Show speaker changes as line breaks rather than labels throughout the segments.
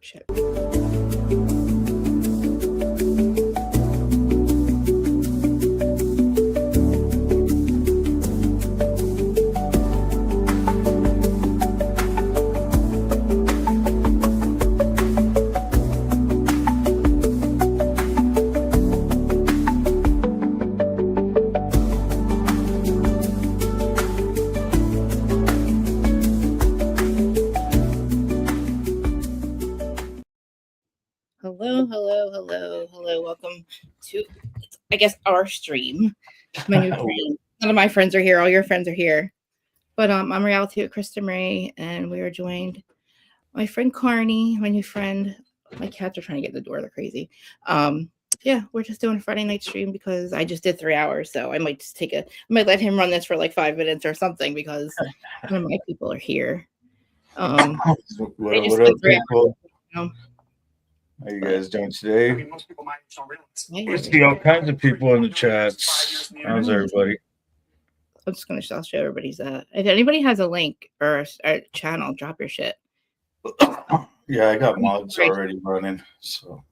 shit. Hello. Welcome to, I guess, our stream. My new stream. None of my friends are here. All your friends are here. But I'm Reality with Krista Marie, and we are joined by my friend Carney, my new friend. My cats are trying to get in the door. They're crazy. Yeah, we're just doing a Friday night stream because I just did 3 hours. So I might just I might let him run this for like 5 minutes or something because none of my people are here.
What up, people?
Hours,
How you guys doing today? We see all kinds of people in the chats. How's everybody?
I'm just gonna show everybody's if anybody has a link or a channel, drop your shit.
Yeah, I got mods already running. So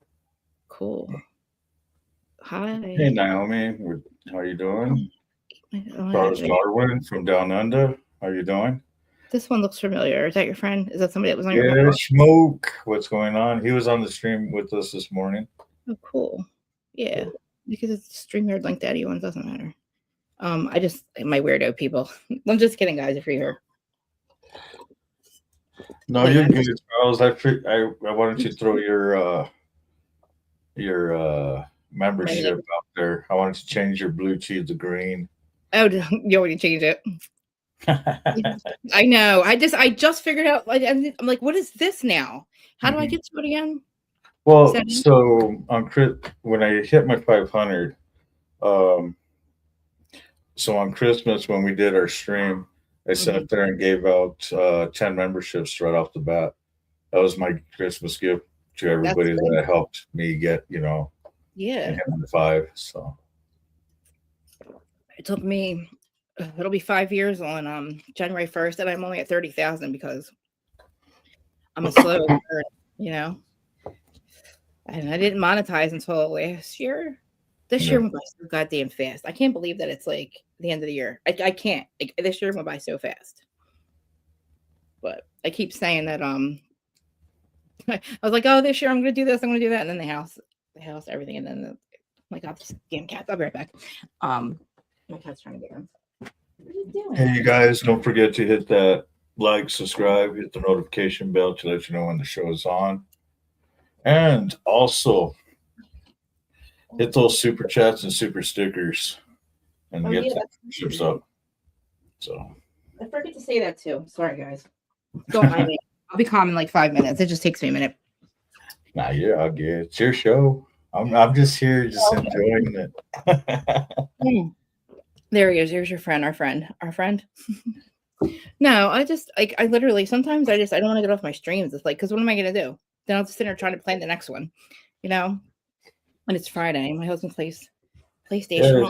cool. Hi.
Hey Naomi, how you doing? Charles Darwin from Down Under. How you doing?
This one looks familiar. Is that your friend? Is that somebody that was on
your
your
Smoke. What's going on? He was on the stream with us this morning.
Oh, cool. Yeah. Because it's StreamYard Link Daddy one doesn't matter. I just my weirdo people. I'm just kidding, guys, if you're here.
No, you're good, Charles. I wanted to throw your membership out there. I wanted to change your blue cheese to green.
Oh, you already changed it. I know. I just figured out. I'm like, what is this now? How do I get to it again?
Well, so on when I hit my 500, so on Christmas when we did our stream, I sat there and gave out 10 memberships right off the bat. That was my Christmas gift to everybody that helped me get,
yeah,
5. So
it took me. It'll be 5 years on January 1st, and I'm only at 30,000 because I'm a slow burn, And I didn't monetize until last year. This year went by so goddamn fast. I can't believe that it's like the end of the year. I can't. This year went by so fast. But I keep saying that I was like, oh, this year I'm gonna do this, I'm gonna do that, and then the house, everything, and then my God, this damn cat. I'll be right back. My cat's trying to get in. What are you doing?
Hey, you guys, don't forget to hit that like, subscribe, hit the notification bell to let you know when the show is on. And also, hit those super chats and super stickers and get the memberships up. So
I forget to say that too. Sorry, guys. Don't mind me. I'll be calm in like 5 minutes. It just takes me a minute.
Nah, yeah, I'll get it. It's your show. I'm just here, just enjoying it.
There he is. Here's your friend, our friend. No, I literally sometimes I don't want to get off my streams. It's like, because what am I gonna do? Then I'll just sit there trying to plan the next one, And it's Friday. My husband plays PlayStation.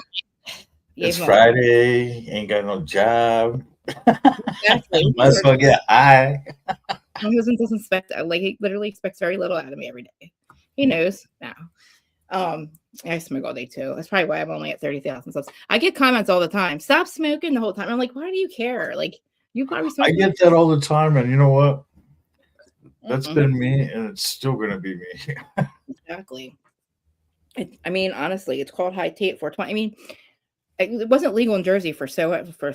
Yeah, it's Friday. Ain't got no job. Exactly. Might as well get high.
My husband doesn't expect he literally expects very little out of me every day. He knows now. I smoke all day too. That's probably why I'm only at 30,000 subs. I get comments all the time. Stop smoking the whole time. I'm like, why do you care? Like, you probably smoke.
I get that all the time, and you know what? That's been me, and it's still gonna be me.
Exactly. I mean, honestly, it's called high tate 420. I mean, it wasn't legal in Jersey for so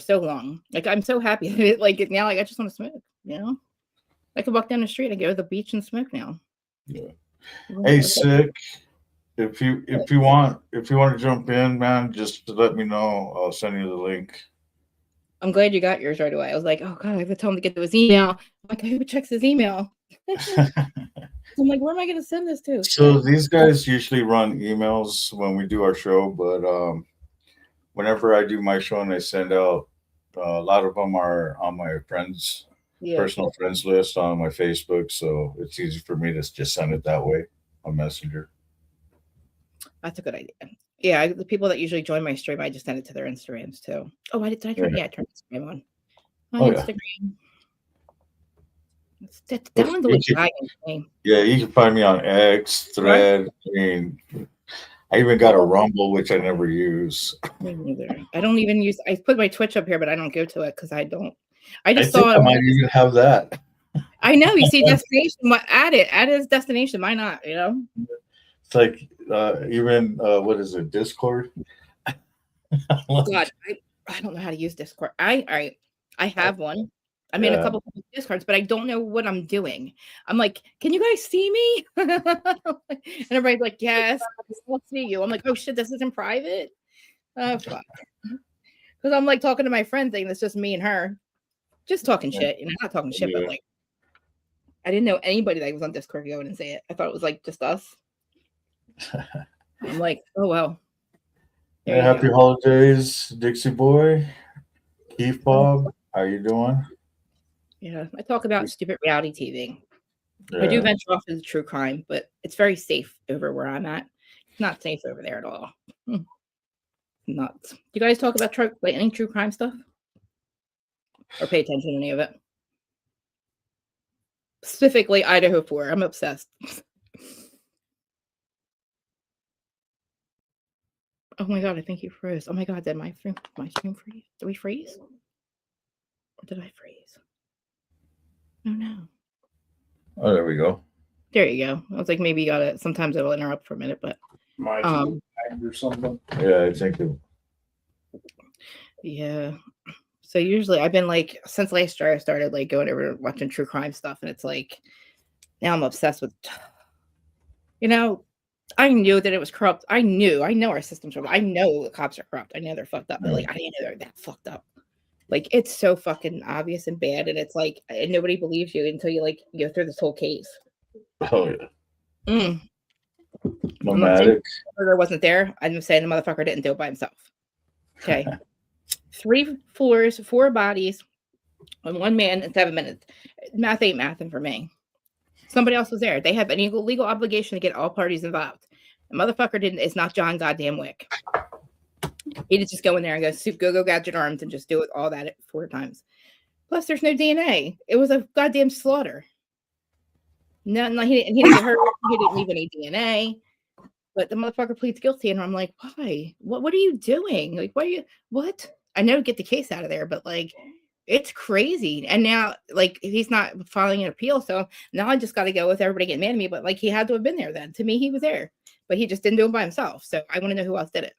long. Like, I'm so happy that now I just want to smoke. I could walk down the street and go to the beach and smoke now.
Yeah. Hey, Sick. If you want to jump in, man, just let me know. I'll send you the link.
I'm glad you got yours right away. I was like, oh God, I have to tell him to get to his email. I'm like, who checks his email? I'm like, where am I going to send this to?
So these guys usually run emails when we do our show, but whenever I do my show and I send out, a lot of them are on my friends, personal friends list on my Facebook. So it's easy for me to just send it that way on Messenger.
That's a good idea. Yeah, the people that usually join my stream, I just send it to their Instagrams too. Oh, did I turn Instagram on? My Instagram. That one's always lagging to me.
Yeah, you can find me on X, Thread. I mean, I even got a Rumble, which I never use.
Me neither. I don't even use. I put my Twitch up here, but I don't go to it because I don't. I
I
just
think
saw
I
it.
might even have that.
I know. You see, destination. What? Add it. Add it as destination. Why not? You know.
It's like even what is it, Discord?
God, I don't know how to use Discord. I have one. I made a couple of Discords, but I don't know what I'm doing. I'm like, can you guys see me? And everybody's like, yes, we'll see you. I'm like, oh shit, this isn't private. Oh fuck. Because I'm like talking to my friend thing. That's just me and her, just talking shit. You know, not talking shit, but like, I didn't know anybody that was on Discord go in and say it. I thought it was like just us. I'm like, oh well.
Happy holidays, Dixie Boy. Keith Bob, how you doing?
Yeah, I talk about stupid reality TV.
Yeah.
I do venture off into true crime, but it's very safe over where I'm at. It's not safe over there at all. Nuts. Do you guys talk about any true crime stuff? Or pay attention to any of it? Specifically Idaho 4. I'm obsessed. Oh my god, I think you froze. Oh my god, did my stream freeze? Did we freeze? Or did I freeze? Oh no.
Oh, there we go.
There you go. I was like, maybe you got it. Sometimes it'll interrupt for a minute, but
or something. Yeah, I think it.
Yeah. So usually I've been like, since last year I started like going over watching true crime stuff, and it's like now I'm obsessed with, you know, I knew that it was corrupt. I know our system's corrupt. I know the cops are corrupt. I know they're fucked up, but like I didn't know they're that fucked up. Like it's so fucking obvious and bad, and it's like and nobody believes you until you like go through this whole case.
Oh yeah.
Nomadic. Murder wasn't there. I'm saying the motherfucker didn't do it by himself. Okay. 3 floors, 4 bodies, on 1 man in 7 minutes. Math ain't mathing for me. Somebody else was there. They have an legal obligation to get all parties involved. The motherfucker didn't. It's not John goddamn Wick. He did just go in there and go gadget arms and just do it all that 4 times. Plus, there's no DNA. It was a goddamn slaughter. No, he didn't get hurt. He didn't leave any DNA. But the motherfucker pleads guilty, and I'm like, why? What are you doing? Like, what? I know to get the case out of there, but like, it's crazy. And now, like, he's not filing an appeal, so now I just got to go with everybody getting mad at me. But like, he had to have been there then. To me, he was there, but he just didn't do it by himself. So I want to know who else did it.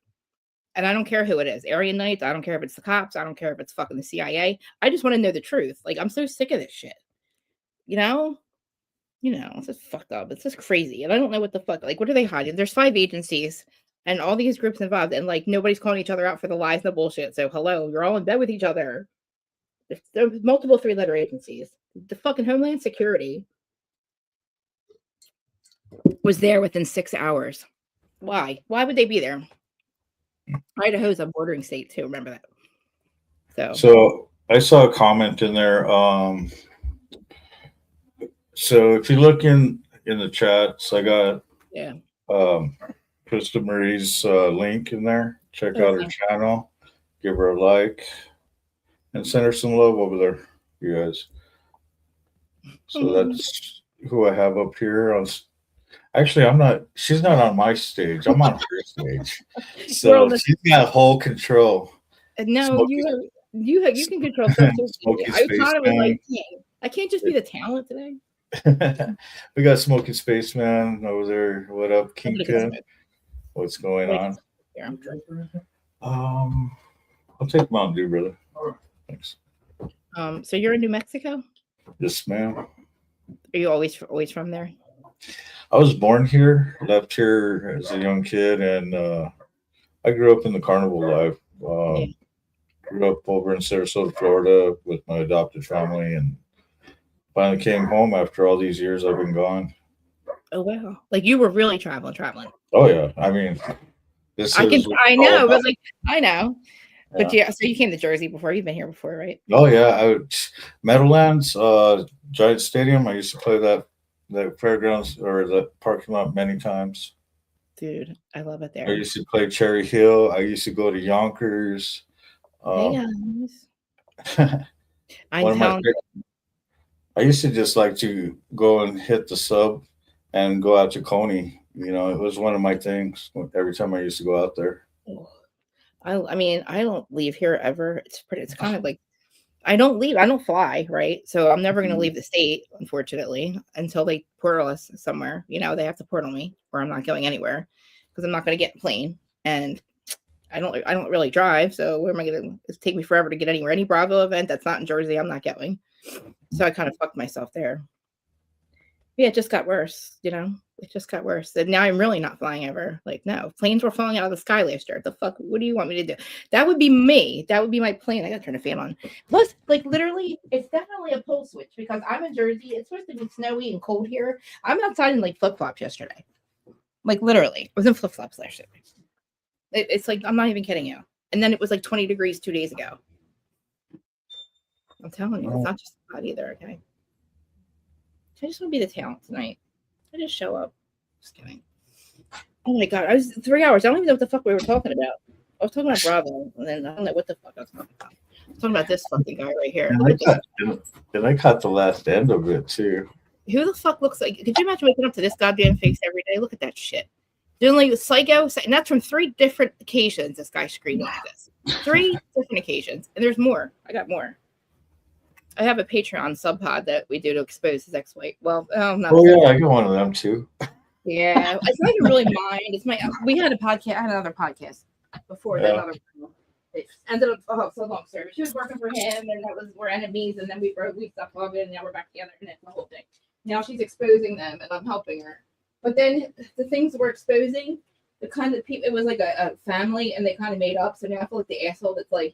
And I don't care who it is. Aryan Knights. I don't care if it's the cops. I don't care if it's fucking the CIA. I just want to know the truth. Like, I'm so sick of this shit. You know, it's just fucked up. It's just crazy. And I don't know what the fuck. Like, what are they hiding? There's 5 agencies and all these groups involved, and like nobody's calling each other out for the lies and the bullshit. So hello, you're all in bed with each other. There's multiple 3-letter agencies. The fucking Homeland Security was there within 6 hours. Why? Why would they be there? Idaho's a bordering state too. Remember that.
So I saw a comment in there. So if you look in the chats, I got Krista Marie's link in there. Check out her channel, give her a like, and send her some love over there, you guys. So that's who I have up here on. Actually, I'm not. She's not on my stage. I'm on her stage. So she's got whole control.
No, you can control stuff too. I thought it was like, I can't just be the talent today.
We got Smoking Spaceman over there. What up, Kingpin? What's going on?
Yeah.
I'll take Mountain Dew, brother. Thanks.
So you're in New Mexico?
Yes, ma'am.
Are you always from there?
I was born here, left here as a young kid, and I grew up in the carnival life. Grew up over in Sarasota, Florida with my adopted family, and finally came home after all these years I've been gone.
Oh wow! Like you were really traveling.
Oh yeah, I mean,
I know, but like I know, but yeah. So you came to Jersey before? You've been here before, right?
Oh yeah, Meadowlands, Giant Stadium. I used to play that fairgrounds or the parking lot many times.
Dude, I love it there.
I used to play Cherry Hill. I used to go to Yonkers.
Hey guys.
I used to just like to go and hit the sub and go out to Coney. It was one of my things every time I used to go out there.
Oh, I mean, I don't leave here ever. It's kind of like I don't leave. I don't fly, right? So I'm never going to leave the state, unfortunately, until they portal us somewhere. They have to portal me, or I'm not going anywhere because I'm not going to get a plane, and I don't really drive. So where am I going to? It's take me forever to get anywhere. Any Bravo event that's not in Jersey, I'm not going. So I kind of fucked myself there. Yeah, it just got worse. It just got worse. And now I'm really not flying ever. Like, no, planes were falling out of the sky last year. The fuck? What do you want me to do? That would be me. That would be my plane. I gotta turn the fan on. Plus, like, literally, it's definitely a pole switch because I'm in Jersey. It's supposed to be snowy and cold here. I'm outside in like flip flops yesterday. Like, literally, I was in flip flops last year. It's like, I'm not even kidding you. And then it was like 20 degrees 2 days ago. I'm telling you, it's not just hot either. Okay. I just want to be the talent tonight. I just show up. Just kidding. Oh my god, I was 3 hours. I don't even know what the fuck we were talking about. I was talking about Bravo, and then I don't know what the fuck I was talking about. I was talking about this fucking guy right here.
And I caught the last end of it too.
Who the fuck looks like? Could you imagine waking up to this goddamn face every day? Look at that shit. Doing like psycho, and that's from 3 different occasions. This guy screamed like this. 3 different occasions, and there's more. I got more. I have a Patreon sub pod that we do to expose his ex-wife. Well, not
yeah, I got one of them too.
Yeah, it's not even really mine. It's we had a podcast. I had another podcast before that other. It ended up so long story. She was working for him, and we're enemies, and then we stopped talking, and now we're back together, and it's the whole thing. Now she's exposing them, and I'm helping her. But then the things we're exposing, the kind of people, it was like a family, and they kind of made up. So now I feel like the asshole that's like,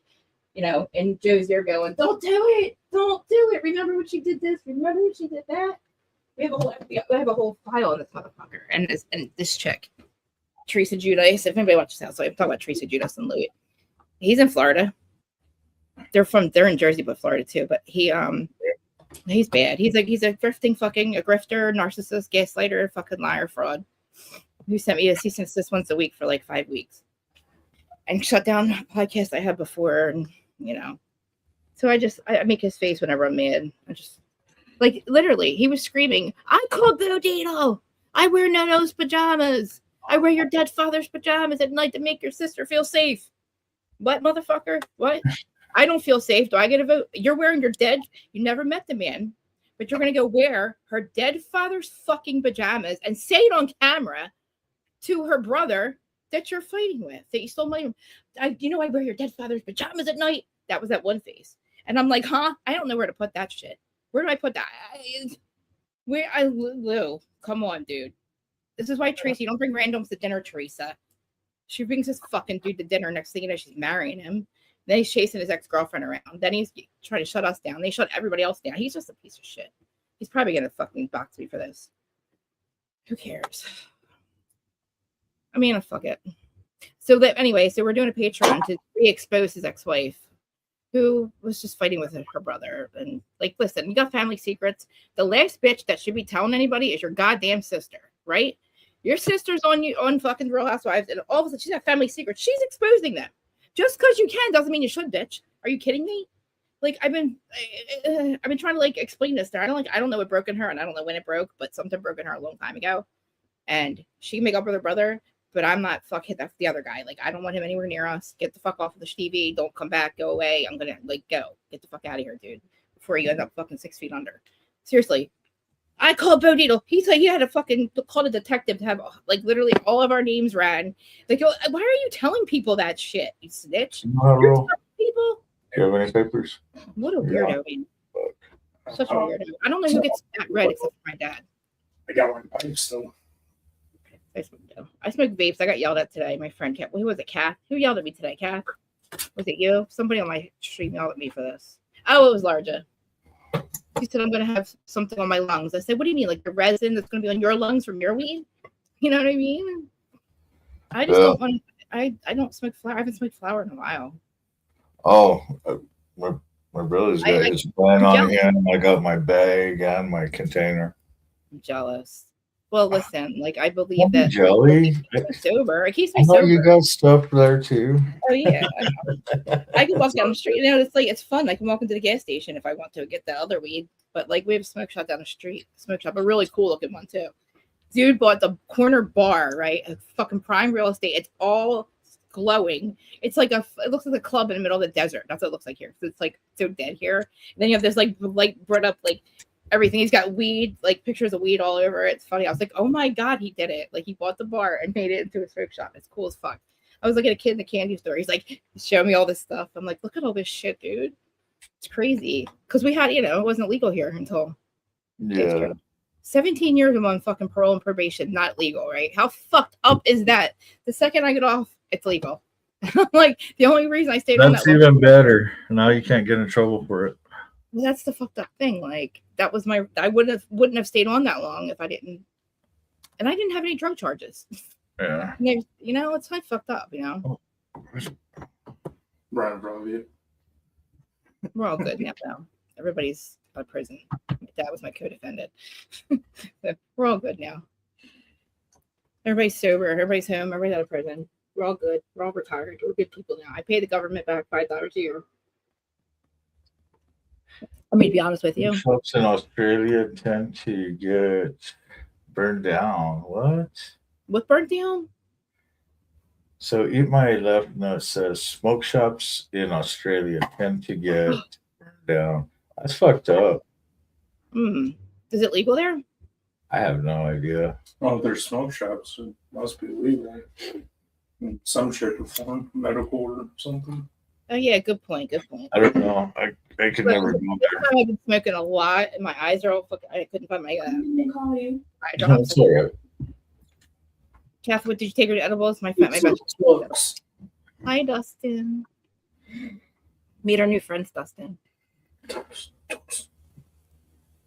in Joe's ear going, "Don't do it! Don't do it! Remember when she did this? Remember when she did that?" We have a whole file on this motherfucker and this chick, Teresa Judice. If anybody watches House, so I'm talking about Teresa Judice and Louis. He's in Florida. They're in Jersey, but Florida too. But he's bad. He's a grifter, narcissist, gaslighter, fucking liar, fraud. Who sent me a cease and desist once a week for like 5 weeks, and shut down podcasts I had before, and So I make his face whenever I'm mad. Like, literally, he was screaming, "I call Bodito! I wear Nono's pajamas! I wear your dead father's pajamas at night to make your sister feel safe." What, motherfucker? What? I don't feel safe. Do I get a vote? You're wearing your dead... You never met the man, but you're going to go wear her dead father's fucking pajamas and say it on camera to her brother that you're fighting with, that you stole money. I wear your dead father's pajamas at night. That was that one face. And I'm like, huh? I don't know where to put that shit. Where do I put that? Lou, come on, dude. This is why Tracy, don't bring randoms to dinner, Teresa. She brings this fucking dude to dinner. Next thing you know, she's marrying him. Then he's chasing his ex-girlfriend around. Then he's trying to shut us down. They shut everybody else down. He's just a piece of shit. He's probably going to fucking box me for this. Who cares? I mean, fuck it. So we're doing a Patreon to re-expose his ex-wife, who was just fighting with her brother. And like, listen, you got family secrets. The last bitch that should be telling anybody is your goddamn sister, right? Your sister's on fucking Real Housewives, and all of a sudden she's got family secrets. She's exposing them. Just because you can doesn't mean you should, bitch. Are you kidding me? Like, I've been trying to like explain this to her. I don't know what broke in her, and I don't know when it broke, but something broke in her a long time ago. And she can make up with her brother, but I'm not that's the other guy. Like, I don't want him anywhere near us. Get the fuck off of the TV. Don't come back. Go away. I'm gonna go. Get the fuck out of here, dude. Before you end up fucking 6 feet under. Seriously. I called Bo Dietl. He said he had to fucking call a detective to have like literally all of our names ran. Like, why are you telling people that shit? You snitch. You're telling people.
Do you have any papers?
What a weirdo, man. Such a weirdo. I don't know who gets that red except for my dad.
I got one pipe still.
I smoke vapes. I got yelled at today. My friend, who was it, Kath? Who yelled at me today, Kath? Was it you? Somebody on my stream yelled at me for this. Oh, it was Larja. She said, I'm going to have something on my lungs. I said, what do you mean? Like the resin that's going to be on your lungs from your weed? You know what I mean? I just don't want to, I don't smoke flower. I haven't smoked flower in a while.
Oh, my brother's got his plan on him. I got my bag and my container.
I'm jealous. Well, listen, like I believe that
jelly.
Sober. It keeps me sober.
You got stuff there too.
Oh yeah. I can walk down the street. It's fun. I can walk into the gas station if I want to get the other weed. but like we have a smoke shop down the street, smoke shop, a really cool looking one too. Dude bought the corner bar, right? A fucking prime real estate. It's all glowing. It's like it looks like a club in the middle of the desert. That's what it looks like here. It's like so dead here. And then you have this like brought up like everything. He's got weed, like pictures of weed all over it. It's funny. I was like, oh my God, he did it. Like he bought the bar and made it into a smoke shop. It's cool as fuck. I was looking at a kid in the candy store. He's like, show me all this stuff. I'm like, look at all this shit, dude. It's crazy. Because we had, it wasn't legal here until 17 years I'm on fucking parole and probation, not legal, right? How fucked up is that? The second I get off, it's legal. Like the only reason I stayed on that.
That's even better. Now you can't get in trouble for it.
Well, that's the fucked up thing. Like that was I wouldn't have stayed on that long if I didn't. And I didn't have any drug charges.
Yeah.
It's kind of fucked up,
Right, probably.
We're all good now, though. Everybody's out of prison. My dad was my co-defendant. So we're all good now. Everybody's sober. Everybody's home. Everybody's out of prison. We're all good. We're all retired. We're good people now. I pay the government back $5 a year. I mean, to be honest with you.
Folks in Australia tend to get burned down. What?
What burned down?
So Eat My Left Nut says smoke shops in Australia tend to get burned down. That's fucked up.
Is it legal there?
I have no idea.
Oh, there's smoke shops. It must be legal. In some shape or form, medical or something.
Oh yeah, good point.
I don't know. I could never go there.
I've been smoking a lot, and my eyes are all fucking. I couldn't find my.
Call you.
That's all right.
Kath, what did you take her to edibles? My best.
Books.
Hi, Dustin. Meet our new friends, Dustin.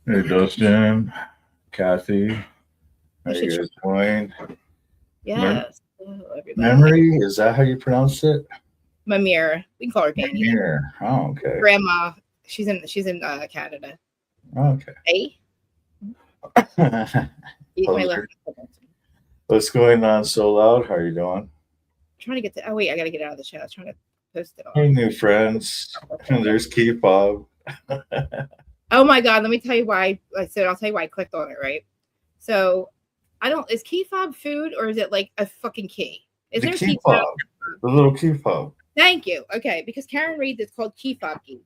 Hey, Dustin, Kathy, how you guys doing?
Yes. Hello, everybody.
Memory, is that how you pronounce it?
Mamir. We can call her Danny.
Here. Oh, okay.
Grandma. She's in Canada.
Okay.
Hey.
What's going on so loud? How are you doing?
Trying to get to. Oh wait, I gotta get out of the chat. I was trying to post it all.
Hey, new friends. There's Key Bob.
Oh my God, let me tell you why. I'll tell you why I clicked on it, right? So is key fob food or is it like a fucking key? Is there
key fob? The little key fob.
Thank you. Okay, because Karen Reed is called key fob key.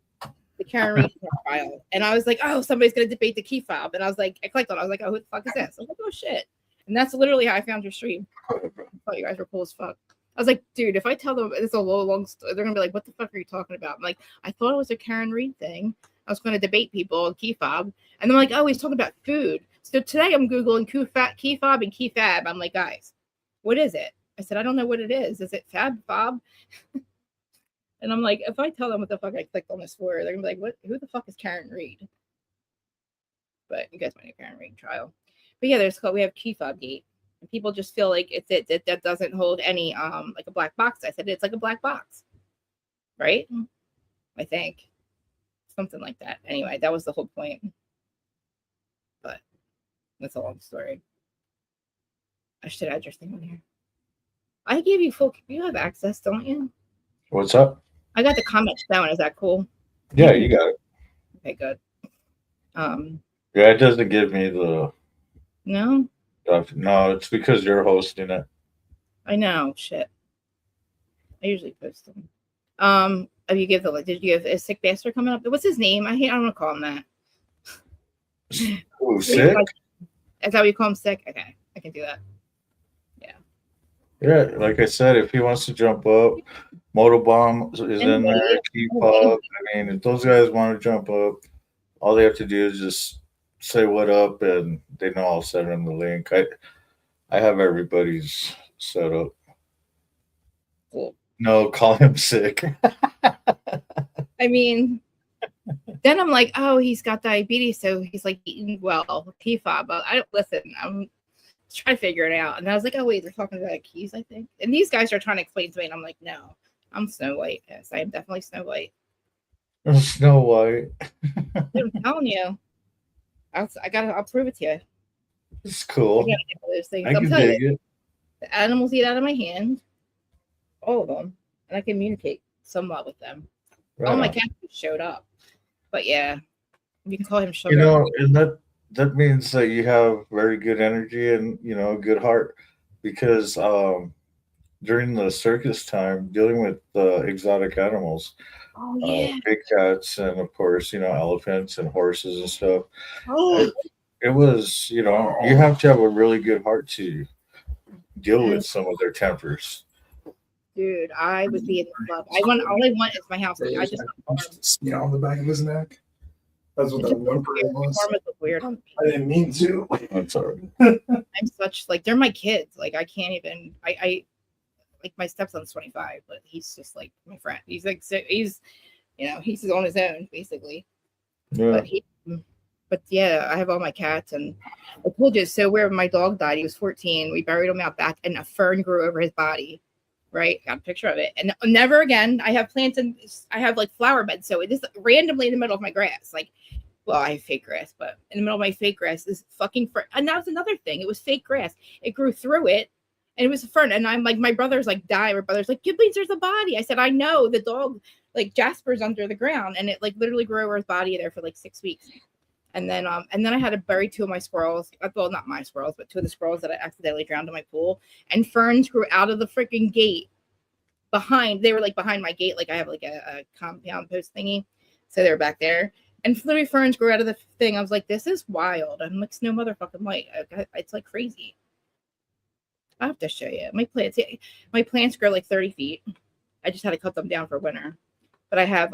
The Karen Reed profile. And I was like, oh, somebody's gonna debate the key fob. And I clicked on it. I was like, oh, who the fuck is this? I was like, oh shit. And that's literally how I found your stream. I thought you guys were cool as fuck. I was like, dude, if I tell them it's a long story, they're gonna be like, what the fuck are you talking about? I'm like, I thought it was a Karen Reed thing. I was going to debate people on key fob, and they're like, oh, he's talking about food. So today I'm Googling key fob and key fab. I'm like, guys, what is it? I said, I don't know what it is. Is it fab fob? And I'm like, if I tell them what the fuck I clicked on this for, they're gonna be like, what? Who the fuck is Karen Reed? But you guys might know Karen Reed trial. But yeah, we have key fob gate. And people just feel like that doesn't hold any like a black box. I said it's like a black box, right? I think. Something like that. Anyway, that was the whole point. But that's a long story. I should add your thing on here. I gave you you have access, don't you?
What's up?
I got the comments down. Is that cool?
Yeah, you got it.
Okay, good.
Yeah, it doesn't give me the
No?
stuff. No, it's because you're hosting it.
I know. Shit. I usually post them. Did you give a sick bastard coming up? What's his name? I don't want to call him that.
Oh, sick?
Is that what you call him, sick? Okay, I can do that.
Yeah, like I said, if he wants to jump up, Motobomb is in there, Keep Up. I mean, if those guys want to jump up, all they have to do is just say what up, and they know I'll send them the link. I have everybody's set up.
Cool.
No, call him sick.
I mean, then I'm like, oh, he's got diabetes, so he's like eating well, PFAB. But I don't listen. I'm trying to figure it out. And I was like, oh wait, they're talking about keys, I think. And these guys are trying to explain to me, and I'm like, no, I'm Snow White. Yes, I am definitely Snow White.
Snow White.
I'm telling you, I'll prove it to you.
It's cool.
I
can dig it.
The animals eat out of my hand, all of them, and I communicate somewhat with them.
Right
All my
on.
cats showed up, but yeah, We call him Sugar.
You know, and that means that you have very good energy and a good heart, because during the circus time, dealing with exotic animals,
Oh yeah.
big cats, and of course, elephants and horses and stuff.
Oh,
It was, you have to have a really good heart to deal with
and
some of their tempers.
dude, I would be in the club. All I want is my house. I just
smear on the back of his neck. That's what
it's
that
just
whimper
weird.
was.
Form look weird on me.
I didn't mean to.
I'm sorry.
I'm such like they're my kids. Like I can't even. I like my stepson's 25, but he's just like my friend. He's like he's he's on his own basically.
Yeah.
But yeah, I have all my cats, and I told you. So where my dog died, he was 14. We buried him out back, and a fern grew over his body. Right, got a picture of it, and never again. I have plants and I have like flower beds, so it is randomly in the middle of my grass. Like, well, I have fake grass, but in the middle of my fake grass is fucking fern. And that was another thing. It was fake grass. It grew through it, and it was a fern. And I'm like, my brother's like, die. My brother's like, Giblings, there's a body. I said, I know. The dog, like Jasper's under the ground, and it like literally grew over his body there for like 6 weeks. And then I had to bury 2 of my squirrels. Well, not my squirrels, but 2 of the squirrels that I accidentally drowned in my pool. And ferns grew out of the freaking gate behind. They were like behind my gate. Like I have like a compound post thingy. So they were back there. And literally ferns grew out of the thing. I was like, this is wild. I'm like, no motherfucking light. It's like crazy. I have to show you. My plants grow like 30 feet. I just had to cut them down for winter. But I have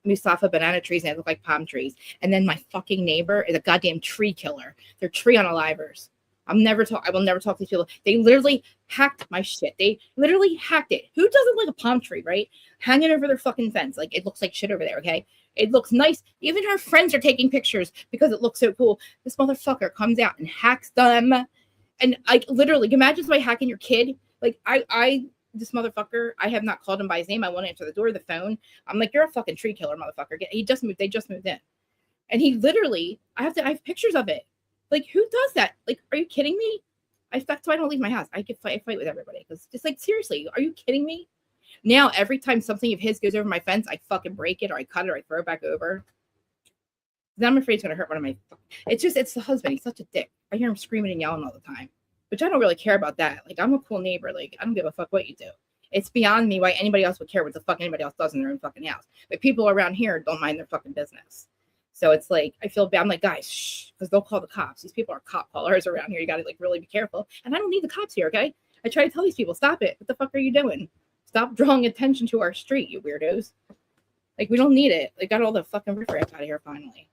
Mustafa banana trees, and they look like palm trees. And then my fucking neighbor is a goddamn tree killer. They're tree unalivers. I will never talk to these people. They literally hacked my shit. They literally hacked it. Who doesn't like a palm tree, right? Hanging over their fucking fence. Like, it looks like shit over there, okay? It looks nice. Even her friends are taking pictures because it looks so cool. This motherfucker comes out and hacks them. And I literally, imagine somebody hacking your kid. Like, this motherfucker, I have not called him by his name. I won't answer the door, the phone. I'm like, you're a fucking tree killer, motherfucker. They just moved in. And he literally, I have pictures of it. Like, who does that? Like, are you kidding me? That's why I don't leave my house. I could fight with everybody. Because just like, seriously, are you kidding me? Now, every time something of his goes over my fence, I fucking break it, or I cut it, or I throw it back over. Then I'm afraid it's going to hurt one of my, it's the husband. He's such a dick. I hear him screaming and yelling all the time. Which I don't really care about that. Like, I'm a cool neighbor. Like, I don't give a fuck what you do. It's beyond me why anybody else would care what the fuck anybody else does in their own fucking house. But people around here don't mind their fucking business. So it's like, I feel bad. I'm like, guys, shh, because they'll call the cops. These people are cop callers around here. You got to like really be careful. And I don't need the cops here, okay? I try to tell these people, stop it. What the fuck are you doing? Stop drawing attention to our street, you weirdos. Like, we don't need it. They got all the fucking riffraff out of here finally.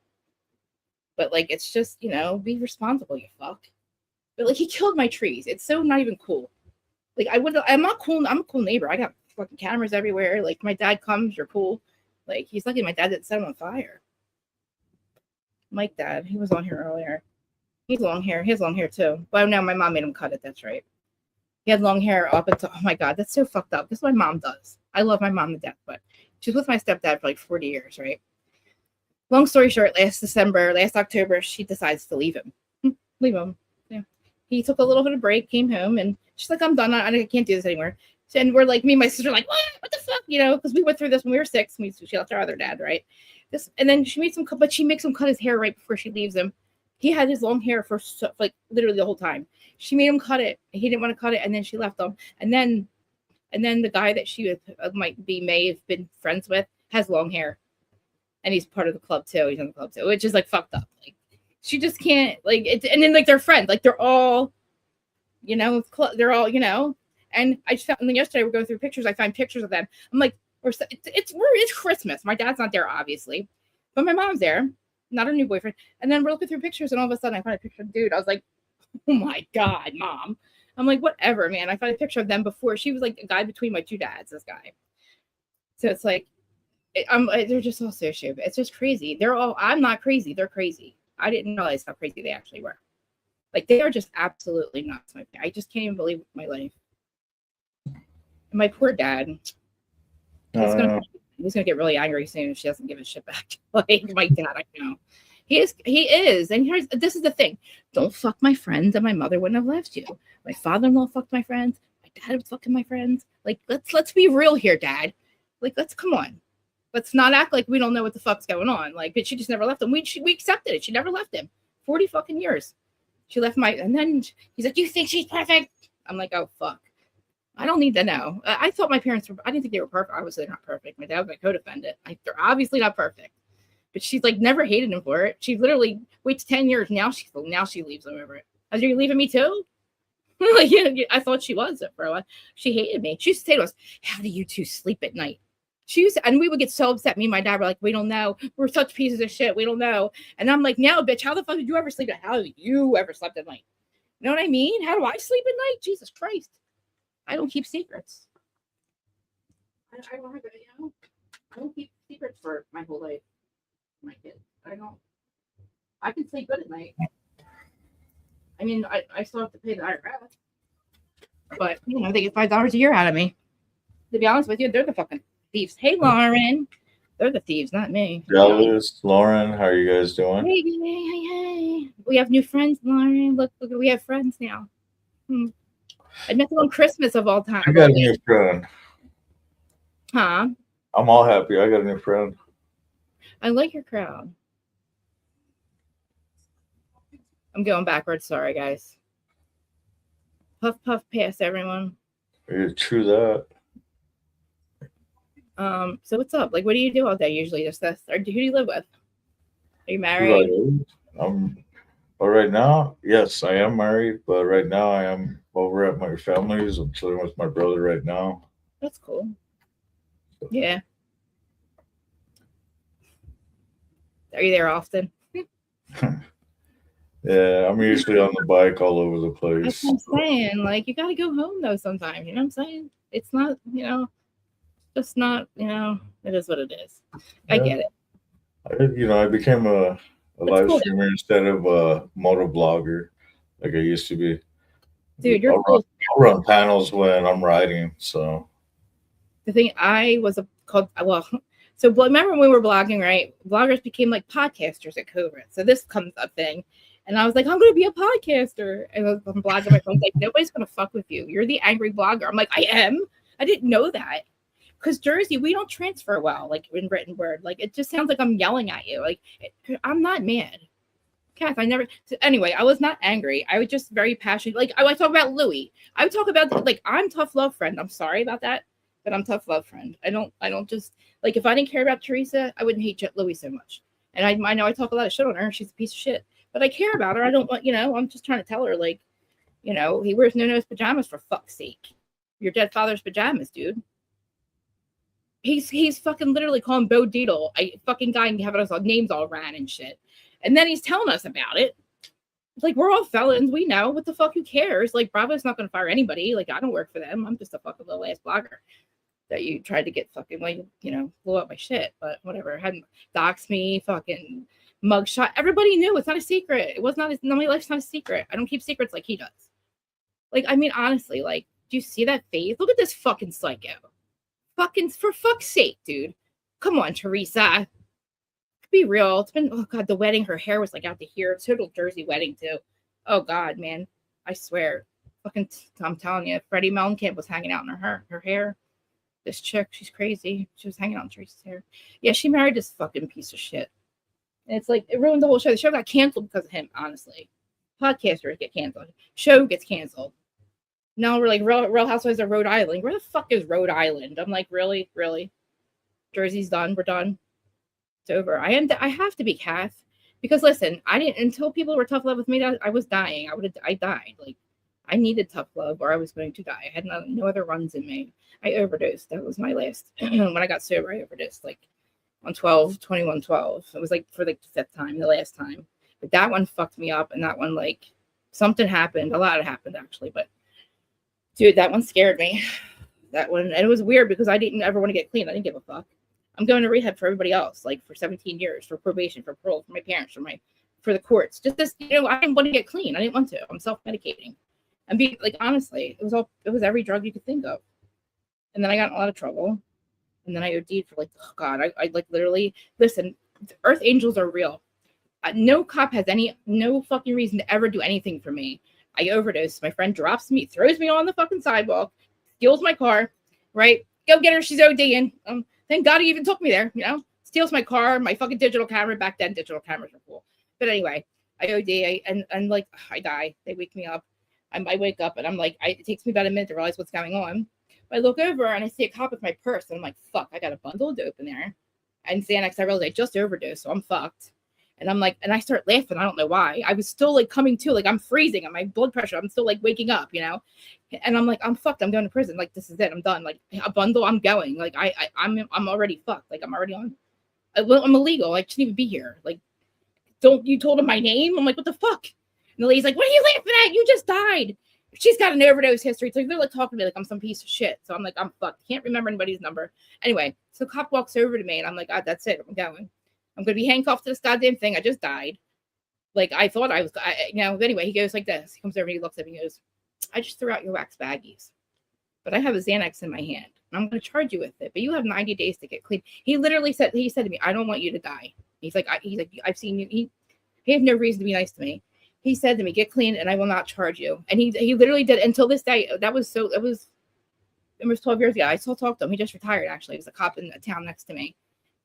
But like, it's just, be responsible, you fuck. But like, he killed my trees. It's so not even cool. Like, I'm not cool. I'm a cool neighbor. I got fucking cameras everywhere. Like, my dad comes, you're cool. Like, he's lucky my dad didn't set him on fire. Mike dad, he was on here earlier. He's long hair. He has long hair too. But no, my mom made him cut it. That's right. He had long hair up until, oh my God, that's so fucked up. This is what my mom does. I love my mom to death, but she was with my stepdad for like 40 years, right? Long story short, last October, she decides to leave him. Leave him. Yeah. He took a little bit of break, came home, and she's like, I'm done. I can't do this anymore. And we're like, me and my sister are like, what the fuck? Because we went through this when we were 6. She left our other dad, right? And then she makes him cut his hair right before she leaves him. He had his long hair for like literally the whole time. She made him cut it. He didn't want to cut it, and then she left him. And then the guy that she may have been friends with has long hair, and he's part of the club too. He's in the club too, which is like fucked up. Like, she just can't like it. And then like they're friends, like they're all, they're all, And I just found, and then yesterday we're going through pictures. I find pictures of them. I'm like, it's Christmas. My dad's not there, obviously, but my mom's there, not her new boyfriend. And then we're looking through pictures, and all of a sudden I find a picture of dude. I was like, oh my God, Mom. I'm like, whatever, man. I found a picture of them before. She was like a guy between my 2 dads, this guy. So it's like, they're just all so stupid. It's just crazy. I'm not crazy. They're crazy. I didn't realize how crazy they actually were. Like, they are just absolutely nuts. I just can't even believe my life. And my poor dad. He's gonna get really angry soon if she doesn't give his shit back. Like, my dad, I know. He is. And this is the thing. Don't fuck my friends, and my mother wouldn't have left you. My father-in-law fucked my friends. My dad was fucking my friends. Like, let's be real here, Dad. Like, come on. Let's not act like we don't know what the fuck's going on. Like, but she just never left him. We accepted it. She never left him. 40 fucking years. She left and then he's like, you think she's perfect? I'm like, oh, fuck. I don't need to know. I thought my parents I didn't think they were perfect. Obviously, they're not perfect. My dad was my co-defendant. They're obviously not perfect. But she's like never hated him for it. She literally waits 10 years. Now she leaves him over it. Are you leaving me too? Like, yeah, I thought she was for a while. She hated me. She used to say to us, how do you two sleep at night? And we would get so upset. Me and my dad were like, we don't know. We're such pieces of shit. We don't know. And I'm like, now, bitch, how the fuck did you ever sleep at? How did you ever slept at night? You know what I mean? How do I sleep at night? Jesus Christ. I don't keep secrets. I don't keep secrets for my whole life. My kids. I can sleep good at night. I mean, I still have to pay the IRS. But, they get $5 a year out of me. To be honest with you, they're the fucking thieves. Hey, Lauren. They're the thieves, not me.
Dallas, Lauren, how are you guys doing?
Hey. We have new friends, Lauren. Look, we have friends now. I met them on Christmas of all time.
I got a new friend.
Huh?
I'm all happy. I got a new friend.
I like your crowd. I'm going backwards. Sorry, guys. Puff, puff, pass, everyone.
Yeah, true that.
So what's up? Like, what do you do all day usually? Just this? Or who do you live with? Are you married?
Well, right now, yes, I am married, but right now I am over at my family's. I'm chilling with my brother right now.
That's cool. Yeah. Are you there often?
Yeah, I'm usually on the bike all over the place.
That's what I'm saying. Like, you gotta go home though sometimes. You know what I'm saying? It's not, just not, it is what it is. I get it.
I became a live
cool.
streamer instead of a motor blogger like I used to be.
Dude, you're
I'll run panels when I'm riding. So
the thing so remember when we were blogging, right? Bloggers became like podcasters at COVID. So this comes up thing. And I was like, I'm going to be a podcaster. And I'm blogging. My friend's like, nobody's going to fuck with you. You're the angry blogger. I'm like, I am. I didn't know that. Because Jersey, we don't transfer well, like in written word. Like, it just sounds like I'm yelling at you. Like, I'm not mad. Kath, anyway, I was not angry. I was just very passionate. Like, I talk about Louis. I would talk about, like, I'm tough love friend. I'm sorry about that, but I'm tough love friend. I don't just, like, if I didn't care about Teresa, I wouldn't hate Louis so much. And I know I talk a lot of shit on her. She's a piece of shit. But I care about her. I don't want, I'm just trying to tell her, like, he wears no-nose pajamas for fuck's sake. Your dead father's pajamas, dude. He's fucking literally calling Bo Deedle a fucking guy and having us names all ran and shit. And then he's telling us about it. Like, we're all felons. We know. What the fuck? Who cares? Like, Bravo's not going to fire anybody. Like, I don't work for them. I'm just a fucking little ass blogger that you tried to get fucking, blew up my shit. But whatever. Hadn't doxed me, fucking mugshot. Everybody knew. It's not a secret. It was not. My life's not a secret. I don't keep secrets like he does. Like, I mean, honestly, like, do you see that face? Look at this fucking psycho. Fucking, for fuck's sake, dude. Come on, Teresa. Be real. It's been, oh God, the wedding. Her hair was like out to here. Total Jersey wedding, too. Oh God, man. I swear. Fucking, I'm telling you, Freddie Mellencamp was hanging out in her hair. This chick, she's crazy. She was hanging out in Teresa's hair. Yeah, she married this fucking piece of shit. And it's like, it ruined the whole show. The show got canceled because of him, honestly. Podcasters get canceled. Show gets canceled. Now we're like, Real Housewives of Rhode Island. Where the fuck is Rhode Island? I'm like, really? Jersey's done. We're done. It's over. I have to be Kath. Because listen, I didn't, until people were tough love with me, I was dying. I died. Like, I needed tough love or I was going to die. I had no other runs in me. I overdosed. That was my last. When I got sober, I overdosed like on 12/21/12. It was like for like the 5th time, the last time. But that one fucked me up. And that one, like, something happened. A lot happened, actually. But dude, that one scared me. That one. And it was weird because I didn't ever want to get clean. I didn't give a fuck. I'm going to rehab for everybody else, like for 17 years, for probation, for parole, for my parents, for the courts. Just this, I didn't want to get clean. I didn't want to. I'm self-medicating. And be like, honestly, it was every drug you could think of. And then I got in a lot of trouble. And then I OD'd for like, oh God, I like literally, listen, earth angels are real. No cop has no fucking reason to ever do anything for me. I overdose. My friend drops me, throws me on the fucking sidewalk, steals my car, right? Go get her. She's ODing. Thank God he even took me there, you know? Steals my car, my fucking digital camera. Back then, digital cameras were cool. But anyway, I OD, and like, I die. They wake me up. I wake up, and I'm like, it takes me about a minute to realize what's going on. I look over, and I see a cop with my purse, and I'm like, fuck, I got a bundle of dope in there. And Xanax, I realized I just overdosed, so I'm fucked. And I'm like, and I start laughing. I don't know why. I was still like coming to, like I'm freezing and my blood pressure. I'm still like waking up, you know? And I'm like, I'm fucked. I'm going to prison. Like, this is it. I'm done. Like a bundle, I'm going. Like I'm already fucked. Like I'm already on. I'm illegal. I shouldn't even be here. Like, don't you told him my name? I'm like, what the fuck? And the lady's like, what are you laughing at? You just died. She's got an overdose history. So they're like talking to me like I'm some piece of shit. So I'm like, I'm fucked. Can't remember anybody's number. Anyway, so the cop walks over to me and I'm like, that's it. I'm going. I'm going to be handcuffed to this goddamn thing. I just died. Like, I thought I was, anyway, he goes like this. He comes over and he looks at me and goes, I just threw out your wax baggies, but I have a Xanax in my hand. And I'm going to charge you with it, but you have 90 days to get clean. He literally said to me, I don't want you to die. He's like, I've seen you. He had no reason to be nice to me. He said to me, get clean and I will not charge you. And he literally did until this day. It was 12 years ago. I still talk to him. He just retired, actually. He was a cop in the town next to me.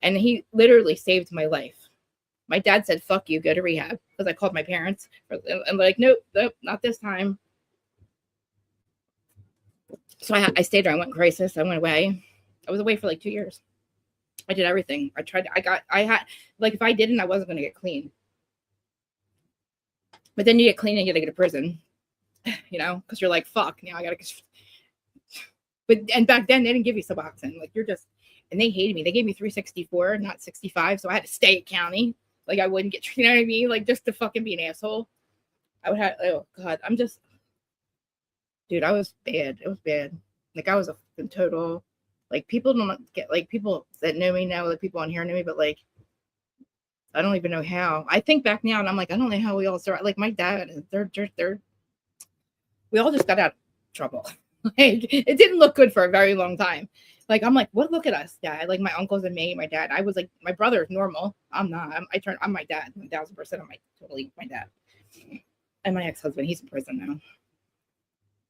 And he literally saved my life. My dad said, fuck you, go to rehab. Because I called my parents. And like, nope, not this time. So I stayed there. I went in crisis. I went away. I was away for like 2 years. I did everything. I had, like, if I didn't, I wasn't going to get clean. But then you get clean and you got to go to prison. You know, because you're like, fuck, now I got to. And back then, they didn't give you Suboxone. Like, you're just. And they hated me. They gave me 364, not 65. So I had to stay at county. Like I wouldn't get, you know what I mean? Like just to fucking be an asshole. I would have, oh God, dude, I was bad. It was bad. Like I was a fucking total, like people don't get, like people that know me now, like people on here know me, but like, I don't even know how. I think back now and I'm like, I don't know how we all started. Like my dad, we all just got out of trouble. Like it didn't look good for a very long time. Like, I'm like, what? Look at us, dad. Like, my uncles and me, my dad. I was like, my brother is normal. I'm not. I'm my dad. 1,000%. I'm totally my dad. And my ex-husband, he's in prison now.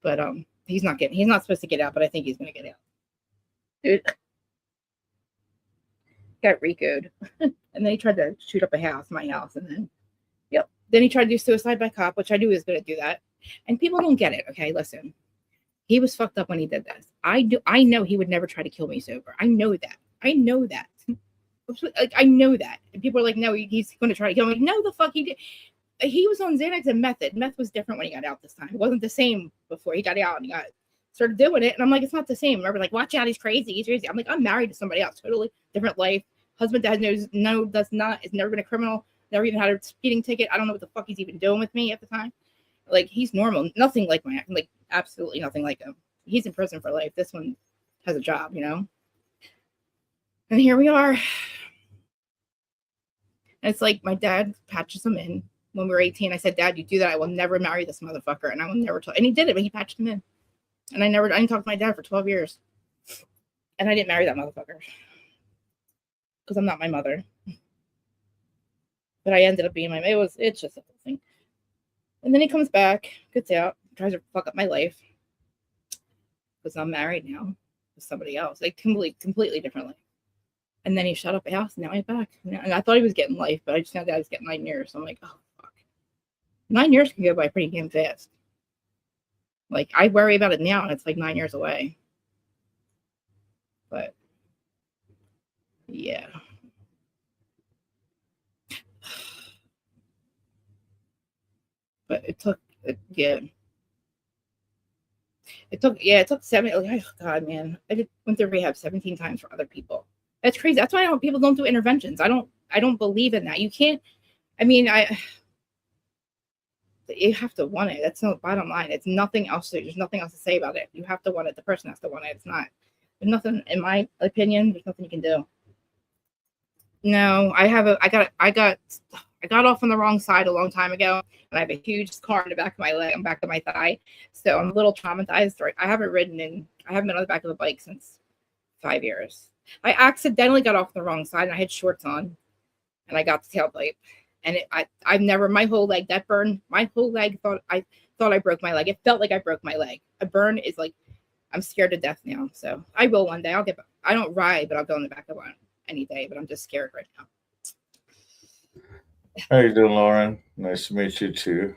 But he's not supposed to get out, but I think he's going to get out. Dude. Got RICO'd. And then he tried to shoot up my house. And then, yep. Then he tried to do suicide by cop, which I knew he was going to do that. And people don't get it. Okay, listen. He was fucked up when he did this. I know he would never try to kill me sober. I know that. Like, I know that. And people are like, no, he's going to try to kill me. No, the fuck he did. He was on Xanax and meth. Meth was different when he got out this time. It wasn't the same before he got out and he started doing it. And I'm like, it's not the same. Remember, like, watch out, he's crazy. He's crazy. I'm like, I'm married to somebody else. Totally different life. Husband that has does not, has never been a criminal. Never even had a speeding ticket. I don't know what the fuck he's even doing with me at the time. Like, he's normal. Nothing like absolutely nothing like him. He's in prison for life. This one has a job, you know? And here we are. And it's like my dad patches him in. When we were 18, I said, Dad, you do that, I will never marry this motherfucker. And I will never talk. And he did it, but he patched him in. And I didn't talk to my dad for 12 years. And I didn't marry that motherfucker. Because I'm not my mother. But I ended up being it's just a whole thing. And then he comes back, gets out, tries to fuck up my life. Because I'm married now with somebody else. Like completely different life. And then he shut up a house, and now he's back. And I thought he was getting life, but I just found out he's getting 9 years. So I'm like, oh, fuck. 9 years can go by pretty damn fast. Like, I worry about it now, and it's like 9 years away. But, yeah. But it took 7. Oh God, man, I went to rehab 17 times for other people. That's crazy. That's why people don't do interventions. I don't believe in that. You can't. I mean, you have to want it. That's the bottom line. It's nothing else. There's nothing else to say about it. You have to want it. The person has to want it. It's not. There's nothing, in my opinion. There's nothing you can do. No, I got off on the wrong side a long time ago, and I have a huge scar in the back of my leg and back of my thigh. So I'm a little traumatized. I haven't been on the back of a bike since 5 years. I accidentally got off the wrong side, and I had shorts on, and I got the tailpipe. And I've never, my whole leg, that burn, my whole leg, I thought I broke my leg. It felt like I broke my leg. A burn is like, I'm scared to death now. So I will one day. I don't ride, but I'll go in the back of one any day. But I'm just scared right now.
How you doing, Lauren? Nice to meet you too.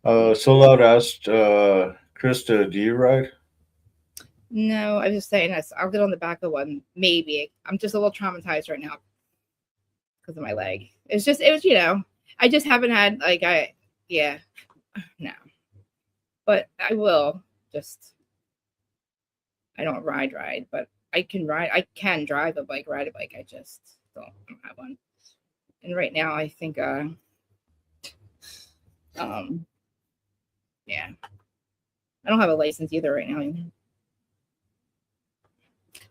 So loud asked, Krista, do you ride?
No, I was just saying this. I'll get on the back of one, maybe. I'm just a little traumatized right now because of my leg. It was, I just haven't had no. But I will I don't ride, but I can drive a bike, ride a bike. I just don't have one. And right now I think yeah. I don't have a license either right now.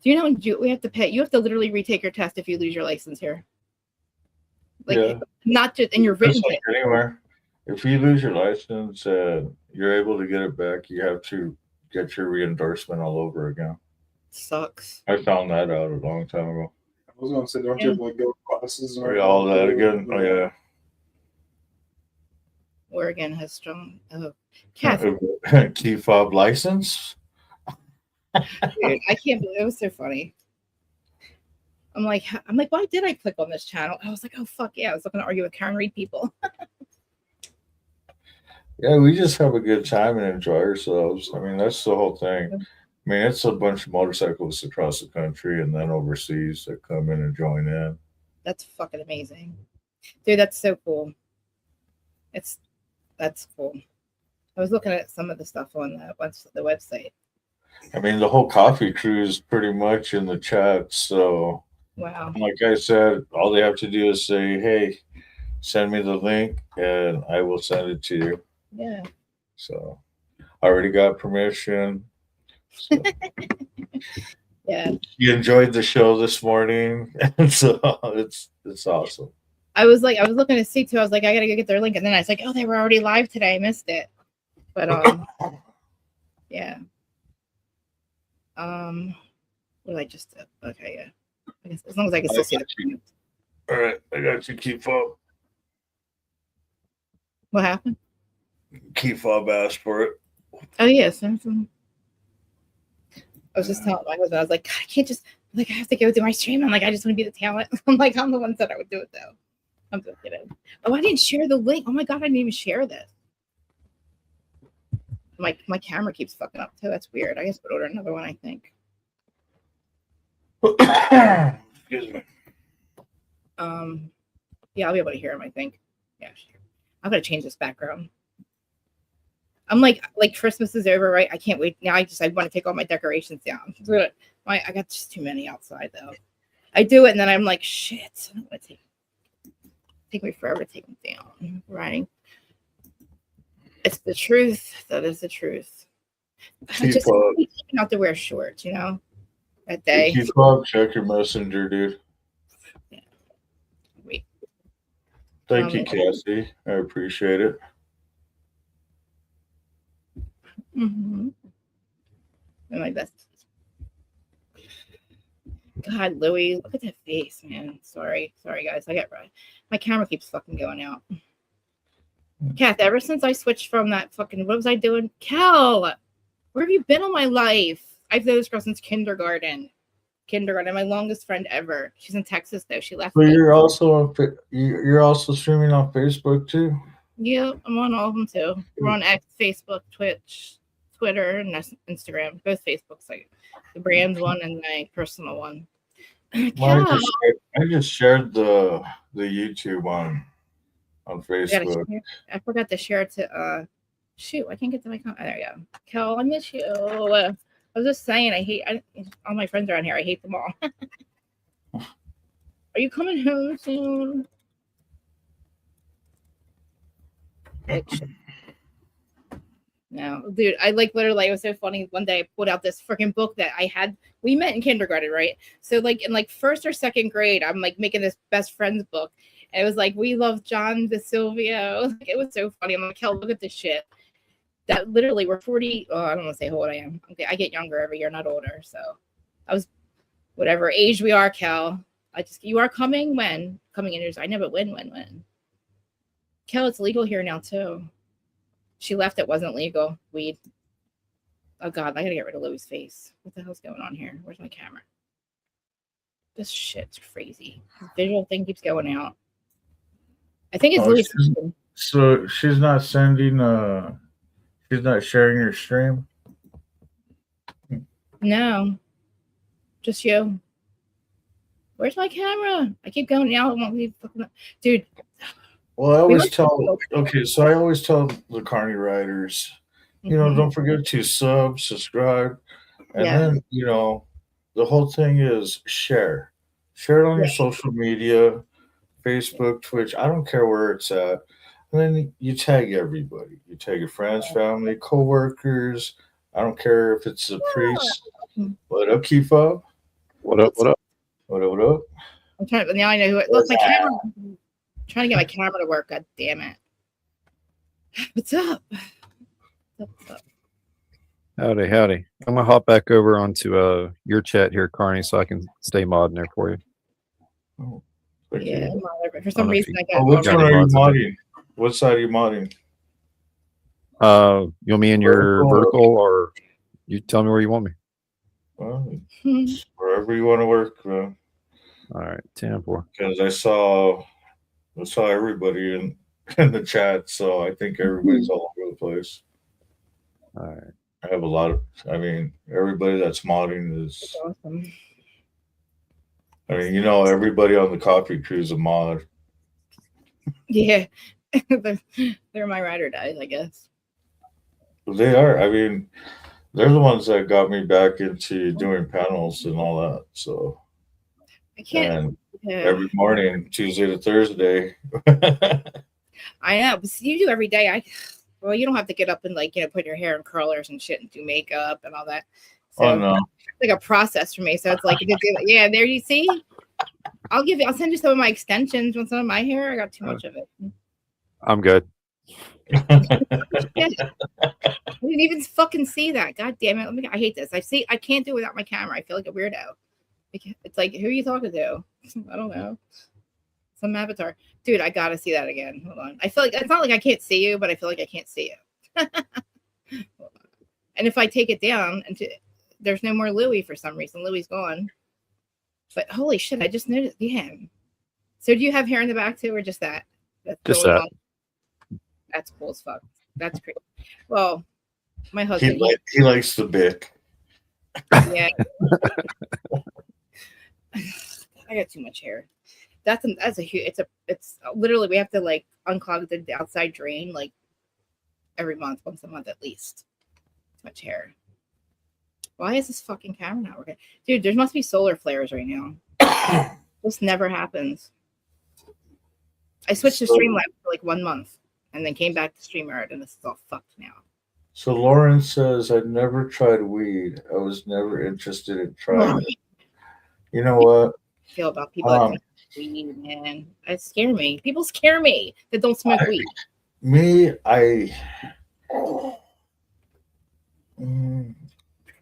Do you know we have to pay? You have to literally retake your test if you lose your license here. Not just in your written
test. Anywhere. If you lose your license, you're able to get it back. You have to get your reimbursement all over again.
Sucks.
I found that out a long time ago.
I was going to say, don't you have to go to classes?
Or all that again? Oh, yeah.
Oregon has strong. Oh,
key fob license.
Dude, I can't believe it. Was so funny. I'm like, why did I click on this channel? I was like, oh fuck yeah! I was looking to argue with Karen Reed people.
Yeah, we just have a good time and enjoy ourselves. I mean, that's the whole thing. I mean, it's a bunch of motorcyclists across the country and then overseas that come in and join in.
That's fucking amazing, dude. That's so cool. That's cool. I was looking at some of the stuff on the website.
I mean, the whole coffee crew is pretty much in the chat. So,
wow.
Like I said, all they have to do is say, "Hey, send me the link," and I will send it to you.
Yeah.
So, I already got permission. So.
Yeah.
You enjoyed the show this morning, and so it's awesome.
I was looking to see too. I was like, I gotta go get their link, and then I was like, oh, they were already live today. I missed it. But yeah. What did I just do? Okay, yeah. I guess as long as I can still see the comments.
All right, I got you. Key fob.
What happened?
Key fob asked for it.
Oh yes. I was just telling my husband, I was like, I can't just I have to go do my stream. I'm like, I just want to be the talent. I'm like, I'm the one that said I would do it though. I'm just kidding. Oh, I didn't share the link. Oh my god, I didn't even share this. My camera keeps fucking up too. That's weird. I guess I would order another one, I think.
Excuse me.
Yeah, I'll be able to hear him, I think. Yeah, sure. I'm gonna change this background. I'm like Christmas is over, right? I can't wait. Now I want to take all my decorations down. I got just too many outside though. I do it and then I'm like, shit. I'm gonna take me forever to take them down. Riding. It's the truth. That is the truth. I just not to wear shorts, that day.
Keep up, check your messenger, dude.
Yeah. Wait.
Thank you, Cassie. I appreciate it.
Mm-hmm. My best. God, Louie, look at that face, man. Sorry, guys. My camera keeps fucking going out. Kath, ever since I switched from that fucking, what was I doing? Cal, where have you been all my life? I've known this girl since kindergarten. My longest friend ever. She's in Texas though. She left.
So you're also streaming on Facebook too?
Yeah, I'm on all of them too. We're on X, Facebook, Twitch, Twitter, and Instagram. Both Facebook sites. The brand's one and my personal one.
I just shared the YouTube on Facebook.
I forgot to share it to shoot, I can't get to my comment. There you go. Kel, I miss you. I was just saying all my friends around here. I hate them all. Are you coming home soon? No, dude, I literally, it was so funny. One day I pulled out this freaking book that we met in kindergarten, right? So in first or second grade, I'm making this best friends book. And it was we love John DeSilvio. It was so funny. I'm like, hell, look at this shit. That literally we're 40. Oh, I don't want to say how old I am. Okay, I get younger every year, not older. So I was whatever age we are, Cal. You are coming when? Coming in years. I know, but when? Cal, it's legal here now too. She left, it wasn't legal. Weed. Oh God, I gotta get rid of Louis' face. What the hell's going on here? Where's my camera? This shit's crazy. His visual thing keeps going out. I think it's Louis.
So she's not sending. She's not sharing your stream.
No, just you. Where's my camera? I keep going out. Won't be fucking dude.
Well, I always tell. Okay, so I always tell the Carney riders, don't forget to subscribe, and then the whole thing is share it on your social media, Facebook, Twitch. I don't care where it's at. And then you tag everybody. You tag your friends, family, coworkers. I don't care if it's a priest. What up, keep up?
What up? What up?
What up? What up?
I'm trying. Now I know who. Look, my camera. I'm trying to get my camera to work. God damn it! What's up? What's up?
Howdy, howdy. I'm gonna hop back over onto your chat here, Carney, so I can stay modding there for you.
Oh,
yeah, but for some reason I got.
Oh, which one are you modding? What side are you modding?
You want me in your vertical, or you tell me where you want me?
Well, wherever you want to work, man.
All right, 10-4.
Because I saw everybody in the chat, so I think everybody's all over the place.
All right.
I have a lot of. I mean, everybody that's modding is.
That's awesome.
I mean, everybody on the coffee crew is a mod.
Yeah, they're my ride or dies, I guess.
They are. I mean, they're the ones that got me back into doing panels and all that. So
I can't.
And every morning, Tuesday to Thursday.
I know, but you do every day. Well, you don't have to get up and put your hair in curlers and shit and do makeup and all that. So
no.
It's like a process for me. So it's like, yeah, there you see. I'll send you some of my extensions with some of my hair. I got too much of it.
I'm good.
I didn't even fucking see that. God damn it. I hate this. I can't do it without my camera. I feel like a weirdo. It's like, who are you talking to? I don't know. Some avatar. Dude, I gotta see that again. Hold on. I feel like it's not like I can't see you, but I feel like I can't see you. And if I take it down there's no more Louis for some reason. Louis gone. But holy shit, I just noticed. Yeah. So do you have hair in the back too, or just that?
Just that.
That's cool as fuck. That's pretty. Well, my husband.
He likes the bick.
Yeah. I got too much hair. That's a huge. It's literally we have to unclog the outside drain every month, once a month at least. Too much hair. Why is this fucking camera not working? Dude, there must be solar flares right now. This never happens. I switched to Streamlabs for 1 month and then came back to StreamYard, and this is all fucked now.
So Lauren says, I never tried weed. I was never interested in trying it. You know what?
I feel about people that think weed, man. It scare me. People scare me that don't smoke weed.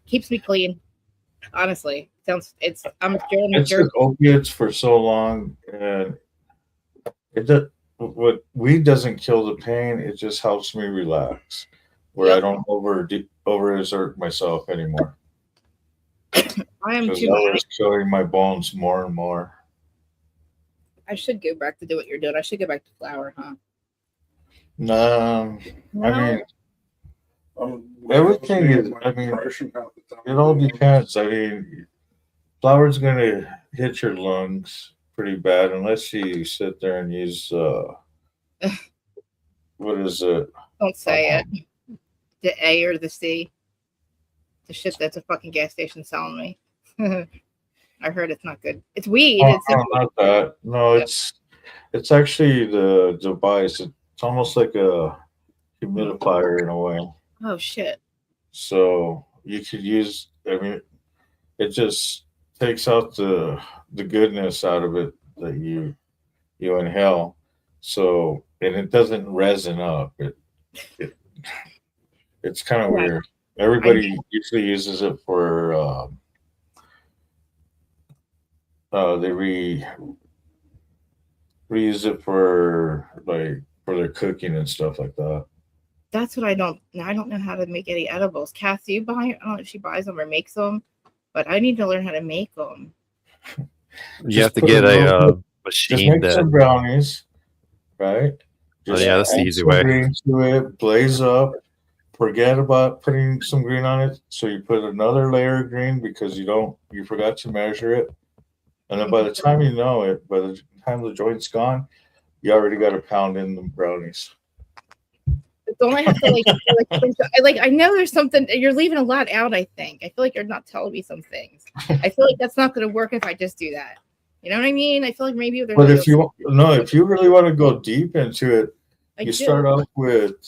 Keeps me clean. Honestly, I'm
took opiates for so long, and what weed doesn't kill the pain. It just helps me relax, where I don't overexert myself anymore.
I am too.
I was killing my bones more and more.
I should go back to do what you're doing. I should go back to flower, huh?
No. I mean, everything is. I mean, it all depends. I mean, flour's gonna hit your lungs pretty bad unless you sit there and use what is it?
Don't say it. The A or the C. The shit that's a fucking gas station selling me. I heard it's not good. It's weed.
Oh, not that. No, it's actually the device. It's almost like a humidifier in a way.
Oh shit.
So you could use. I mean, it just takes out the goodness out of it that you inhale. So and it doesn't resin up. It's kind of weird. Everybody usually uses it for they reuse it for for their cooking and stuff like that.
That's what I don't know how to make any edibles. Cassie, you buy? I don't know if she buys them or makes them, but I need to learn how to make them.
You have to
put
get a
just
machine
make
that.
some brownies, right?
Oh, yeah, that's the
add
easy
some
way.
green to it, blaze up. Forget about putting some green on it. So you put another layer of green because you forgot to measure it. And then by the time you know it, by the time the joint's gone, you already got a pound in the brownies.
Don't I have to I know there's something you're leaving a lot out. I think I feel like you're not telling me some things. I feel like that's not going to work if I just do that. You know what I mean? I feel like maybe there's.
But if you really want to go deep into it, you start off with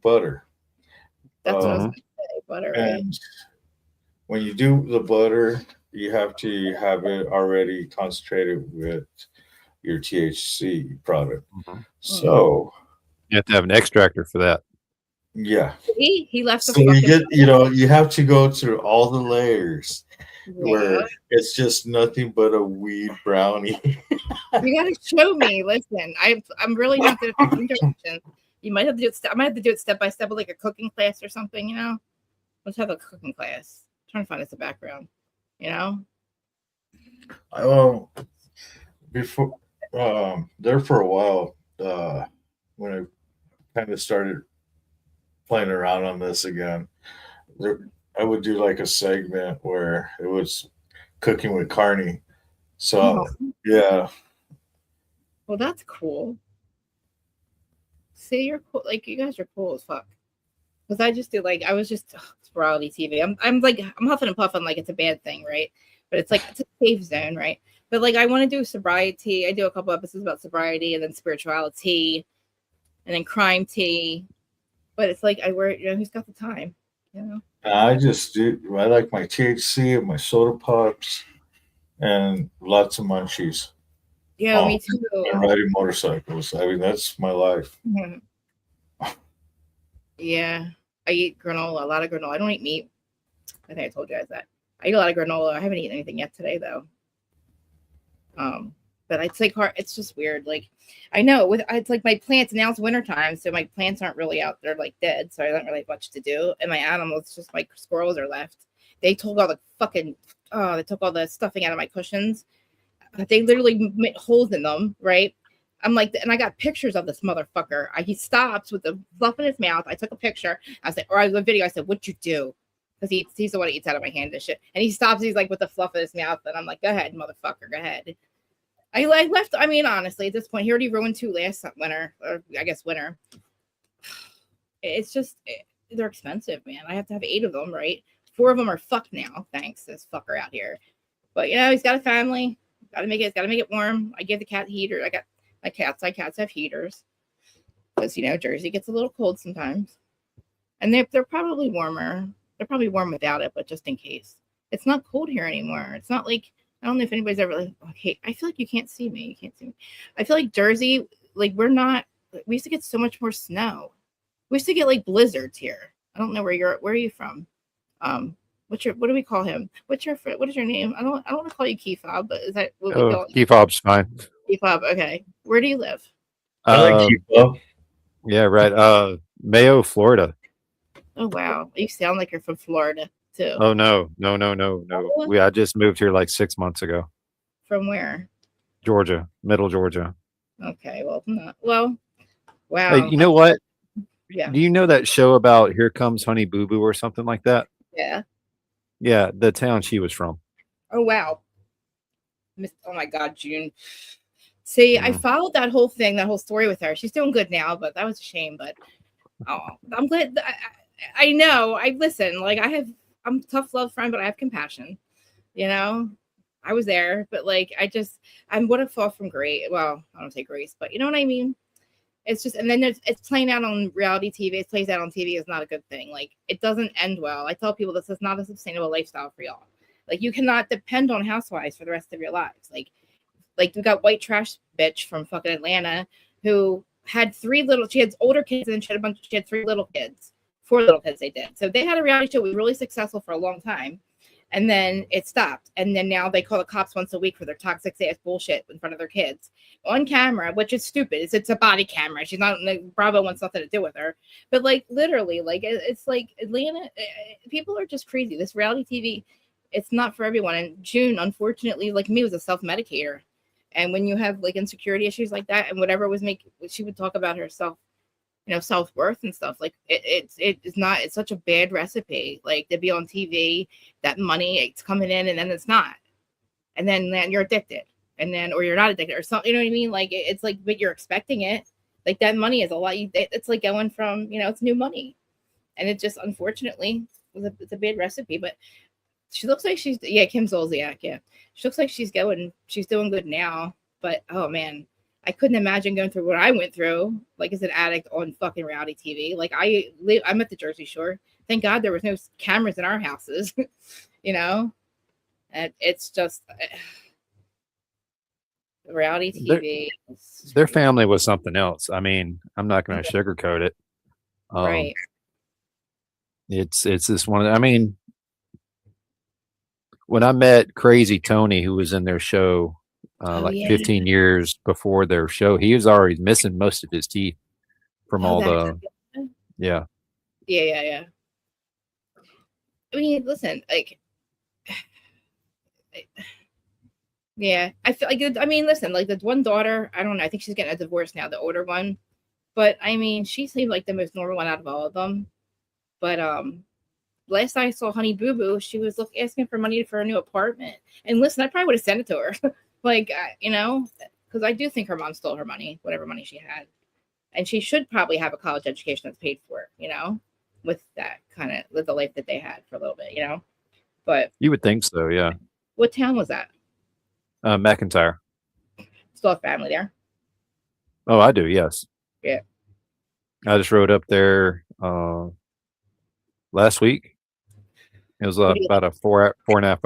butter.
That's what I was going to say. Butter, right?
And when you do the butter, you have to have it already concentrated with your THC product.
Mhm.
So
You have to have an extractor for that.
yeah.
He left the
So you
fucking
get, you have to go through all the layers where
Yeah.
it's just nothing but a weed brownie.
You gotta show me. Listen, I'm really not good at cooking directions. You might have to do it. I might have to do it step by step, like a cooking class or something. You know, let's have a cooking class. I'm trying to find us a background. You know,
Before there for a while, when I kind of started playing around on this again, I would do like a segment where it was cooking with Carney. So yeah,
well, that's cool. See, you're cool. Like you guys are cool as fuck. Because I just do I was just sporality TV. I'm huffing and puffing like it's a bad thing, right? But it's like it's a safe zone, right? But I want to do sobriety. I do a couple episodes about sobriety and then spirituality, and then crime tea. But it's like who's got the time, you know?
I just do. I like my THC and my soda pops and lots of munchies.
Yeah, me too.
And riding motorcycles. I mean, that's my life.
Mhm. Yeah, I eat granola, a lot of granola. I don't eat meat. I think I told you guys that. I eat a lot of granola. I haven't eaten anything yet today though. But it's hard. It's just weird. I know it's like my plants now. It's wintertime, so my plants aren't really out there dead. So I don't really have much to do. And my animals, just my squirrels are left. They took all the they took all the stuffing out of my cushions. They literally made holes in them. Right. I'm like, and I got pictures of this motherfucker. He stops with the fluff in his mouth. I took a picture. I said, or I was a video. I said, "What'd you do?" Because he's the one that eats out of my hand and shit. And he stops. He's like with the fluff in his mouth, and I'm like, "Go ahead, motherfucker, go ahead." I left. I mean, honestly, at this point, he already ruined 2 last winter, or I guess winter. It's just they're expensive, man. I have to have 8 of them, right? 4 of them are fucked now. Thanks, this fucker out here. But he's got a family. Got to make it warm. I gave the cat heater. I got my cats. My cats have heaters because Jersey gets a little cold sometimes, and they're probably warmer. They're probably warm without it, but just in case, it's not cold here anymore. It's not like. I don't know if anybody's ever okay. I feel like you can't see me. You can't see me. I feel like Jersey, we're not. We used to get so much more snow. We used to get blizzards here. I don't know where are you from? What do we call him? What is your name? I don't want to call you Keyfob, but is that what we call him?
Keyfob's fine.
Keyfob, okay. Where do you live?
I like Keyfob.
Yeah, right. Mayo, Florida.
Oh wow, you sound like you're from Florida too.
Oh no. I just moved here 6 months ago.
From where?
Georgia, middle Georgia.
Okay, wow.
Hey, you know what?
Yeah.
Do you know that show about Here Comes Honey Boo Boo or something like that?
Yeah.
Yeah, the town she was from.
Oh wow. Oh my God, June. See, I followed that whole story with her. She's doing good now, but that was a shame. But I'm glad. I know. I listen. I'm a tough love friend, but I have compassion. I was there, but I'm what a fall from grace. Well, I don't say grace, but you know what I mean. It's just, and then it's playing out on reality TV. It plays out on TV is not a good thing. It doesn't end well. I tell people this is not a sustainable lifestyle for y'all. You cannot depend on housewives for the rest of your lives. We got white trash bitch from fucking Atlanta who had she had older kids and then she had 3 little kids, 4 little kids they did. So they had a reality show, was really successful for a long time. And then it stopped. And then now they call the cops once a week for their toxic ass bullshit in front of their kids on camera, which is stupid. It's a body camera. She's not, like, Bravo wants nothing to do with her. But like literally, like it's like Atlanta, people are just crazy. This reality TV, it's not for everyone. And June, unfortunately, like me, was a self-medicator. And when you have like insecurity issues like that, and whatever was making, she would talk about herself, self-worth and stuff. Like it's not, it's such a bad recipe, like to be on TV, that money, it's coming in and then it's not, and then you're addicted, and then, or you're not addicted or something, you know what I mean? Like it's like, but you're expecting it, like that money is a lot. It's like going from, it's new money, and it just, unfortunately, it's a bad recipe. But she looks like she's, Kim Zolciak, she looks like she's doing good now. But oh man, I couldn't imagine going through what I went through, like as an addict on fucking reality TV. Like I'm at the Jersey Shore. Thank God there was no cameras in our houses, And it's just reality TV.
Their family was something else. I mean, I'm not going to sugarcoat it.
Right.
It's this one. I mean, when I met Crazy Tony, who was in their show, 15 years before their show, he was already missing most of his teeth from all the,
yeah. I mean, listen, like, I feel like, I mean, listen, like the one daughter, I don't know, I think she's getting a divorce now, the older one, but I mean, she seemed like the most normal one out of all of them. But last I saw Honey Boo Boo, she was asking for money for a new apartment, and listen, I probably would have sent it to her. Like, because I do think her mom stole her money, whatever money she had. And she should probably have a college education that's paid for, with that kind of, with the life that they had for a little bit, But
you would think so, yeah.
What town was that?
McIntyre.
Still have family there?
Oh, I do, yes.
Yeah.
I just rode up there last week. It was about a four and a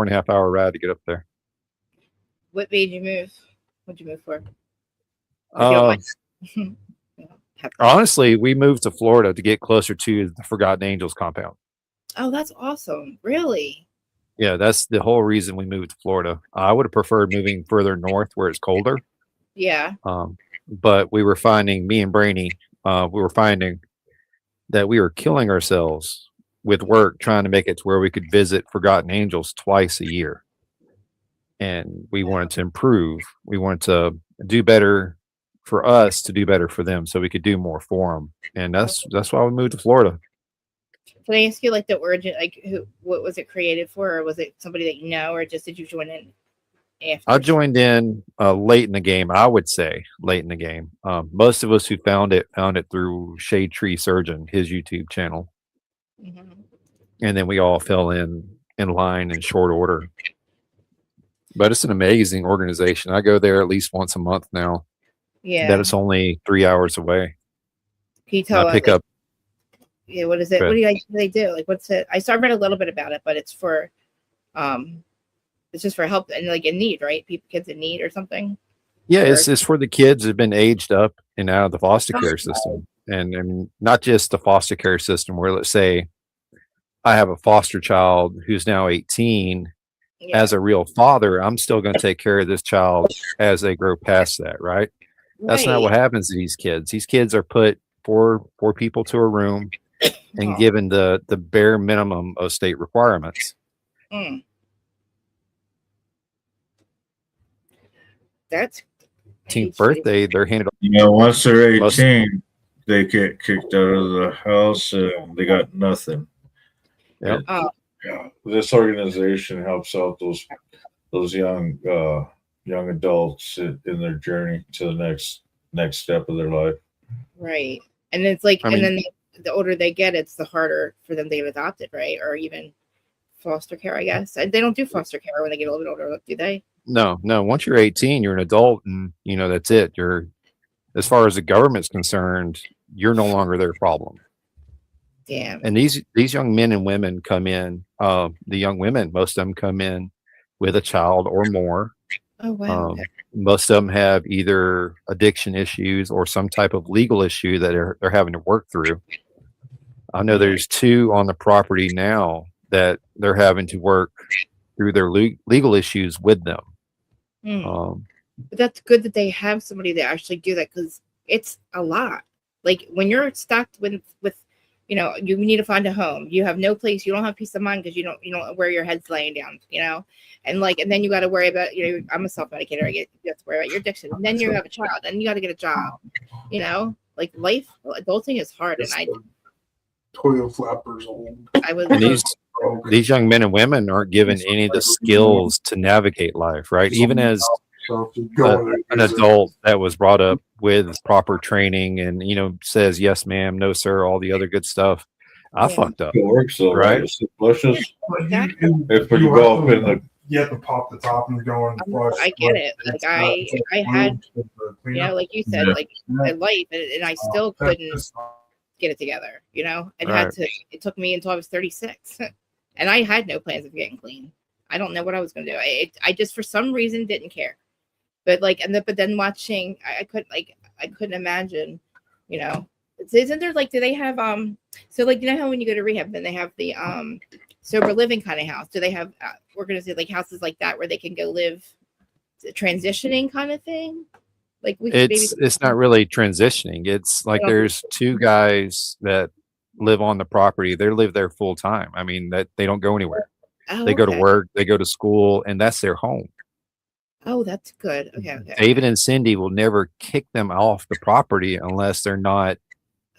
half hour ride to get up there.
What made you move? What'd you move for?
Honestly, we moved to Florida to get closer to the Forgotten Angels compound.
Oh, that's awesome. Really?
Yeah, that's the whole reason we moved to Florida. I would have preferred moving further north where it's colder.
Yeah.
But we were finding, me and Brainy, we were finding that we were killing ourselves with work trying to make it to where we could visit Forgotten Angels twice a year. And we wanted to improve. We wanted to do better for us, to do better for them, so we could do more for them. And that's why we moved to Florida.
Can I ask you, like, the origin, like, what was it created for, or was it somebody that you know, or just did you join in after?
I joined in late in the game. I would say late in the game. Most of us who found it through Shade Tree Surgeon, his YouTube channel, and then we all fell in line in short order. But it's an amazing organization. I go there at least once a month now.
Yeah.
That it's only 3 hours away.
Can you tell?
I pick up.
Yeah. What is it? What do they do? Like, what's it? I read a little bit about it, but it's for, it's just for help and like in need, right? Kids in need or something.
Yeah, it's for the kids that have been aged up and out of the foster care system, and not just the foster care system. Where, let's say, I have a foster child who's now 18. Yeah. As a real father, I'm still going to take care of this child as they grow past that, right? That's not what happens to these kids. These kids are put four people to a room and given the bare minimum of state requirements.
That's
18th birthday. They're handed. Once they're 18, they get kicked out of the house and they got nothing.
Yep.
Yeah, this organization helps out those young adults in their journey to the next step of their life.
Right, and it's like, and then the older they get, it's the harder for them to get adopted, right? Or even foster care, I guess. They don't do foster care when they get a little bit older, do they?
No. Once you're 18, you're an adult, and that's it. You're, as far as the government's concerned, you're no longer their problem.
Damn.
And these young men and women come in. The young women, most of them come in with a child or more.
Oh wow.
Most of them have either addiction issues or some type of legal issue that they're having to work through. I know there's 2 on the property now that they're having to work through their legal issues with them.
Mm. But that's good that they have somebody that actually do that, because it's a lot. Like when you're stuck with you know, you need to find a home. You have no place. You don't have peace of mind because you don't know where your head's laying down. You know, and then you got to worry about, you know, I'm a self-medicator. You have to worry about your addiction. And then you have a child. And you got to get a job. You know, like life, adulting is hard. And
Toilet flappers old.
And these young men and women aren't given any of the skills to navigate life, right? Even as an adult that was brought up with proper training and, you know, says yes ma'am, no sir, all the other good stuff. I fucked up.
It works though,
right?
right? It flushes.
Exactly.
If you go up in the,
you have to pop the top and go and flush.
I get it. Like I had, you know, like you said, like a life, and I still couldn't get it together. You know, it took me until I was 36, and I had no plans of getting clean. I don't know what I was going to do. I just for some reason didn't care. But like, but then watching, I couldn't imagine, you know. Isn't there like, do they have so like, you know how when you go to rehab, then they have the sober living kind of house? Do they have organized like houses like that where they can go live, transitioning kind of thing? Like
it's not really transitioning. It's like there's two guys that live on the property. They live there full time. I mean, that they don't go anywhere.
Oh,
they go to work, they go to school, and that's their home.
Oh, that's good. Okay.
David and Cindy will never kick them off the property unless they're not.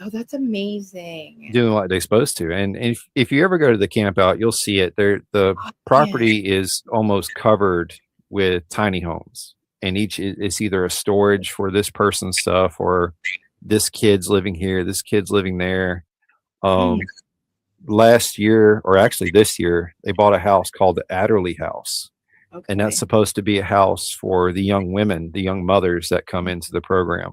Oh, that's amazing.
Doing what they're supposed to. And if you ever go to the camp out, you'll see it. The property is almost covered with tiny homes. And each is either a storage for this person's stuff, or this kid's living here, this kid's living there. Last year, or actually this year, they bought a house called the Adderley House. Okay. And that's supposed to be a house for the young women, the young mothers that come into the program.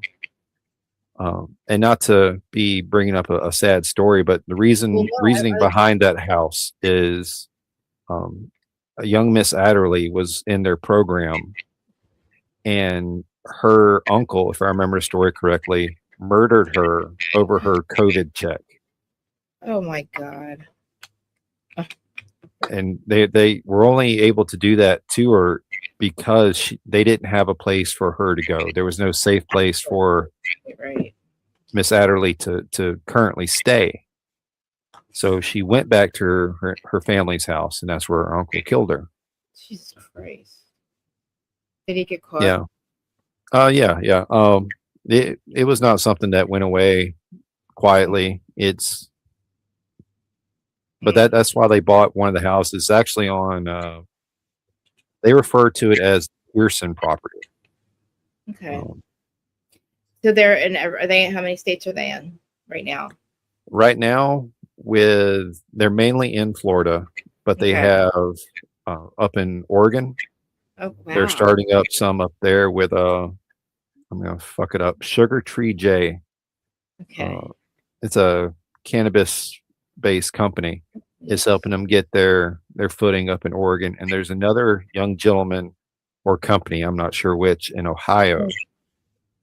And not to be bringing up a sad story, but the reasoning behind that house is a young Miss Adderley was in their program, and her uncle, if I remember the story correctly, murdered her over her COVID check.
Oh my God.
And they were only able to do that to her because they didn't have a place for her to go. There was no safe place for Miss Adderley to currently stay. So she went back to her family's house, and that's where her uncle killed her.
Jesus Christ. Did he get caught?
Yeah. Yeah. It was not something that went away quietly. But that's why they bought one of the houses. Actually on, they refer to it as Pearson property.
Okay. So how many states are they in right now?
Right now, they're mainly in Florida, but they have up in Oregon.
Oh, wow.
They're starting up some up there with I'm gonna fuck it up. Sugar Tree J.
Okay.
It's a cannabis-based company. It's helping them get their footing up in Oregon, and there's another young gentleman or company, I'm not sure which, in Ohio,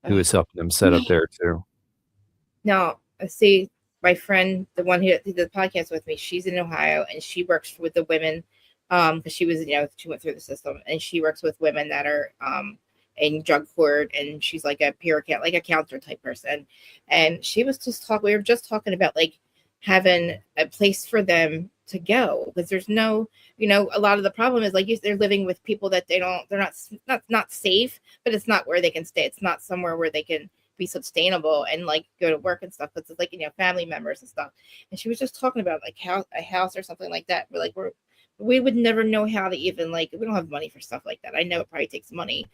who is helping them set up there too.
Now, see, my friend, the one who did the podcast with me, she's in Ohio, and she works with the women, because she was, she went through the system, and she works with women that are in drug court, and she's like a peer account, like a counselor type person. And she was we were just talking about like having a place for them to go, because there's no, a lot of the problem is like they're living with people that they're not safe, but it's not where they can stay. It's not somewhere where they can be sustainable and like go to work and stuff. But it's like, family members and stuff. And she was just talking about like a house or something like that. We're like, we would never know how to even like, we don't have money for stuff like that. I know it probably takes money,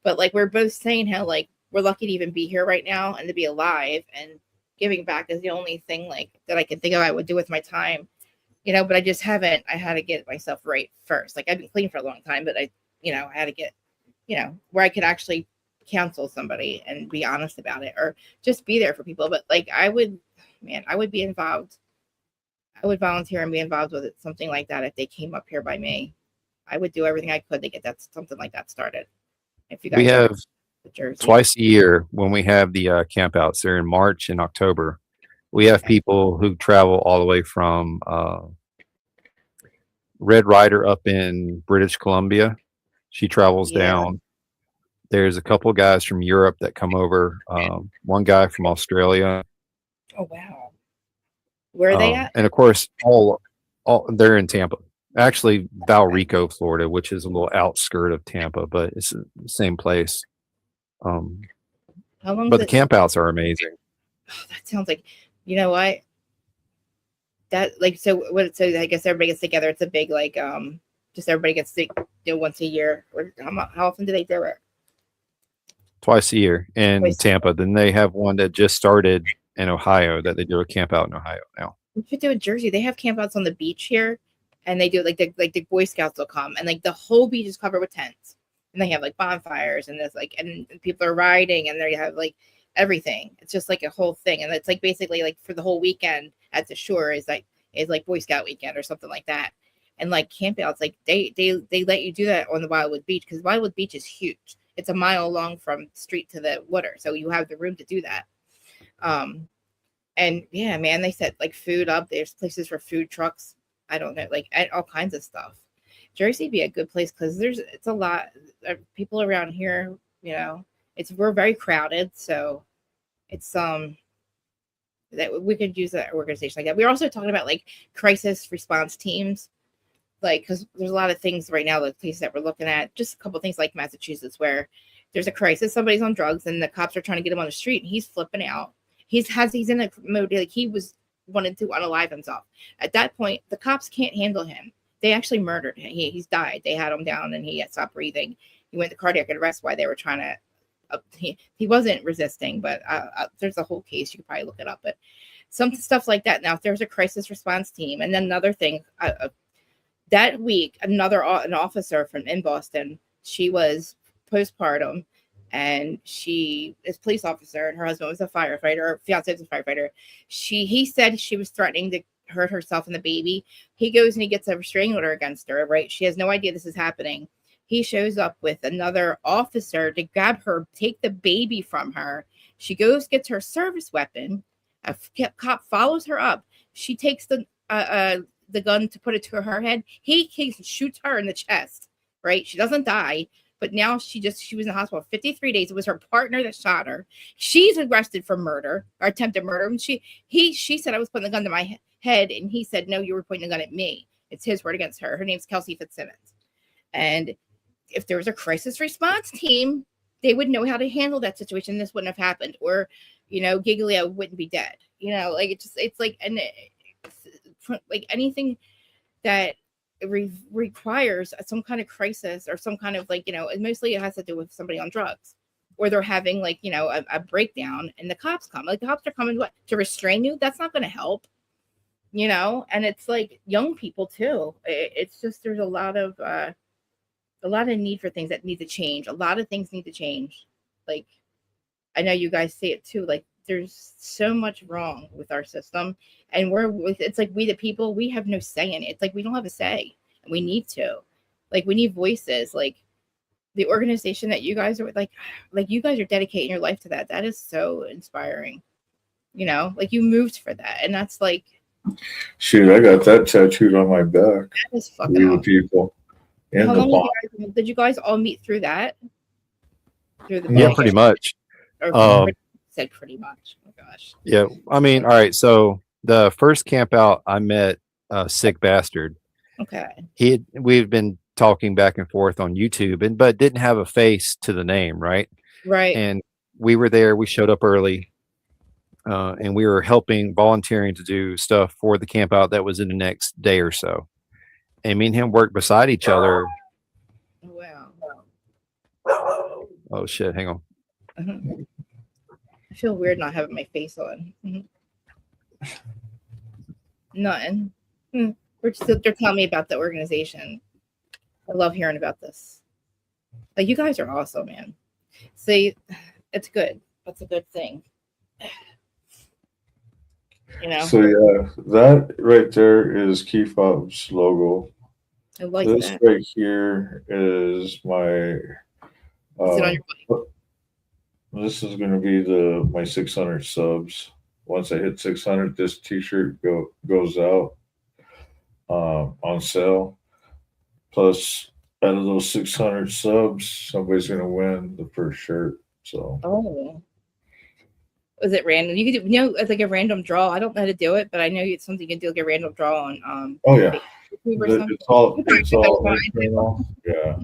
but like, we're both saying how like, we're lucky to even be here right now and to be alive, and giving back is the only thing like that I can think of I would do with my time, but I just haven't. I had to get myself right first. Like I've been clean for a long time, but I had to get, where I could actually counsel somebody and be honest about it, or just be there for people. But like I would be involved. I would volunteer and be involved with it, something like that. If they came up here by me, I would do everything I could to get something like that started. If you guys,
we have twice a year when we have the camp outs there in March and October. We have people who travel all the way from Red Rider up in British Columbia. She travels
Yeah.
down. There's a couple guys from Europe that come over. One guy from Australia.
Oh wow. Where are they at?
And of course, all they're in Tampa. Actually, Valrico, Florida, which is a little outskirt of Tampa, but it's the same place.
How long?
But the campouts are amazing.
Oh, that sounds like, you know what? That like so what? So I guess everybody gets together. It's a big like just everybody gets to once a year. Or how often do they do it?
Twice a year in
Twice.
Tampa. Then they have one that just started in Ohio that they do a camp out in Ohio now.
We should do in Jersey. They have campouts on the beach here, and they do like the Boy Scouts will come, and like the whole beach is covered with tents, and they have like bonfires, and there's like and people are riding, and they have like everything. It's just like a whole thing, and it's like basically like for the whole weekend at the shore is like Boy Scout weekend or something like that, and like campouts like they let you do that on the Wildwood Beach because Wildwood Beach is huge. It's a mile long from street to the water, so you have the room to do that. And yeah, man, they set like food up. There's places for food trucks. I don't know, like all kinds of stuff. Jersey be a good place because it's a lot of people around here. You know, we're very crowded, so it's that we could use an organization like that. We're also talking about like crisis response teams, like because there's a lot of things right now, like places that we're looking at. Just a couple of things like Massachusetts where there's a crisis, somebody's on drugs, and the cops are trying to get him on the street, and he's flipping out. He's in a mode like he wanted to unalive himself. At that point, the cops can't handle him. They actually murdered him. He's died. They had him down, and he had stopped breathing. He went to cardiac arrest while they were trying to. He wasn't resisting, but there's a whole case. You could probably look it up. But some stuff like that. Now, if there's a crisis response team, and then another thing, that week, an officer from in Boston, she was postpartum. And she is a police officer, and her husband was a firefighter, or fiance was a firefighter. He said she was threatening to hurt herself and the baby. He goes and he gets a restraining order against her, right? She has no idea this is happening. He shows up with another officer to grab her, take the baby from her. She goes, gets her service weapon. A cop follows her up. She takes the gun to put it to her head. He shoots her in the chest, right? She doesn't die. But now she was in the hospital 53 days. It was her partner that shot her. She's arrested for murder or attempted murder. And she said, I was putting the gun to my head. And he said, no, you were pointing the gun at me. It's his word against her. Her name's Kelsey Fitzsimmons. And if there was a crisis response team, they would know how to handle that situation. This wouldn't have happened. Or, Giglio wouldn't be dead. Like it's like, and like anything that requires some kind of crisis or some kind of like, mostly it has to do with somebody on drugs or they're having like, a breakdown and the cops come. Like the cops are coming to restrain you. That's not going to help, and it's like young people too. It's just, there's a lot of need for things that need to change. A lot of things need to change. Like, I know you guys see it too. Like there's so much wrong with our system and it's like we the people, we have no say in it. It's like we don't have a say and we need to. Like we need voices. Like the organization that you guys are like you guys are dedicating your life to that. That is so inspiring. Like you moved for that. And that's like,
shoot, I got that tattooed on my back.
That is fucking
We the
awesome.
people. And
How
the
long did you guys all meet through that? Through the
Yeah, pretty much.
Said pretty much. Oh my gosh.
Yeah, I mean, all right. So the first camp out, I met Sick Bastard.
Okay.
We've been talking back and forth on YouTube, but didn't have a face to the name, right?
Right.
And we were there. We showed up early, and we were volunteering to do stuff for the camp out that was in the next day or so. And me and him worked beside each other.
Wow.
Oh shit! Hang on.
Uh-huh. I feel weird not having my face on. Mm-hmm. Nothing. They're telling me about the organization. I love hearing about this. Like you guys are awesome, man. See, it's good. That's a good thing.
So yeah, that right there is Key Fob's logo.
I like
this
that.
right here is my.
Is it on your bike?
This is going to be my 600 subs. Once I hit 600, this T-shirt goes out on sale. Plus, out of those 600 subs, somebody's gonna win the first shirt. So
Oh, was it random? You could do, it's like a random draw. I don't know how to do it, but I know it's something you can do, like a random draw on
oh yeah,
YouTube or something.
it's all internal. Yeah,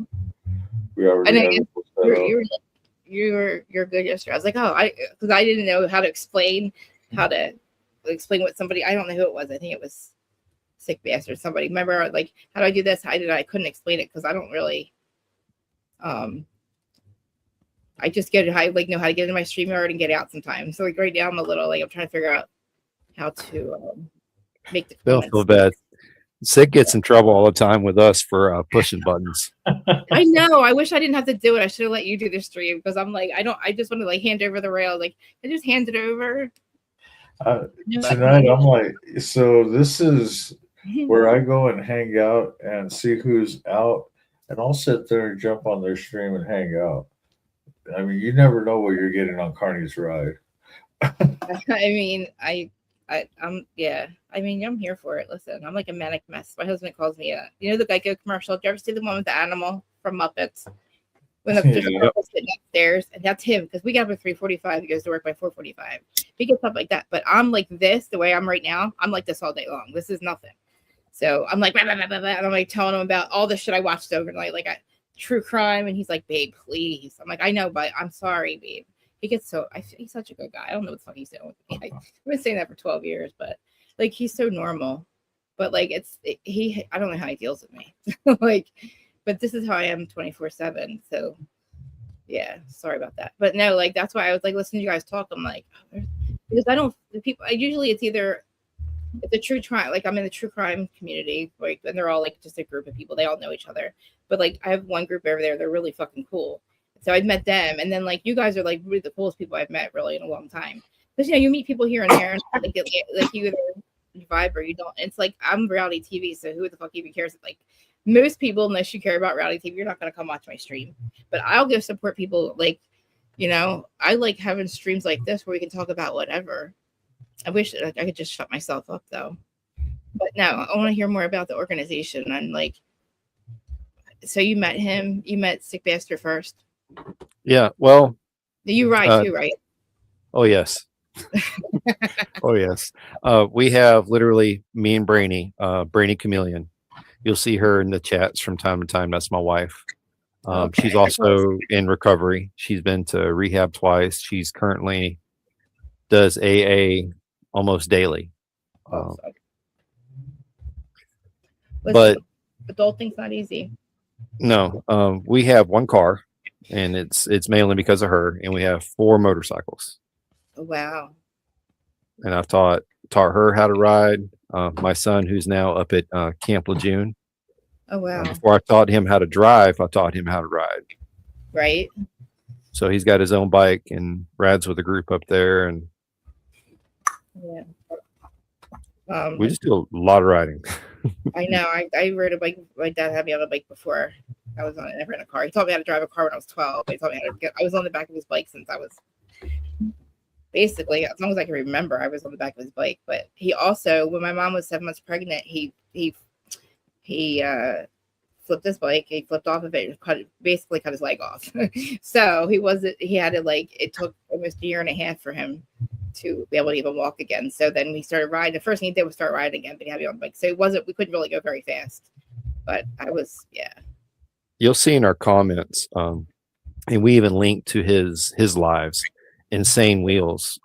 we
I
already
know
have it set
you're
up.
you're good yesterday. I was like, oh, because I didn't know how to explain what somebody. I don't know who it was. I think it was Sick Bastard. Somebody. Remember, like, how do I do this? I couldn't explain it because I don't really. I just know how to get into my StreamYard and get out sometimes. So like right now I'm a little like I'm trying to figure out how to make the
Don't
comments.
feel bad. Sid gets in trouble all the time with us for pushing buttons.
I know. I wish I didn't have to do it. I should have let you do the stream because I'm like I just want to like hand over the rail. Like I just hand it over.
Tonight I'm like, so this is where I go and hang out and see who's out, and I'll sit there and jump on their stream and hang out. I mean, you never know what you're getting on Carney's ride.
I mean, I'm yeah. I mean, I'm here for it. Listen, I'm like a manic mess. My husband calls me the Geico commercial. Did you ever see the one with the animal from Muppets? When the sitting upstairs, and that's him because we got up at 3:45. He goes to work by 4:45. He gets up like that, but I'm like this. The way I'm right now, I'm like this all day long. This is nothing. So I'm like, blah, blah, blah, blah, and I'm like telling him about all the shit I watched overnight, like true crime, and he's like, babe, please. I'm like, I know, but I'm sorry, babe. He gets he's such a good guy. I don't know what the fuck he's doing with me. I've been saying that for 12 years, but like he's so normal. But like I don't know how he deals with me. Like, but this is how I am 24/7. So yeah, sorry about that. But no, like that's why I was like listening to you guys talk. I'm like, because usually it's a true crime. Like I'm in the true crime community, like, and they're all like just a group of people. They all know each other. But like I have one group over there. They're really fucking cool. So I've met them, and then like you guys are like really the coolest people I've met really in a long time. Because you meet people here and there, and like you either vibe or you don't. It's like I'm reality TV, so who the fuck even cares? Like most people, unless you care about reality TV, you're not gonna come watch my stream. But I'll go support people. Like I like having streams like this where we can talk about whatever. I wish I could just shut myself up though. But no, I want to hear more about the organization. And like, so you met Sick Bastard first.
Yeah, well,
You ride too, right?
Oh yes. Oh yes. We have literally me and Brainy Chameleon. You'll see her in the chats from time to time. That's my wife. She's also in recovery. She's been to rehab twice. She's currently does AA almost daily. But
adulting's not easy.
No, we have one car, and it's mainly because of her, and we have 4 motorcycles.
Oh, wow.
And I've taught her how to ride. My son, who's now up at Camp Lejeune.
Oh wow.
Before I taught him how to drive, I taught him how to ride.
Right.
So he's got his own bike and rides with a group up there, and
yeah.
We just do a lot of riding.
I know. I rode a bike. My dad had me on a bike before. I was on it, never in a car. He taught me how to drive a car when I was 12. He taught me how to I was on the back of his bike since I was basically, as long as I can remember, I was on the back of his bike. But he also, when my mom was 7 months pregnant, he flipped his bike. He flipped off of it and basically cut his leg off. So he had to it took almost a year and a half for him to be able to even walk again. So then we started riding. The first thing he did was start riding again, but he had me on the bike. So we couldn't really go very fast. But yeah.
You'll see in our comments, and we even link to his lives, Insane Wheels.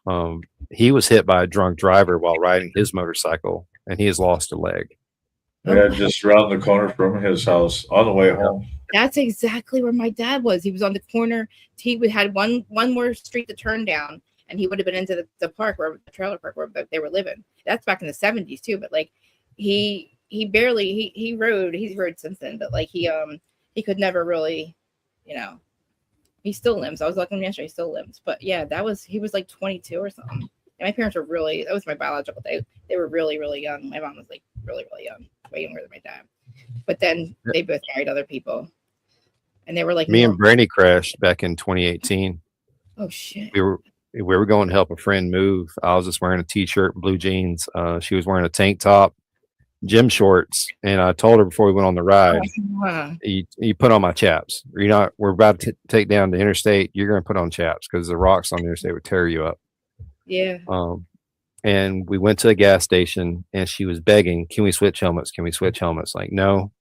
He was hit by a drunk driver while riding his motorcycle, and he has lost a leg.
Yeah, just around the corner from his house on the way home.
That's exactly where my dad was. He was on the corner. He had one more street to turn down, and he would have been into the park, where the trailer park where they were living. That's back in the 70s too. But he barely he rode. He's rode since then, but he could never really, he still limbs. I was looking yesterday, he still limbs. But yeah, he was 22 or something. And my parents were that was my biological. They were really, really young. My mom was really, really young, way younger than my dad. But then they both married other people. And they were
me and Brandy crashed back in 2018.
Oh shit.
We were going to help a friend move. I was just wearing a t-shirt and blue jeans. She was wearing a tank top, gym shorts, and I told her before we went on the ride,
Wow.
you put on my chaps. You're not. We're about to take down the interstate. You're going to put on chaps because the rocks on the interstate would tear you up.
Yeah.
And we went to the gas station, and she was begging, "Can we switch helmets? Can we switch helmets?" Like, no,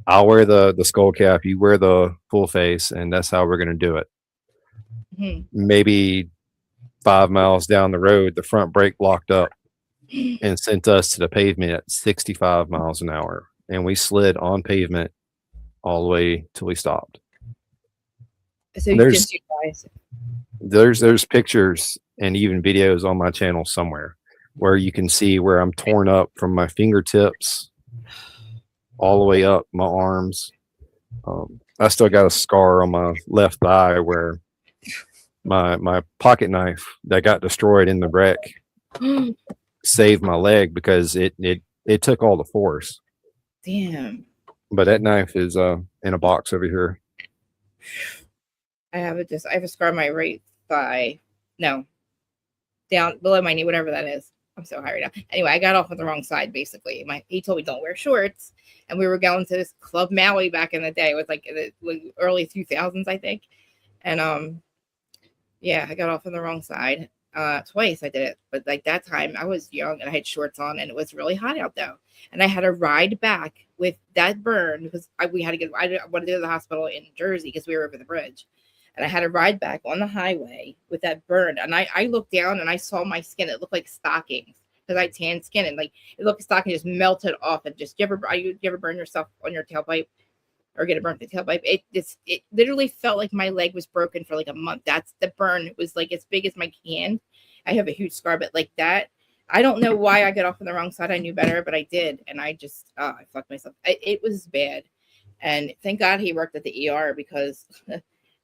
I'll wear the skull cap. You wear the full face, and that's how we're going to do it.
Mhm.
Maybe 5 miles down the road, the front brake locked up and sent us to the pavement at 65 miles an hour. And we slid on pavement all the way till we stopped.
So you
There's
just you guys.
there's pictures and even videos on my channel somewhere where you can see where I'm torn up from my fingertips all the way up my arms. I still got a scar on my left thigh where my pocket knife that got destroyed in the wreck saved my leg because it took all the force.
Damn.
But that knife is in a box over here.
I have a scar on my right thigh. No. Down below my knee, whatever that is. I'm so high right now. Anyway, I got off on the wrong side, basically. He told me don't wear shorts. And we were going to this Club Maui back in the day. It was like in the early 2000s, I think. And yeah, I got off on the wrong side. Twice I did it. But like that time I was young and I had shorts on and it was really hot out though. And I had to ride back with that burn because we had to get, I wanted to go to the hospital in Jersey because we were over the bridge. And I had to ride back on the highway with that burn. And I looked down and I saw my skin. It looked like stockings because I had tan skin and like it looked like stocking just melted off. And just, you ever burn yourself on your tailpipe or get a burnt the tailpipe? It literally felt like my leg was broken for like a month. That's the burn. It was like as big as my hand. I have a huge scar, but like that, I don't know why I got off on the wrong side. I knew better, but I did. And I just, I fucked myself. It was bad. And thank God he worked at the ER because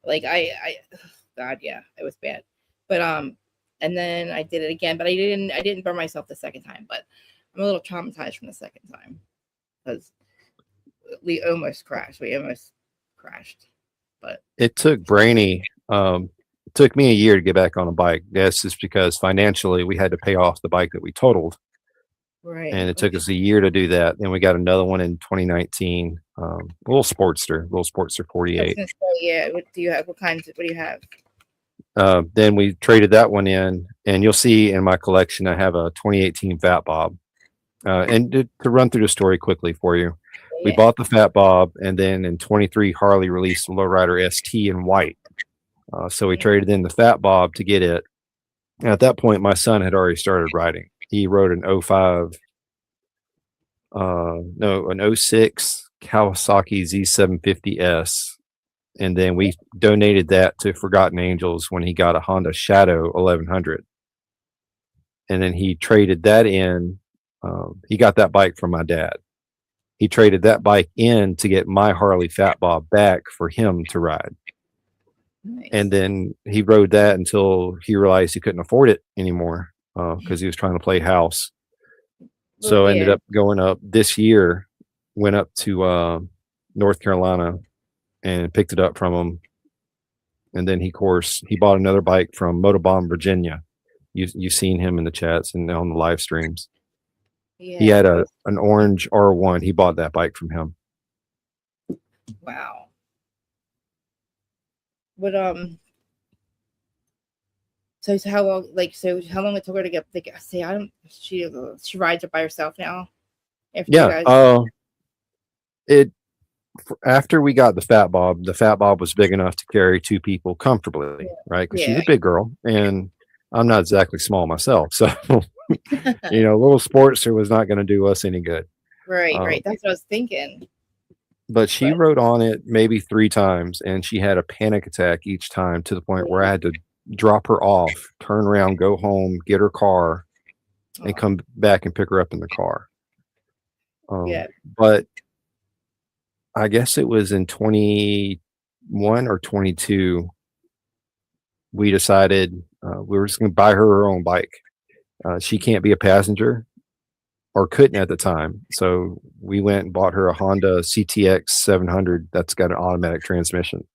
like God, yeah, it was bad. But, and then I did it again, but I didn't burn myself the second time, but I'm a little traumatized from the second time because we almost crashed. But
It took Brainy, took me a year to get back on a bike. That's just because financially we had to pay off the bike that we totaled.
right.
And it took us a year to do that. Then we got another one in 2019, little Sportster 48.
Yeah. What do you have? What do you have?
Then we traded that one in, and you'll see in my collection, I have a 2018 Fat Bob. And to run through the story quickly for you, we bought the Fat Bob, and then in 23, Harley released the Lowrider ST in white. So we traded in the Fat Bob to get it. And at that point, my son had already started riding. He rode an 06 Kawasaki Z750S. And then we donated that to Forgotten Angels when he got a Honda Shadow 1100. And then he traded that in. He got that bike from my dad. He traded that bike in to get my Harley Fat Bob back for him to ride.
Nice.
And then he rode that until he realized he couldn't afford it anymore because he was trying to play house. So ended up going up this year, went up to North Carolina and picked it up from him. And then he bought another bike from Motobomb, Virginia. You've seen him in the chats and on the live streams.
Yeah.
He had an orange R1. He bought that bike from him.
Wow. But so how long? How long it took her to get? Like, see, I don't. She rides it by herself now.
After we got the Fat Bob was big enough to carry two people comfortably, right? Because she's a big girl, and I'm not exactly small myself, so little Sportster was not going to do us any good.
Right. That's what I was thinking.
But she rode on it maybe 3 times, and she had a panic attack each time to the point where I had to drop her off, turn around, go home, get her car, and come back and pick her up in the car. But I guess it was in 21 or 22, we decided we were just going to buy her own bike. She can't be a passenger, or couldn't at the time. So we went and bought her a Honda CTX 700 that's got an automatic transmission.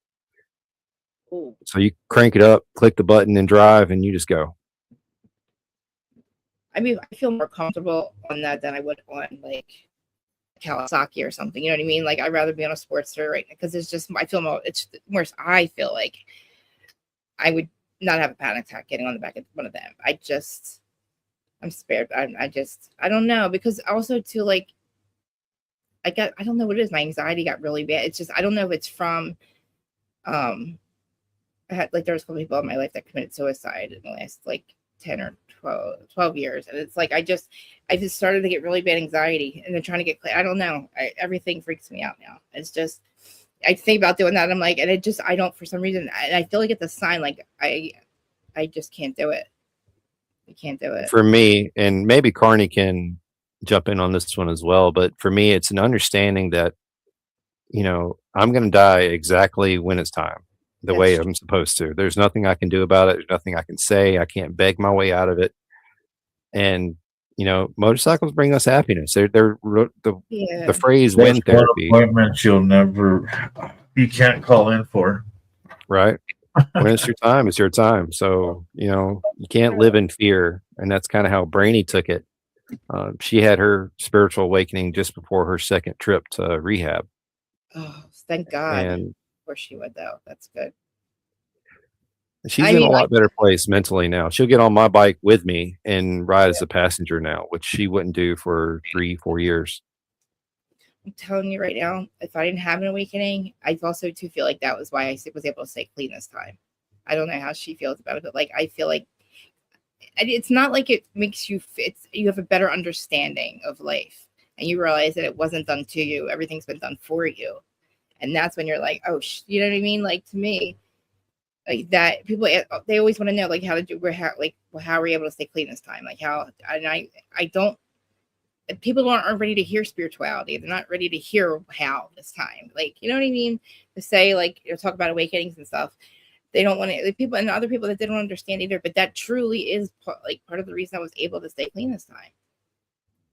Ooh.
So you crank it up, click the button and drive, and you just go.
I mean, I feel more comfortable on that than I would on like Kawasaki or something. You know what I mean? Like I'd rather be on a Sportster right now because it's just I feel more. It's worse. I feel like I would not have a panic attack getting on the back of one of them. I'm spared. I don't know because also too like I don't know what it is. My anxiety got really bad. It's just I don't know if it's from I had like there was a couple people in my life that committed suicide in the last like 10 or 12 years. And it's like I just started to get really bad anxiety and then trying to get clear. I don't know. Everything freaks me out now. It's just I think about doing that. I'm like, and it just I don't for some reason I feel like it's a sign like I just can't do it. I can't do it.
For me, and maybe Carney can jump in on this one as well, but for me, it's an understanding that, you know, I'm going to die exactly when it's time, the way I'm supposed to. There's nothing I can do about it. There's nothing I can say. I can't beg my way out of it. And, you know, motorcycles bring us happiness. They're the phrase
There's
wind therapy,
appointments you can't call in for.
right? When it's your time, it's your time. So, you know, you can't live in fear. And that's kind of how Brainy took it. She had her spiritual awakening just before her second trip to rehab.
Oh, thank God.
And
of course she would though. That's good.
she's in a lot better place mentally now. She'll get on my bike with me and ride as a passenger now, which she wouldn't do for 3-4 years.
I'm telling you right now, if I didn't have an awakening, I also too feel like that was why I was able to stay clean this time. I don't know how she feels about it, but like I feel like it's not like it makes you you have a better understanding of life and you realize that it wasn't done to you. Everything's been done for you. And that's when you're like, oh, you know what I mean? Like to me, like that people, they always want to know like how to do, how are we able to stay clean this time? Like how, and I don't, people aren't ready to hear spirituality. They're not ready to hear how this time, like, you know what I mean? To say like, talk about awakenings and stuff. They don't want to, people and other people that they don't understand either, but that truly is part of the reason I was able to stay clean this time.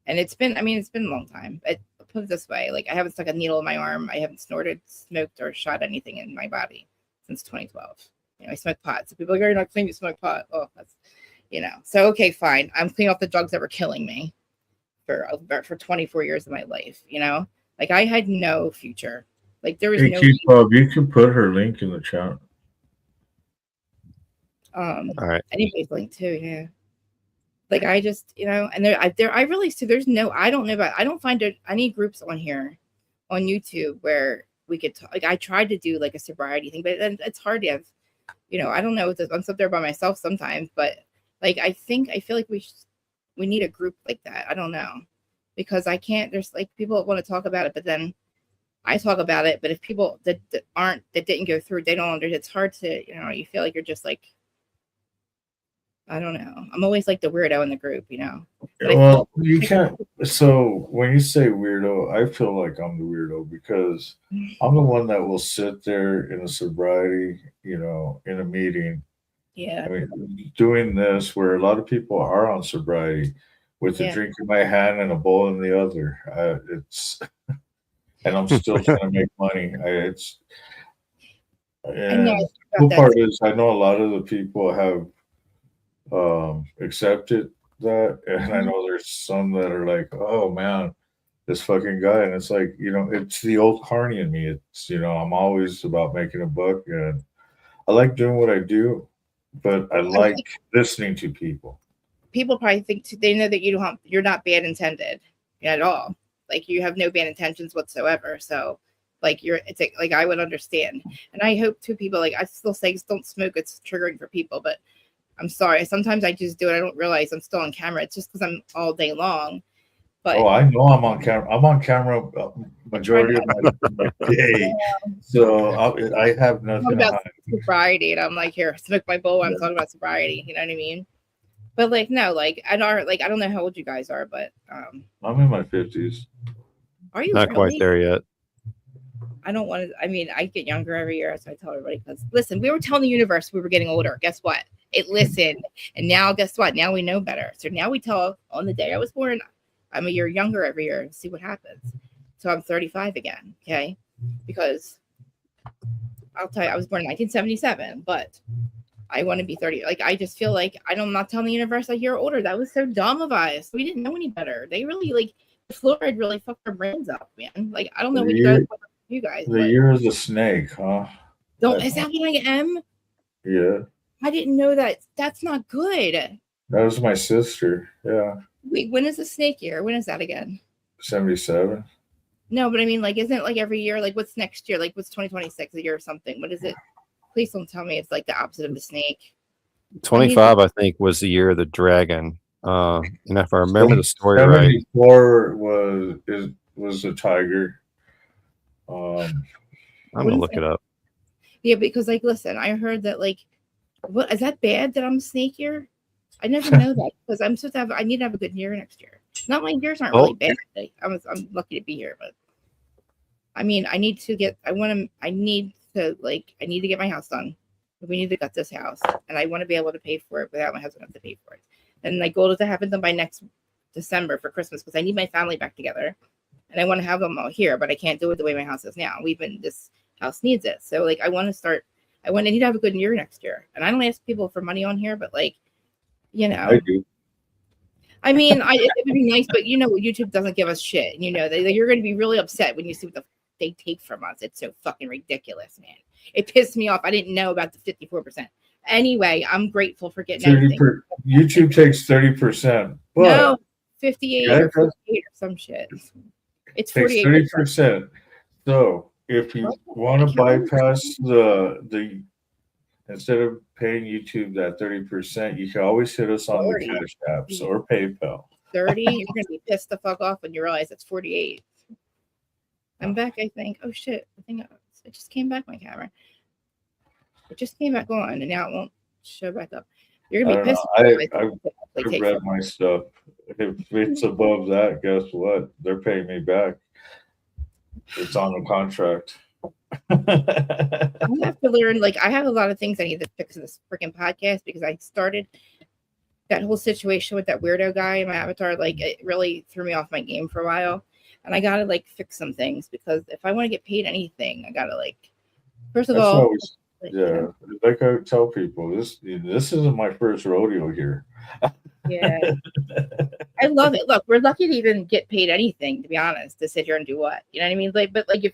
And it's been a long time, but I'll put it this way, like I haven't stuck a needle in my arm. I haven't snorted, smoked, or shot anything in my body since 2012. You know, I smoke pot. So people are like, you're not clean, you smoke pot. Oh, that's, you know, so, okay, fine. I'm clean off the drugs that were killing me for 24 years of my life. You know, like I had no future. Like there was no.
You can put her link in the chat.
All right.
Anybody's link too, yeah. Like I just, you know, and I really see there's no, I don't know about, I don't find any groups on here on YouTube where we could talk. Like I tried to do like a sobriety thing, but then it's hard to have, you know, I don't know, I'm up there by myself sometimes, but like I feel like we need a group like that. I don't know, because I can't, there's like people that want to talk about it, but then I talk about it, but if people that didn't go through, they don't understand, it's hard to, you know, you feel like you're just like, I don't know. I'm always like the weirdo in the group, you know.
Well, you can't. So when you say weirdo, I feel like I'm the weirdo because I'm the one that will sit there in a sobriety, you know, in a meeting.
Yeah.
I mean, doing this where a lot of people are on sobriety with a drink in my hand and a bowl in the other. And I'm still trying to make money. The cool part is I know a lot of the people have accepted that, and I know there's some that are like, oh man, this fucking guy, and it's like, you know, it's the old Carney in me. It's, you know, I'm always about making a buck, and I like doing what I do, but I like listening to people. People
probably think they know that you're not bad intended at all. Like you have no bad intentions whatsoever. So like it's like I would understand, and I hope too people, like I still say don't smoke, it's triggering for people, but I'm sorry. Sometimes I just do it. I don't realize I'm still on camera. It's just because I'm all day long. But
I know I'm on camera. I'm on camera majority of my day. So I have nothing
about sobriety, and I'm like, here, smoke my bowl. I'm talking about sobriety. You know what I mean? But like, no, like I don't know how old you guys are, but
I'm in my 50s.
Are you
not quite there yet?
I don't want to. I mean, I get younger every year, so I tell everybody because listen, we were telling the universe we were getting older. Guess what? It listened, and now guess what? Now we know better. So now we tell on the day I was born, I'm a year younger every year and see what happens. So I'm 35 again, okay? Because I'll tell you, I was born in 1977, but I want to be 30. Like, I just feel like I'm not telling the universe like you're older. That was so dumb of us. We didn't know any better. They really like fluoride really fucked our brains up, man. Like, I don't know what you guys.
The year is a snake, huh?
Don't is that what I am?
Yeah.
I didn't know that. That's not good.
That was my sister. Yeah.
Wait, when is the snake year? When is that again?
77.
No, but I mean, like, isn't it like every year? Like, what's next year? Like, what's 2026 a year or something? What is it? Please don't tell me it's like the opposite of the snake.
25, I think, was the year of the dragon. And if I remember the story right,
74 was a tiger.
I'm gonna look it up.
Yeah, because like, listen, I heard that like, what is that bad that I'm a snake year? I never know that because I'm supposed to have. I need to have a good year next year. Not my years aren't really bad. Like, I'm lucky to be here, but I mean, I need to get. I need to get my house done. We need to gut this house, and I want to be able to pay for it without my husband having to pay for it. And my goal is to have it done by next December for Christmas because I need my family back together, and I want to have them all here, but I can't do it the way my house is now. This house needs it, so like I want to start. I need to have a good year next year, and I don't ask people for money on here, but like, you know,
I do.
I mean, it would be nice, but you know, YouTube doesn't give us shit. You know, you're going to be really upset when you see what they take from us. It's so fucking ridiculous, man. It pissed me off. I didn't know about the 54%. Anyway, I'm grateful for getting everything.
YouTube takes 30%.
No, 58
or
48 or some shit. It's 48%.
30%. So if you want to bypass the instead of paying YouTube that 30%, you can always hit us on
30.
the Cash Apps or PayPal.
30, you're going to be pissed the fuck off when you realize it's 48. I'm back, I think. Oh shit, I think it just came back, my camera. It just came back on, and now it won't show back up. You're going to be pissed.
I've read my stuff. If it's above that, guess what? They're paying me back. It's on the contract.
I have to learn, like, I have a lot of things I need to fix in this freaking podcast because I started that whole situation with that weirdo guy in my avatar. Like, it really threw me off my game for a while. And I got to, like, fix some things because if I want to get paid anything, I got to, like, first of all.
Yeah, like I tell people, this isn't my first rodeo here.
Yeah. I love it. Look, we're lucky to even get paid anything, to be honest, to sit here and do what? You know what I mean? Like, but, like,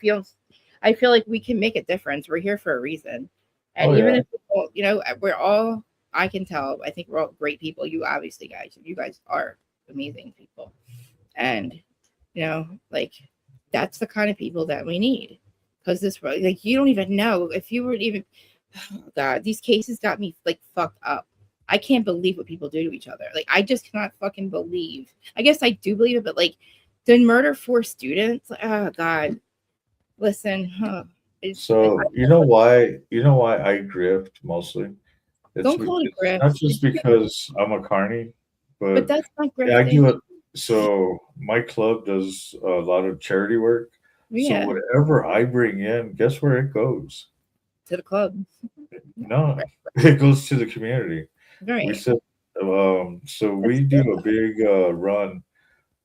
I feel like we can make a difference. We're here for a reason. And if people, you know, I can tell, I think we're all great people. You guys are amazing people. And, you know, like, that's the kind of people that we need. Because like, you don't even know if you were even, oh God, these cases got me, like, fucked up. I can't believe what people do to each other. Like, I just cannot fucking believe. I guess I do believe it, but, like, to murder 4 students, oh God. Listen,
so you know why I grift mostly.
Don't call it grift.
Not just because I'm a carny, but
that's not grifting.
Yeah, I do it. So my club does a lot of charity work.
Yeah.
So whatever I bring in, guess where it goes?
To the club.
No, it goes to the community.
Right.
We said, so we do a big run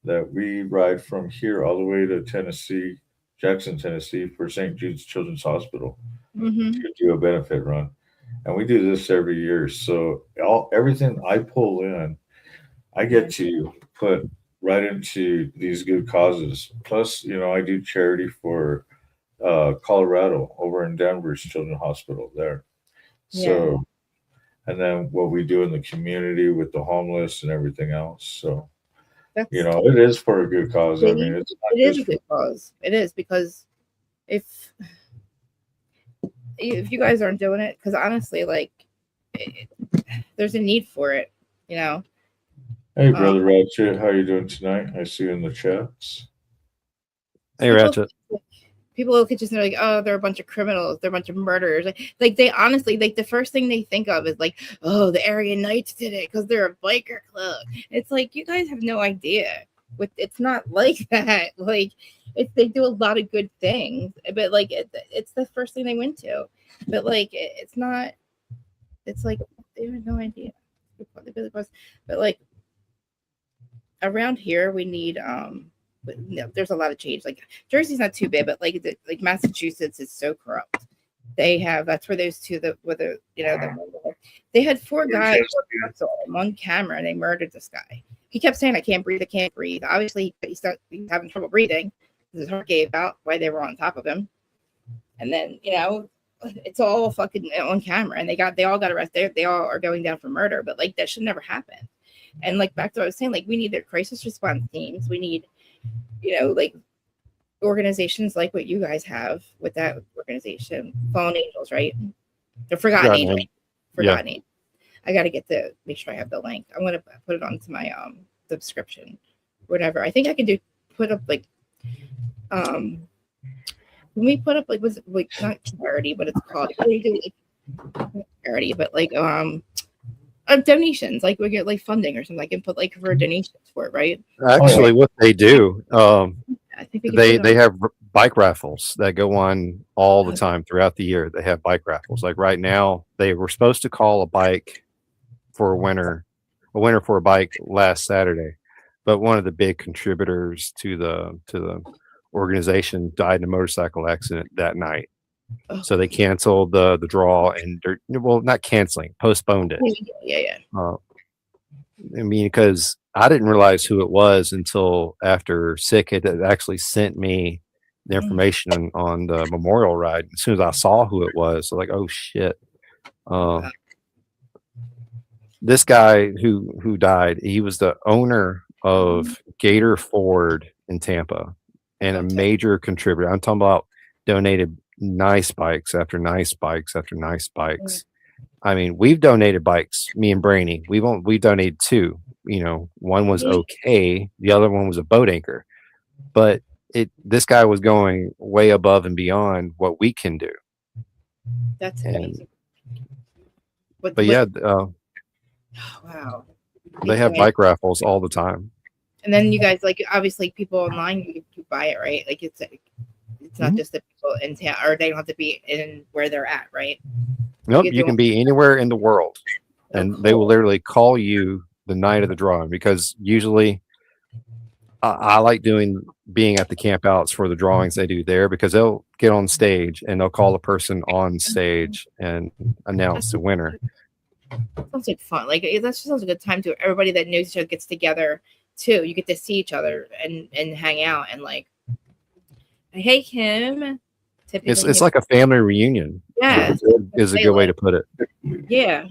that we ride from here all the way to Tennessee, Jackson, Tennessee, for St. Jude's Children's Hospital to do a benefit run. And we do this every year. So everything I pull in, I get to put right into these good causes. Plus, you know, I do charity for Colorado over in Denver's Children's Hospital there. So, and then what we do in the community with the homeless and everything else. So, you know, it is for a good cause. I mean, it is a good
cause. It is, because if you guys aren't doing it, because honestly, like, there's a need for it, you know.
Hey, Brother Ratchet, how you doing tonight? I see you in the chats.
Hey, Ratchet.
People look at just like, oh, they're a bunch of criminals, they're a bunch of murderers. Like they honestly, like, the first thing they think of is like, oh, the Aryan Knights did it because they're a biker club. It's like, you guys have no idea. It's not like that. Like, they do a lot of good things, but like it's the first thing they went to. But like it's not. It's like they have no idea. But like around here, we need But no, there's a lot of change. Like, Jersey's not too bad, but like Massachusetts is so corrupt. They have, that's where those two, the They had 4 guys on camera and they murdered this guy. He kept saying, I can't breathe. Obviously, he's having trouble breathing. His heart gave out while they were on top of him. And then, it's all fucking on camera, and they all got arrested. They all are going down for murder, but like that should never happen. And like back to what I was saying, like we need their crisis response teams. We need, like organizations like what you guys have with that organization, Fallen Angels, right? The Forgotten Angels. Forgotten Angels. I got to make sure I have the link. I'm gonna put it onto my subscription, whatever. I think I can put up like when we put up like was like not charity, but it's called charity, but like donations, like we get like funding or something. I can put like for donations for it, right?
Actually, what they do,
I think
they have bike raffles that go on all the time throughout the year. They have bike raffles. Like right now, they were supposed to call a bike for a winner for a bike last Saturday, but one of the big contributors to the organization died in a motorcycle accident that night. So they canceled the draw and not canceling, postponed it.
Yeah.
I mean, because I didn't realize who it was until after Sick had actually sent me the information on the memorial ride. As soon as I saw who it was, like, oh shit. This guy who died, he was the owner of Gator Ford in Tampa and a major contributor. I'm talking about donated nice bikes after nice bikes after nice bikes. I mean, we've donated bikes, me and Brainy. We donated 2. One was okay, the other one was a boat anchor. But this guy was going way above and beyond what we can do.
That's amazing.
But yeah,
wow.
They have bike raffles all the time.
And then you guys, like, obviously people online, you buy it, right? Like it's not just the people in town, or they don't have to be in where they're at, right?
Nope, you can be anywhere in the world, and they will literally call you the night of the drawing, because usually I like being at the camp outs for the drawings they do there, because they'll get on stage and they'll call the person on stage and announce the winner.
Sounds like fun. Like that just sounds like a good time to everybody that knows each other gets together too. You get to see each other and hang out and like, hey Kim.
It's like a family reunion.
Yeah,
is a good way to put it.
Yeah,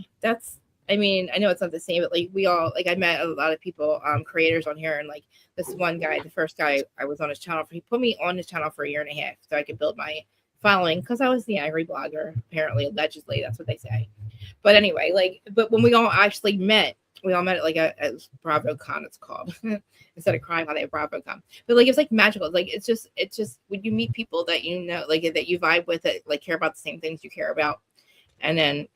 I mean, I know it's not the same, but like we all, like I met a lot of people, creators on here, and like this one guy, the first guy I was on his channel for, he put me on his channel for a year and a half so I could build my following, because I was the angry blogger, apparently, allegedly, that's what they say. But anyway, but when we all actually met, we all met at like a BravoCon, it's called. Instead of crying on a BravoCon. But like it's like magical. Like it's just when you meet people that like that you vibe with, it, like care about the same things you care about. And then,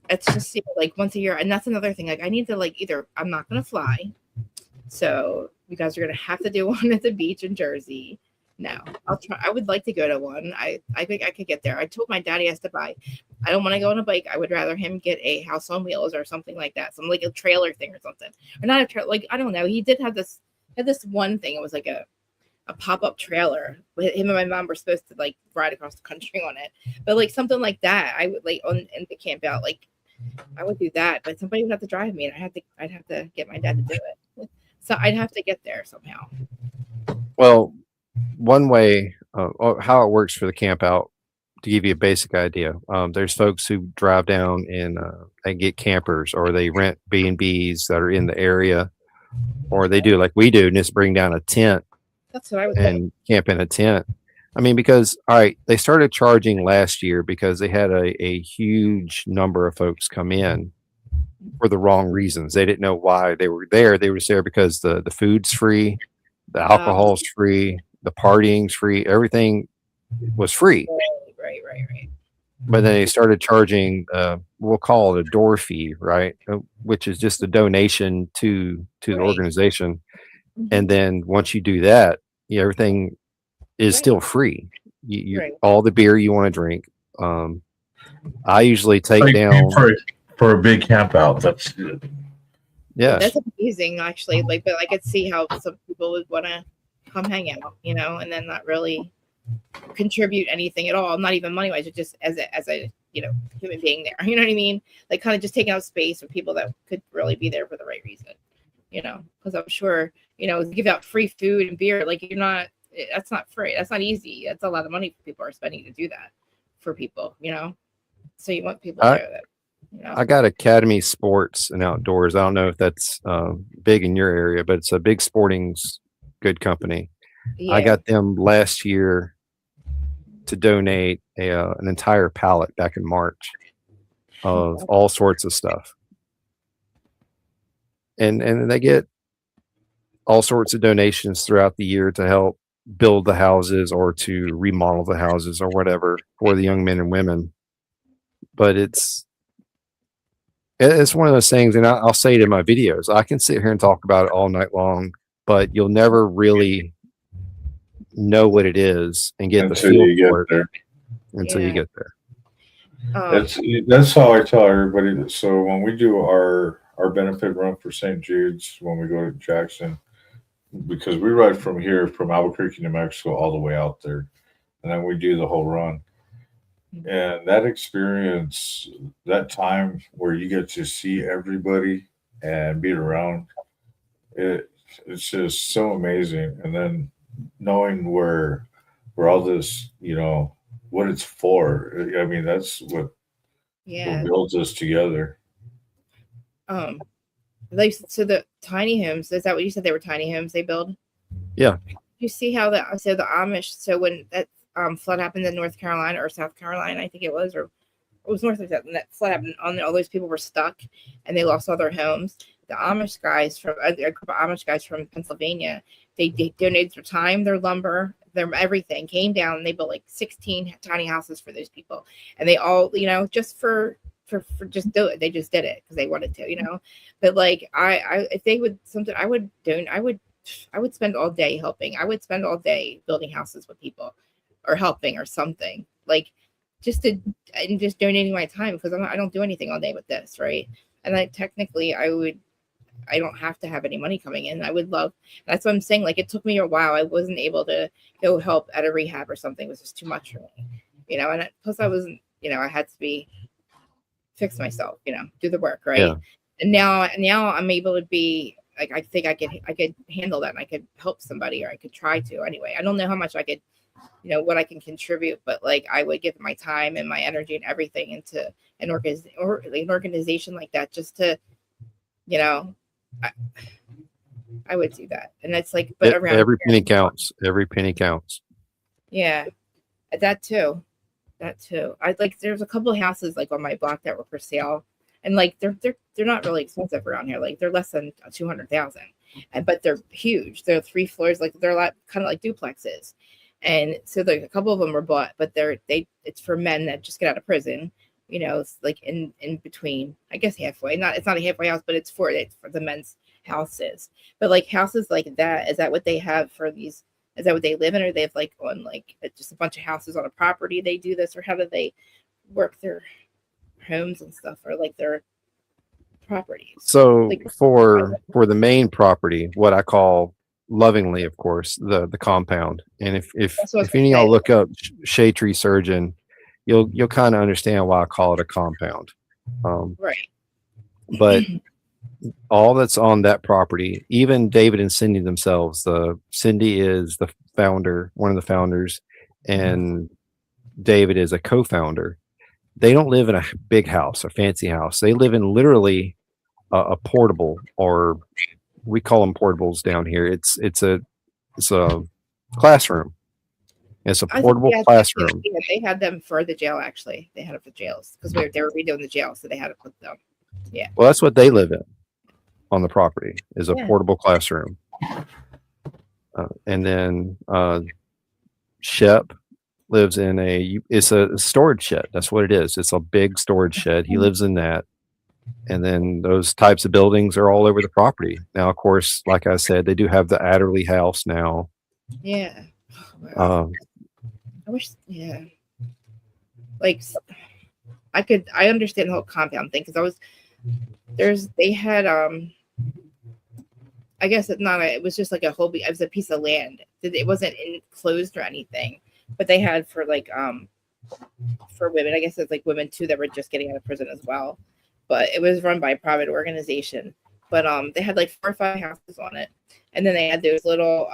it's just like once a year. And that's another thing. Like I need to either I'm not gonna fly. So you guys are gonna have to do one at the beach in Jersey. No, I'll try. I would like to go to one. I think I could get there. I told my daddy has to buy. I don't want to go on a bike. I would rather him get a house on wheels or something like that. Some like a trailer thing or something. Or not a trailer. Like, I don't know. He did have this one thing. It was like a pop-up trailer. Him and my mom were supposed to like ride across the country on it. But like something like that, I would like in the camp out. Like I would do that, but somebody would have to drive me, and I'd have to get my dad to do it. So I'd have to get there somehow.
Well, one way how it works for the camp out, to give you a basic idea, there's folks who drive down and get campers, or they rent B&Bs that are in the area, or they do like we do and just bring down a tent.
That's what I would
and camp in a tent. I mean, because they started charging last year because they had a huge number of folks come in for the wrong reasons. They didn't know why they were there. They were there because the food's free, the alcohol's free, the partying's free, everything was free.
Right.
But then they started charging, we'll call it a door fee, right? Which is just a donation to the organization. And then once you do that, everything is still free. All the beer you want to drink. I usually take down
for a big camp out. That's good.
Yeah,
that's amazing actually. Like, but I could see how some people would want to come hang out, and then not really contribute anything at all, not even money wise, just as a human being there. You know what I mean? Like kind of just taking out space for people that could really be there for the right reason. Because I'm sure, give out free food and beer. Like that's not free. That's not easy. That's a lot of money people are spending to do that for people, So you want people there that,
I got Academy Sports and Outdoors. I don't know if that's big in your area, but it's a big sporting's good company.
Yeah.
I got them last year to donate an entire pallet back in March of all sorts of stuff. And they get all sorts of donations throughout the year to help build the houses or to remodel the houses or whatever for the young men and women. But it's one of those things, and I'll say it in my videos. I can sit here and talk about it all night long, but you'll never really know what it is and get
until
the feel
you get
for it
there.
until you get there.
That's how I tell everybody. So when we do our benefit run for St. Jude's, when we go to Jackson, because we ride from here, from Albuquerque, New Mexico, all the way out there, and then we do the whole run. And that experience, that time where you get to see everybody and be around, it's just so amazing. And then knowing where all this, what it's for. I mean, that's what builds us together.
So the tiny homes, is that what you said? They were tiny homes they build?
Yeah.
You see how the Amish, so when that flood happened in North Carolina or South Carolina, I think it was, or it was North or South, and that flood happened, all those people were stuck and they lost all their homes. The Amish guys from a group of Amish guys from Pennsylvania, they donated their time, their lumber, their everything, came down, and they built like 16 tiny houses for those people. And they all, just for just do it. They just did it because they wanted to, But like I if they would something, I would spend all day helping. I would spend all day building houses with people or helping or something, like just donating my time, because I don't do anything all day with this, right? And I don't have to have any money coming in. I would love, that's what I'm saying. Like, it took me a while. I wasn't able to go help at a rehab or something. It was just too much for me, and plus I wasn't, I had to fix myself, do the work. Right. Yeah. And now I'm able to be like, I think I could handle that, and I could help somebody, or I could try to anyway. I don't know how much I could, what I can contribute, but like I would give my time and my energy and everything into an organization like that, just to, I would do that. And that's like, but around
every penny counts. Every penny counts.
Yeah, that too. I like, there's a couple of houses like on my block that were for sale, and like they're not really expensive around here. Like they're less than 200,000, but they're huge. They're 3 floors. Like they're kind of like duplexes. And so like a couple of them were bought, but it's for men that just get out of prison. It's like in between, I guess halfway. It's not a halfway house, but it's for the men's houses. But like houses like that, is that what they have for these? Is that what they live in, or they have like on like just a bunch of houses on a property? They do this, or how do they work their homes and stuff, or like their properties?
So
like,
for the main property, what I call lovingly, of course, the compound. And if any of y'all look up shade tree surgeon, you'll kind of understand why I call it a compound.
Right.
But all that's on that property, even David and Cindy themselves, Cindy is the founder, one of the founders, and David is a co-founder. They don't live in a big house, a fancy house. They live in literally a portable, or we call them portables down here. It's a classroom. It's a portable classroom.
They had them for the jail, actually. They had it for jails because they were redoing the jail, so they had to put them. Yeah.
Well, that's what they live in on the property, is a portable classroom. And then Shep lives in it's a storage shed. That's what it is. It's a big storage shed. He lives in that. And then those types of buildings are all over the property. Now, of course, like I said, they do have the Adderley house now.
Yeah. Wow. I wish, yeah. Like, I understand the whole compound thing, because they had, I guess it was just like it was a piece of land. It wasn't enclosed or anything, but they had for like, for women. I guess it's like women too that were just getting out of prison as well. But it was run by a private organization. But they had like 4 or 5 houses on it, and then they had those little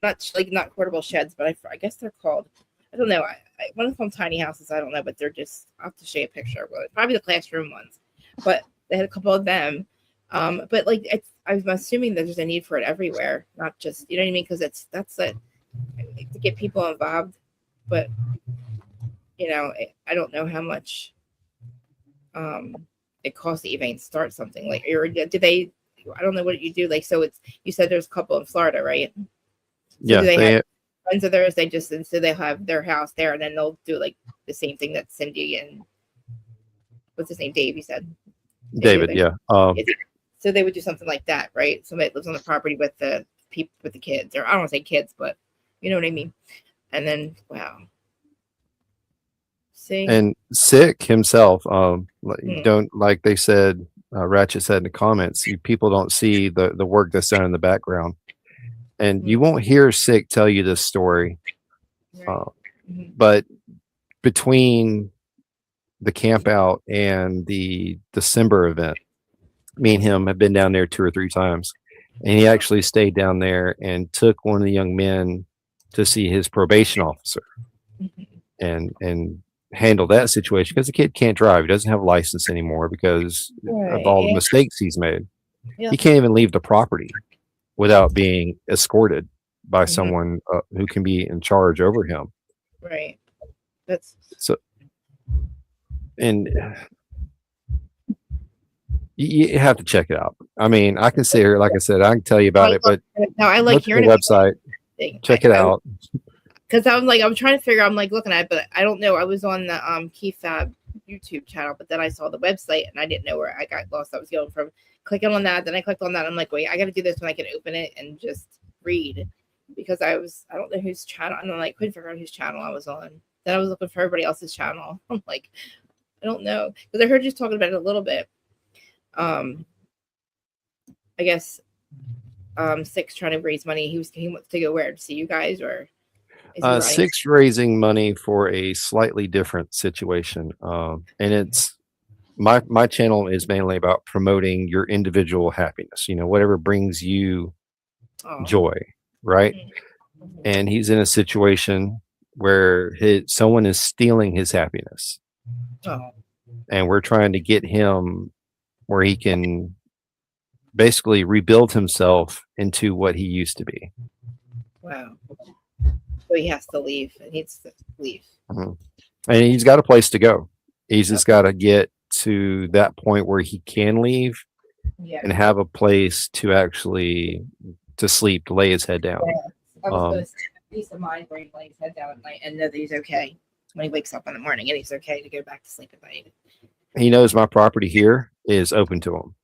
not portable sheds, but I guess they're called. I don't know. I want to call them tiny houses. I don't know, but they're just. I'll have to show you a picture. Well, probably the classroom ones, but they had a couple of them. But like I'm assuming that there's a need for it everywhere, not just you know what I mean, because that's it to get people involved. But you know, I don't know how much it costs to even start something like. Or did they? I don't know what you do. Like, so it's you said there's a couple in Florida, right? So
Yeah,
do they have friends of theirs? They just and so they have their house there, and then they'll do like the same thing that Cindy and what's his name, Dave? You said
David. Yeah.
So they would do something like that, right? Somebody that lives on the property with the people with the kids, or I don't want to say kids, but you know what I mean. And then wow, see,
And Sick himself, don't like they said. Ratchet said in the comments, people don't see the work that's done in the background, and you won't hear Sick tell you this story.
right.
But between the camp out and the December event, me and him have been down there 2 or 3 times, and he actually stayed down there and took one of the young men to see his probation officer and handle that situation because the kid can't drive. He doesn't have a license anymore because of all the mistakes he's made.
Yeah.
He can't even leave the property without being escorted by someone who can be in charge over him.
Right. That's
so. And you have to check it out. I mean, I can sit here, like I said, I can tell you about it, but
no, I like hearing
the website. Check it out.
Because I'm trying to figure. I'm like looking at it, but I don't know. I was on the Key Fab YouTube channel, but then I saw the website and I didn't know where I got lost. I was going from clicking on that, then I clicked on that. I'm like, wait, I got to do this when I can open it and just read because I don't know whose channel. I'm like, couldn't figure out whose channel I was on. Then I was looking for everybody else's channel. I'm like, I don't know because I heard you talking about it a little bit. I guess Six trying to raise money. He wants to go where to see you guys or
Six raising money for a slightly different situation. And it's my channel is mainly about promoting your individual happiness, whatever brings you joy, right? And he's in a situation where someone is stealing his happiness. And we're trying to get him where he can basically rebuild himself into what he used to be.
Wow. So he has to leave. He needs to leave.
And he's got a place to go. He's just got to get to that point where he can leave and have a place to actually to sleep, to lay his head down.
I was going to say, peace of mind where he lays his head down at night and know that he's okay when he wakes up in the morning and he's okay to go back to sleep at night.
He knows my property here is open to him.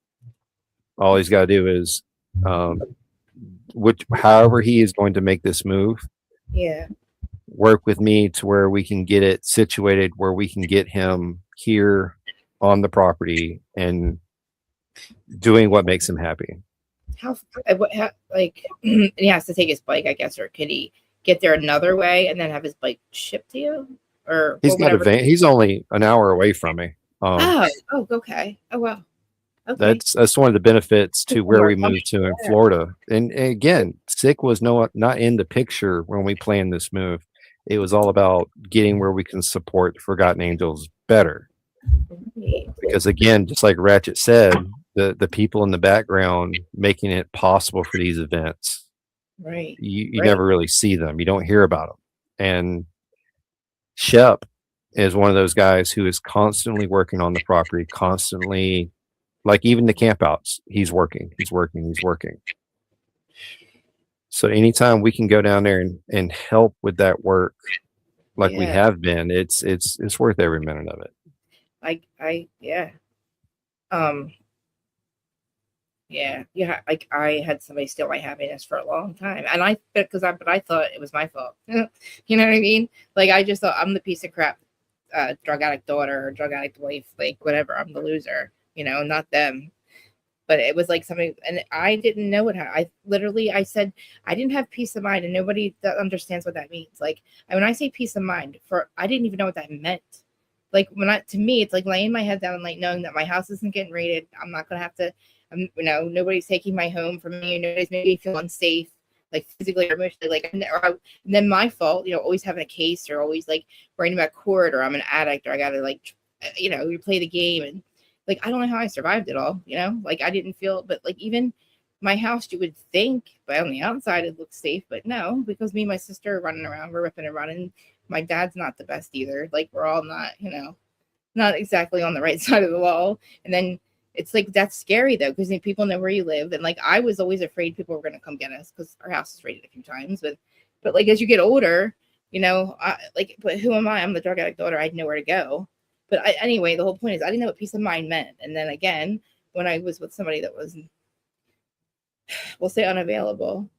All he's got to do is, however he is going to make this move, work with me to where we can get it situated, where we can get him here on the property and doing what makes him happy.
How he has to take his bike, I guess, or could he get there another way and then have his bike shipped to you? Or
he's got a van. He's only an hour away from me.
Okay. Oh, wow. Okay.
That's one of the benefits to where we moved to in Florida. And again, Sick was not in the picture when we planned this move. It was all about getting where we can support Forgotten Angels better. Because again, just like Ratchet said, the people in the background making it possible for these events.
Right.
You never really see them. You don't hear about them. And Shep is one of those guys who is constantly working on the property, constantly, like even the campouts, he's working. So anytime we can go down there and help with that work, like we have been, it's worth every minute of it.
Like I had somebody steal my happiness for a long time, and I thought it was my fault. You know what I mean? Like I just thought I'm the piece of crap, drug addict daughter or drug addict wife, like whatever. I'm the loser, not them. but it was like something, and I didn't know what I said I didn't have peace of mind, and nobody that understands what that means. Like, when I say peace of mind, I didn't even know what that meant. Like, to me, it's like laying my head down and like knowing that my house isn't getting raided. I'm not gonna have to, nobody's taking my home from me. Nobody's making me feel unsafe, like physically or emotionally. Like, and then my fault, always having a case or always like worrying about court, or I'm an addict, or I gotta like, you play the game, and like, I don't know how I survived it all, like I didn't feel, but like even my house, you would think, but on the outside it looks safe, but no, because me and my sister are running around, we're ripping and running. My dad's not the best either. Like, we're all not, not exactly on the right side of the wall. And then it's like, that's scary though, because people know where you live. And like, I was always afraid people were going to come get us because our house is raided a few times. But like, as you get older, but who am I? I'm the drug addict daughter. I had nowhere to go. But anyway, the whole point is I didn't know what peace of mind meant. And then again, when I was with somebody that was, we'll say unavailable,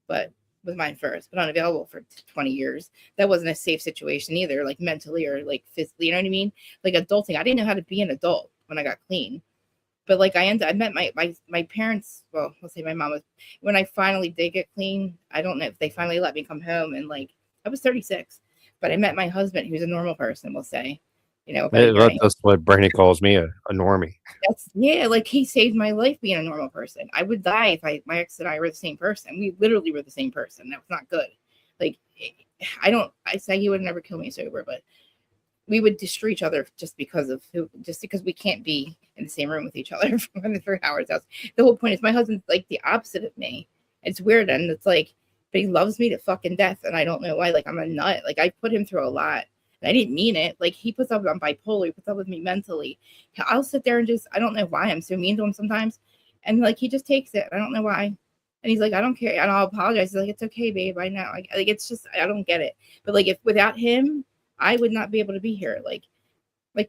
but was mine first, but unavailable for 20 years. That wasn't a safe situation either, like mentally or like physically, you know what I mean? Like adulting. I didn't know how to be an adult when I got clean. But like I met my parents, well, let's say my mom was, when I finally did get clean, I don't know if they finally let me come home, and like I was 36, but I met my husband, who's a normal person, we'll say.
That's what Brandy calls me, a normie.
Like he saved my life being a normal person. I would die if my ex and I were the same person. We literally were the same person. That was not good. Like, I say he would never kill me sober, but we would destroy each other just because we can't be in the same room with each other for Howard's house. The whole point is my husband's like the opposite of me. It's weird, and it's like, but he loves me to fucking death, and I don't know why. Like, I'm a nut. Like, I put him through a lot. I didn't mean it. Like, he puts up, I'm bipolar. He puts up with me mentally. I'll sit there and I don't know why I'm so mean to him sometimes. And like, he just takes it. I don't know why. And he's like, I don't care. And I'll apologize. He's like, it's okay, babe. I know. Like, it's just, I don't get it. But like, if without him, I would not be able to be here. Like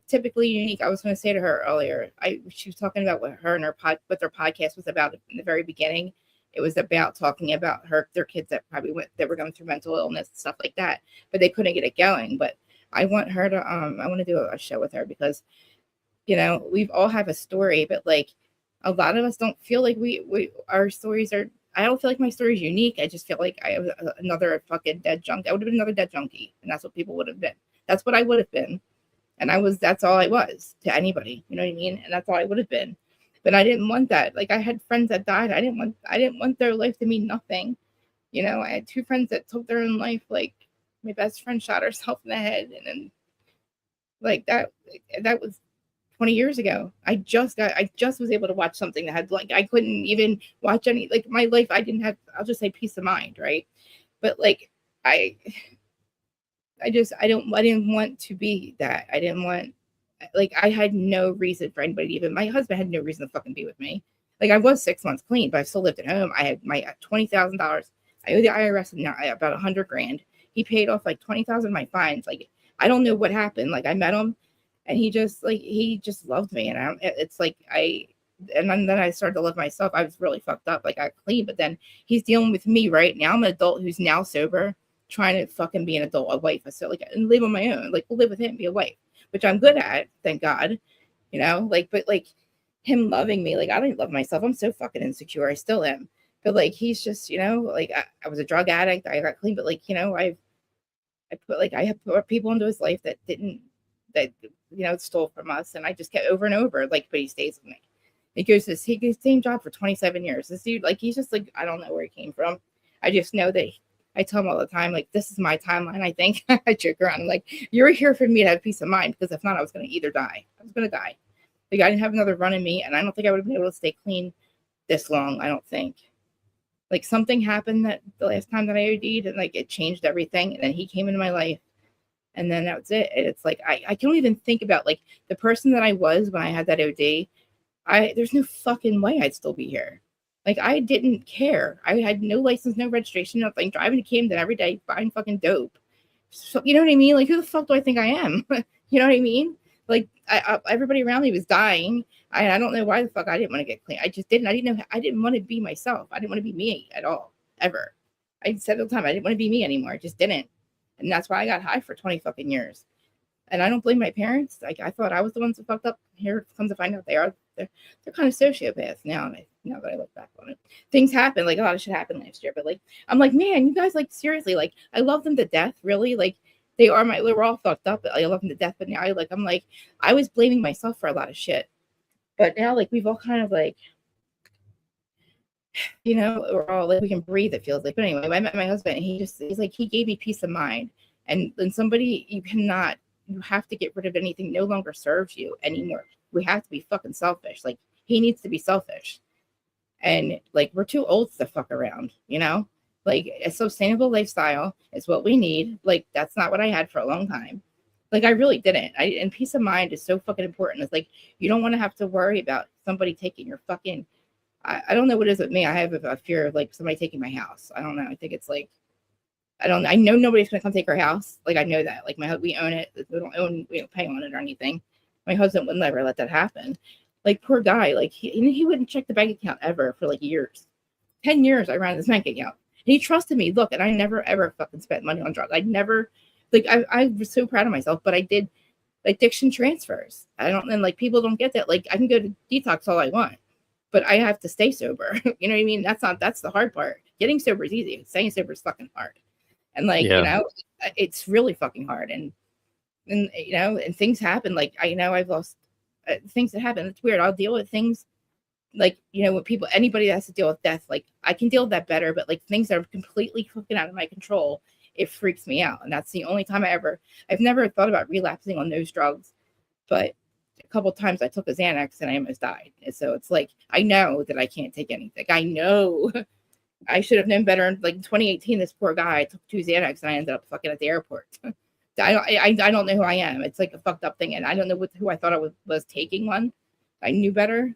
typically unique. I was going to say to her earlier, she was talking about what her and what their podcast was about in the very beginning. It was about talking about their kids that were going through mental illness and stuff like that, but they couldn't get it going. But I want her to, I want to do a show with her because, we've all have a story, but like a lot of us don't feel like our stories are, I don't feel like my story is unique. I just feel like I have another fucking dead junkie. I would have been another dead junkie, and that's what people would have been. That's what I would have been. And that's all I was to anybody, you know what I mean? And that's all I would have been. But I didn't want that. Like, I had friends that died. I didn't want their life to mean nothing. I had 2 friends that took their own life. Like, my best friend shot herself in the head, and then like that was 20 years ago. I just was able to watch something that had, like, I couldn't even watch any, like, my life. I didn't have, I'll just say, peace of mind, right? But like I didn't want to be that. I didn't want, like, I had no reason for anybody to even, my husband had no reason to fucking be with me. Like, I was 6 months clean, but I still lived at home. I had my $20,000. I owe the IRS now about $100,000. He paid off like 20,000 of my fines. Like, I don't know what happened. Like, I met him, and he just loved me. And then I started to love myself. I was really fucked up. Like, I got clean, but then he's dealing with me right now. I'm an adult who's now sober, trying to fucking be an adult, a wife. So like, and live on my own. Like, we'll live with him, be a wife, which I'm good at, thank God. Like, but like him loving me, like, I don't love myself. I'm so fucking insecure. I still am. But like, he's just, like, I was a drug addict. I got clean, but like, I have put people into his life that stole from us, and I just kept over and over, like, but he stays with me. He goes to the same job for 27 years. This dude, like, he's just like, I don't know where he came from. I just know that I tell him all the time, like, this is my timeline, I think. I joke around. I'm like, you're here for me to have peace of mind, because if not, I was going to either die. I was going to die. Like, I didn't have another run in me, and I don't think I would have been able to stay clean this long. I don't think. Like, something happened that the last time that I OD'd, and like, it changed everything. And then he came into my life, and then that was it. And it's like, I can't even think about, like, the person that I was when I had that OD. There's no fucking way I'd still be here. Like, I didn't care. I had no license, no registration, nothing. Driving to Camden every day, buying fucking dope. So, you know what I mean? Like, who the fuck do I think I am? You know what I mean? Like, everybody around me was dying. I don't know why the fuck I didn't want to get clean. I just didn't. I didn't know. I didn't want to be myself. I didn't want to be me at all, ever. I said all the time, I didn't want to be me anymore. I just didn't. And that's why I got high for 20 fucking years. And I don't blame my parents. Like, I thought I was the ones who fucked up. Here comes to find out they are they're kind of sociopaths now. And now that I look back on it, things happen. Like a lot of shit happened last year, but like I'm like, man, you guys, like, seriously, like, I love them to death, really. Like, we're all fucked up, but I love them to death. But now I'm like, I was blaming myself for a lot of shit, but now, like, we've all kind of, like, we're all like, we can breathe, it feels like. But anyway, I met my husband, and he's like, he gave me peace of mind. And then somebody, you have to get rid of anything no longer serves you anymore. We have to be fucking selfish. Like, he needs to be selfish. And like, we're too old to fuck around, like, a sustainable lifestyle is what we need. Like, that's not what I had for a long time. Like, I really didn't. And peace of mind is so fucking important. It's like, you don't want to have to worry about somebody taking your fucking, I don't know what it is with me. I have a fear of, like, somebody taking my house. I don't know. I think it's like, I know nobody's going to come take our house. Like, I know that. Like, we own it. We don't pay on it or anything. My husband would never let that happen. Like, poor guy. Like, he wouldn't check the bank account ever for, like, years. 10 years I ran his bank account. And he trusted me. Look, and I never, ever fucking spent money on drugs. I never, like, I was so proud of myself, but I did, like, addiction transfers. And, like, people don't get that. Like, I can go to detox all I want, but I have to stay sober. You know what I mean? That's the hard part. Getting sober is easy. Staying sober is fucking hard. And, like, it's really fucking hard. And things happen. Like, I've lost things that happen. It's weird. I'll deal with things like, when anybody that has to deal with death, like, I can deal with that better, but like, things that are completely fucking out of my control, it freaks me out. And that's the only time I've never thought about relapsing on those drugs, but a couple of times I took a Xanax and I almost died. And so it's like, I know that I can't take anything. I know I should have known better. Like, in 2018, this poor guy, I took 2 Xanax and I ended up fucking at the airport. I don't know who I am. It's like a fucked up thing. And I don't know who I thought I was taking one. I knew better,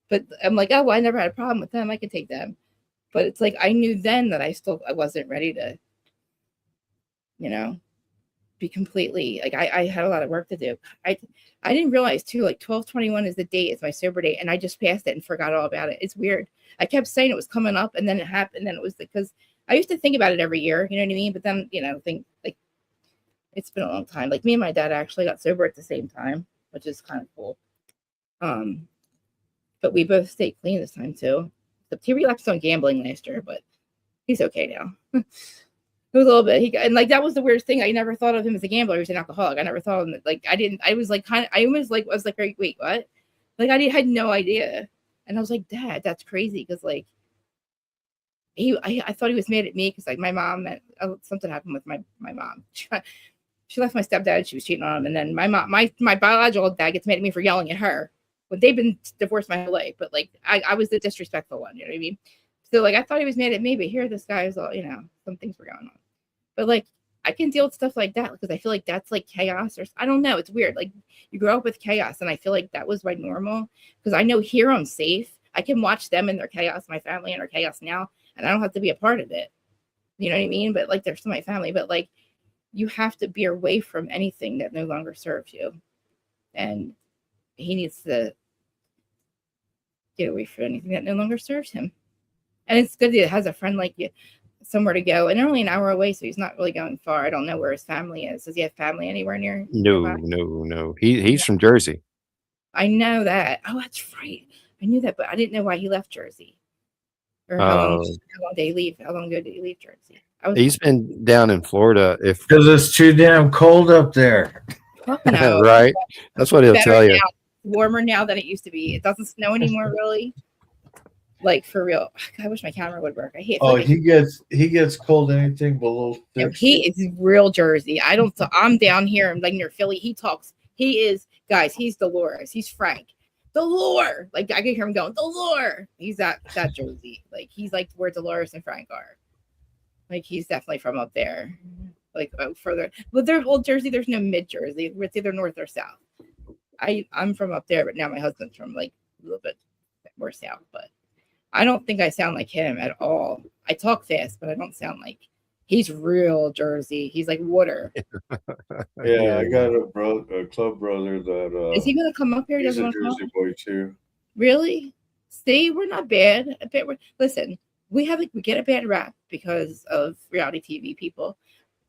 but I'm like, oh, well, I never had a problem with them. I could take them. But it's like, I knew then that I wasn't ready to, be completely, like, I had a lot of work to do. I didn't realize too, like, 12/21 is the date, it's my sober date, and I just passed it and forgot all about it. It's weird. I kept saying it was coming up, and then it happened. And it was because I used to think about it every year, you know what I mean? But then, think, like, it's been a long time. Like, me and my dad actually got sober at the same time, which is kind of cool. But we both stayed clean this time too. He relapsed on gambling last year, but he's okay now. It was a little bit. And like, that was the weirdest thing. I never thought of him as a gambler. He was an alcoholic. I never thought of him like, I was like, kind of, I almost like, was like, wait, what? Like, I had no idea. And I was like, Dad, that's crazy. Cause like, I thought he was mad at me. Cause like my mom, something happened with my mom. She left my stepdad. She was cheating on him. And then my mom, my biological dad gets mad at me for yelling at her. But they've been divorced my whole life. But like, I was the disrespectful one. You know what I mean? So like, I thought he was mad at me, but here this guy is all, some things were going on. But like, I can deal with stuff like that because I feel like that's like chaos, or I don't know. It's weird. Like, you grow up with chaos, and I feel like that was my normal because I know here I'm safe. I can watch them in their chaos, my family in their chaos now, and I don't have to be a part of it. You know what I mean? But like, they're still my family. But like, you have to be away from anything that no longer serves you, and he needs to get away from anything that no longer serves him. And it's good that he has a friend like you, somewhere to go. And they're only an hour away, so he's not really going far. I don't know where his family is. Does he have family anywhere near?
No. He's from Jersey.
I know that. Oh, that's right. I knew that, but I didn't know why he left Jersey. Or how long did he leave? How long ago did he leave Jersey?
He's been down in Florida.
Because it's too damn cold up there.
No.
Right? That's what he'll tell you.
Now. Warmer now than it used to be. It doesn't snow anymore, really. Like, for real. God, I wish my camera would work. I hate.
Oh, he gets cold anything below 60.
No, he is real Jersey. I'm down here. I'm like near Philly. He is, guys. He's Dolores. He's Frank. Dolores. Like, I can hear him going, Dolores. He's that Jersey. Like, he's like where Dolores and Frank are. Like, he's definitely from up there. Like, further. But there's old Jersey. There's no mid Jersey. It's either north or south. I'm from up there, but now my husband's from like a little bit more south. But I don't think I sound like him at all. I talk fast, but I don't sound like. He's real Jersey. He's like water.
Yeah, I got a club brother that
is he gonna come up here?
He's a Jersey boy too.
Really? See, we're not bad. Listen, we get a bad rap because of reality TV people,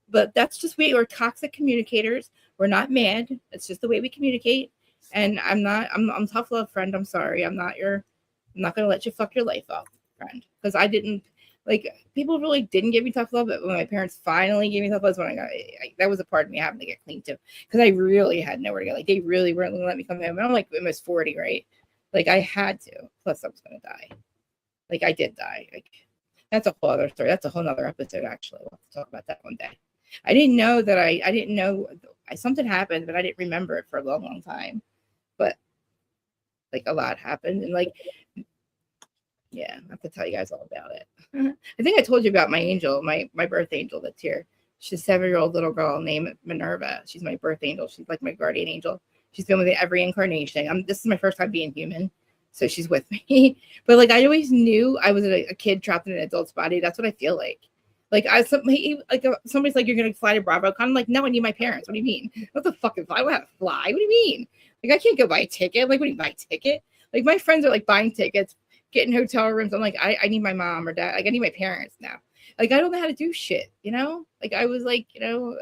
but that's just we are toxic communicators. We're not mad. It's just the way we communicate. And I'm tough love friend. I'm sorry. I'm not gonna let you fuck your life up, friend. Because I didn't like people really didn't give me tough love, but when my parents finally gave me tough love, when that was a part of me having to get clean too. Because I really had nowhere to go. Like they really weren't gonna let me come home. And I'm like almost 40, right? Like I had to. Plus I was gonna die. Like I did die. Like that's a whole other story. That's a whole other episode actually. We'll have to talk about that one day. I didn't know that I didn't know something happened, but I didn't remember it for a long, long time. But like a lot happened, and like yeah, I have to tell you guys all about it. I think I told you about my angel, my birth angel that's here. She's a 7-year-old little girl named Minerva. She's my birth angel. She's like my guardian angel. She's been with me every incarnation. This is my first time being human, so she's with me. But like I always knew I was a kid trapped in an adult's body. That's what I feel like. Like somebody's like, you're gonna fly to Bravo. I'm like, no, I need my parents. What do you mean? What the fuck? I want to fly? What do you mean? Like I can't go buy a ticket. Like what do you buy a ticket? Like my friends are like buying tickets, getting hotel rooms. I'm like, I need my mom or dad. Like I need my parents now. Like I don't know how to do shit. You know? Like I was like, you know,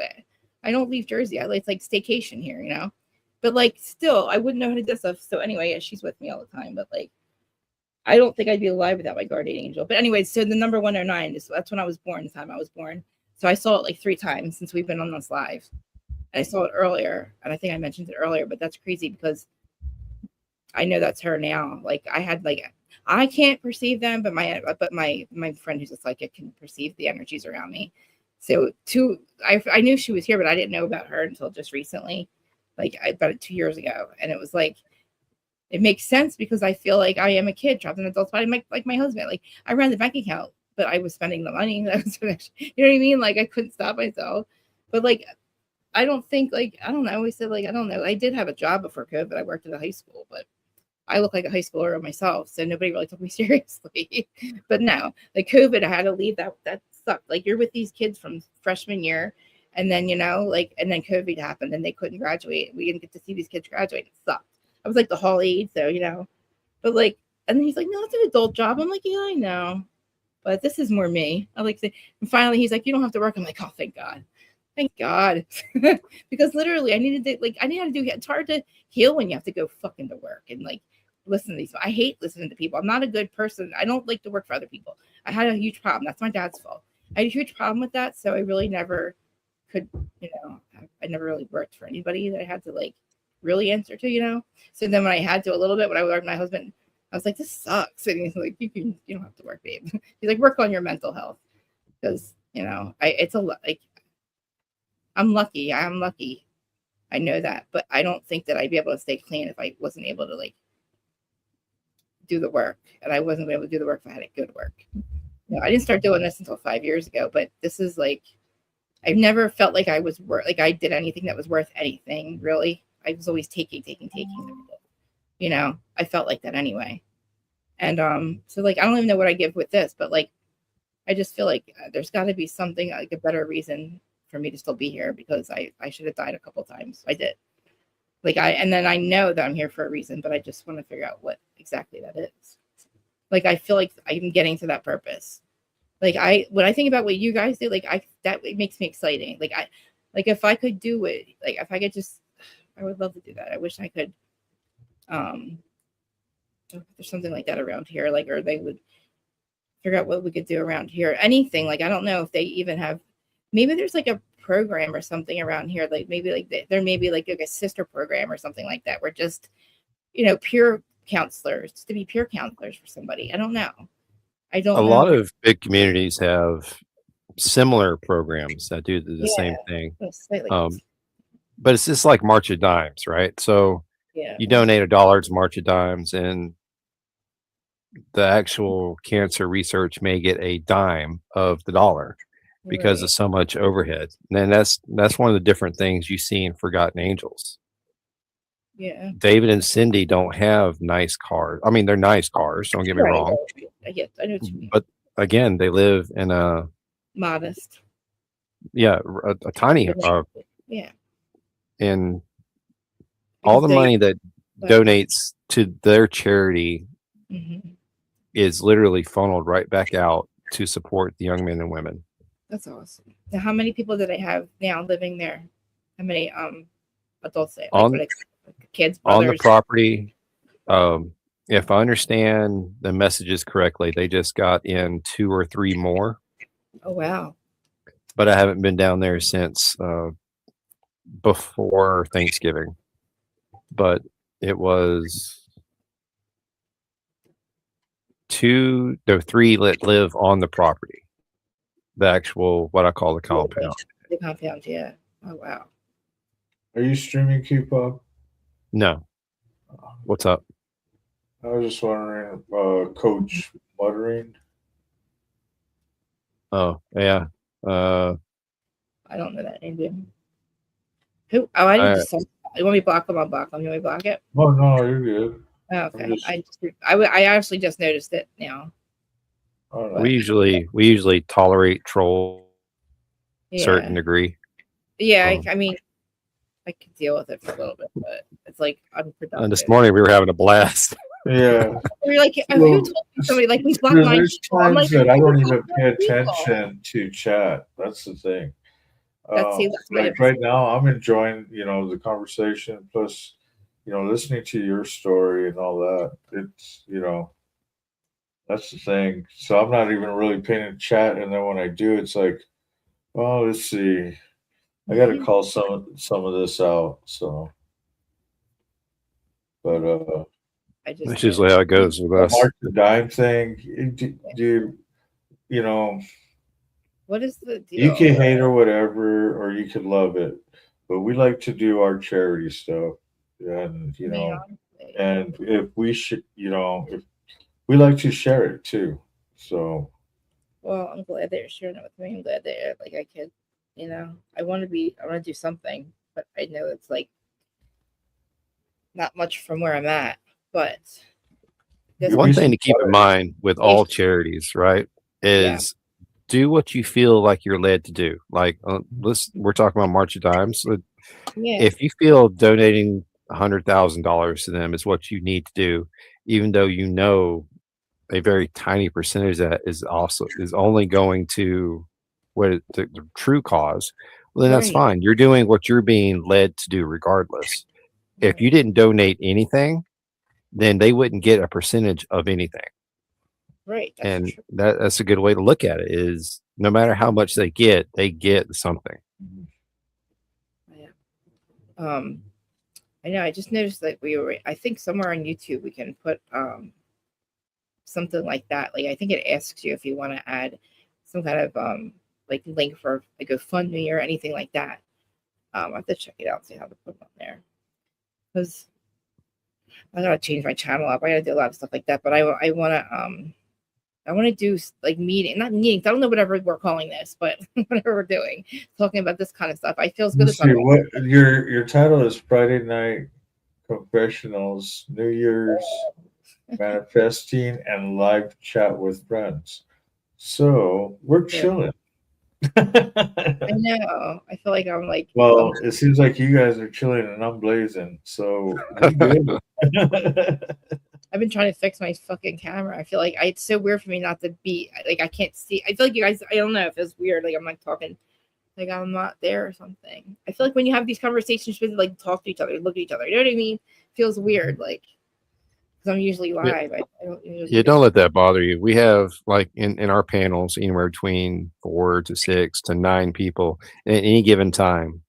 I don't leave Jersey. I like staycation here. You know? But like still, I wouldn't know how to do stuff. So anyway, yeah, she's with me all the time. But like. I don't think I'd be alive without my guardian angel. But anyway, so the number 109 that's when I was born, the time I was born. So I saw it like 3 times since we've been on this live. And I saw it earlier, and I think I mentioned it earlier, but that's crazy because I know that's her now. Like I had like I can't perceive them, but my friend who's a psychic can perceive the energies around me. So I knew she was here, but I didn't know about her until just recently, like about 2 years ago, and it was like. It makes sense because I feel like I am a kid trapped in an adult's body, like my husband. Like I ran the bank account, but I was spending the money. You know what I mean? Like I couldn't stop myself. But like, I don't think like I don't know. I always said like I don't know. I did have a job before COVID. I worked at a high school, but I look like a high schooler myself, so nobody really took me seriously. But no, like COVID, I had to leave. That sucked. Like you're with these kids from freshman year, and then and then COVID happened, and they couldn't graduate. We didn't get to see these kids graduate. It sucked. I was like the hall aide, so but like, and then he's like, no, it's an adult job. I'm like, yeah, I know, but this is more me. I like to, and finally he's like, you don't have to work. I'm like, oh, thank God, because literally I needed to, I need to do. It's hard to heal when you have to go fucking to work and like listen to these. I hate listening to people. I'm not a good person. I don't like to work for other people. I had a huge problem. That's my dad's fault. I had a huge problem with that, so I really never could, I never really worked for anybody that I had to like. Really answer to, So then when I had to a little bit, when I worked with my husband, I was like, this sucks. And he's like, you don't have to work, babe. He's like, work on your mental health. Because, it's a lot like I'm lucky. I know that, but I don't think that I'd be able to stay clean if I wasn't able to like do the work. And I wasn't able to do the work if I had a good work. I didn't start doing this until 5 years ago, but this is like I've never felt like I was like I did anything that was worth anything, really. I was always taking. I felt like that anyway. And so like I don't even know what I give with this, but like I just feel like there's got to be something like a better reason for me to still be here because I should have died a couple times. I did. And then I know that I'm here for a reason, but I just want to figure out what exactly that is. Like I feel like I'm getting to that purpose. Like when I think about what you guys do, it makes me exciting. If I could do it, if I could just. I would love to do that. I wish I could. There's something like that around here, or they would figure out what we could do around here. Anything I don't know if they even have. Maybe there's like a program or something around here. There may be like a sister program or something like that. Where just peer counselors to be peer counselors for somebody. I don't know. I don't.
A lot of big communities have similar programs that do the same thing. But it's just like March of Dimes, right? So you donate $1 to March of Dimes, and the actual cancer research may get a dime of the dollar because of so much overhead. And that's one of the different things you see in Forgotten Angels.
Yeah.
David and Cindy don't have nice cars. I mean, they're nice cars. Don't get me wrong.
I know what you mean.
But again, they live in a
modest.
Yeah, a tiny.
Yeah.
And all the money that donates to their charity is literally funneled right back out to support the young men and women.
That's awesome. Now, how many people do they have now living there? How many adults? kids,
On the
brothers.
property. If I understand the messages correctly, they just got in 2 or 3 more,
Oh wow.
but I haven't been down there since before Thanksgiving. But it was 3 that live on the property. The actual, what I call the compound.
The compound, yeah. Oh wow.
Are you streaming Keep Up?
No. What's up?
I was just wondering, Coach Muttering.
Oh, yeah.
I don't know that name. Dude. Who? Oh, I didn't just. You want me to block them? I'll block them. You want me to block it?
Oh no, you're good.
Oh, okay.
just-
I actually just noticed it now.
Oh, no.
We usually tolerate troll
Yeah.
certain degree.
Yeah. I mean, I could deal with it for a little bit, but it's like unproductive.
And this morning we were having a blast.
Yeah.
We're like,
Well,
who told somebody like we blocked my?
There's
I'm
times
like,
that I don't
who
even
blocked
pay
my people?
attention to chat. That's the thing.
That's my
Like right now, I'm enjoying, the conversation. Plus, listening to your story and all that. It's, that's the thing. So I'm not even really paying a chat, and then when I do, it's like, oh, let's see. I got to call some of this out. So, but
That's usually how it goes with us.
Mark the Dime thing, dude.
What is the deal?
You can hate or whatever, or you can love it, but we like to do our charity stuff, and and if we should, if we like to share it too. So,
well, I'm glad that you're sharing it with me. I'm glad that like I could, I want to do something, but I know it's like not much from where I'm at. But
one thing to keep in mind with all charities, right, is do what you feel like you're led to do. Like, we're talking about March of Dimes. So if you feel donating $100,000 to them is what you need to do, even though a very tiny percentage of that is only going to the true cause, well, then that's fine. You're doing what you're being led to do regardless. If you didn't donate anything, then they wouldn't get a percentage of anything.
Right.
And that's a good way to look at it, is no matter how much they get something.
Yeah. I know, I just noticed that I think somewhere on YouTube we can put something like that. Like I think it asks you if you want to add some kind of like link for a GoFundMe or anything like that. I have to check it out, see how to put it on there. Because I gotta change my channel up. I gotta do a lot of stuff like that. But I want to do like not meetings. I don't know whatever we're calling this, but whatever we're doing, talking about this kind of stuff. I feel good.
What your title is FriDay Night Confessionals New Year's Manifesting and Live Chat with Friends. So we're chilling.
I know. I feel like I'm like.
Well, it seems like you guys are chilling and I'm blazing. So we're good.
I've been trying to fix my fucking camera. I feel like it's so weird for me not to be like I can't see. I feel like you guys. I don't know if it's weird. Like I'm like talking, like I'm not there or something. I feel like when you have these conversations, you like talk to each other, look at each other. You know what I mean? It feels weird, like because I'm usually live. I don't usually.
Don't let that bother you. We have like in our panels anywhere between 4 to 6 to 9 people at any given time.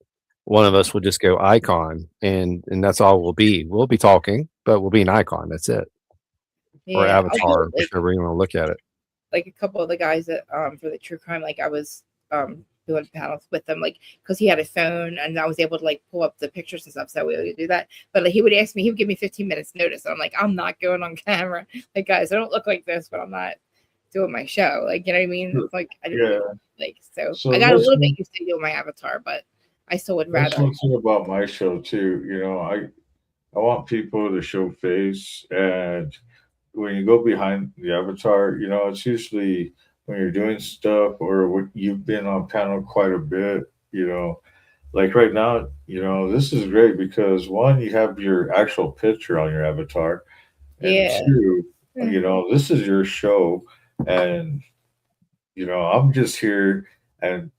One of us will just go icon, and that's all we'll be. We'll be talking, but we'll be an icon. That's it.
Yeah,
or avatar, whichever you want to look at it.
Like a couple of the guys that for the true crime, like I was doing panels with them, like because he had a phone and I was able to like pull up the pictures and stuff, so we would do that. But like, he would ask me, he would give me 15 minutes notice, and I'm like, I'm not going on camera. Like, guys, I don't look like this, but I'm not doing my show. Like, you know what I mean? It's like I didn't like so I got a little bit used to doing my avatar, but I still would rather.
That's one thing about my show too. I want people to show face, and when you go behind the avatar, it's usually when you're doing stuff or you've been on panel quite a bit, like right now, this is great because one, you have your actual picture on your avatar, and two, this is your show, and I'm just here, and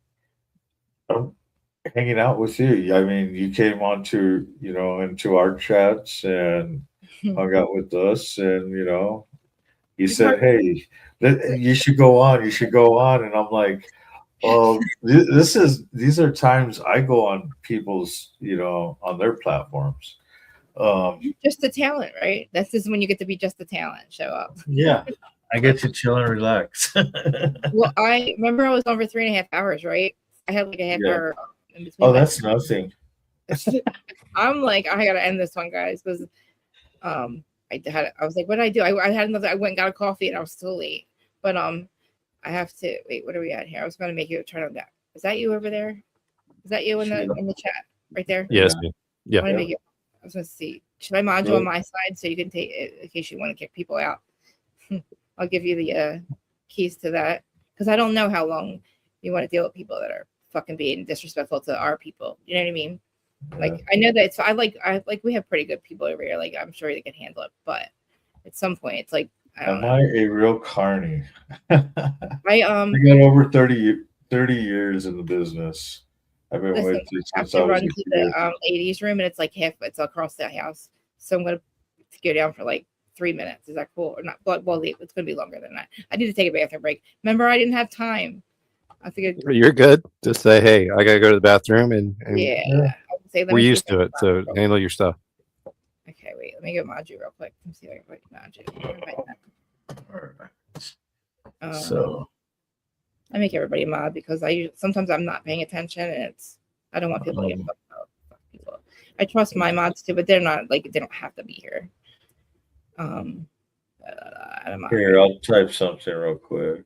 hanging out with you. I mean, you came onto, into our chats and hung out with us, and he
You part-
said, "Hey, you should go on. You should go on." And I'm like, "Well, these are times I go on people's, on their platforms."
just the talent, right? This is when you get to be just the talent. Show up.
Yeah, I get to chill and relax.
Well, I remember I was on for 3.5 hours, right? I had like a half
Yeah.
hour in
Oh,
between.
that's nothing.
I'm like, I gotta end this one, guys, because I was like, what did I do? I had another. I went and got a coffee, and I was still late. But I have to wait. What are we at here? I was gonna make you turn on that. Is that you over there? Is that you in the chat right there?
Yes.
Yeah.
Yeah.
I want to make it. I was gonna see. Should I mod you on
Really?
my side so you can take it in case you want to kick people out? I'll give you the keys to that because I don't know how long you want to deal with people that are fucking being disrespectful to our people. You know what I mean? Like I know that it's I like we have pretty good people over here. Like I'm sure they can handle it, but at some point it's like I don't
Am
know.
I a real carny? I
I
got over 30 years in the business. I've been
listen.
with you
I have
since I
to
was
run
a
to
kid.
the ladies' room, and it's like it's across the house. So I'm gonna go down for like 3 minutes. Is that cool or not? But well, it's gonna be longer than that. I need to take a bathroom break. Remember, I didn't have time. I figured,
You're good. Just say, hey, I gotta go to the bathroom, and
yeah.
Yeah.
I would say, let
we're
me see
used
if I
to it. So
can-
handle your stuff.
Okay, wait. Let me go mod you real quick. Let me see if I can mod you. Invite
Alright.
them.
So
I make everybody mod because sometimes I'm not paying attention, and I don't want people to get fucked up. Fuck people. I trust my mods too, but they're not like they don't have to be here. I'm not
here, I'll type something real quick.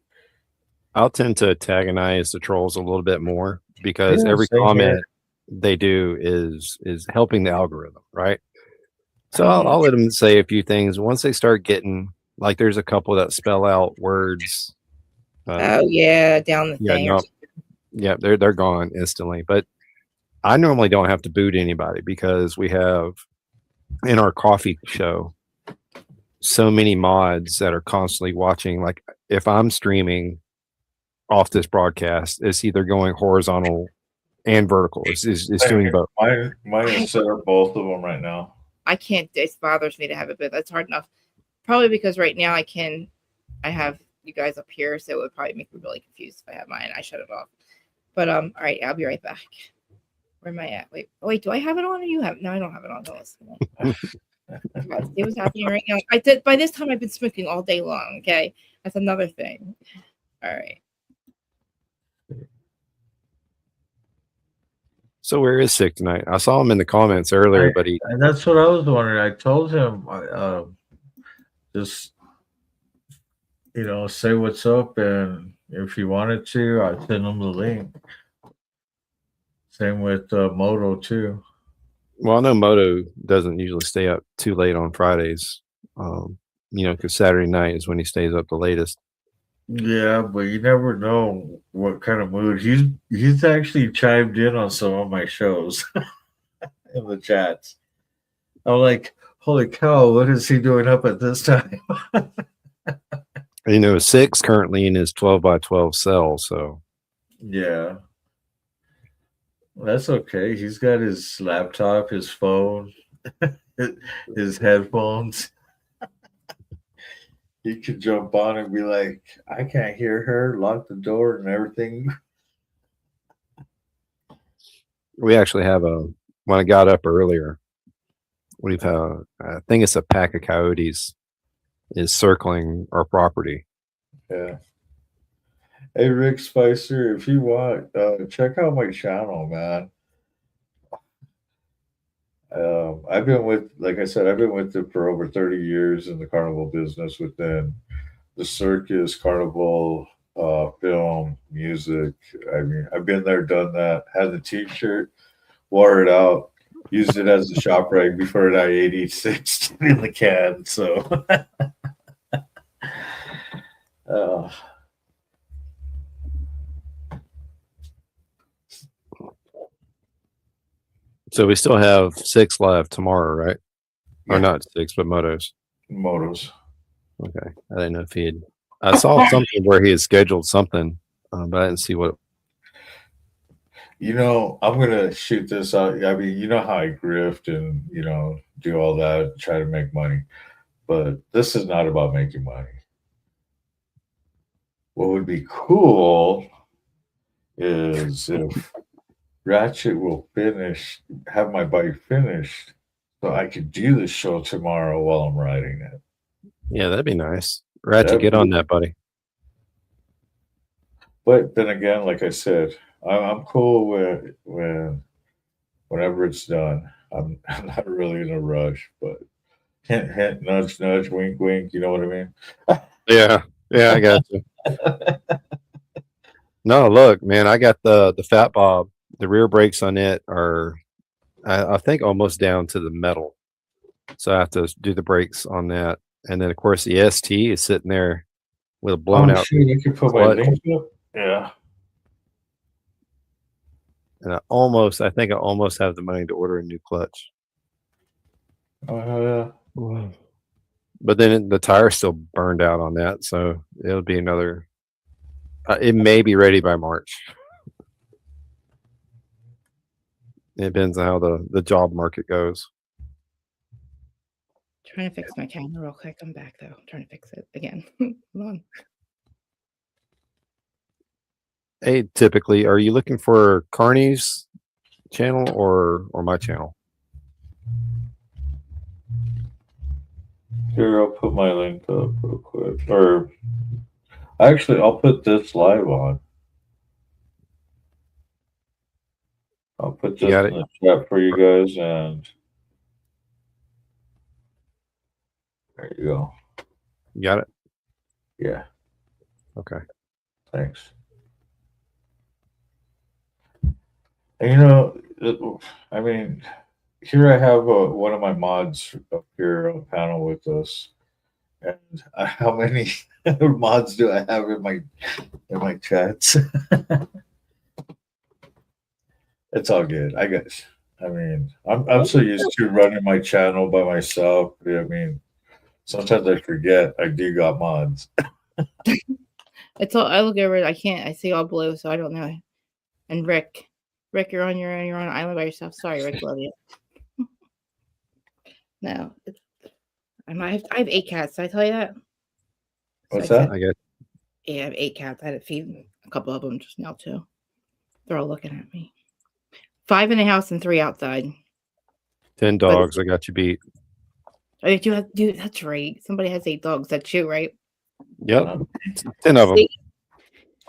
I'll tend to antagonize the trolls a little bit more because
Yeah,
every
same
comment
here.
they do is helping the algorithm, right? So I'll let them say a few things. Once they start getting like, there's a couple that spell out words.
Oh yeah, down the
Yeah,
thing.
no, yeah, they're gone instantly. But I normally don't have to boot anybody because we have in our coffee show so many mods that are constantly watching. Like if I'm streaming off this broadcast, it's either going horizontal and vertical. It's doing both.
Mine is set up both of them right now.
I can't. It bothers me to have it, but that's hard enough. Probably because right now I have you guys up here, so it would probably make me really confused if I have mine. I shut it off. But all right, I'll be right back. Where am I at? Wait, do I have it on or you have? No, I don't have it on. Don't listen. Guys, see what's happening right now. I did by this time I've been smoking all day long. Okay, that's another thing. All right.
So where is Sick tonight? I saw him in the comments earlier, but he
And that's what I was wondering. I told him, just say what's up, and if he wanted to, I'd send him the link. Same with Moto too.
well, I know Moto doesn't usually stay up too late on Fridays. Because Saturday night is when he stays up the latest.
Yeah, but you never know what kind of mood he's actually chimed in on some of my shows in the chats. I'm like, holy cow, what is he doing up at this time?
Sick's currently in his 12x12 cell, so
Yeah. That's okay. He's got his laptop, his phone, his headphones. He could jump on and be like, I can't hear her, lock the door and everything.
we actually have when I got up earlier, we've I think it's a pack of coyotes is circling our property.
Yeah. Hey, Rick Spicer, if you want, check out my channel, man. I've been like I said, I've been with it for over 30 years in the carnival business within the circus, carnival, film, music. I mean, I've been there, done that, had the t-shirt, wore it out, used it as a shop rag before it I-86 in the can. So,
So we still have 6 left tomorrow, right?
Yeah.
Or not 6, but motos.
Motos.
Okay. I didn't know if he had. I saw something where he had scheduled something, but I didn't see what.
I'm gonna shoot this out. I mean, you know how I grift and do all that, try to make money. But this is not about making money. What would be cool is if Ratchet will have my bike finished, so I could do the show tomorrow while I'm riding it.
Yeah, that'd be nice. Ratchet,
That'd
get
be-
on that, buddy.
But then again, like I said, I'm cool whenever it's done. I'm not really in a rush, but hint, hint, nudge, nudge, wink, wink. You know what I mean?
Yeah, yeah, I got you. No, look, man, I got the Fat Bob. The rear brakes on it are, I think, almost down to the metal. So I have to do the brakes on that, and then of course the ST is sitting there with a blown out
Shoot, I could put my
clutch.
link up. Yeah.
And I think I almost have the money to order a new clutch. But then the tire's still burned out on that, so it'll be another. It may be ready by March. It depends on how the job market goes.
Trying to fix my camera real quick. I'm back though. I'm trying to fix it again. Hold on.
Hey, typically, are you looking for Carney's channel or my channel?
Here, I'll put my link up real quick. Or actually, I'll put this live on. I'll put
You
this
got
in
it?
the chat for you guys, and there you go.
You got it?
Yeah,
Okay.
thanks. And I mean, here I have one of my mods up here on the panel with us. And how many mods do I have in my chats? It's all good. I mean, I'm so used to running my channel by myself. I mean, sometimes I forget I do got mods.
It's all I look over it. I can't. I see all blue, so I don't know. And Rick, you're on your own. You're on an island by yourself. Sorry, Rick. Love you. No, I have 8 cats. Did I tell you that?
What's
So I
that?
I got
Yeah, I have 8 cats. I had to feed a couple of them just now too. They're all looking at me. 5 in the house and 3 outside.
10 dogs. I got you beat.
Oh, you have, dude, that's right. Somebody has 8 dogs. That's you, right?
Yep, 10 of them.
See,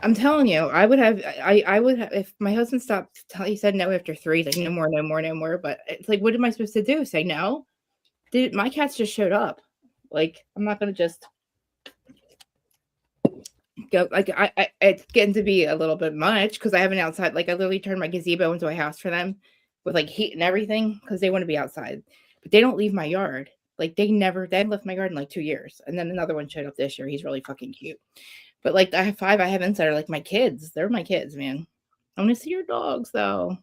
I'm telling you, I would have if my husband stopped. He said no after 3. Like no more, no more, no more. But it's like, what am I supposed to do? Say no? Dude, my cats just showed up. Like I'm not gonna just go. Like it's getting to be a little bit much because I have an outside. Like I literally turned my gazebo into a house for them with like heat and everything because they want to be outside, but they don't leave my yard. Like they haven't left my yard in like 2 years. And then another one showed up this year. He's really fucking cute. But like I have 5 I have inside are like my kids. They're my kids, man. I want to see your dogs though.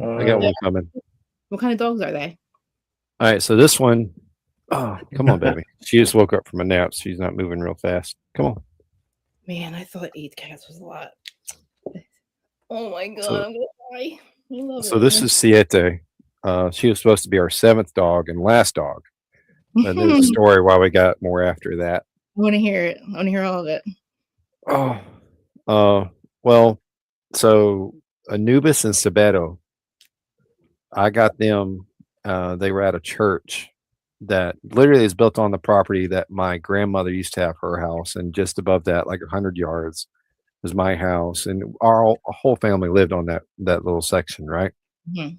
I got one coming.
What kind of dogs are they?
All right, so this one, oh, come on, baby. She just woke up from a nap. She's not moving real fast. Come on.
Man, I thought 8 cats was a lot. Oh my god,
So-
I'm gonna die. I love
So
it.
this is Siete. She was supposed to be our 7th dog and last dog. And there's a story why we got more after that.
I want to hear it. I want to hear all of it.
Well, so Anubis and Sabeto, I got them. They were at a church that literally is built on the property that my grandmother used to have her house, and just above that, like 100 yards, was my house, and our whole family lived on that little section, right?
Mhm.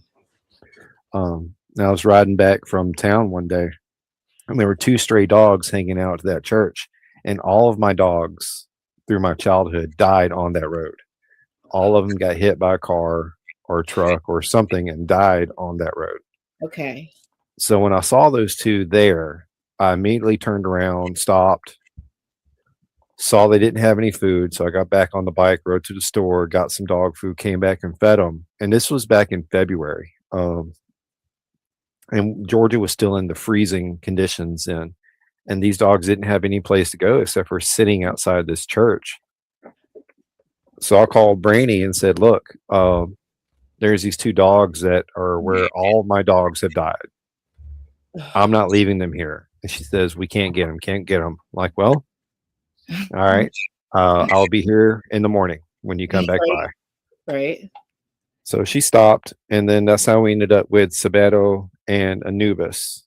And I was riding back from town one day, and there were 2 stray dogs hanging out at that church, and all of my dogs through my childhood died on that road. All of them got hit by a car or a truck or something and died on that road.
Okay.
So when I saw those 2 there, I immediately turned around, stopped, saw they didn't have any food. So I got back on the bike, rode to the store, got some dog food, came back and fed them. And this was back in February. And Georgia was still in the freezing conditions then. And these dogs didn't have any place to go except for sitting outside this church. So I called Brainy and said, look, there's these two dogs that are where all my dogs have died. I'm not leaving them here. And she says, we can't get them, can't get them. I'm like, well, all right. I'll be here in the morning when you come back by.
Right.
So she stopped, and then that's how we ended up with Sabato and Anubis.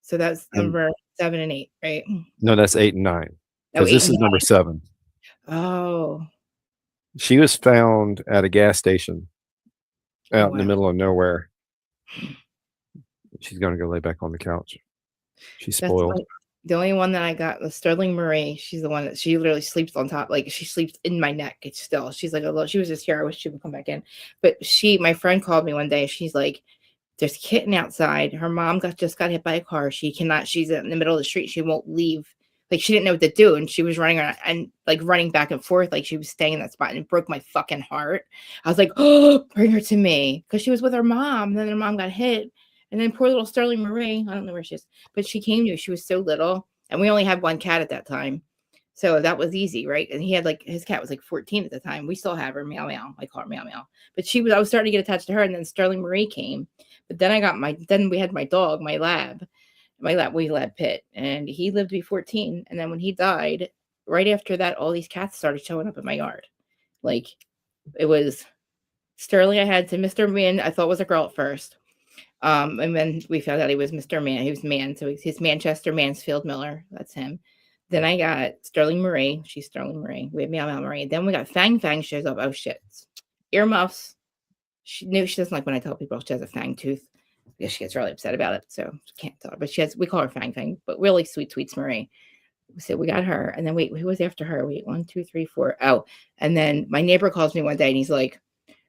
So that's number 7 and 8, right?
No, that's 8 and 9.
Oh,
Because
8
this
and
is number 7.
Oh,
She was found at a gas station out in the
wow.
middle of nowhere. She's going to go lay back on the couch. She's
That's
spoiled.
the only one that I got was Sterling Marie. She's the one that she literally sleeps on top, like she sleeps in my neck. It's still, she's like a little, she was just here. I wish she would come back in. But my friend called me one day. She's like, there's a kitten outside. Her mom just got hit by a car. She's in the middle of the street. She won't leave. Like she didn't know what to do. And she was running around and like running back and forth. Like she was staying in that spot, and it broke my fucking heart. I was like, oh, bring her to me. Cause she was with her mom. And then her mom got hit. And then poor little Sterling Marie, I don't know where she is, but she came to me. She was so little. And we only had one cat at that time. So that was easy, right? And he had his cat was like 14 at the time. We still have her, meow meow. I call her meow meow. But I was starting to get attached to her. And then Sterling Marie came. But then we had my dog, my lab Pit. And he lived to be 14. And then when he died, right after that, all these cats started showing up in my yard. Like it was Sterling I had to Mr. Man, I thought was a girl at first. And then we found out he was Mr. Man. He was man. So he's Manchester Mansfield Miller. That's him. Then I got Sterling Marie. She's Sterling Marie. We have Meow Meow Marie. Then we got Fang Fang shows up. Oh shit. Earmuffs. She doesn't like when I tell people she has a fang tooth. Because she gets really upset about it. So she can't tell her. But we call her Fang Fang, but really sweet Marie. So we got her. And then wait, who was after her? Wait, 1, 2, 3, 4. Oh, and then my neighbor calls me one day and he's like,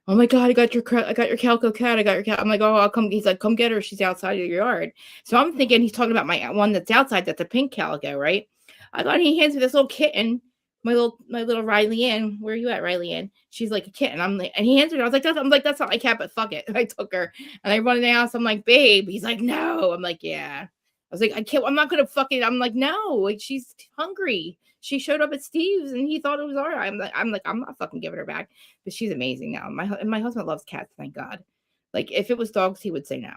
oh my God, I got your calico cat. I got your cat. I'm like, oh, I'll come. He's like, come get her. She's outside of your yard. So I'm thinking he's talking about my one that's outside. That's a pink calico, right? He hands me this little kitten. My little Riley Ann. Where are you at, Riley Ann? She's like a kitten. I'm like, and he answered. I was like, that's not my cat, but fuck it. And I took her and I run in the house. I'm like, babe. He's like, no. I'm like, yeah. I was like, I can't. I'm not gonna fucking. I'm like, no. Like she's hungry. She showed up at Steve's and he thought it was all right. I'm not fucking giving her back. But she's amazing now. My husband loves cats, thank God. Like if it was dogs, he would say no.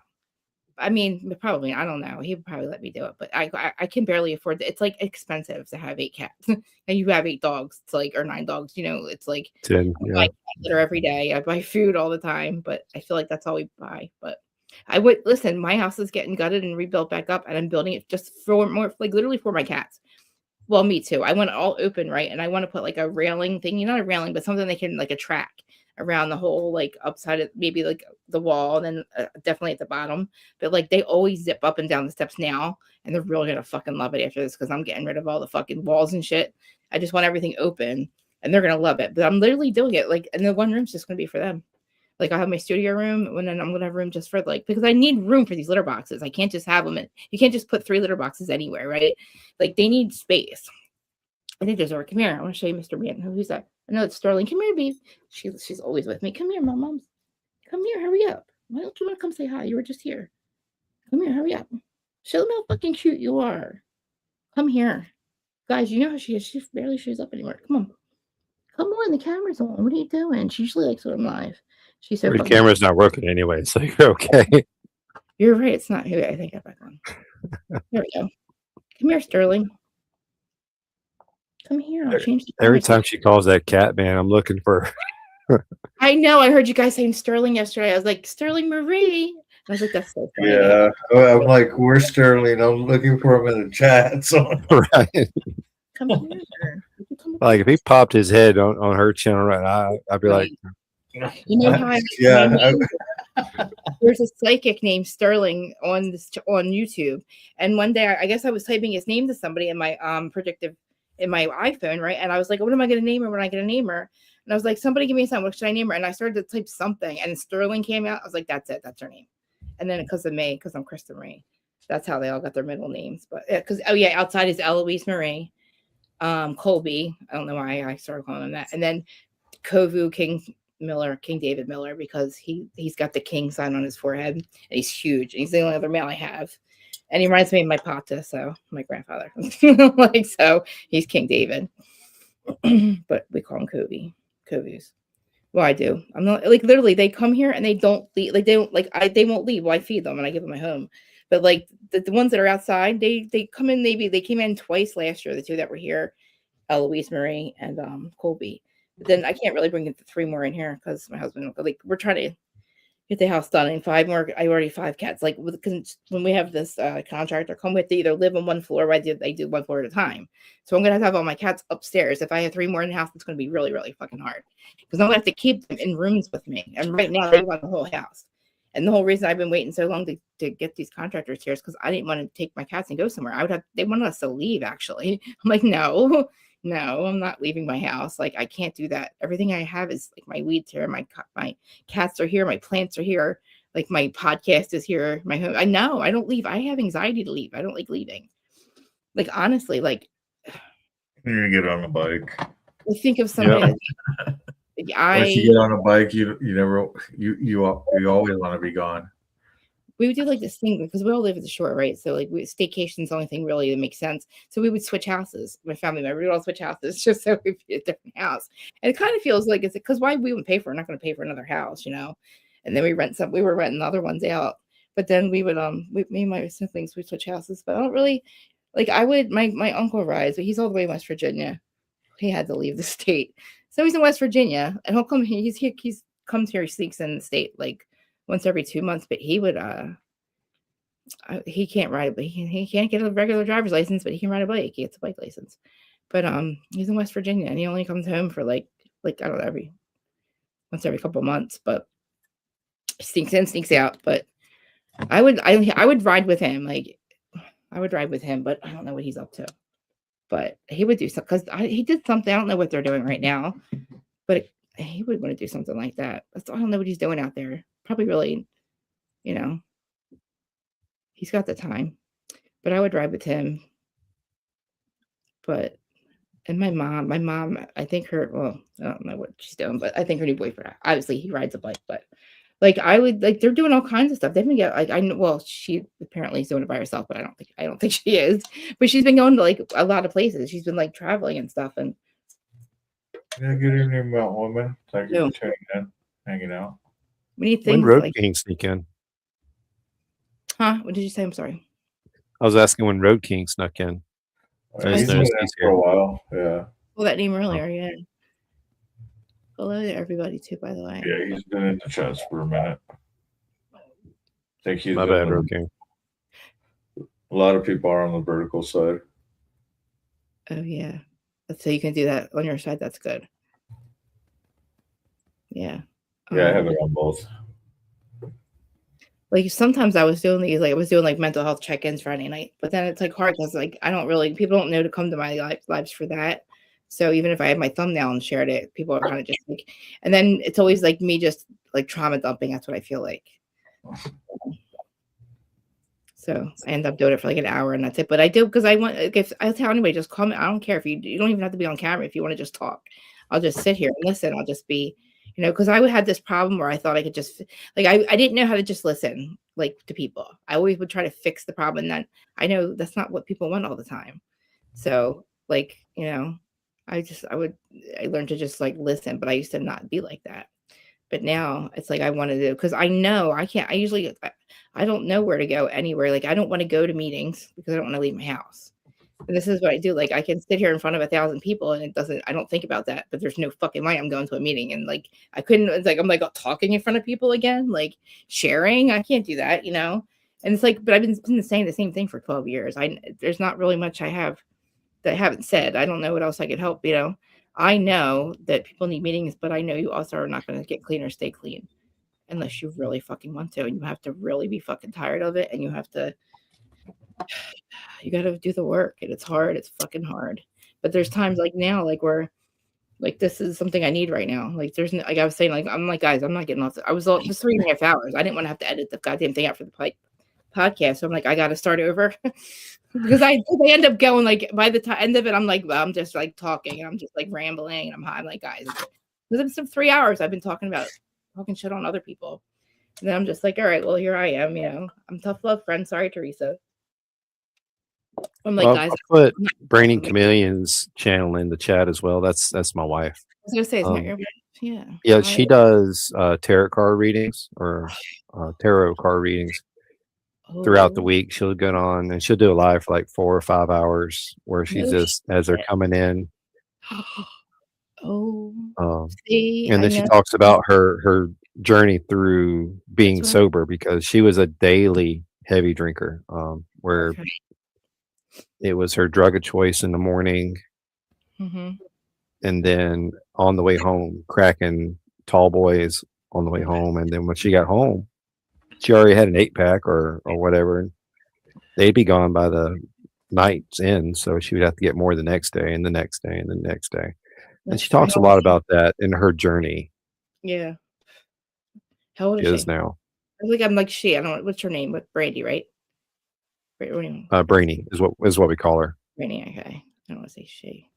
I mean, probably, I don't know. He would probably let me do it, but I can barely afford it. It's like expensive to have 8 cats and you have 8 dogs. It's like, or 9 dogs, it's like
10,
I buy litter every day. I buy food all the time, but I feel like that's all we buy. But I would listen, my house is getting gutted and rebuilt back up and I'm building it just for more, like literally for my cats. Well, me too. I want it all open, right? And I want to put like a railing thing, not a railing, but something they can like a track around the whole, like upside of maybe like the wall, and then definitely at the bottom. But like they always zip up and down the steps now, and they're really gonna fucking love it after this because I'm getting rid of all the fucking walls and shit. I just want everything open, and they're gonna love it. But I'm literally doing it like, and the one room's just gonna be for them. Like I have my studio room, and then I'm gonna have room just for because I need room for these litter boxes. I can't just have them you can't just put 3 litter boxes anywhere, right? Like they need space. I think there's come here. I want to show you Mr. Man. Who's that? I know it's Sterling. Come here, babe. She's always with me. Come here, mom. Come here. Hurry up. Why don't you want to come say hi? You were just here. Come here. Hurry up. Show them how fucking cute you are. Come here. Guys, you know how she is. She barely shows up anymore. Come on. Come on. The camera's on. What are you doing? She usually likes when I'm live. She's so
the camera's not working anyway, so you're okay.
You're right. It's not. I think I'm back on. There we go. Come here, Sterling. Come here. I'll change the
Every time she calls that cat, man, I'm looking for her.
I know. I heard you guys saying Sterling yesterday. I was like, Sterling Marie. I was like, that's so funny.
Yeah. I'm like, where's Sterling? I'm looking for him in the chat. So.
Right.
Come here.
Like if he popped his head on her channel right now, I'd be like,
you know how there's a psychic named Sterling on YouTube, and one day I guess I was typing his name to somebody in my predictive in my iPhone, right? And I was like, what am I going to name her when I get a name her? And I was like, somebody give me something. What should I name her? And I started to type something, and Sterling came out. I was like, that's it. That's her name. And then because of me, because I'm Krista Marie, that's how they all got their middle names. But because outside is Eloise Marie, Colby. I don't know why I started calling him that. And then Kovu King David Miller, because he's got the king sign on his forehead and he's huge. And he's the only other male I have. And he reminds me of my Pata, so my grandfather. So he's King David. But we call him Kovus. Well, I do. I'm not like literally they come here and they don't leave. Like they don't like they won't leave. Well, I feed them and I give them my home. But like the ones that are outside, they come in. Maybe they came in twice last year. The two that were here, Eloise Marie and Colby. But then I can't really bring the three more in here because my husband like we're trying to get the house done and five more. I already 5 cats. Like when we have this contractor come with, they either live on one floor. Or they do one floor at a time. So I'm gonna have all my cats upstairs. If I have 3 more in the house, it's gonna be really really fucking hard because I'm gonna have to keep them in rooms with me. And right now they want the whole house. And the whole reason I've been waiting so long to get these contractors here is because I didn't want to take my cats and go somewhere. They wanted us to leave actually. I'm like, no, I'm not leaving my house. Like I can't do that. Everything I have is like my weeds here, my cats are here, my plants are here, like my podcast is here, my home. I know I don't leave. I have anxiety to leave. I don't like leaving. Like honestly, like
You're gonna get on a bike.
I think of something.
Once you get on a bike, you always want to be gone.
We would do like this thing because we all live at the shore, right? So like staycation's the only thing really that makes sense. So we would switch houses. My family member, we would all switch houses just so we'd be a different house. And it kind of feels like it's because why we wouldn't pay for? We're not going to pay for another house, you know. And then we were renting other ones out. But then we would me and my siblings would switch houses. But I don't really like. I would my uncle rides, but he's all the way in West Virginia. He had to leave the state, so he's in West Virginia, and he'll come here. He comes here. He sneaks in the state like once every 2 months. But he would he can't ride, but he can't get a regular driver's license, but he can ride a bike. He gets a bike license. But he's in West Virginia, and he only comes home for like I don't know once every couple months. But sneaks in, sneaks out. But I would ride with him. Like I would ride with him, but I don't know what he's up to. But he would do something because he did something. I don't know what they're doing right now, but he would want to do something like that. I don't know what he's doing out there. Probably really, you know, he's got the time. But I would ride with him. But and my mom, I think I don't know what she's doing, but I think her new boyfriend, obviously he rides a bike, but like I would like they're doing all kinds of stuff. They've been getting like I know well, she apparently is doing it by herself, but I don't think she is. But she's been going to like a lot of places. She's been like traveling and stuff. And
Yeah, good evening, Mount Woman. Thank you for tuning in, hanging out.
We need things
When Road
like
King sneak in?
Huh? What did you say? I'm sorry.
I was asking when Road King snuck in.
He's been there for a while. Yeah.
Well, that name earlier, yeah. Hello to everybody too, by the way.
Yeah, he's been in the chats for a minute. I think he's
My bad, Road King.
A lot of people are on the vertical side.
Oh yeah. So you can do that on your side. That's good. Yeah.
Yeah, I have it on both.
Like sometimes I was doing these, like I was doing like mental health check-ins Friday night, but then it's like hard because like people don't know to come to my lives for that. So even if I had my thumbnail and shared it, people are kind of just like, and then it's always like me just like trauma dumping. That's what I feel like. So I end up doing it for like an hour and that's it. But I do because I want. Like, if I tell anybody, just comment. I don't care if you don't even have to be on camera. If you want to just talk, I'll just sit here and listen. I'll just be. You know, because I had this problem where I thought I could just like I didn't know how to just listen like to people. I always would try to fix the problem, and then I know that's not what people want all the time. So like you know, I learned to just like listen, but I used to not be like that. But now it's like I want to do because I know I can't. I don't know where to go anywhere. Like I don't want to go to meetings because I don't want to leave my house. And this is what I do. Like I can sit here in front of 1,000 people and I don't think about that, but there's no fucking way I'm going to a meeting. And like, I'm like talking in front of people again, like sharing. I can't do that, you know? And it's like, but I've been saying the same thing for 12 years. There's not really much I have that I haven't said. I don't know what else I could help, you know? I know that people need meetings, but I know you also are not going to get clean or stay clean unless you really fucking want to. And you have to really be fucking tired of it. And you got to do the work, and it's hard. It's fucking hard. But there's times like now, like where, like this is something I need right now. Like there's like I was saying, like I'm like guys, I'm not getting off. I was just 3.5 hours. I didn't want to have to edit the goddamn thing out for the podcast. So I'm like, I got to start over because they end up going like by the end of it, I'm like, well, I'm just like talking and I'm just like rambling and I'm like, guys, because it's some 3 hours I've been talking shit on other people. And then I'm just like, all right, well, here I am. You know, I'm tough love friend. Sorry, Teresa. I'm like, guys,
I'll put Braining Chameleon's channel in the chat as well. That's my wife.
I was gonna say, it's not your wife. Yeah.
Yeah, she does tarot card readings or tarot card readings throughout the
Oh,
week. She'll get on and she'll do a live for like 4 or 5 hours where she's
no
just as they're
shit.
coming in.
Oh,
Um,
see,
and
I
then she
know.
talks about her journey through being
That's what
sober because she was a daily heavy drinker, where
okay.
it was her drug of choice in the morning,
Mm-hmm.
and then on the way home, cracking tall boys on the way home, and then when she got home, she already had an 8-pack or whatever, and they'd be gone by the night's end, so she would have to get more the next day and the next day and the next day. And she
That's
talks
how
a
old
lot
is she?
about that in her journey.
Yeah. How old
She
is
is
she?
now.
I think I'm like she. I don't know what's her name, but Brandy, right? What do you
Brainy is what we call her.
Brandy, okay. I don't want to say she.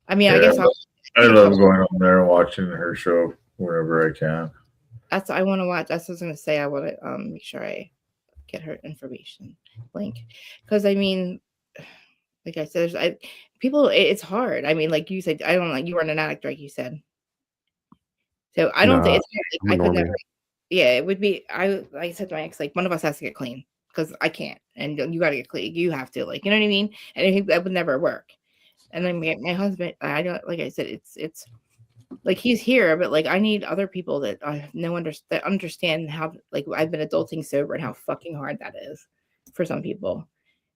I mean, I
Yeah,
guess I'll
I
take a
love
couple.
going on there and watching her show whenever I can.
That's I want to watch. That's what I was gonna say. I want to make sure I get her information link because I mean, like I said, people. It's hard. I mean, like you said, I don't like you weren't an addict, like you said. So I don't think
No,
it's
I'm a
like, I could never.
normie.
Yeah, it would be. Like I said to my ex, like one of us has to get clean because I can't, and you got to get clean. You have to, like, you know what I mean. And I think that would never work. And then my husband, I don't like I said, it's like he's here, but like I need other people that I know that understand how like I've been adulting sober and how fucking hard that is for some people.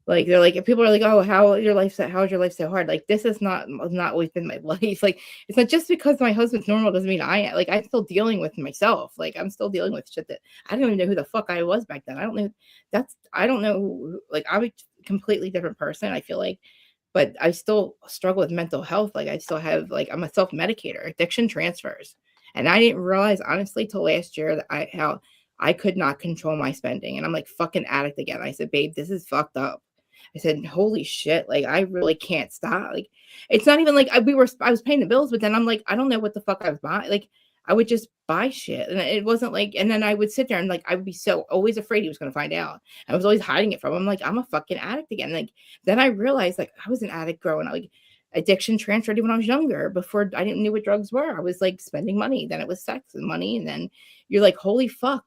Like they're like if people are like, oh, how's your life so hard? Like this is not always been my life. Like it's not just because my husband's normal doesn't mean I'm still dealing with myself. Like I'm still dealing with shit that I don't even know who the fuck I was back then. I don't know like I'm a completely different person, I feel like, but I still struggle with mental health. Like I still have like I'm a self-medicator, addiction transfers. And I didn't realize honestly till last year that how I could not control my spending. And I'm like fucking addict again. I said, babe, this is fucked up. I said, holy shit, like I really can't stop. Like it's not even like I was paying the bills, but then I'm like, I don't know what the fuck I was buying. Like I would just buy shit. And it wasn't like, and then I would sit there and like I would be so always afraid he was gonna find out. I was always hiding it from him. I'm like, I'm a fucking addict again. Like then I realized like I was an addict growing up. Like addiction transferred when I was younger. Before I didn't know what drugs were. I was like spending money. Then it was sex and money. And then you're like, holy fuck.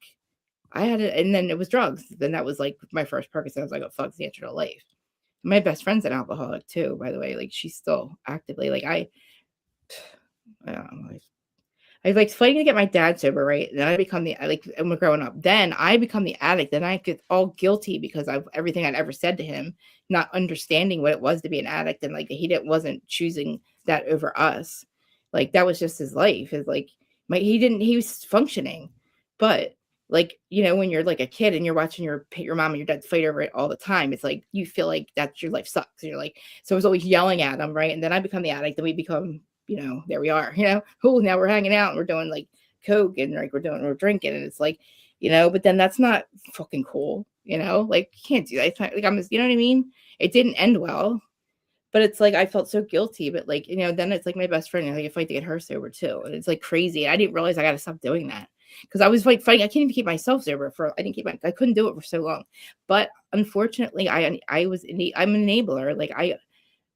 I had it, and then it was drugs. Then that was like my first Percocet. I was like, oh, fuck's the answer to life. My best friend's an alcoholic too, by the way. Like she's still actively like I don't know. I like fighting to get my dad sober, right? Then I become and we're growing up. Then I become the addict. Then I get all guilty because of everything I'd ever said to him, not understanding what it was to be an addict, and like wasn't choosing that over us. Like that was just his life. His like he was functioning, but like when you're like a kid and you're watching your mom and your dad fight over it all the time, it's like you feel like that's your life sucks. And you're like so I was always yelling at him, right? And then I become the addict, and we become there we are, oh, now we're hanging out and we're doing like coke and like we're drinking and it's like, but then that's not fucking cool, like you can't do that. It's not, like I'm just, you know what I mean? It didn't end well, but it's like I felt so guilty, but like, then it's like my best friend, like I fight to get her sober too. And it's like crazy. I didn't realize I got to stop doing that because I was like fighting. I can't even keep myself sober I couldn't do it for so long. But unfortunately, I'm an enabler. Like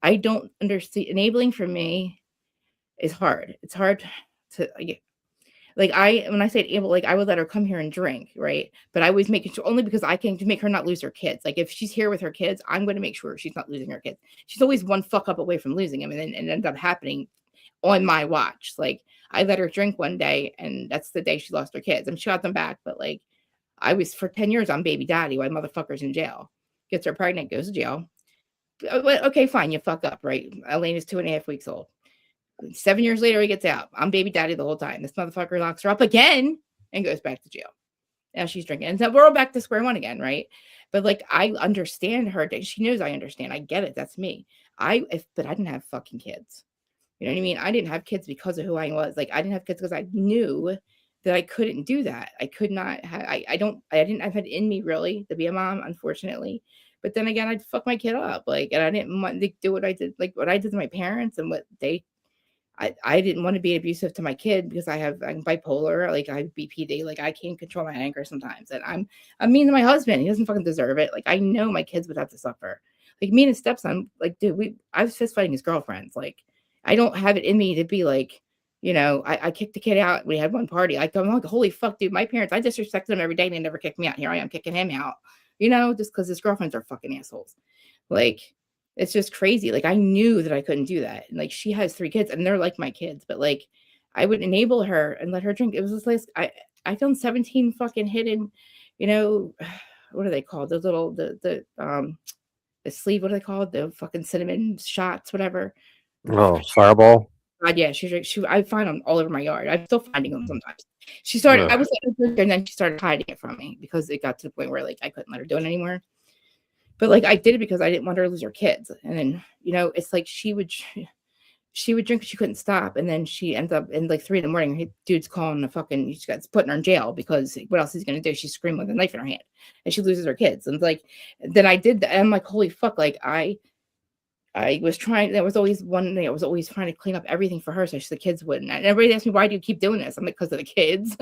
I don't understand. Enabling for me is hard. It's hard to like when I say able, like I would let her come here and drink, right? But I was making sure only because I can to make her not lose her kids. Like if she's here with her kids, I'm going to make sure she's not losing her kids. She's always one fuck up away from losing them, and then it ends up happening on my watch. Like I let her drink one day, and that's the day she lost her kids. And she got them back, but like I was for 10 years on baby daddy while motherfucker's in jail. Gets her pregnant, goes to jail. Okay, fine, you fuck up, right? Elena's 2.5 weeks old. 7 years later, he gets out. I'm baby daddy the whole time. This motherfucker locks her up again and goes back to jail. Now she's drinking. And so we're all back to square one again, right? But like, I understand her. She knows I understand. I get it. That's me. But I didn't have fucking kids. You know what I mean? I didn't have kids because of who I was. Like, I didn't have kids because I knew that I couldn't do that. I could not have, I didn't have it in me really to be a mom, unfortunately. But then again, I'd fuck my kid up. Like, and I didn't want to do what I did, like what I did to my parents and what I didn't want to be abusive to my kid because I'm bipolar, like I have BPD, like I can't control my anger sometimes. And I'm mean to my husband. He doesn't fucking deserve it. Like I know my kids would have to suffer. Like me and his stepson, like, dude, I was fist fighting his girlfriends. Like I don't have it in me to be like You know, I kicked the kid out. We had one party. I'm like, holy fuck, dude. My parents, I disrespected them every day and they never kicked me out. Here I am kicking him out, you know, just because his girlfriends are fucking assholes. Like, it's just crazy. Like, I knew that I couldn't do that. And like, she has 3 kids and they're like my kids, but like, I would enable her and let her drink. It was this last, I found 17 fucking hidden, you know, what are they called? Those little, the sleeve, what are they called? The fucking cinnamon shots, whatever.
Oh, Fireball.
God, yeah, I find them all over my yard. I'm still finding them sometimes. She started,
Ugh.
I was letting her drink, and then she started hiding it from me because it got to the point where like I couldn't let her do it anymore. But like I did it because I didn't want her to lose her kids. And then, you know, it's like she would drink, she couldn't stop, and then she ends up in like 3 a.m. Hey, dude's calling the fucking, he's got putting her in jail because what else is he gonna do? She's screaming with a knife in her hand, and she loses her kids. And like, then I did that, and I'm like, holy fuck, like I was trying, there was always one day I was always trying to clean up everything for her so the kids wouldn't. And everybody asked me, why do you keep doing this? I'm like, because of the kids,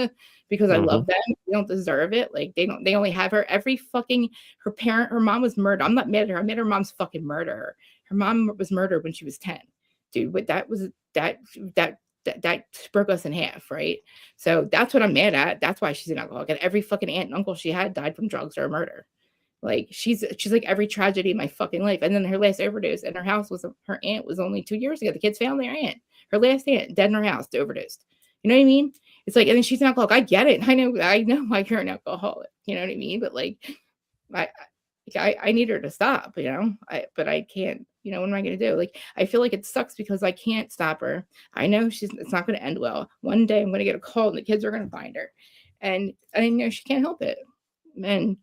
because I love them. They don't deserve it. Like they only have her every fucking, her mom was murdered. I'm not mad at her. I'm mad at her mom's fucking murder. Her mom was murdered when she was 10. Dude, but that broke us in half, right? So that's what I'm mad at. That's why she's an alcoholic. And every fucking aunt and uncle she had died from drugs or murder. Like she's like every tragedy in my fucking life. And then her last overdose in her house was her aunt was only 2 years ago. The kids found their aunt, her last aunt, dead in her house, overdosed. You know what I mean? It's like, and then she's an alcoholic. I get it. I know like you're an alcoholic. You know what I mean? But like, I need her to stop. You know, but I can't. You know, what am I going to do? Like, I feel like it sucks because I can't stop her. I know it's not going to end well. One day I'm going to get a call and the kids are going to find her, and I know she can't help it. And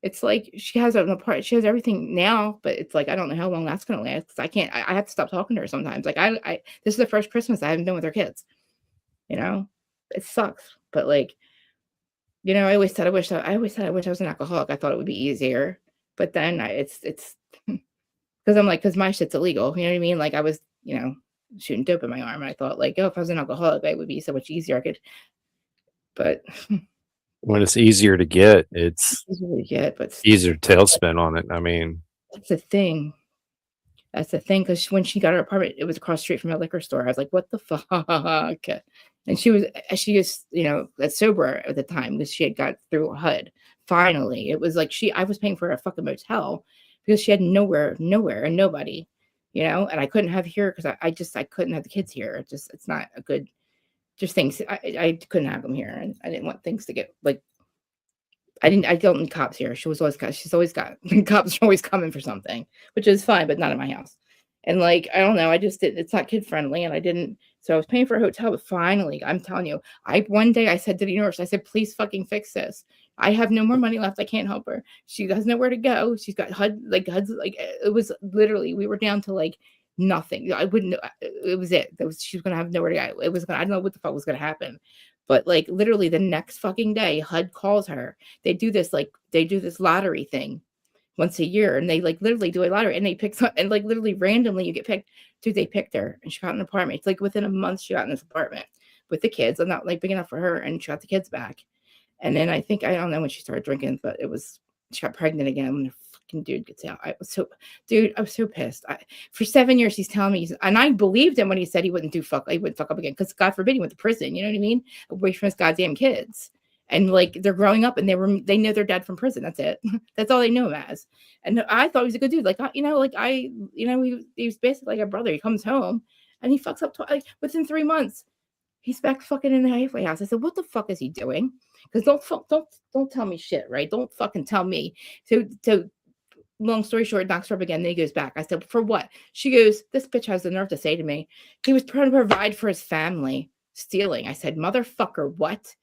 it's like she has everything now, but it's like I don't know how long that's gonna last because I have to stop talking to her sometimes. Like this is the first Christmas I haven't been with her kids. You know, it sucks. But like, you know, I always said I wish I was an alcoholic. I thought it would be easier. But then it's because I'm like, because my shit's illegal. You know what I mean? Like I was, you know, shooting dope in my arm. And I thought like, oh, if I was an alcoholic, it would be so much easier. I could, but
When it's easier to get, it's
easier to get, but
easier to tailspin on it. I mean,
that's the thing. That's the thing, because when she got her apartment, it was across the street from a liquor store. I was like, what the fuck? And she was, you know, sober at the time because she had got through HUD. Finally, it was like I was paying for a fucking motel because she had nowhere and nobody, you know, and I couldn't have here because I couldn't have the kids here. It's not a good, just things. I couldn't have them here, and I didn't want things to get like, I don't need cops here. She's always got cops are always coming for something, which is fine, but not in my house. And like, I don't know, it's not kid friendly, and I didn't, so I was paying for a hotel, but finally, I'm telling you, one day I said to the universe, I said, please fucking fix this. I have no more money left. I can't help her. She has nowhere to go. She's got HUD's like, it was literally, we were down to like nothing. I wouldn't, it was it. She was going to have nowhere to go. I don't know what the fuck was going to happen. But like literally the next fucking day, HUD calls her. They do this lottery thing once a year, and they like literally do a lottery, and they pick some, and like literally randomly you get picked. Dude, they picked her, and she got an apartment. It's like within a month she got in this apartment with the kids. I'm not like big enough for her, and she got the kids back. And then I don't know when she started drinking, but she got pregnant again when the fucking dude gets out. I was so pissed. For 7 years he's telling me, and I believed him when he said he wouldn't fuck up again, because God forbid he went to prison. You know what I mean? Away from his goddamn kids. And like they're growing up, and they know their dad from prison. That's it. That's all they know him as. And I thought he was a good dude. Like he was basically like a brother. He comes home and he fucks up within 3 months. He's back fucking in the halfway house. I said, what the fuck is he doing? Because don't tell me shit, right? Don't fucking tell me. So long story short, knocks her up again. Then he goes back. I said, for what? She goes, this bitch has the nerve to say to me, he was trying to provide for his family, stealing. I said, motherfucker, what?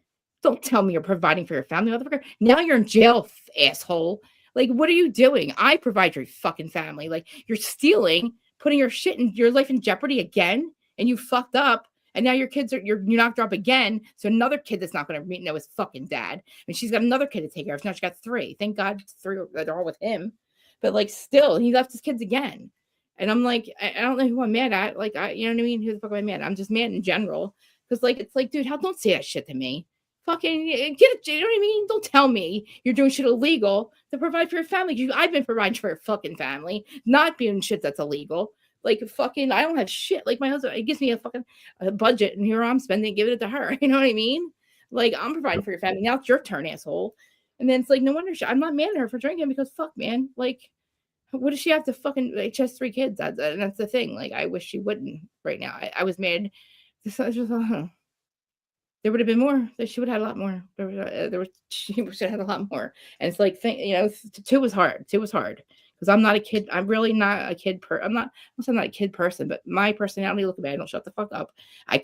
Don't tell me you're providing for your family, motherfucker. Now you're in jail, asshole. Like, what are you doing? I provide for your fucking family. Like, you're stealing, putting your life in jeopardy again, and you fucked up. And now your kids you knocked her up again. So another kid that's not going to know his fucking dad. And she's got another kid to take care of. Now she got 3. Thank God 3 they're all with him. But like still, he left his kids again. And I'm like, I don't know who I'm mad at. Like, you know what I mean? Who the fuck am I mad at? I'm just mad in general. Because like, it's like, dude, don't say that shit to me. Fucking get it. You know what I mean? Don't tell me you're doing shit illegal to provide for your family. I've been providing for your fucking family, not doing shit that's illegal. Like fucking, I don't have shit. Like my husband, it gives me a budget, and here I'm spending, giving it to her. You know what I mean? Like I'm providing for your family. Now it's your turn, asshole. And then it's like, no wonder I'm not mad at her for drinking because fuck, man. Like, what does she have to fucking? Like, she has 3 kids. That's the thing. Like, I wish she wouldn't right now. I was mad. So I just, there would have been more. She would have had a lot more. She would have had a lot more. And it's like, 2 was hard. 2 was hard because I'm not a kid. I'm really not a kid. I'm not a kid person, but my personality, look at me. I don't shut the fuck up. I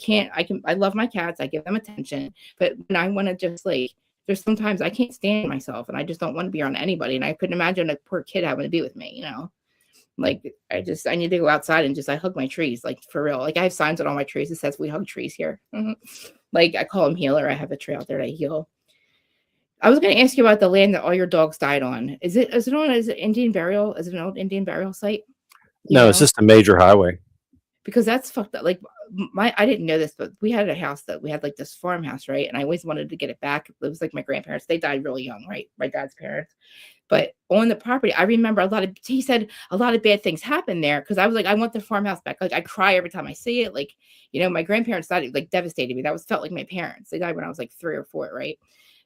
love my cats. I give them attention. But when I want to just like, there's sometimes I can't stand myself and I just don't want to be around anybody. And I couldn't imagine a poor kid having to be with me, Like I need to go outside and I hug my trees, like for real. Like I have signs on all my trees that says we hug trees here. Like I call them healer. I have a tree out there that I heal. I was going to ask you about the land that all your dogs died on. Is it Indian burial? Is it an old Indian burial site?
No, it's just a major highway.
Because that's fucked up. Like I didn't know this, but we had a house that we had like this farmhouse, right? And I always wanted to get it back. It was like my grandparents. They died really young, right? My dad's parents. But on the property, I remember he said a lot of bad things happened there because I was like, I want the farmhouse back. Like I cry every time I see it. Like, my grandparents died, like devastated me. Felt like my parents. They died when I was like 3 or 4, right?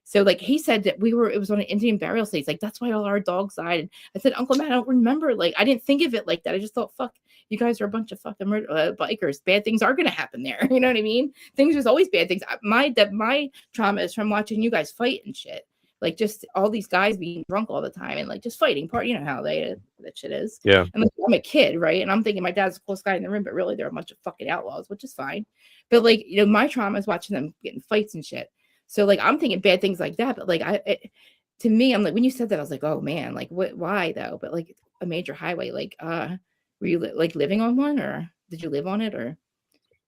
So like he said that it was on an Indian burial site. He's like, that's why all our dogs died. And I said, Uncle Matt, I don't remember. Like, I didn't think of it like that. I just thought, fuck, you guys are a bunch of fucking bikers. Bad things are going to happen there. You know what I mean? There's always bad things. My trauma is from watching you guys fight and shit. Like just all these guys being drunk all the time and like just fighting part, how that shit is.
Yeah.
And like, I'm a kid, right? And I'm thinking my dad's the coolest guy in the room, but really they're a bunch of fucking outlaws, which is fine. But like, my trauma is watching them getting fights and shit. So like, I'm thinking bad things like that. But like, to me, I'm like, when you said that, I was like, oh man, like why though? But like a major highway, like, were you like living on one or did you live on it or?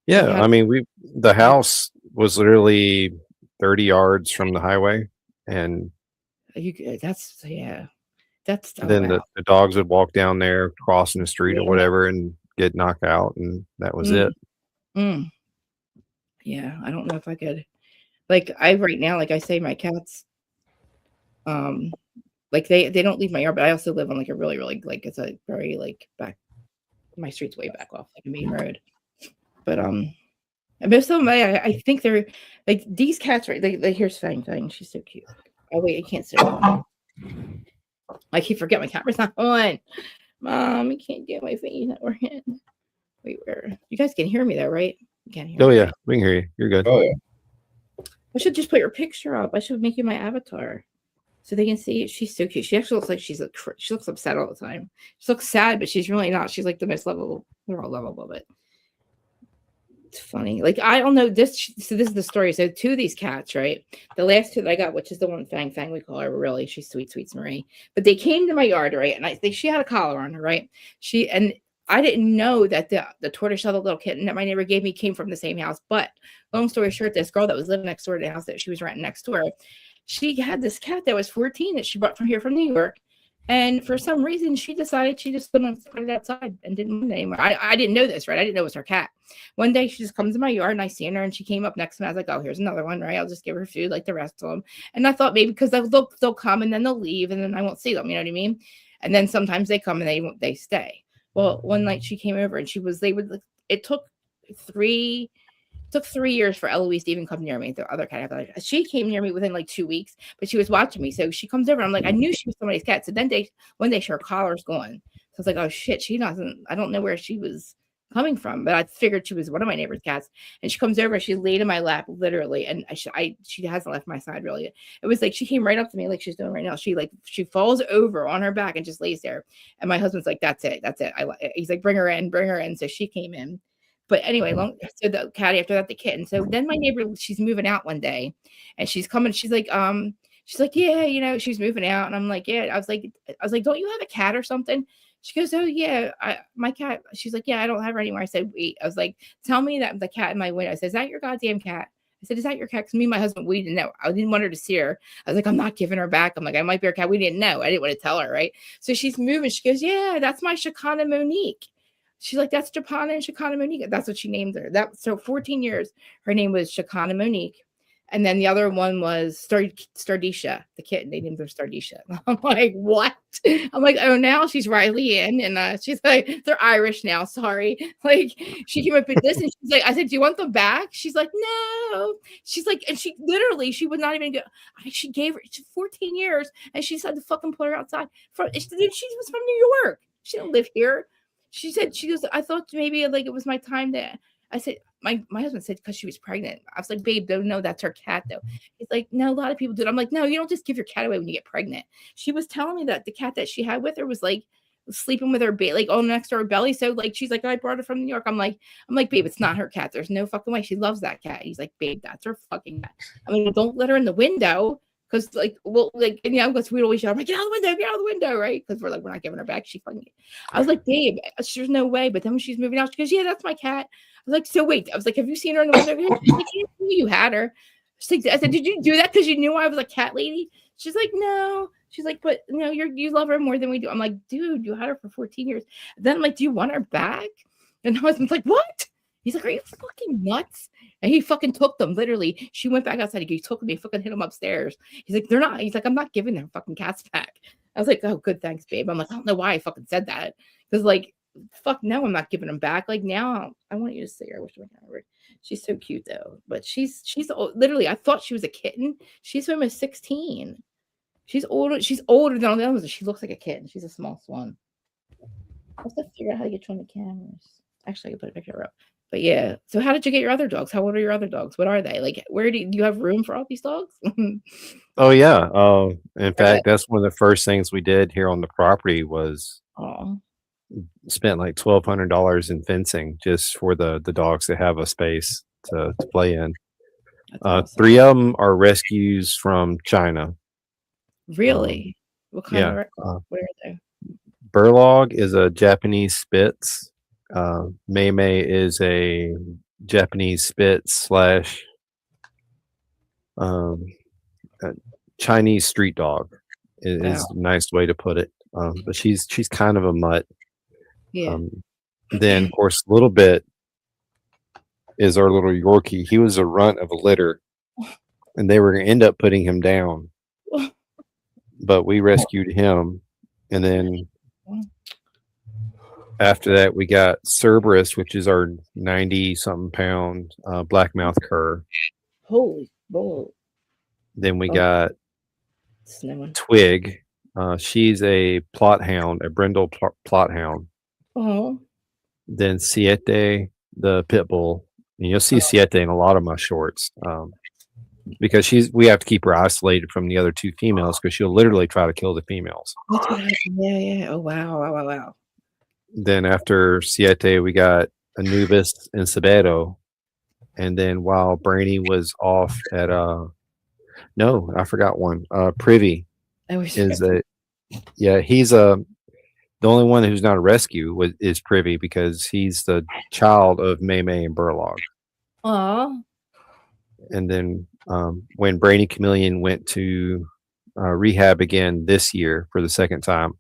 Yeah. I mean, the house was literally 30 yards from the highway. And
that's
then the dogs would walk down there crossing the street or whatever and get knocked out. And that was it.
Yeah. I don't know if I could, like right now, like I say, my cats, like they don't leave my yard, but I also live on like a really, really, like it's a very like back, my street's way back off like a main road. But most of them, I think they're like these cats, right? Here's Fang. She's so cute. Oh wait, I can't sit on. I keep forgetting my camera's not on. Mom, I can't get my face not working. Wait, where? You guys can hear me though, right? You can hear me.
Yeah, we can hear you. You're good.
Oh yeah.
I should just put your picture up. I should make you my avatar so they can see it. She's so cute. She actually looks like she looks upset all the time. She looks sad, but she's really not. She's like the most lovable. They're all lovable, but it's funny. Like I don't know this. So this is the story. So 2 of these cats, right? The last 2 that I got, which is the one Fang we call her. Really, she's sweet Marie. But they came to my yard, right? And she had a collar on her, right? I didn't know that the tortoiseshell, the little kitten that my neighbor gave me, came from the same house. But long story short, this girl that was living next door to the house that she was renting next door, she had this cat that was 14 that she brought from New York. And for some reason, she decided she just couldn't put it outside and didn't want it anymore. I didn't know this, right? I didn't know it was her cat. One day, she just comes to my yard and I seen her and she came up next to me. I was like, oh, here's another one, right? I'll just give her food like the rest of them. And I thought maybe because they'll come and then they'll leave and then I won't see them. You know what I mean? And then sometimes they come and they stay. Well, one night she came over and it took 3 years for Eloise to even come near me. The other cat, she came near me within like 2 weeks, but she was watching me. So she comes over. I'm like, I knew she was somebody's cat. So then one day her collar's gone. So I was like, oh shit, I don't know where she was coming from, but I figured she was one of my neighbor's cats. And she comes over and she laid in my lap, literally. And she hasn't left my side really. It was like she came right up to me like she's doing right now. She falls over on her back and just lays there. And my husband's like, that's it. He's like, bring her in. So she came in. But anyway, so the cat after that, the kitten. So then my neighbor, she's moving out one day and she's coming. She's like, yeah, she's moving out. And I'm like, yeah, I was like, don't you have a cat or something? She goes, oh yeah, my cat. She's like, yeah, I don't have her anymore. I said, wait. I was like, tell me that the cat in my window. I said, is that your goddamn cat? I said, is that your cat? Because me and my husband, we didn't know. I didn't want her to see her. I was like, I'm not giving her back. I'm like, I might be her cat. We didn't know. I didn't want to tell her, right? So she's moving. She goes, yeah, that's my Shakana Monique. She's like, that's Japana and Shakana Monique. That's what she named her. So 14 years, her name was Shakana Monique. And then the other one was Stardisha, the kitten. They named her Stardisha. I'm like, what? I'm like, oh, now she's Riley in, and she's like, they're Irish now. Sorry. Like, she came up with this, and she's like, I said, do you want them back? She's like, no. She's like, and she literally, she would not even go. She gave her 14 years, and she said to fucking put her outside. She was from New York. She didn't live here. She said, she goes, I thought maybe like it was my time to. I said, my husband said because she was pregnant. I was like, babe, don't know that's her cat though. He's like, no, a lot of people do it. I'm like, no, you don't just give your cat away when you get pregnant. She was telling me that the cat that she had with her was like sleeping with her like on next to her belly. So like she's like, I brought her from New York. I'm like, babe, it's not her cat. There's no fucking way. She loves that cat. He's like, babe, that's her fucking cat. I mean, don't let her in the window. Cause like, well, like, and yeah, because we'd always shout, I'm like, get out of the window, right? Because we're like, we're not giving her back. She fucking. I was like, babe, there's no way. But then when she's moving out, she goes, yeah, that's my cat. I was like, so wait. I was like, have you seen her in the window? Like, you had her. Like, I said, did you do that because you knew I was a cat lady? She's like, no. She's like, but no, you love her more than we do. I'm like, dude, you had her for 14 years. Then I'm like, do you want her back? And my husband's like, what? He's like, are you fucking nuts? And he fucking took them. Literally, she went back outside. He took them. He fucking hit them upstairs. He's like, they're not. He's like, I'm not giving their fucking cats back. I was like, oh, good, thanks, babe. I'm like, I don't know why I fucking said that. Because like, fuck no, I'm not giving them back. Like now, I want you to see her. I wish I could. She's so cute though. But she's literally. I thought she was a kitten. She's almost 16. She's older. She's older than all the others. And she looks like a kitten. She's a small swan. I have to figure out how to get you on the cameras. Actually, I can put a picture up. But yeah. So how did you get your other dogs? How old are your other dogs? What are they? Like, where do you have room for all these dogs?
Oh yeah. In fact, that's one of the first things we did here on the property was spent like $1,200 in fencing just for the dogs to have a space to play in. Awesome. 3 of them are rescues from China.
Really? What kind of where are they?
Burlog is a Japanese Spitz. Maymay is a Japanese Spitz / Chinese street dog is a nice way to put it. But she's kind of a mutt.
Yeah.
Then of course a little bit is our little Yorkie. He was a runt of a litter, and they were going to end up putting him down, but we rescued him, and then after that we got Cerberus, which is our 90-something pound black-mouthed cur.
Holy bull.
Then we got Twig. She's a plot hound, a brindle plot hound.
Oh.
Then Siete, the pit bull. And you'll see Siete in a lot of my shorts because we have to keep her isolated from the other 2 females because she'll literally try to kill the females.
Yeah. Oh, wow.
Then after Siete, we got Anubis and Sabedo. And then while Brainy was off at no, I forgot one. Privy is he's the only one who's not a rescue is Privy because he's the child of Maymay and Burlog.
Aww. And
then when Brainy Chameleon went to rehab again this year for the second time,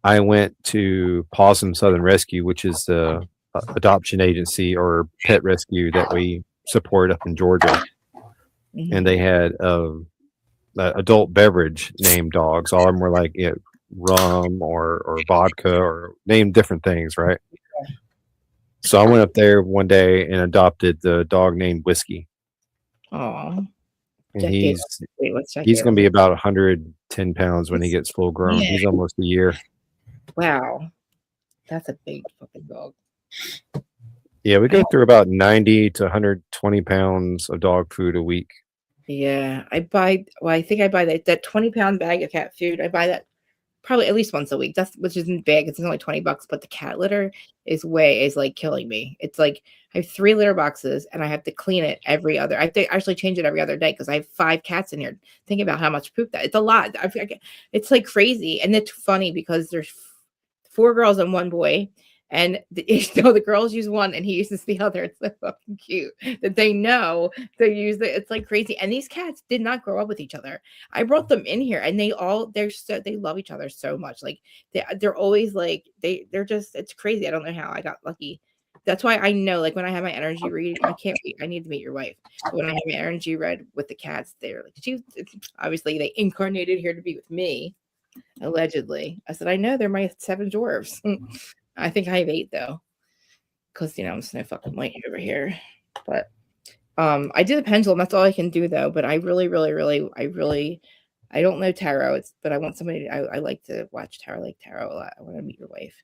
I went to Possum Southern Rescue, which is the adoption agency or pet rescue that we support up in Georgia. Mm-hmm. And they had adult beverage named dogs. All of them were like rum or vodka or named different things, right? So I went up there one day and adopted the dog named Whiskey.
Oh,
and he's going to be about 110 pounds when he gets full grown. He's almost a year.
Wow, that's a big fucking dog.
Yeah, we go through about 90 to 120 pounds of dog food a week.
Yeah, I think I buy that 20-pound bag of cat food. I buy that probably at least once a week. Which isn't big. It's only $20, but the cat litter is like killing me. It's like I have 3 litter boxes and I have to clean it every other. I have to actually change it every other day because I have 5 cats in here. Think about how much poop it's a lot. It's like crazy, and it's funny because there's 4 girls and 1 boy. And the girls use one and he uses the other. It's so fucking cute that they know they use it. It's like crazy. And these cats did not grow up with each other. I brought them in here and they love each other so much. Like they're always like, they're just, it's crazy. I don't know how I got lucky. That's why I know, like when I have my energy read, I can't wait. I need to meet your wife. But when I have my energy read with the cats, they're like, obviously they incarnated here to be with me, allegedly. I said, I know they're my 7 dwarves. I think I have 8 though, because I'm Snow fucking White over here. But I do the pendulum. That's all I can do though. But I really, I don't know tarot. But I want somebody. I like to watch tarot, like tarot a lot. I want to meet your wife,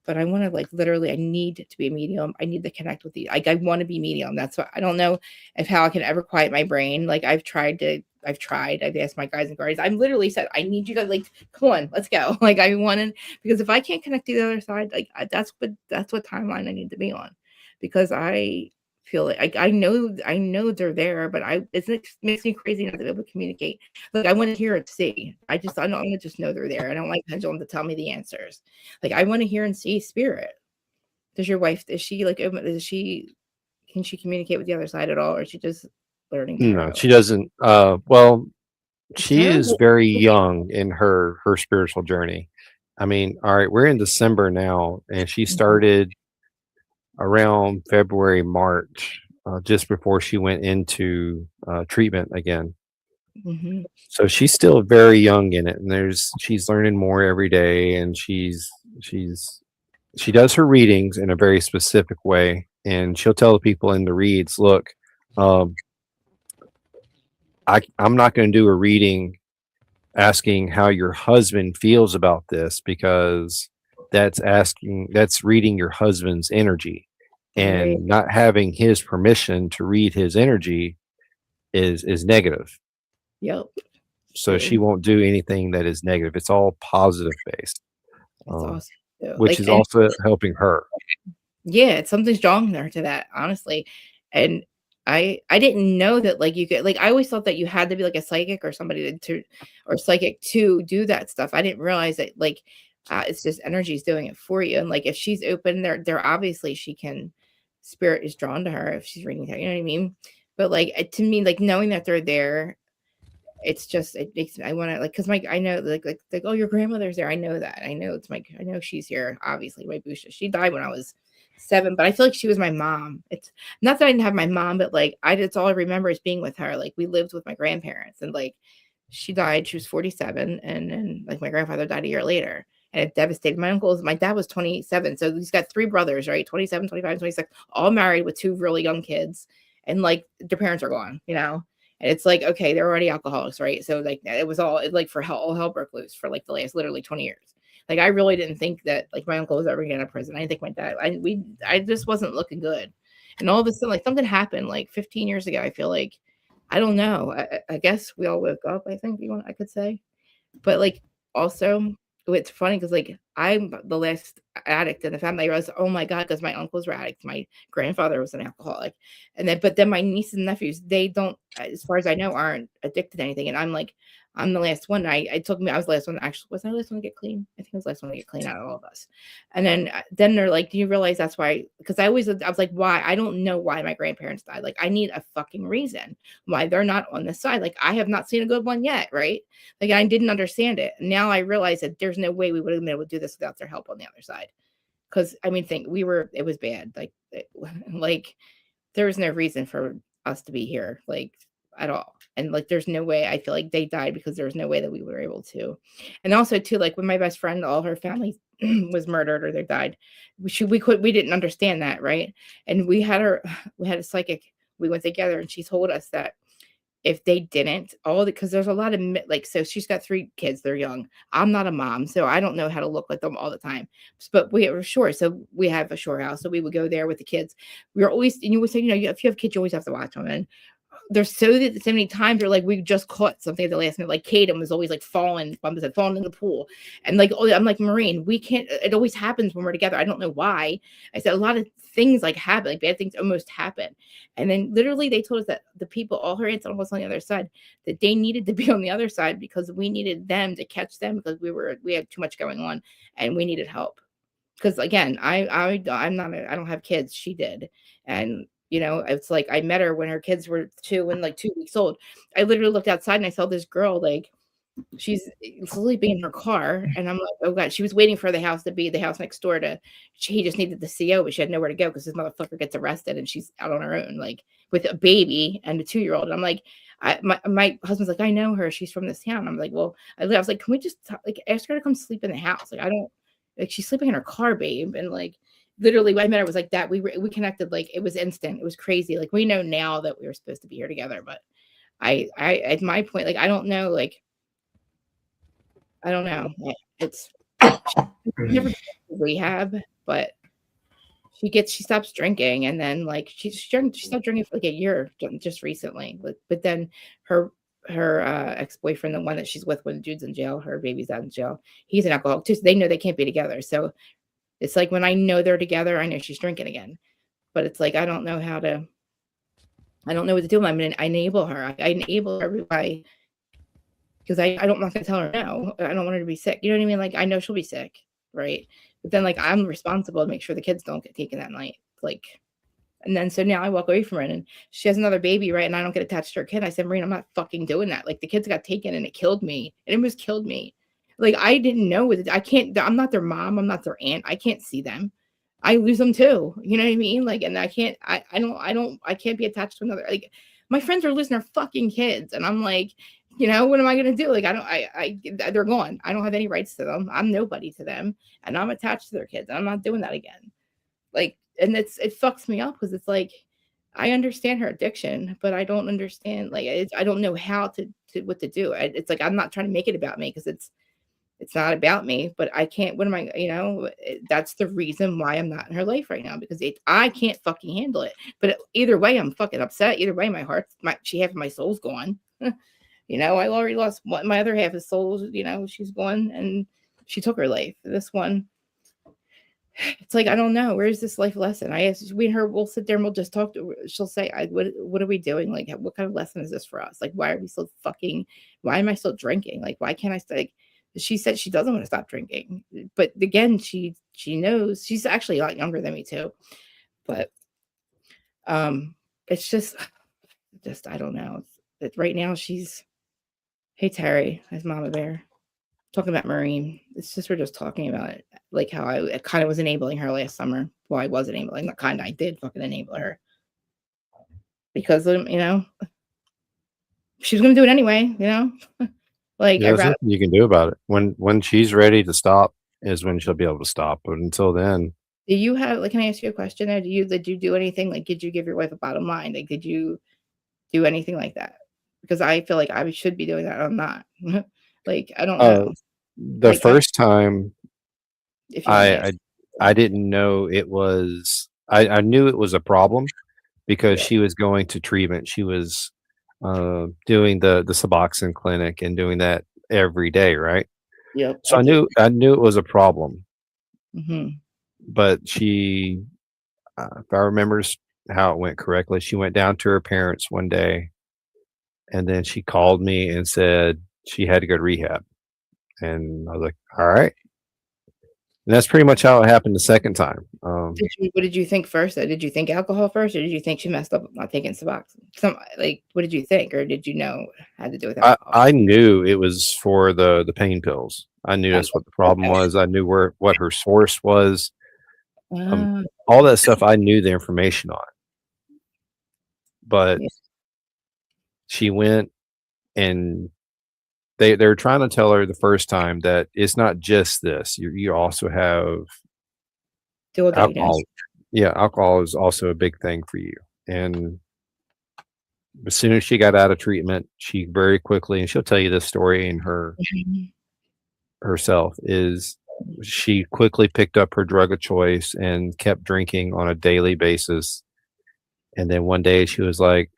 but I want to like literally. I need to be a medium. I need to connect with you. Like I want to be medium. That's what I don't know if how I can ever quiet my brain. Like I've tried. I've asked my guides and guardians. I've literally said, I need you guys. Like, come on, let's go. Like I wanted because if I can't connect to the other side, like that's what timeline I need to be on, because I feel like I know they're there, but it makes me crazy not to be able to communicate. Like I want to hear and see. I don't want to just know they're there. I don't like pendulum to tell me the answers. Like I want to hear and see spirit. Does your wife? Is she like? Can she communicate with the other side at all, or is she just learning?
No, she doesn't. Well, she is
terrible.
very young in her spiritual journey. I mean, all right, we're in December now, and she started around February, March, just before she went into treatment again.
Mm-hmm.
So she's still very young in it, and she's learning more every day, and she does her readings in a very specific way, and she'll tell the people in the reads, look, I'm not going to do a reading asking how your husband feels about this, because that's reading your husband's energy, and
Right.
not having his permission to read his energy is negative.
Yep.
So she won't do anything that is negative. It's all positive based,
That's awesome.
which
Like,
is also helping her.
yeah, something's drawing her to that, honestly. And I didn't know that like you could like I always thought that you had to be like a psychic or somebody or psychic to do that stuff. I didn't realize that like it's just energy's doing it for you. And like if she's open, they're obviously she can spirit is drawn to her if she's reading that, you know what I mean? But like to me, like knowing that they're there, it's just it makes me I want to like because I know like oh your grandmother's there. I know that. I know I know she's here, obviously, my Busha. She died when I was 7, but I feel like she was my mom. It's not that I didn't have my mom, but like it's all I remember is being with her. Like we lived with my grandparents, and like she died, she was 47, and then like my grandfather died a year later. And it devastated my dad was 27. So he's got 3 brothers, right? 27, 25, 26, all married with 2 really young kids. And like their parents are gone, And it's like, okay, they're already alcoholics, right? So like it was like for all hell broke loose for like the last literally 20 years. Like I really didn't think that like my uncle was ever getting out of prison. I didn't think my dad. I just wasn't looking good. And all of a sudden, like something happened like 15 years ago. I feel like I don't know. I guess we all woke up. I think I could say, but like also it's funny because like I'm the last addict in the family. I realized, oh my god, because my uncles were addicts. My grandfather was an alcoholic, and then my nieces and nephews, they don't, as far as I know, aren't addicted to anything. And I'm like, I'm the last one. I was the last one. Actually, was I the last one to get clean? I think I was the last one to get clean out of all of us. And then they're like, do you realize that's why? Because I was like, why? I don't know why my grandparents died. Like, I need a fucking reason why they're not on this side. Like, I have not seen a good one yet, right? Like, I didn't understand it. Now I realize that there's no way we would have been able to do this without their help on the other side. Because I mean, it was bad. Like there was no reason for us to be here, like at all. And like, there's no way. I feel like they died because there was no way that we were able to. And also, too, like when my best friend, all her family was murdered or they died, we didn't understand that, right? And we had a psychic. We went together, and she told us that if they didn't because there's a lot of like, so she's got 3 kids, they're young. I'm not a mom, so I don't know how to look like them all the time, but we were sure. So we have a shore house, so we would go there with the kids. We were always, and you would say, if you have kids, you always have to watch them. And there's so many times where like we just caught something at the last minute. Like Kaden was always like falling in the pool, and like I'm like, Maureen, we can't. It always happens when we're together. I don't know why. I said a lot of things like happen, like bad things almost happen, and then literally they told us that the people, all her aunts and uncles on the other side, that they needed to be on the other side because we needed them to catch them because we had too much going on and we needed help. Because again, I don't have kids. She did, and it's like I met her when her kids were 2 and like 2 weeks old. I literally looked outside and I saw this girl like she's sleeping in her car, and I'm like, oh god, she was waiting for the house to be the house next door to. He just needed the CO, but she had nowhere to go because this motherfucker gets arrested, and she's out on her own, like with a baby and a 2-year-old. And I'm like, my husband's like, I know her, she's from this town. I'm like, well, I was like, can we just like ask her to come sleep in the house? Like, I don't like she's sleeping in her car, babe, and like. Literally, I met her was like that. We connected like it was instant. It was crazy. Like we know now that we were supposed to be here together, but I at my point, like I don't know, like I don't know. It's never rehab, but she stops drinking, and then like she stopped drinking for like a year just recently. But then her ex-boyfriend, the one that she's with when the dude's in jail, her baby's out in jail, he's an alcoholic too. So they know they can't be together. So it's like when I know they're together, I know she's drinking again. But it's like I don't know what to do. I mean, I enable her. I enable her by because I'm not gonna tell her no. I don't want her to be sick. You know what I mean? Like I know she'll be sick, right? But then like I'm responsible to make sure the kids don't get taken that night. Like, and then so now I walk away from her, and she has another baby, right? And I don't get attached to her kid. I said, Marina, I'm not fucking doing that. Like the kids got taken, and it killed me. And it almost killed me. Like I didn't know it. I can't. I'm not their mom. I'm not their aunt. I can't see them. I lose them too. You know what I mean? Like, and I can't. I can't be attached to another. Like my friends are losing their fucking kids, and I'm like, what am I gonna do? Like, they're gone. I don't have any rights to them. I'm nobody to them, and I'm attached to their kids. And I'm not doing that again. Like, and it fucks me up because it's like, I understand her addiction, but I don't understand. Like, I don't know how to what to do. It's like I'm not trying to make it about me because it's not about me, but I can't. What am I? That's the reason why I'm not in her life right now because I can't fucking handle it. But either way, I'm fucking upset. Either way, she half of my soul's gone. I already lost my other half of soul. She's gone and she took her life. This one, it's like I don't know. Where's this life lesson? I asked we and her. We'll sit there and we'll just talk. She'll say, "What are we doing? Like, what kind of lesson is this for us? Like, why are we still fucking? Why am I still drinking? Like, why can't I stay?" Like, she said she doesn't want to stop drinking, but again, she knows she's actually a lot younger than me too. But it's just I don't know. Right now she's, hey Terry, as Mama Bear, talking about Marine. It's just we're just talking about it, like how I kind of was enabling her last summer. Well, I was enabling, not kind of. I did fucking enable her because she was gonna do it anyway. Like
There's nothing you can do about it. When she's ready to stop is when she'll be able to stop. But until then,
do you have like? Can I ask you a question? There, did you do anything? Like, did you give your wife a bottom line? Like, did you do anything like that? Because I feel like I should be doing that. I'm not. Like, I don't know.
The
Like,
first time
if you want to ask.
I didn't know it was. I knew it was a problem because she was going to treatment. She was doing the Suboxone clinic and doing that every day, right?
Yep.
So I knew it was a problem.
Mm-hmm.
But she, if I remember how it went correctly, she went down to her parents one day, and then she called me and said she had to go to rehab. And I was like, all right. And that's pretty much how it happened the second time.
What did you think first? Did you think alcohol first, or did you think she messed up not taking Suboxone? What did you think, or did you know it had to do with alcohol?
I knew it was for the pain pills. I knew that's what the problem was. I knew what her source was. All that stuff I knew the information on. But she went and they were trying to tell her the first time that it's not just this. You also have alcohol. Yeah, alcohol is also a big thing for you. And as soon as she got out of treatment, she very quickly, and she'll tell you this story in herself, is she quickly picked up her drug of choice and kept drinking on a daily basis. And then one day she was like,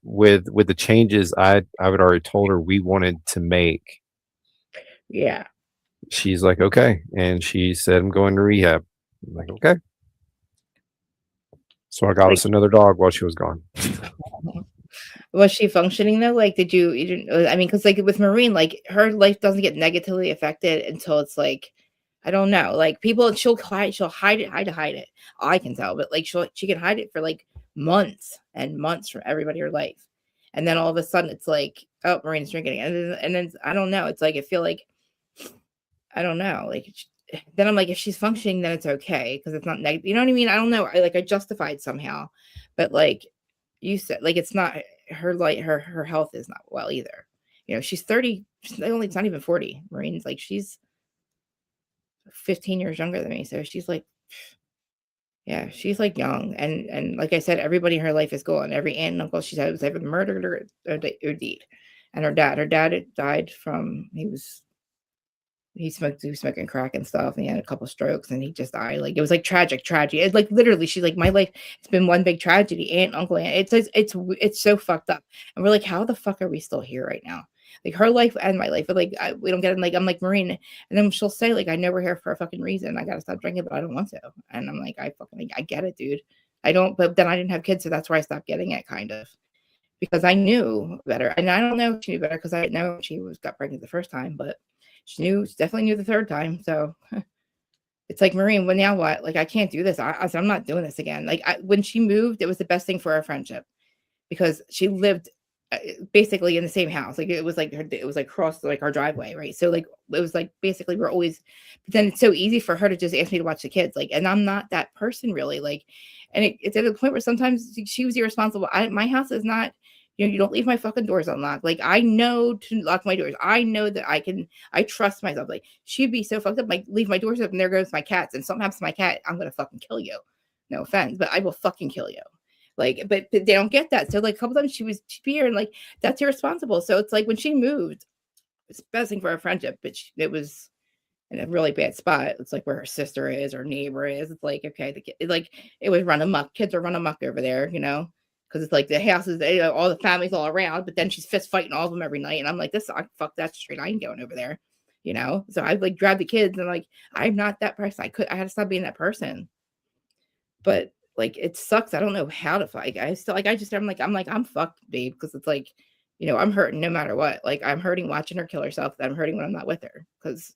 with the changes I had already told her we wanted to make.
Yeah.
She's like, okay. And she said, I'm going to rehab. I'm like, okay. So I got us another dog while she was gone.
Was she functioning though? Like, did you I mean, because like with Marine, like her life doesn't get negatively affected until it's like, I don't know, like she'll hide it. I can tell, but like she can hide it for like months and months from everybody in her life. And then all of a sudden it's like, oh, Marina's drinking again. And then I don't know. It's like, I feel like, I don't know. Like, then I'm like, if she's functioning, then it's okay. Cause it's not negative. You know what I mean? I don't know. I justified somehow, but like you said, like, it's not her, like her health is not well either. You know, she's 30, it's not even 40. Marine's like, she's 15 years younger than me. So she's like, yeah, she's like young. And like I said, everybody in her life is gone. Every aunt and uncle she's had was either murdered or deed. And her dad had died from, he was smoking crack and stuff, and he had a couple strokes and he just died. Like, it was like tragedy. It's like literally, she's like, my life, it's been one big tragedy. Aunt, uncle, aunt. It's so fucked up. And we're like, how the fuck are we still here right now? Like, her life and my life, but like, we don't get it. Like, I'm like, Marine, and then she'll say, like, I know we're here for a fucking reason. I gotta stop drinking, but I don't want to. And I'm like, I get it, dude. I don't, but then I didn't have kids, so that's where I stopped getting it, kind of, because I knew better. And I don't know if she knew better because I didn't know she got pregnant the first time, but she definitely knew the third time. So it's like, Marine, well, now what? Like, I can't do this. I said, I'm not doing this again. Like, when she moved, it was the best thing for our friendship because she lived basically in the same house. Like, it was like across like our driveway, right? So like, it was like basically we're always. But then it's so easy for her to just ask me to watch the kids. Like, and I'm not that person really. Like, and it's at a point where sometimes she was irresponsible. My house is not. You don't leave my fucking doors unlocked. Like, I know to lock my doors. I know that I trust myself. Like, she'd be so fucked up. Like, leave my doors up and there goes my cats. And something happens to my cat, I'm going to fucking kill you. No offense, but I will fucking kill you. Like, but they don't get that. So like a couple times she'd be here and like, that's irresponsible. So it's like when she moved, it's the best thing for our friendship, but it was in a really bad spot. It's like where her sister is or neighbor is. It's like, okay, it was run amok. Kids are run amok over there, you know? Because it's like the houses, all the families all around, but then she's fist fighting all of them every night. And I'm like, fuck that straight. I ain't going over there, you know? So I like grab the kids and like, I'm not that person. I had to stop being that person. But like, it sucks. I don't know how to fight. I'm fucked, babe. Because it's like, you know, I'm hurting no matter what. Like, I'm hurting watching her kill herself. I'm hurting when I'm not with her. Because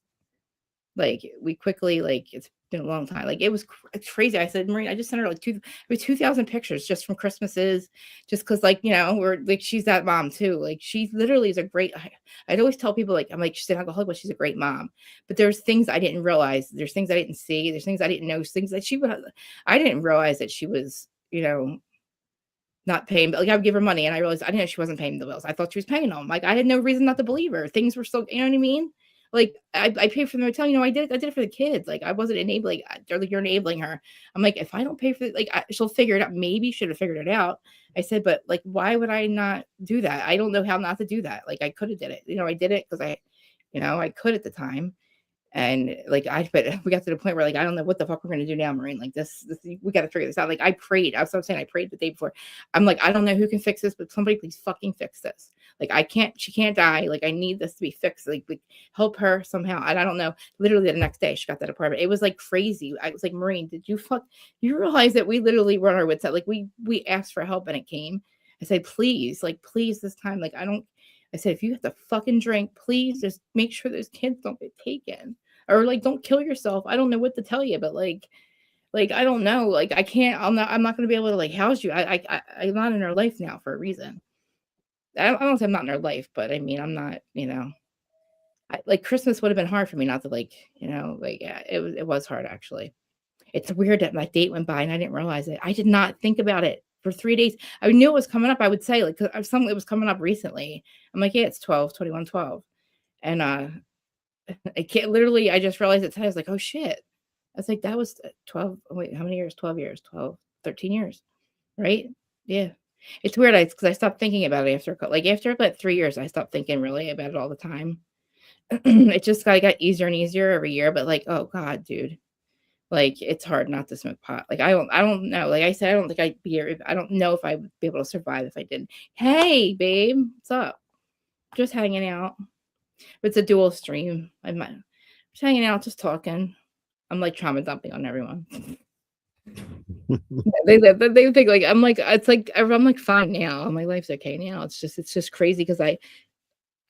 like, we quickly, like, it's been a long time. Like, it was crazy. I said, Maureen, I just sent her like 2,000 pictures just from Christmases, just because, like, you know, we're like, she's that mom too. Like, she literally is a great. I'd always tell people, like, I'm like, she's an alcoholic, but she's a great mom. But there's things I didn't realize. There's things I didn't see. There's things I didn't know. Things that she would. I didn't realize that she was, you know, not paying. But like, I would give her money, and I realized I didn't know she wasn't paying the bills. I thought she was paying them. Like, I had no reason not to believe her. Things were still, you know what I mean? Like, I paid for the hotel, you know, I did it for the kids. Like, I wasn't enabling, they're like, you're enabling her. I'm like, if I don't pay for it, she'll figure it out. Maybe should have figured it out. I said, but like, why would I not do that? I don't know how not to do that. Like, I could have did it. You know, I did it because I could at the time. And like, but we got to the point where like, I don't know what the fuck we're going to do now, Marine. Like this we got to figure this out. Like, I prayed. I was saying I prayed the day before. I'm like, I don't know who can fix this, but somebody please fucking fix this. Like, she can't die. Like, I need this to be fixed. Like help her somehow. And I don't know. Literally the next day she got that apartment. It was like crazy. I was like, Marine, you realize that we literally run our wits out? Like, we asked for help and it came. I said, please this time. Like, I said, if you have to fucking drink, please just make sure those kids don't get taken. Or like, don't kill yourself. I don't know what to tell you, but like I don't know. Like, I can't. I'm not going to be able to like house you. I'm not in her life now for a reason. I don't say I'm not in her life, but I mean, I'm not. You know, like Christmas would have been hard for me not to like. You know, like yeah, it was hard actually. It's weird that my date went by and I didn't realize it. I did not think about it for 3 days. I knew it was coming up. I would say like something that was coming up recently. I'm like, yeah, it's 12/21/12, and I can't literally. I just realized it today. I was like, oh shit. I was like, that was 12. Wait, how many years? 12 years, 12, 13 years, right? Yeah. It's weird because I stopped thinking about it after about 3 years. I stopped thinking really about it all the time. It just got easier and easier every year. But like, oh God, dude, like it's hard not to smoke pot. Like I don't know. Like I said, I don't think I'd be here. I don't know if I would be able to survive if I didn't. Hey, babe, what's up? Just hanging out. It's a dual stream. I'm just hanging out, just talking. I'm like trauma dumping on everyone. they think like I'm like it's like I'm like fine now. My life's okay now. It's just crazy because I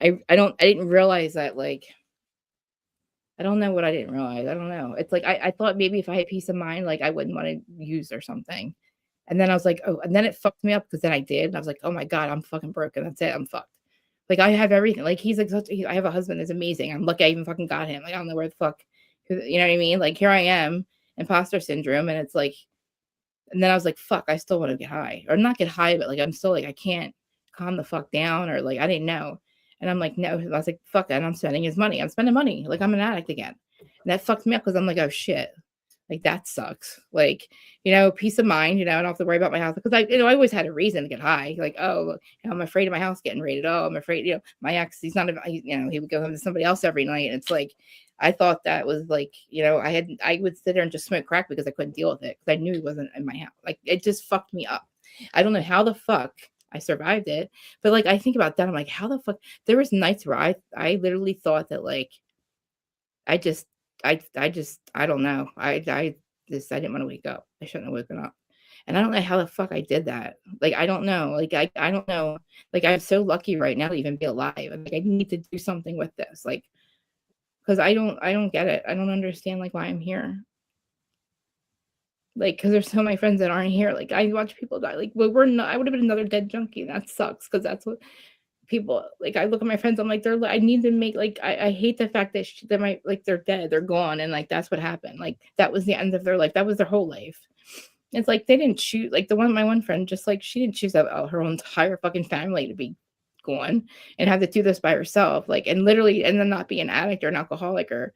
didn't realize that like I don't know what I didn't realize. I don't know. It's like I thought maybe if I had peace of mind, like I wouldn't want to use or something. And then I was like, oh, and then it fucked me up because then I did. And I was like, oh my God, I'm fucking broken. That's it. I'm fucked. Like I have everything. Like he's like, I have a husband that's amazing. I'm lucky I even fucking got him. Like I don't know where the fuck, you know what I mean? Like here I am, imposter syndrome. And it's like, and then I was like, fuck, I still want to get high or not get high, but like, I'm still like, I can't calm the fuck down or like, I didn't know. And I'm like, no, I was like, fuck that. I'm spending his money. I'm spending money. Like I'm an addict again. And that fucked me up because I'm like, oh shit. Like that sucks. Like, you know, peace of mind, you know, I don't have to worry about my house because I always had a reason to get high. Like, oh, you know, I'm afraid of my house getting raided. Oh, I'm afraid, you know, my ex, he's not, you know, he would go home to somebody else every night. And it's like, I thought that was like, you know, I would sit there and just smoke crack because I couldn't deal with it because I knew he wasn't in my house. Like, it just fucked me up. I don't know how the fuck I survived it, but like, I think about that. I'm like, how the fuck? There was nights where I literally thought that like, I don't know. I didn't want to wake up. I shouldn't have woken up. And I don't know how the fuck I did that. Like, I don't know. Like, I don't know. Like, I'm so lucky right now to even be alive. Like, I need to do something with this. Like, because I don't get it. I don't understand like why I'm here. Like, because there's so many friends that aren't here. Like, I watch people die. Like, well, I would have been another dead junkie. That sucks because that's what people like. I look at my friends. I'm like, I need to make like. I hate the fact that they might like they're dead. They're gone, and like that's what happened. Like that was the end of their life. That was their whole life. It's like they didn't choose. Like my one friend, just like she didn't choose her whole entire fucking family to be gone and have to do this by herself. Like and literally, and then not be an addict or an alcoholic or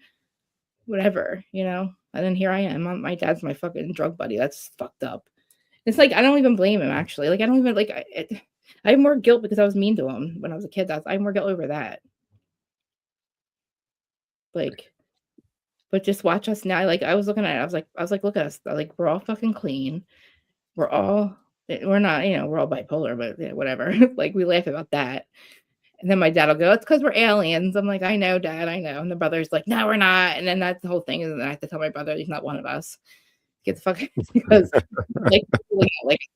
whatever, you know. And then here I am. My dad's my fucking drug buddy. That's fucked up. It's like I don't even blame him actually. Like I don't even like. I have more guilt because I was mean to him when I was a kid. I have more guilt over that. Like, but just watch us now. Like I was looking at it. I was like, look at us. Like we're all fucking clean. We're not, you know, we're all bipolar, but you know, whatever. Like we laugh about that. And then my dad will go, it's because we're aliens. I'm like, I know, Dad, I know. And the brother's like, no, we're not. And then that's the whole thing. And then I have to tell my brother he's not one of us. Get the fuck because like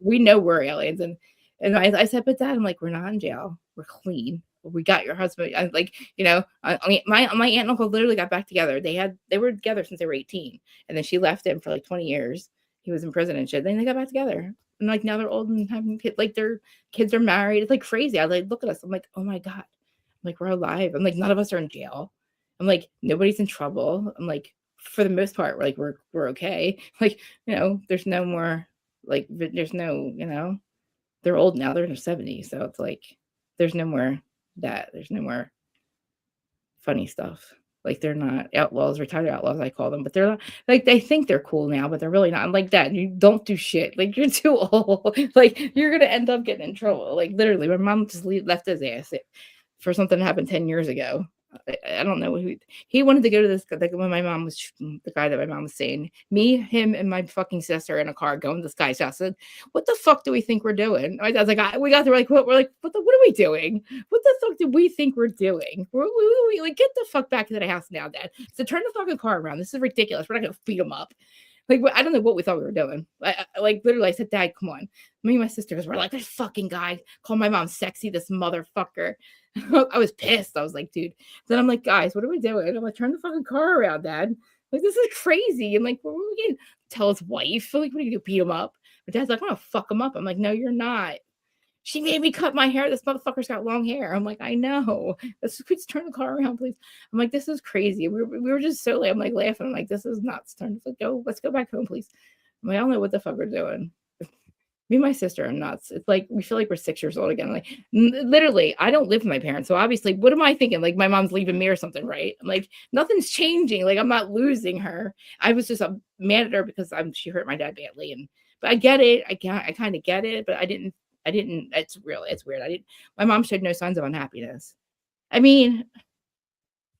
we know we're aliens. And I said, but Dad, I'm like, we're not in jail. We're clean. We got your husband. I'm like, you know, my aunt and uncle literally got back together. They were together since they were 18. And then she left him for like 20 years. He was in prison and shit. Then they got back together. And like now they're old and having kids, like their kids are married. It's like crazy. I like look at us. I'm like, oh my God. I'm like, we're alive. I'm like, none of us are in jail. I'm like, nobody's in trouble. I'm like, for the most part, we're okay. Like, you know, there's no more like there's no, you know, they're old now, they're in their 70s. So it's like there's no more that. There's no more funny stuff. Like they're not outlaws, retired outlaws, I call them, but they're not like they think they're cool now, but they're really not. I'm like, Dad, you don't do shit. Like you're too old. Like you're gonna end up getting in trouble. Like literally, my mom just left his ass for something that happened 10 years ago. I don't know. He wanted to go to this, like when my mom was, the guy that my mom was saying, me, him, and my fucking sister in a car going to this guy's house. I said, what the fuck do we think we're doing? I was like, we got there, like, we're like, what are we doing? What the fuck do we think we're doing? We like, get the fuck back to the house now, Dad. So turn the fucking car around. This is ridiculous. We're not going to beat him up. Like, I don't know what we thought we were doing. Like, literally, I said, Dad, come on. Me and my sisters were like, this fucking guy called my mom sexy, this motherfucker. I was pissed. I was like, dude. Then I'm like, guys, what are we doing? I'm like, turn the fucking car around, Dad. Like, this is crazy. I'm like, what are we going to tell his wife? Like, what are you going to beat him up? But Dad's like, I'm going to fuck him up. I'm like, no, you're not. She made me cut my hair. This motherfucker's got long hair. I'm like, I know. Please turn the car around, please. I'm like, this is crazy. We were just so late. I'm like laughing. I'm like, this is nuts. Let's go back home, please. I'm like, I don't know what the fuck we're doing. Me and my sister are nuts. It's like we feel like we're 6 years old again. Like literally, I don't live with my parents. So obviously, what am I thinking? Like my mom's leaving me or something, right? I'm like, nothing's changing. Like I'm not losing her. I was just mad at her because she hurt my dad badly. But I get it. I kind of get it, but I didn't, it's weird. My mom showed no signs of unhappiness. I mean,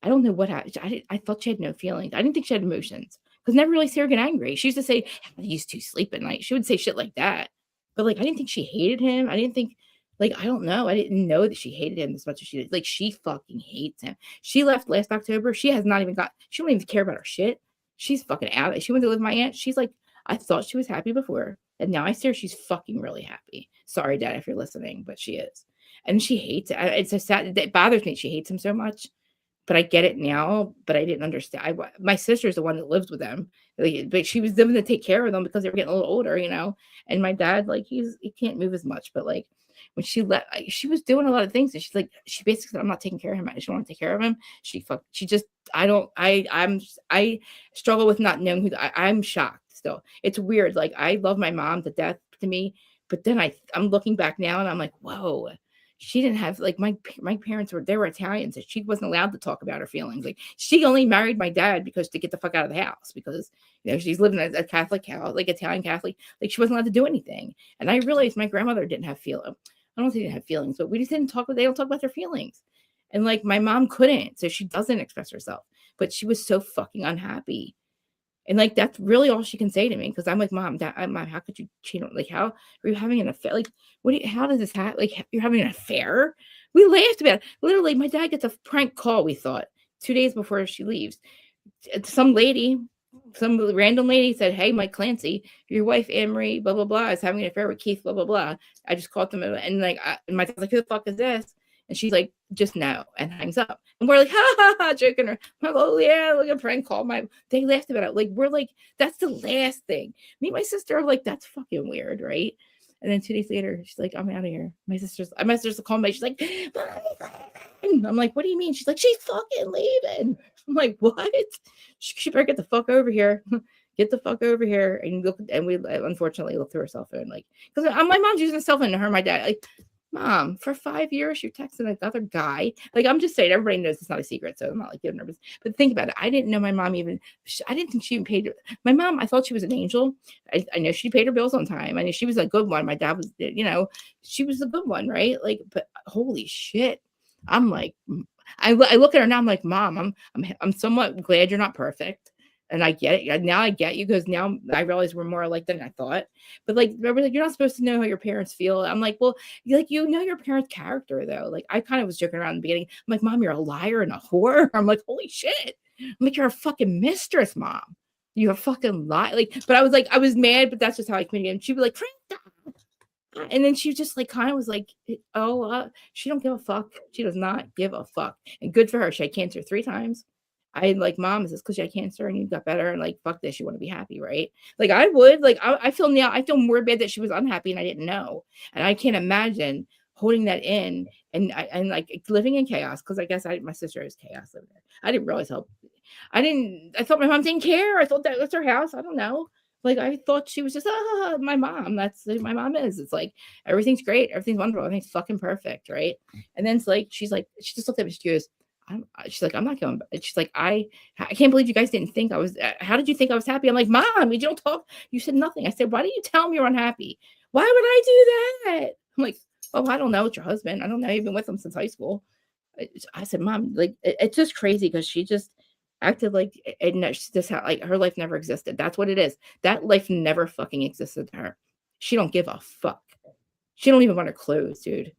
I don't know what happened. I thought she had no feelings. I didn't think she had emotions because never really see her get angry. She used to say, I used to sleep at night. She would say shit like that. But like, I didn't think she hated him. I didn't think, like, I don't know. I didn't know that she hated him as much as she did. Like, she fucking hates him. She left last October. She has not even she don't even care about her shit. She's fucking out. She went to live with my aunt. She's like, I thought she was happy before. And now I see her. She's fucking really happy. Sorry, Dad, if you're listening, but she is. And she hates it. It's so sad. It bothers me. She hates him so much. but I get it now. But I didn't understand. My sister's the one that lives with them, like, but she was living to take care of them because they were getting a little older, you know. And my dad, like, he can't move as much, but like when she left, she was doing a lot of things, and she basically said, "I'm not taking care of him. I just want to take care of him." She just, I struggle with not knowing I'm shocked still. It's weird. Like, I love my mom to death to me, but then I'm looking back now and I'm like, whoa. She didn't have, like, my parents were Italians, and she wasn't allowed to talk about her feelings. Like, she only married my dad because to get the fuck out of the house, because, you know, she's living a Catholic house, like Italian Catholic, like she wasn't allowed to do anything. And I realized my grandmother didn't have feelings. I don't think they didn't have feelings, but we just didn't talk. They don't talk about their feelings. And like my mom couldn't, so she doesn't express herself. But she was so fucking unhappy. And like that's really all she can say to me, because I'm like, Mom, Mom, how could you cheat on? Like, how are you having an affair? Like, how does this happen? Like, you're having an affair? We laughed about it. Literally, my dad gets a prank call. We thought 2 days before she leaves, some random lady said, "Hey, Mike Clancy, your wife Anne Marie, blah blah blah, is having an affair with Keith, blah blah blah." I just called them, and like, and my dad's like, "Who the fuck is this?" And she's like, "Just no," and hangs up. And we're like, ha ha ha, joking her. I'm like, "Oh yeah, like a prank call." They laughed about it. Like, we're like, that's the last thing. Me and my sister are like, that's fucking weird, right? And then 2 days later, she's like, "I'm out of here." My sister's called me. She's like, I'm like, "What do you mean?" She's like, "She's fucking leaving." I'm like, "What?" She better get the fuck over here. Get the fuck over here. And look, and we unfortunately looked through her cell phone, like, because my mom's using a cell phone to her, my dad, like, "Mom, for 5 years you're texting another guy." Like, I'm just saying, everybody knows it's not a secret, so I'm not like getting nervous. But think about it. I didn't know my mom I didn't think she even paid her. My mom, I thought she was an angel. I know she paid her bills on time. I knew she was a good one. My dad was, you know, she was a good one, right? Like, but holy shit. I'm like, I look at her now, I'm like, "Mom, I'm somewhat glad you're not perfect. And I get it. Now I get you, because now I realize we're more alike than I thought." But like, remember, like, you're not supposed to know how your parents feel. I'm like, well, like, you know your parents' character, though. Like, I kind of was joking around in the beginning. I'm like, "Mom, you're a liar and a whore." I'm like, holy shit. I'm like, "You're a fucking mistress, Mom. You're a fucking lie." Like, but I was mad, but that's just how I communicated. And she'd be like, and then she just like kind of was like, "Oh, she don't give a fuck. She does not give a fuck." And good for her. She had cancer 3 times. I like, "Mom, is this because you had cancer and you got better? And like, fuck this, you want to be happy, right?" Like, I would, like, I feel now, I feel more bad that she was unhappy and I didn't know. And I can't imagine holding that in and like living in chaos, because I guess my sister is chaos living there. I didn't realize how, I thought my mom didn't care. I thought that was her house. I don't know. Like, I thought she was just, my mom. That's who my mom is. It's like, everything's great. Everything's wonderful. Everything's fucking perfect, right? And then it's like, she just looked at me. She goes, she's like, "I'm not going." She's like, I can't believe you guys didn't think I was. How did you think I was happy?" I'm like, "Mom, you don't talk. You said nothing." I said, "Why didn't you tell me you're unhappy? Why would I do that?" I'm like, "Oh, I don't know. It's your husband. I don't know. You've been with him since high school." I said, "Mom, like, it's just crazy," because she just acted like, and she just had, like, her life never existed. That's what it is. That life never fucking existed to her. She don't give a fuck. She don't even want her clothes, dude.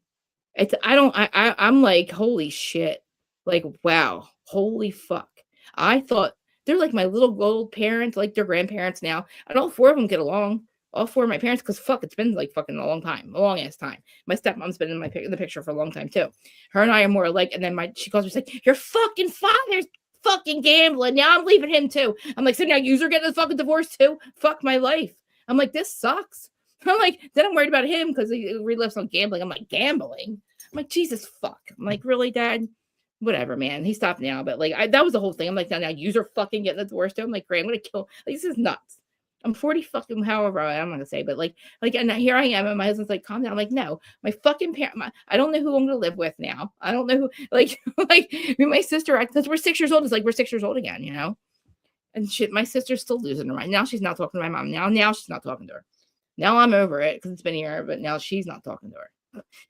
I'm like, holy shit. Like, wow, holy fuck. I thought they're like my little gold parents, like their grandparents now. And all 4 of them get along. All 4 of my parents, because fuck, it's been like fucking a long time, a long ass time. My stepmom's been in the picture for a long time too. Her and I are more alike. And then she calls me, she's like, "Your fucking father's fucking gambling. Now I'm leaving him too." I'm like, "So now you're getting a fucking divorce too? Fuck my life." I'm like, "This sucks." I'm like, then I'm worried about him because he relives on gambling. I'm like, gambling? I'm like, Jesus fuck. I'm like, really, Dad? Whatever, man. He stopped now, but like, that was the whole thing. I'm like, now you're fucking getting the divorce too. I'm like, "Great, I'm gonna kill." Like, this is nuts. I'm 40 fucking, however, I'm not gonna say, but like, and here I am, and my husband's like, "Calm down." I'm like, "No, my fucking parent. I don't know who I'm gonna live with now. I don't know who." Like, like my sister, because we're 6 years old. It's like we're 6 years old again, you know. And shit, my sister's still losing her mind. Now she's not talking to my mom. Now she's not talking to her. Now I'm over it because it's been a year, but now she's not talking to her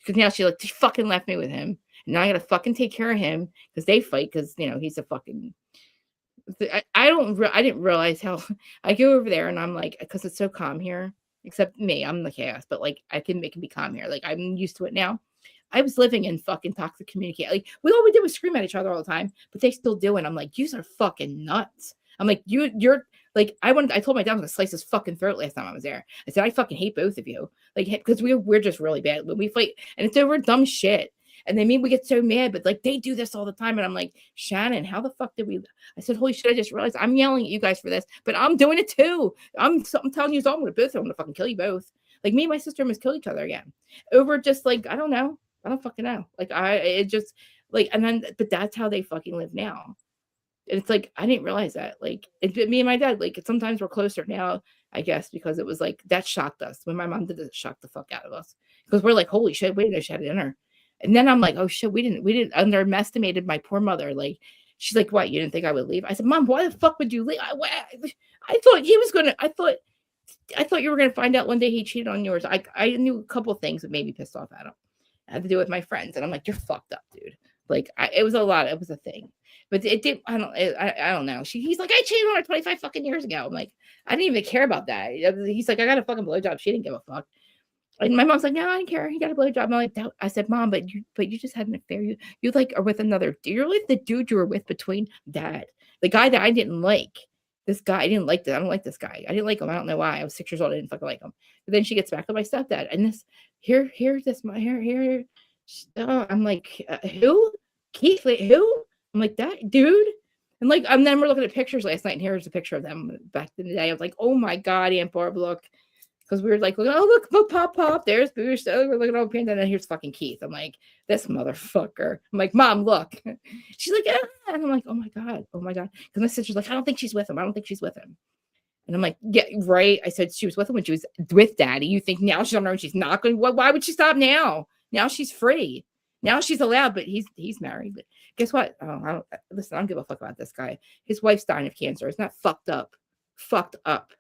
because now she fucking left me with him. And now I gotta fucking take care of him because they fight because, you know, he's a fucking. I didn't realize how I go over there and I'm like, because it's so calm here, except me, I'm the chaos, but like it can be calm here. Like, I'm used to it now. I was living in fucking toxic communication. Like, all we did was scream at each other all the time, but they still do it. I'm like, "You are fucking nuts." I'm like, you're like, I told my dad I was gonna slice his fucking throat last time I was there. I said, "I fucking hate both of you." Like, because we're just really bad when we fight, and it's over dumb shit. And they made me get so mad, but like they do this all the time. And I'm like, Shannon, how the fuck did we? I said, holy shit, I just realized I'm yelling at you guys for this, but I'm doing it too. I'm telling you, I'm going to fucking kill you both. Like me and my sister almost killed each other again over just like, I don't know. I don't fucking know. Like it just like, and then, but that's how they fucking live now. And it's like, I didn't realize that. Like me and my dad, like sometimes we're closer now, I guess, because it was like, that shocked us. When my mom did it, shocked the fuck out of us. Because we're like, holy shit, we didn't know she had dinner. And then I'm like, oh shit, we didn't underestimated my poor mother. Like, she's like, what, you didn't think I would leave? I said, Mom, why the fuck would you leave? I thought he was gonna, I thought you were gonna find out one day he cheated on yours. I knew a couple of things that made me pissed off at him. It had to do with my friends. And I'm like, you're fucked up, dude. Like it was a lot, it was a thing. But it did, I don't know. He's like, I cheated on her 25 fucking years ago. I'm like, I didn't even care about that. He's like, I got a fucking blowjob. She didn't give a fuck. And my mom's like, no, I didn't care. He got a blowjob. I'm like, I said, Mom, but you just had an affair. You like are with another. You're like the dude you were with between that. The guy that I didn't like. This guy, I didn't like that. I don't like this guy. I didn't like him. I don't know why. I was 6 years old. I didn't fucking like him. But then she gets back to my stepdad. And this, here. Oh, I'm like, who? Keith, who? I'm like, that dude? And like, and then we're looking at pictures last night, and here's a picture of them back in the day. I was like, oh my God, Aunt Barb, look. Because we were like, oh, look, pop, there's Boosh. Oh, we're looking at old Panda, and then here's fucking Keith. I'm like, this motherfucker. I'm like, Mom, look. She's like, ah. And I'm like, oh my God. Because my sister's like, I don't think she's with him. And I'm like, yeah, right. I said she was with him when she was with Daddy. You think now she's on her own, she's not going? Why would she stop now? Now she's free. Now she's allowed, but he's married. But guess what? Oh, listen, I don't give a fuck about this guy. His wife's dying of cancer. It's not fucked up. Fucked up.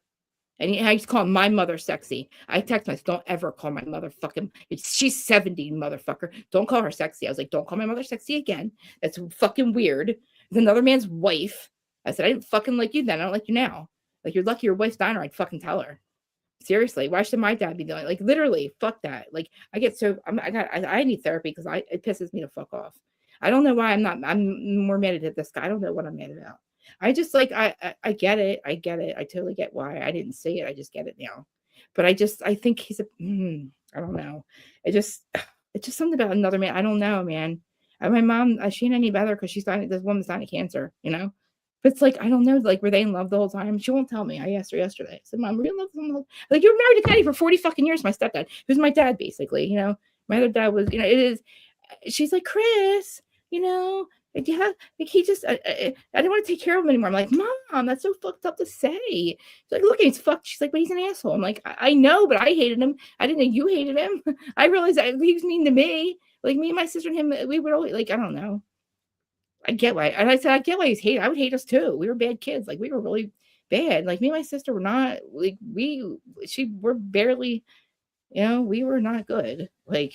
And he's calling my mother sexy. I text myself, don't ever call my mother fucking, she's 70, motherfucker. Don't call her sexy. I was like, don't call my mother sexy again. That's fucking weird. It's another man's wife. I said, I didn't fucking like you then. I don't like you now. Like, you're lucky your wife's dying, or I'd fucking tell her. Seriously, why should my dad be doing like literally? Fuck that. Like, I get so I need therapy because it pisses me to fuck off. I don't know why I'm more mad at this guy. I don't know what I'm mad about. I just like I get it. I totally get why. I didn't say it. I just get it now. But I think he's I don't know. It's just something about another man. I don't know, man. And my mom, she ain't any better because this woman's dying of cancer, you know? But it's like, I don't know, like, were they in love the whole time? She won't tell me. I asked her yesterday. I said, Mom, were you in love with him? Like, you were married to Daddy for 40 fucking years, my stepdad, who's my dad, basically, you know? My other dad was, you know, it is, she's like, Chris, you know, yeah, like he just, I didn't want to take care of him anymore. I'm like, Mom, that's so fucked up to say. She's like, look, he's fucked. She's like, but he's an asshole. I'm like, I know, but I hated him. I didn't know you hated him. I realized that he was mean to me. Like, me and my sister and him, we would always, like, I don't know. I get why. And I said, I get why he's hated. I would hate us too. We were bad kids. Like, we were really bad. Like, me and my sister were not, like, we're barely, you know, we were not good. Like,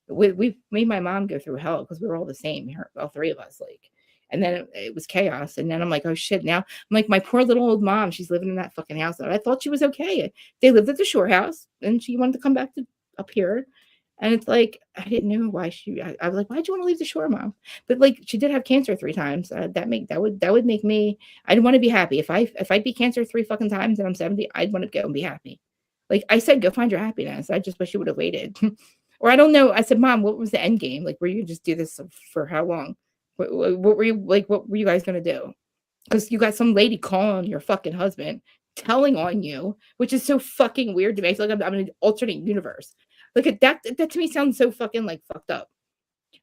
we made my mom go through hell because we were all the same, all three of us. Like, and then it was chaos. And then I'm like, oh shit. Now I'm like, my poor little old mom, she's living in that fucking house. I thought she was okay. They lived at the shore house and she wanted to come back to up here. And it's like, I didn't know why I was like, why'd you want to leave the shore, Mom? But like, she did have cancer 3 times. That would make me, I'd want to be happy. If I beat cancer 3 fucking times and I'm 70, I'd want to go and be happy. Like I said, go find your happiness. I just wish you would have waited. Or I don't know. I said, Mom, what was the end game? Like, were you just do this for how long? What were you like? What were you guys going to do? Because you got some lady calling your fucking husband, telling on you, which is so fucking weird to me. I feel like I'm in an alternate universe. Look at that. That to me sounds so fucking like fucked up.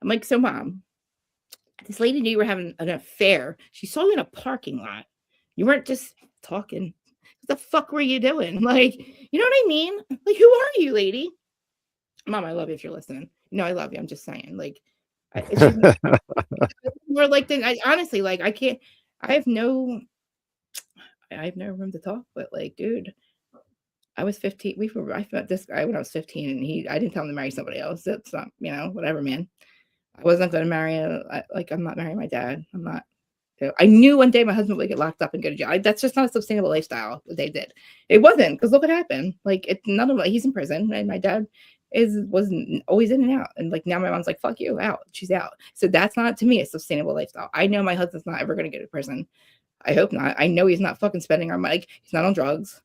I'm like, so Mom, this lady knew you were having an affair. She saw you in a parking lot. You weren't just talking. What the fuck were you doing? Like, you know what I mean? Like, who are you, lady? Mom, I love you if you're listening. No, I love you. I'm just saying. Like, it's just more like, honestly, like, I can't, I have no room to talk, but like, dude, I was 15. I met this guy when I was 15 and I didn't tell him to marry somebody else. That's not, you know, whatever, man. I wasn't going to marry, I'm not marrying my dad. I'm not. I knew one day my husband would get locked up and go to jail. That's just not a sustainable lifestyle that they did. It wasn't, because look what happened. Like, it's none of it. He's in prison and my dad was always in and out. And like, now my mom's like, fuck you, out. She's out. So that's not, to me, a sustainable lifestyle. I know my husband's not ever going to go to prison. I hope not. I know he's not fucking spending our money. Like, he's not on drugs.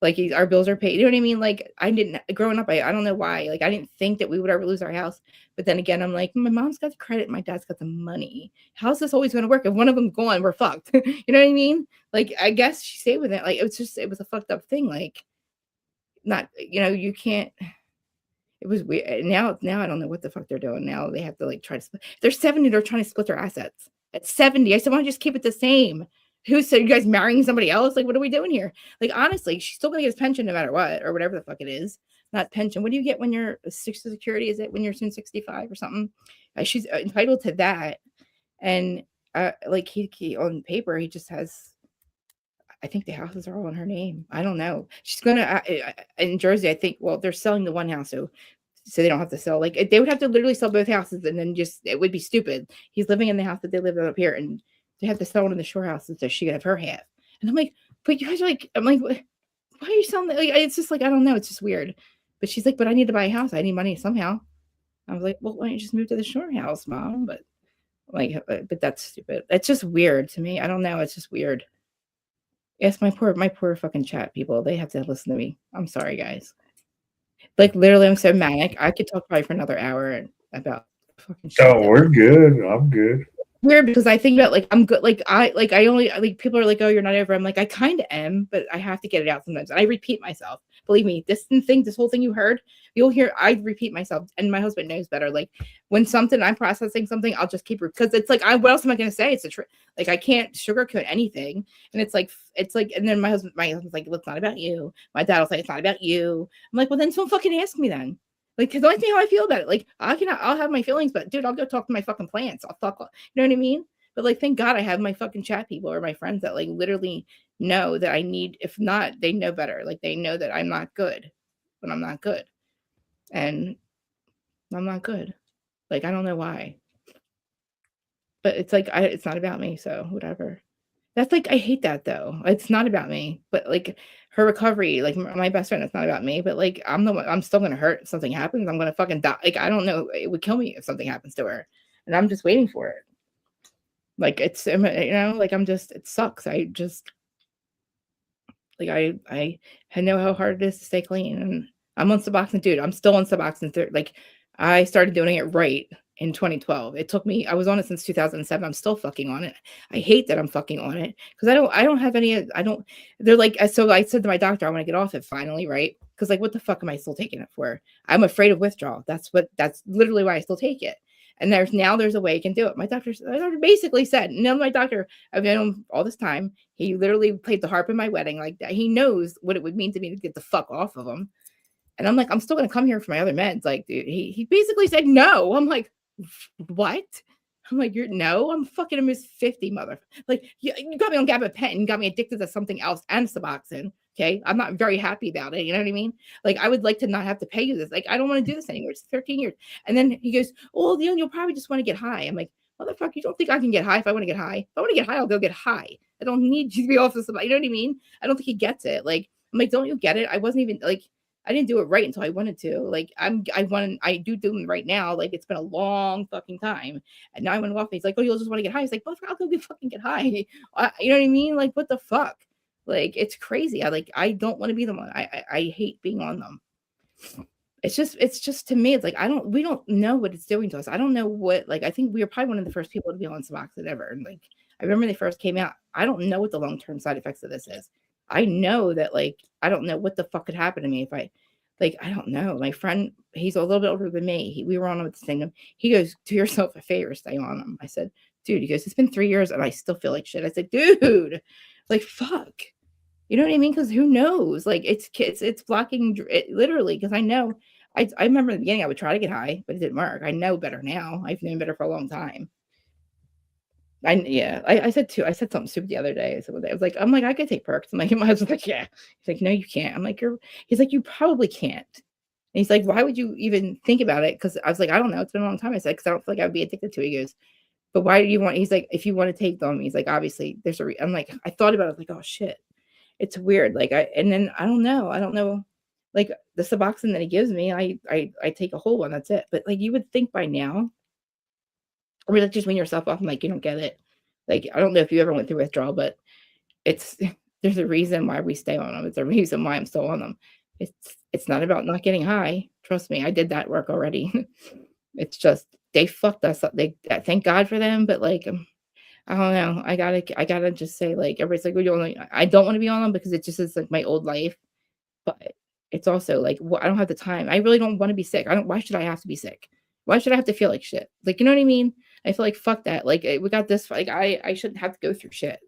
Like our bills are paid. You know what I mean? Like I didn't growing up. I don't know why. Like I didn't think that we would ever lose our house. But then again, I'm like, my mom's got the credit, my dad's got the money. How's this always going to work? If one of them's gone, we're fucked. You know what I mean? Like I guess she stayed with it. Like it was a fucked up thing. Like not, you can't. It was weird. Now I don't know what the fuck they're doing. Now they have to like try to split. They're 70. They're trying to split their assets at 70. I said, why don't you just keep it the same? Who said you guys marrying somebody else? Like, what are we doing here? Like, honestly, she's still gonna get his pension no matter what, or whatever the fuck it is. Not pension. What do you get when you're Social Security? Is it when you're soon 65 or something? She's entitled to that. And like he on paper, he just has. I think the houses are all in her name. I don't know. She's gonna in Jersey. I think. Well, they're selling the one house, so they don't have to sell. Like they would have to literally sell both houses, and then just it would be stupid. He's living in the house that they live in up here, and they have to sell one of the shore houses so she could have her half. And I'm like, but you guys are like, I'm like, why are you selling that? Like, it's just like I don't know. It's just weird. But she's like, but I need to buy a house. I need money somehow. I was like, well, why don't you just move to the shore house, mom? But like, but that's stupid. It's just weird to me. I don't know. It's just weird. Yes, my poor fucking chat people. They have to listen to me. I'm sorry, guys. Like literally, I'm so manic. I could talk probably for another hour about fucking shit.
Oh, we're good. I'm good.
Weird because I think about like I'm good. Like I only like people are like, oh, you're not over. I'm like, I kind of am, but I have to get it out sometimes. And I repeat myself. Believe me, this whole thing you heard, you'll hear. I repeat myself, and my husband knows better. Like when I'm processing something, I'll just keep because it's like, what else am I going to say? It's a truth. Like I can't sugarcoat anything, and it's like, and then my husband's like, look, it's not about you. My dad will say it's not about you. I'm like, well, then don't fucking ask me then. Like, cause don't ask me how I feel about it. Like, I'll have my feelings, but dude, I'll go talk to my fucking plants. I'll talk, you know what I mean? But like, thank God I have my fucking chat people or my friends that like literally know that I need, if not, they know better. Like they know that I'm not good when I'm not good. And I'm not good. Like, I don't know why. But it's like, it's not about me. So whatever. That's like, I hate that though. It's not about me, but like her recovery, like my best friend, it's not about me, but like, I'm still going to hurt if something happens. I'm going to fucking die. Like, I don't know. It would kill me if something happens to her and I'm just waiting for it. Like it's, like it sucks. I just, like, I know how hard it is to stay clean and I'm on Suboxone, dude. I'm still on Suboxone. Like I started doing it right in 2012. It took me, I was on it since 2007. I'm still fucking on it. I hate that I'm fucking on it because I don't have any, they're like, so I said to my doctor, I want to get off it finally. Right. Cause like, what the fuck am I still taking it for? I'm afraid of withdrawal. That's literally why I still take it. And there's a way you can do it. My doctor basically said, no, my doctor, I've known him all this time. He literally played the harp in my wedding like that. He knows what it would mean to me to get the fuck off of him. And I'm like, I'm still going to come here for my other meds. Like, dude, he basically said no. I'm like, what? I'm like, I'm fucking almost 50, mother. Like, you got me on gabapentin, you got me addicted to something else and Suboxone. Okay. I'm not very happy about it. You know what I mean? Like, I would like to not have to pay you this. Like, I don't want to do this anymore. It's 13 years. And then he goes, well, you'll probably just want to get high. I'm like, motherfucker, you don't think I can get high if I want to get high? If I want to get high, I'll go get high. I don't need you to be off of somebody. You know what I mean? I don't think he gets it. Like, I'm like, don't you get it? I wasn't even like, I didn't do it right until I wanted to. Like, I do them right now. Like, it's been a long fucking time. And now I went off. He's like, oh, you'll just want to get high. He's like, well, I'll go fucking get high. You know what I mean? Like, what the fuck? Like, it's crazy. I don't want to be the one. I hate being on them. It's just to me, it's like, we don't know what it's doing to us. I don't know what, like, I think we were probably one of the first people to be on Suboxone ever. And like, I remember they first came out. I don't know what the long-term side effects of this is. I know that, like, I don't know what the fuck could happen to me if I don't know. My friend, he's a little bit older than me. We were on him at the same time. He goes, do yourself a favor, stay on him. I said, dude, he goes, it's been 3 years and I still feel like shit. I said, dude, like, fuck. You know what I mean? Because who knows? Like, it's blocking it literally. Because I know, I remember in the beginning I would try to get high, but it didn't work. I know better now. I've known better for a long time. I said something stupid the other day. So I was like, I could take perks. I'm like, my husband's like, yeah. He's like, no, you can't. I'm like, he's like, you probably can't. And he's like, why would you even think about it? Because I was like, I don't know. It's been a long time. I said, because I don't feel like I would be addicted to it. He goes, but why do you want? He's like, if you want to take them, he's like, obviously there's I'm like, I thought about it. I was like, oh shit, it's weird. Like and then I don't know. Like the Suboxone that he gives me, I take a whole one. That's it. But like you would think by now. Or like just wean yourself off. I'm like, you don't get it. Like, I don't know if you ever went through withdrawal, but it's There's a reason why we stay on them. It's a reason why I'm still on them. It's not about not getting high. Trust me, I did that work already. It's just they fucked us up. They thank God for them, but like I don't know. I gotta just say like everybody's like, I don't want to be on them because it just is like my old life. But it's also like I don't have the time. I really don't want to be sick. I don't. Why should I have to be sick? Why should I have to feel like shit? Like you know what I mean? I feel like fuck that. Like we got this. Like I shouldn't have to go through shit.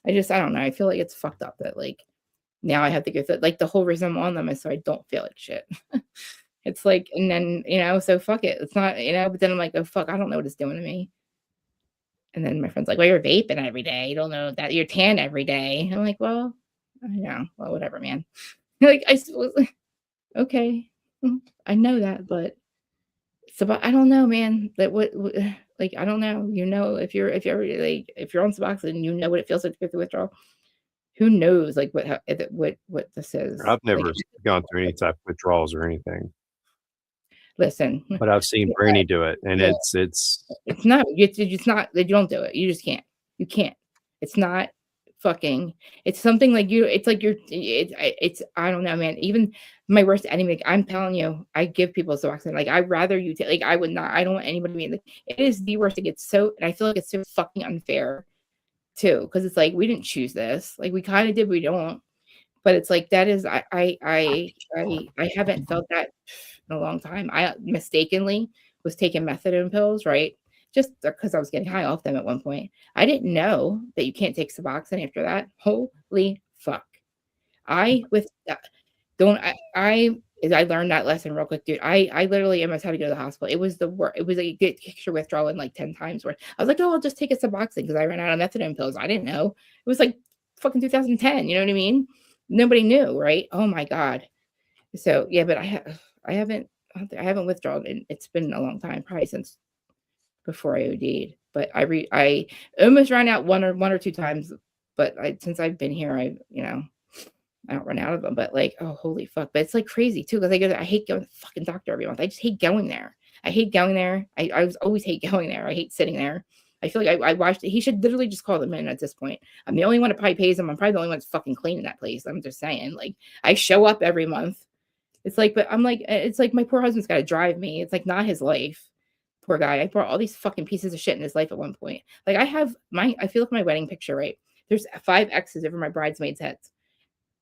I don't know. I feel like it's fucked up that like now I have to go through like the whole reason I'm on them is so I don't feel like shit. It's like, and then, so fuck it. It's not, but then I'm like, oh, fuck, I don't know what it's doing to me. And then my friend's like, well, you're vaping every day. You don't know that you're tan every day. I'm like, well, I know. Well, whatever, man. Like, okay. I know that, but it's about, I don't know, man. That like, I don't know. If you're on Suboxone, you know what it feels like to go through withdrawal. Who knows, like, what this is.
I've never
like,
gone through any type of withdrawals or anything,
listen.
but I've seen Brandy do it, and
Yeah.
it's
not. It's not. You don't do it. You just can't. You can't. It's not fucking. It's something like you. It's like you're. It's. I don't know, man. Even my worst enemy. I'm telling you, I give people Suboxone. Like I'd rather you take. Like I would not. I don't want anybody to be. Like, it is the worst. It gets so. And I feel like it's so fucking unfair, too, because it's like we didn't choose this. Like we kind of did. We don't. But it's like that is. I haven't felt that in a long time. I mistakenly was taking methadone pills, right? Just because I was getting high off them at one point. I didn't know that you can't take Suboxone after that. Holy fuck. I learned that lesson real quick, dude. I literally almost had to go to the hospital. It was the worst. It was like get extra withdrawal in like 10 times where I was like, oh, I'll just take a Suboxone because I ran out of methadone pills. I didn't know. It was like fucking 2010. You know what I mean? Nobody knew, right? Oh my God. So yeah, but I haven't withdrawn, and it's been a long time, probably since before I OD'd. But I almost ran out one or two times, but since I've been here, I don't run out of them. But like, oh holy fuck! But it's like crazy too because I hate going to the fucking doctor every month. I just hate going there. I hate going there. I always hate going there. I hate sitting there. I feel like I watched. He should literally just call them in at this point. I'm the only one that probably pays him. I'm probably the only one that's fucking cleaning that place. I'm just saying. Like I show up every month. It's like, but I'm like, it's like my poor husband's got to drive me. It's like not his life. Poor guy. I brought all these fucking pieces of shit in his life at one point. Like I feel like my wedding picture, right? There's 5 X's over my bridesmaids' heads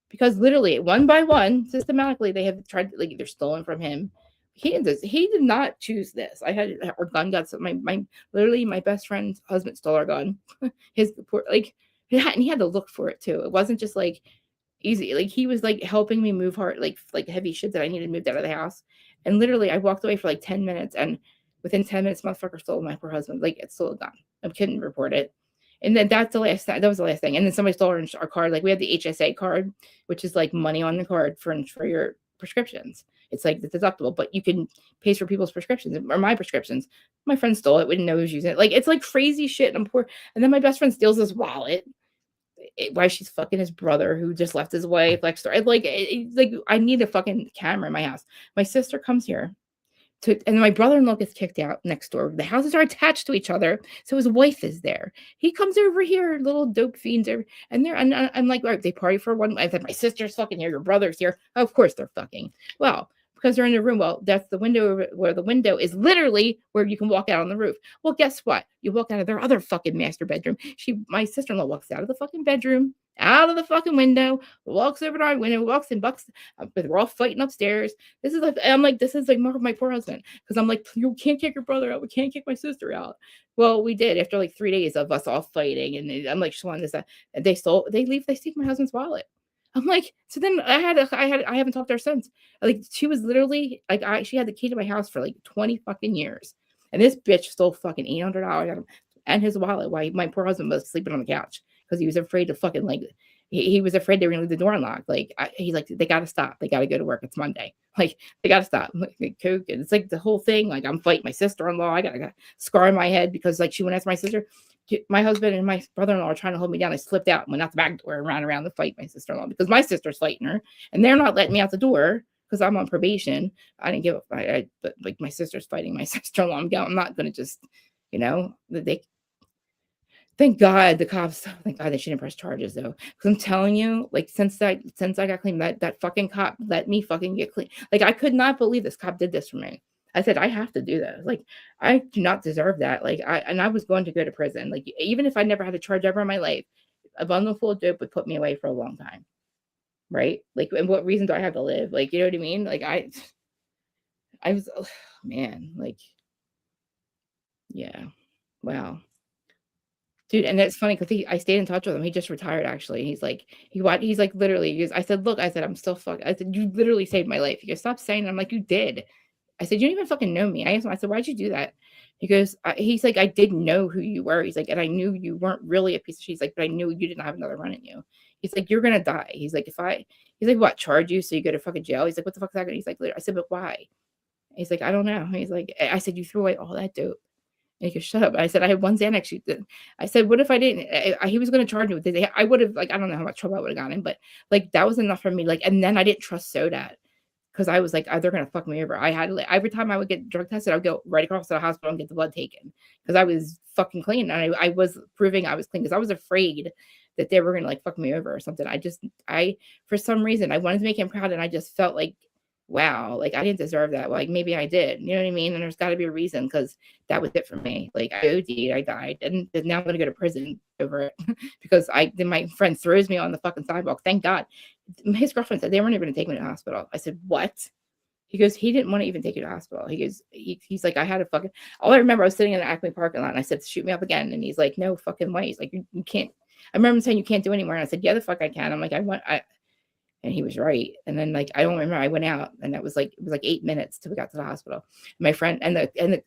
because literally one by one, systematically, they have tried, like they're stolen from him. He did not choose this. Our gun got literally my best friend's husband stole our gun. His poor, like, and he had to look for it too. It wasn't just like easy. Like he was like helping me move hard, like heavy shit that I needed moved out of the house. And literally I walked away for like 10 minutes and within 10 minutes, motherfucker stole my poor husband. Like it's still a gun. I couldn't report it. And then that was the last thing. And then somebody stole our card. Like we have the HSA card, which is like money on the card for your prescriptions. It's like the deductible, but you can pay for people's prescriptions or my prescriptions. My friend stole it. We didn't know he was using it. Like it's like crazy shit. And I'm poor. And then my best friend steals his wallet. Why she's fucking his brother who just left his wife. Like I need a fucking camera in my house. My sister comes here. And my brother-in-law gets kicked out next door. The houses are attached to each other, so his wife is there. He comes over here, little dope fiends, and I'm like, all right, they party for one. I said, my sister's fucking here, your brother's here. Of course they're fucking. Well, because they're in the room. Well, that's the window where the window is literally where you can walk out on the roof. Well, guess what? You walk out of their other fucking master bedroom. My sister-in-law walks out of the fucking bedroom, out of the fucking window, walks over to our window, walks in, bucks. But we're all fighting upstairs. This is like more of my poor husband because I'm like, you can't kick your brother out. We can't kick my sister out. Well, we did after like 3 days of us all fighting, and I'm like, Shawan, this that. And they take my husband's wallet. I'm like, so then I haven't talked to her since. Like she was literally like she had the key to my house for like 20 fucking years, and this bitch stole fucking $800 and his wallet while my poor husband was sleeping on the couch because he was afraid to fucking like he was afraid they were gonna leave the door unlocked. Like he's like, they gotta stop. They gotta go to work. It's Monday. Like they gotta stop. Like coke, and it's like the whole thing. Like I'm fighting my sister-in-law. I got a scar on my head because like she went after my sister. My husband and my brother-in-law are trying to hold me down. I slipped out and went out the back door and ran around to fight my sister-in-law because my sister's fighting her, and they're not letting me out the door because I'm on probation. I didn't give a but like my sister's fighting my sister-in-law. I'm not gonna just, they Thank God the cops. Thank God they shouldn't press charges though. Because I'm telling you, like since I got clean, that fucking cop let me fucking get clean. Like I could not believe this cop did this for me. I said I have to do this. Like I do not deserve that. Like I was going to go to prison. Like even if I never had a charge ever in my life, a bundle full of dope would put me away for a long time. Right? Like, and what reason do I have to live? Like, you know what I mean? Like I was, oh, man, like, yeah, wow. Dude, and that's funny because I stayed in touch with him. He just retired, actually. He's like, he's like, literally, he goes, I said, look, I said, I'm still fucking, I said, you literally saved my life. He goes, stop saying that. I'm like, you did. I said, you don't even fucking know me. I asked him, I said, why'd you do that? He goes, he's like, I didn't know who you were. He's like, and I knew you weren't really a piece of shit. He's like, but I knew you didn't have another run in you. He's like, you're going to die. He's like, he's like, what, charge you so you go to fucking jail? He's like, what the fuck is that gonna? He's like, I said, but why? He's like, I don't know. He's like, I said, you threw away all that dope. And he goes, shut up. I said, I had one Xanax. I said, what if I didn't? He was going to charge me with it. I would have, like, I don't know how much trouble I would have gotten, but like, that was enough for me. Like, and then I didn't trust Sodat because I was like, oh, they're going to fuck me over. I had, like, every time I would get drug tested, I would go right across to the hospital and get the blood taken because I was fucking clean. And I was proving I was clean because I was afraid that they were going to like fuck me over or something. For some reason, I wanted to make him proud. And I just felt like, wow, like I didn't deserve that. Like maybe I did, you know what I mean? And there's got to be a reason because that was it for me. Like I OD'd, I died, and now I'm gonna go to prison over it because then my friend throws me on the fucking sidewalk. Thank God. His girlfriend said they weren't even gonna take me to the hospital. I said, what? He goes, he didn't want to even take you to the hospital. He goes, he's like, I had a fucking. All I remember, I was sitting in the Acme parking lot, and I said, shoot me up again, and he's like, no fucking way. He's like, you can't. I remember him saying you can't do anymore, and I said, yeah, the fuck I can. I'm like, and he was right. And then like I don't remember. I went out, and it was like 8 minutes till we got to the hospital. My friend and the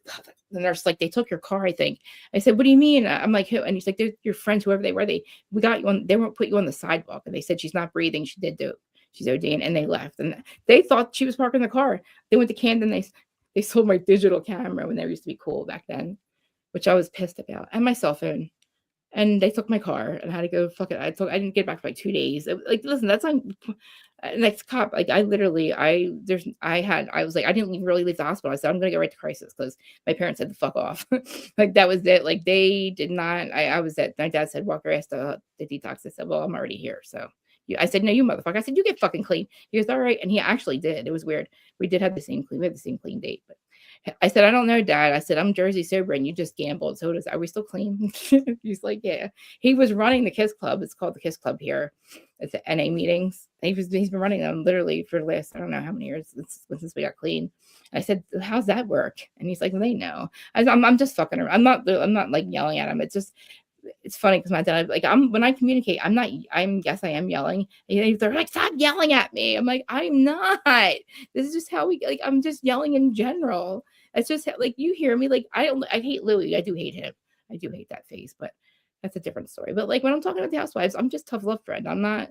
nurse, like, they took your car, I think. I said, what do you mean? I'm like, who? And he's like, they're your friends, whoever they were. We got you on. They won't put you on the sidewalk, and they said she's not breathing. She did dope. She's ODing, and they left. And they thought she was parking the car. They went to Camden. They sold my digital camera when they used to be cool back then, which I was pissed about, and my cell phone. And they took my car and I had to go fuck it. I didn't get back for like 2 days. Like, listen, that's on next cop. Like I literally, I was like, I didn't even really leave the hospital. I said, I'm going to go right to crisis because my parents said to fuck off. Like that was it. Like they did not, I was at, my dad said, walk your ass to the detox. I said, well, I'm already here. So I said, no, you motherfucker. I said, you get fucking clean. He goes, all right. And he actually did. It was weird. We had the same clean date, but I said, I don't know, Dad. I said, I'm Jersey sober and you just gambled. So are we still clean? He's like, yeah. He was running the Kiss Club. It's called the Kiss Club here. It's the NA meetings. He's been running them literally for the last, I don't know how many years since we got clean. I said, how's that work? And he's like, well, they know. I'm just fucking around. I'm not like yelling at him. It's funny because my dad, like, when I communicate, I am yelling. And they're like, stop yelling at me. I'm like, I'm not. This is just how I'm just yelling in general. It's just like, you hear me. Like, I hate Louis. I do hate him. I do hate that face, but that's a different story. But like when I'm talking about the housewives, I'm just tough love friend. I'm not,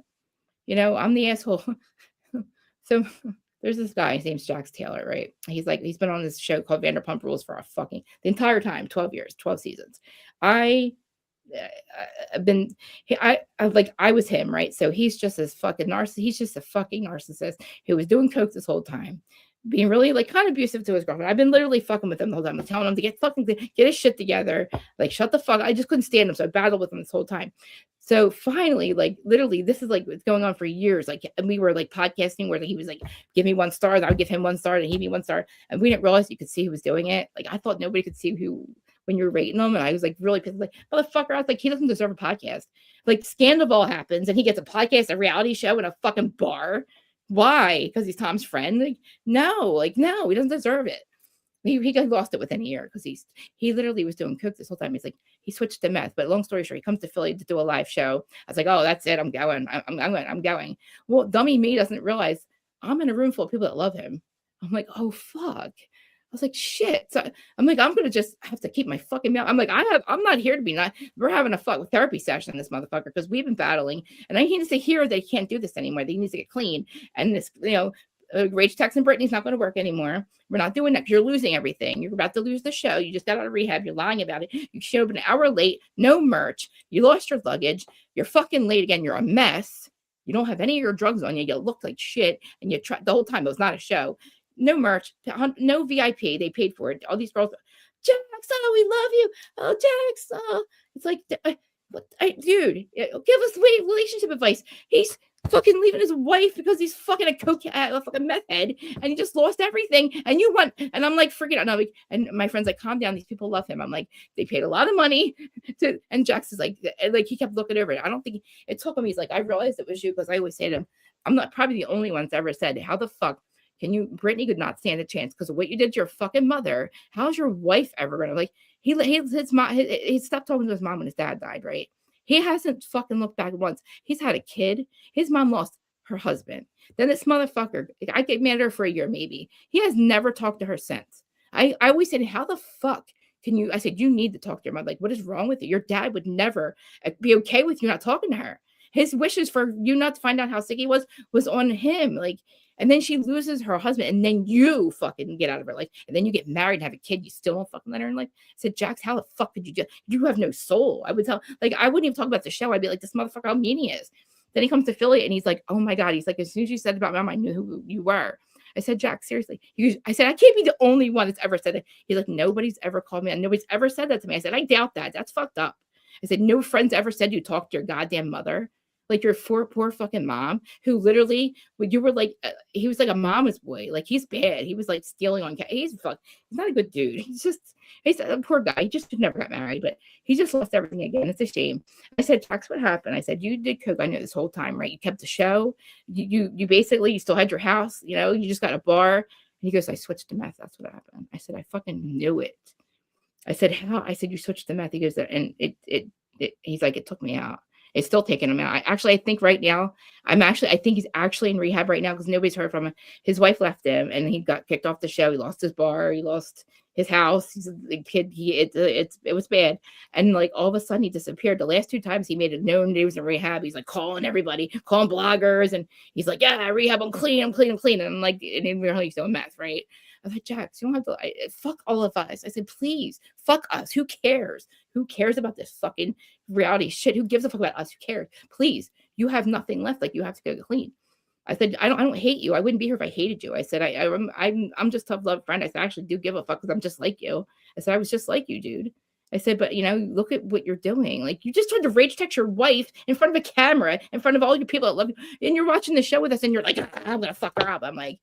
I'm the asshole. So there's this guy, his name's Jax Taylor, right? He's been on this show called Vanderpump Rules for the entire time, 12 years, 12 seasons. I was him, right? So he's just this fucking narcissist. He's just a fucking narcissist who was doing coke this whole time, being really like kind of abusive to his girlfriend. I've been literally fucking with him the whole time. I'm telling him to get his shit together. Like, shut the fuck. I just couldn't stand him. So I battled with him this whole time. So finally, like literally, this is like it's going on for years. Like, and we were like podcasting where he was like, give me 1 star. I would give him 1 star and he'd be 1 star. And we didn't realize you could see who was doing it. Like, I thought nobody could see who when you're rating them. And I was like really pissed. Like, motherfucker, I was like, he doesn't deserve a podcast. Like, Scandal happens and he gets a podcast, a reality show in a fucking bar. Why? Because he's Tom's friend? Like, no, he doesn't deserve it. He got lost it within a year because he literally was doing coke this whole time. He's like, he switched to meth. But long story short, he comes to Philly to do a live show. I was like, oh, that's it. I'm going. I'm going. Well, dummy me doesn't realize I'm in a room full of people that love him. I'm like, oh fuck. I was like, shit. So I'm like, I'm gonna just have to keep my fucking mouth. I'm like, I'm not here to be not. We're having a therapy session, this motherfucker, because we've been battling, and I need to hear they can't do this anymore. They need to get clean, and this, Rage, Tex, and Brittany's not going to work anymore. We're not doing that because you're losing everything. You're about to lose the show. You just got out of rehab. You're lying about it. You showed up an hour late. No merch. You lost your luggage. You're fucking late again. You're a mess. You don't have any of your drugs on you. You look like shit, and you tried the whole time. It was not a show. No merch, no VIP. They paid for it. All these girls, Jax, oh, we love you. Oh, Jax, oh. It's like, dude, give us relationship advice. He's fucking leaving his wife because he's fucking a fucking meth head, and he just lost everything. And you want, and I'm like, forget it. No, and my friend's like, calm down. These people love him. I'm like, they paid a lot of money to, and Jax is like he kept looking over it. I don't think it took him. He's like, I realized it was you because I always say to him, I'm not probably the only one that's ever said, how the fuck can you, Brittany could not stand a chance because of what you did to your fucking mother. How's your wife ever gonna like? His mom, he stopped talking to his mom when his dad died, right? He hasn't fucking looked back once. He's had a kid. His mom lost her husband. Then this motherfucker, I get mad at her for a year, maybe. He has never talked to her since. I always said, how the fuck can you? I said, you need to talk to your mom. Like, what is wrong with you? Your dad would never be okay with you not talking to her. His wishes for you not to find out how sick he was on him. Like, and then she loses her husband, and then you fucking get out of her life, and then you get married and have a kid. You still don't fucking let her in life. I said, Jax, how the fuck did you do? You have no soul. I would tell, like, I wouldn't even talk about the show. I'd be like, this motherfucker, how mean he is. Then he comes to Philly, and he's like, oh my god. He's like, as soon as you said about mom, I knew who you were. I said, Jax, seriously. I said, I can't be the only one that's ever said it. He's like, nobody's ever called me, and nobody's ever said that to me. I said, I doubt that. That's fucked up. I said, no friends ever said you talked to your goddamn mother. Like your poor fucking mom, who literally, when you were like, he was like a mama's boy. Like he's bad. He was like stealing on. He's not a good dude. He's a poor guy. He just never got married, but he just lost everything again. It's a shame. I said, Jax, what happened? I said, you did coke. I know this whole time, right? You kept the show. You basically, you still had your house. You know, you just got a bar. And he goes, I switched to meth. That's what happened. I said, I fucking knew it. I said, how? I said, you switched to meth. He goes, and he's like, it took me out. It's still taking him out. I think right now, I think he's actually in rehab right now because nobody's heard from him. His wife left him and he got kicked off the show. He lost his bar. He lost his house. He's a kid. It was bad. And like all of a sudden he disappeared. The last 2 times he made it known that he was in rehab. He's like calling everybody, calling bloggers. And he's like, yeah, rehab, I'm clean. And I'm like, and then we're like, so meth, right? I was like, Jax, you don't have to, fuck all of us. I said, please, fuck us. Who cares? Who cares about this fucking reality shit? Who gives a fuck about us? Who cares? Please, you have nothing left. Like, you have to go clean. I said, I don't hate you. I wouldn't be here if I hated you. I said, I'm just tough love friend. I said, I actually do give a fuck because I'm just like you. I said, I was just like you, dude. I said, but look at what you're doing. Like, you just tried to rage text your wife in front of a camera, in front of all your people that love you. And you're watching the show with us and you're like, I'm going to fuck her up. I'm like,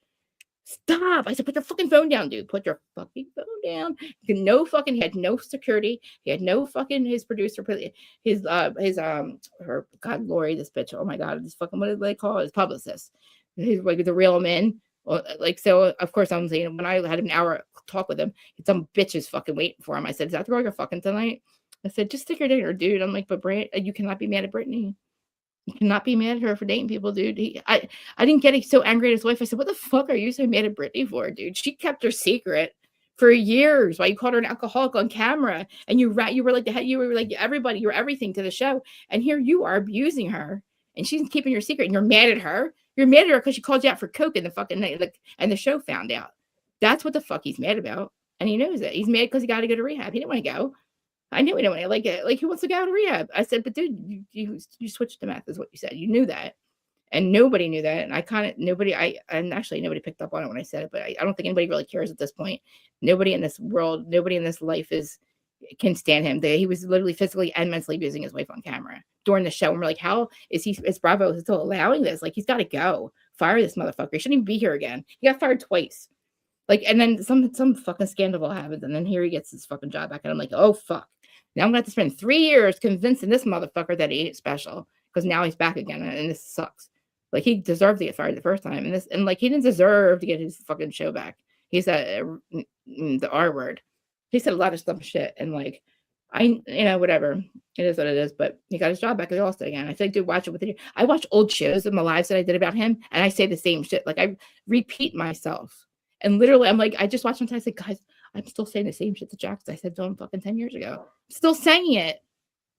stop. I said, put your fucking phone down, dude. Put your fucking phone down. He had no security. He had no fucking, his producer, her, God, Lori, this bitch. Oh my God. This fucking, what do they call it? His publicist. He's like the real man. Like, so of course I'm saying when I had an hour talk with him, some bitch is fucking waiting for him. I said, is that the girl you're fucking tonight? I said, just stick your dinner, dude. I'm like, but you cannot be mad at Brittany. You cannot be mad at her for dating people, dude. I didn't get so angry at his wife. I said, what the fuck are you so mad at Brittany for, dude? She kept her secret for years while you called her an alcoholic on camera. And you were like everybody, you're everything to the show. And here you are abusing her. And she's keeping your secret. And you're mad at her. You're mad at her because she called you out for coke in the fucking night. And the show found out. That's what the fuck he's mad about. And he knows it. He's mad because he got to go to rehab. He didn't want to go. I knew he didn't want to, like he wants to go out of rehab. I said, but dude, you switched to meth is what you said. You knew that. And nobody knew that. And nobody picked up on it when I said it, but I don't think anybody really cares at this point. Nobody in this world, nobody in this life can stand him. He was literally physically and mentally abusing his wife on camera during the show. And we're like, how is Bravo still allowing this? Like, he's got to go. Fire this motherfucker. He shouldn't even be here again. He got fired twice. Like, and then some fucking scandal happens. And then here he gets his fucking job back. And I'm like, oh, fuck. Now I'm going to have to spend 3 years convincing this motherfucker that he ain't special because now he's back again. And this sucks. Like, he deserved to get fired the first time. And like, he didn't deserve to get his fucking show back. He said the R word. He said a lot of dumb shit. And like, whatever. It is what it is. But he got his job back and he lost it again. I said, dude, watch it with you. I watch old shows of my lives that I did about him. And I say the same shit. Like, I repeat myself. And literally, I'm like, I just watched him and I said, guys, I'm still saying the same shit to Jax I said to him fucking 10 years ago. I'm still saying it.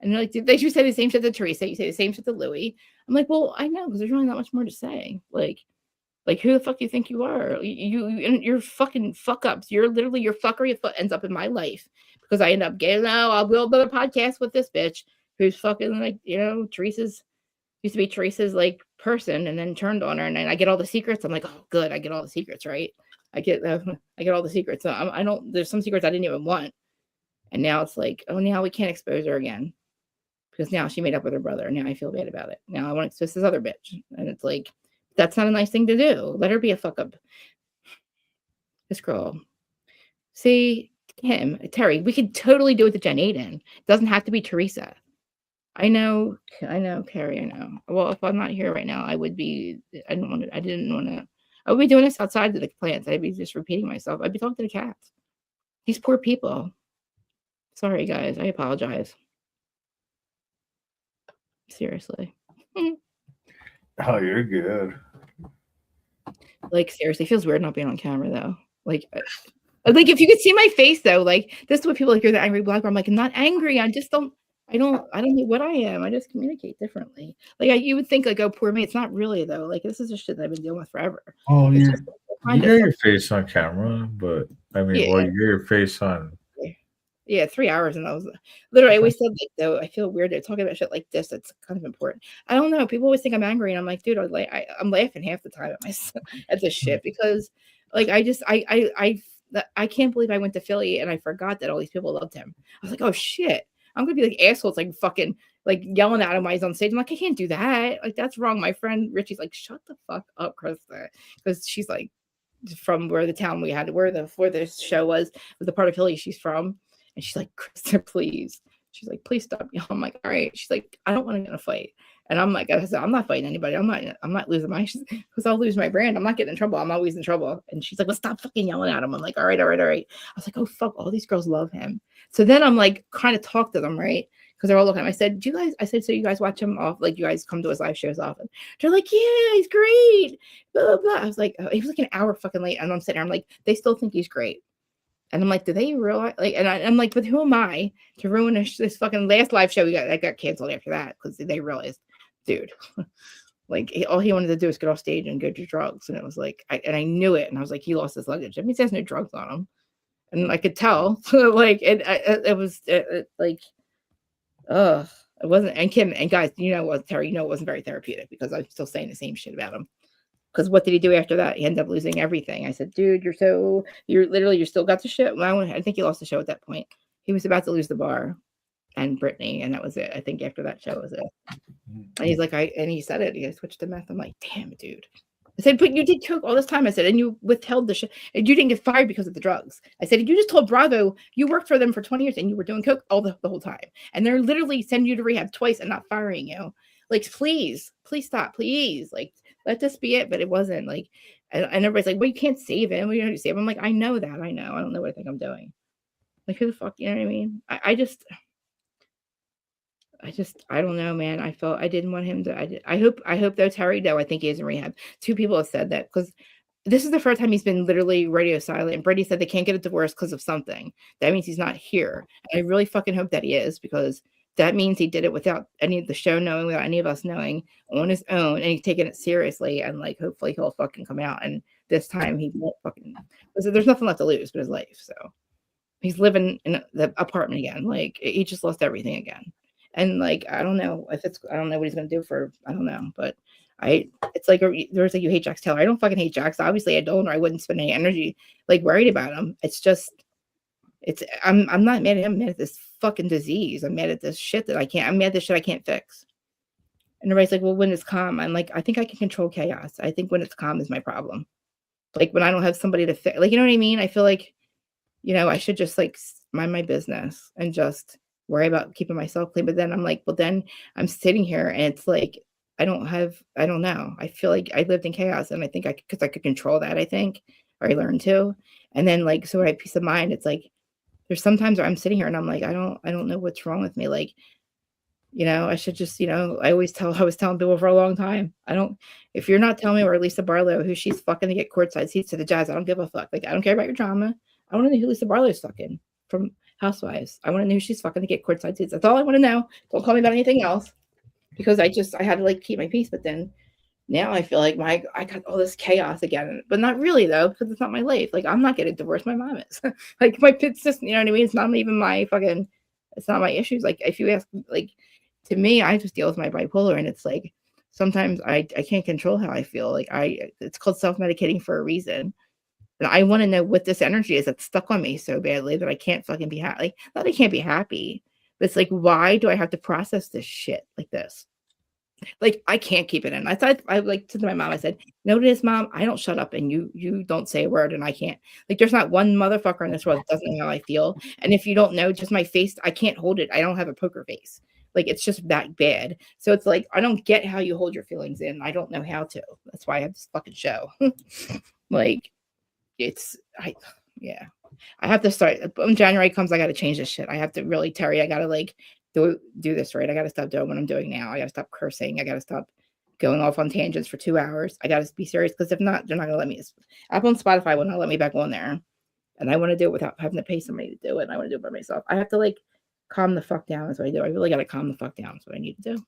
And they're like, they should say the same shit to Teresa. You say the same shit to Louie. I'm like, well, I know, because there's really not much more to say. Like who the fuck you think you are? You're fucking fuck ups. You're literally your fuckery ends up in my life because I end up getting I'll build another podcast with this bitch who's fucking like, Teresa's used to be Teresa's like person and then turned on her. And then I get all the secrets. I'm like, oh, good. I get all the secrets, right? I get all the secrets. So I don't, there's some secrets I didn't even want. And now it's like, oh, now we can't expose her again because now she made up with her brother. Now I feel bad about it. Now I want to expose this other bitch. And it's like, that's not a nice thing to do. Let her be a fuck up. This girl. See, him, Terry, we could totally do it to Jen Aiden. It doesn't have to be Teresa. I know, Carrie, I know. Well, if I'm not here right now, I would be, I didn't want to, I would be doing this outside of the plants. I'd be just repeating myself. I'd be talking to the cats. These poor people. Sorry, guys. I apologize. Seriously.
Oh, you're good.
Like, seriously, it feels weird not being on camera, though. Like if you could see my face, though, like, this is what people like, you're the angry blogger. I'm like, I'm not angry. I don't know what I am. I just communicate differently. Like, you would think, like, oh, poor me. It's not really, though. Like, this is just shit that I've been dealing with forever.
Oh,
It's
you
just
got your face on camera, but I mean,
Yeah.
well, you got your face on.
Yeah, 3 hours, and I was literally. I always said, like, though, I feel weird talking about shit like this. It's kind of important. I don't know. People always think I'm angry, and I'm like, dude, I'm laughing half the time at myself at this shit because, like, I can't believe I went to Philly and I forgot that all these people loved him. I was like, oh shit, I'm gonna be like assholes, like fucking like yelling at him while he's on stage. I'm like, I can't do that. Like, that's wrong. My friend Richie's like, shut the fuck up, Krista, because she's like from where the town we had where the show was the part of Philly she's from. And she's like, Krista, please. She's like, please stop. I'm like, all right. She's like, I don't want to get in a fight. And I'm like, I said, I'm not fighting anybody. I'm not losing because I'll lose my brand. I'm not getting in trouble. I'm always in trouble. And she's like, well, stop fucking yelling at him. I'm like, all right. I was like, oh fuck, all these girls love him. So then I'm like, kind of talk to them, right? Because they're all looking at him. I said, so you guys watch him off, like you guys come to his live shows often. They're like, yeah, he's great. Blah, blah, blah. I was like, oh, he was like an hour fucking late. And I'm sitting there, I'm like, they still think he's great. And I'm like, do they realize? Like, and I'm like, but who am I to ruin this fucking last live show? That got canceled after that because they realized, dude, like all he wanted to do is get off stage and go do drugs. And it was like, I knew it. And I was like, he lost his luggage. That means he has no drugs on him. And I could tell. Like, it was like, it wasn't. And Kim and guys, you know what, Terry, it wasn't very therapeutic because I'm still saying the same shit about him. Because what did he do after that? He ended up losing everything. I said, dude, you're still got the shit. Well, I think he lost the show at that point. He was about to lose the bar and Brittany, and that was it. I think after that show was it. And he's like, and he said it. He switched to meth. I'm like, damn, dude. I said, but you did coke all this time. I said, and you withheld the shit. And you didn't get fired because of the drugs. I said, you just told Bravo you worked for them for 20 years and you were doing coke the whole time. And they're literally sending you to rehab twice and not firing you. Like, please stop. Please. Like, let this be it. But it wasn't like, and everybody's like, well, you can't save him. We don't save him. I'm like, I know that. I know. I don't know what I think I'm doing. Like, who the fuck, you know what I mean? I don't know, man. I didn't want him to, I hope though, Terry, though, I think he is in rehab. 2 people have said that because this is the first time he's been literally radio silent. And Brady said they can't get a divorce because of something. That means he's not here. And I really fucking hope that he is, because that means he did it without any of the show knowing, without any of us knowing, on his own, and he's taking it seriously. And like, hopefully he'll fucking come out. And this time he won't fucking, there's nothing left to lose but his life. So he's living in the apartment again. Like, he just lost everything again. And like, I don't know what he's going to do I don't know, but it's like, there's like, you hate Jax Taylor. I don't fucking hate Jax. Obviously I don't, or I wouldn't spend any energy like worried about him. It's just, I'm not mad at him. I'm mad at this fucking disease. I'm mad at this shit I'm mad at this shit I can't fix. And everybody's like, well, when it's calm, I'm like, I think I can control chaos. I think when it's calm is my problem. Like, when I don't have somebody to fix, like, you know what I mean? I feel like, I should just like mind my business and just worry about keeping myself clean. But then I'm like, well, then I'm sitting here and it's like, I don't know. I feel like I lived in chaos, and I think because I could control that, I think, or I learned to. And then like, so I have peace of mind. It's like, there's sometimes where I'm sitting here and I'm like, I don't know what's wrong with me. Like, I should just, I was telling people for a long time, if you're not telling me where Lisa Barlow, who she's fucking to get courtside seats to the Jazz, I don't give a fuck. Like, I don't care about your drama. I want to know who Lisa Barlow's fucking from Housewives. I want to know who she's fucking to get courtside seats. That's all I want to know. Don't call me about anything else, because I had to like keep my peace. But then now I feel like I got all this chaos again, but not really though, because it's not my life. Like, I'm not getting divorced. My mom is. Like, it's just, you know what I mean? It's not even it's not my issues. Like, if you ask, like, to me, I just deal with my bipolar, and it's like, sometimes I can't control how I feel. Like, it's called self-medicating for a reason. And I want to know what this energy is that's stuck on me so badly that I can't fucking be happy. Like, not that I can't be happy, but it's like, why do I have to process this shit like this? Like, I can't keep it in. I thought I like to my mom, I said, you know what it is, mom? I don't shut up and you don't say a word and I can't. Like, there's not one motherfucker in this world that doesn't know how I feel. And if you don't know, just my face, I can't hold it. I don't have a poker face. Like, it's just that bad. So it's like, I don't get how you hold your feelings in. I don't know how to. That's why I have this fucking show. Like, yeah. I have to start when January comes, I gotta change this shit. I have to really, Terry, I gotta like do this right. I gotta stop doing what I'm doing now. I gotta stop cursing. I gotta stop going off on tangents for 2 hours. I gotta be serious because if not, they're not gonna let me. Apple and Spotify will not let me back on there. And I want to do it without having to pay somebody to do it. And I want to do it by myself. I have to like calm the fuck down. That's what I do. I really gotta calm the fuck down. That's what I need to do.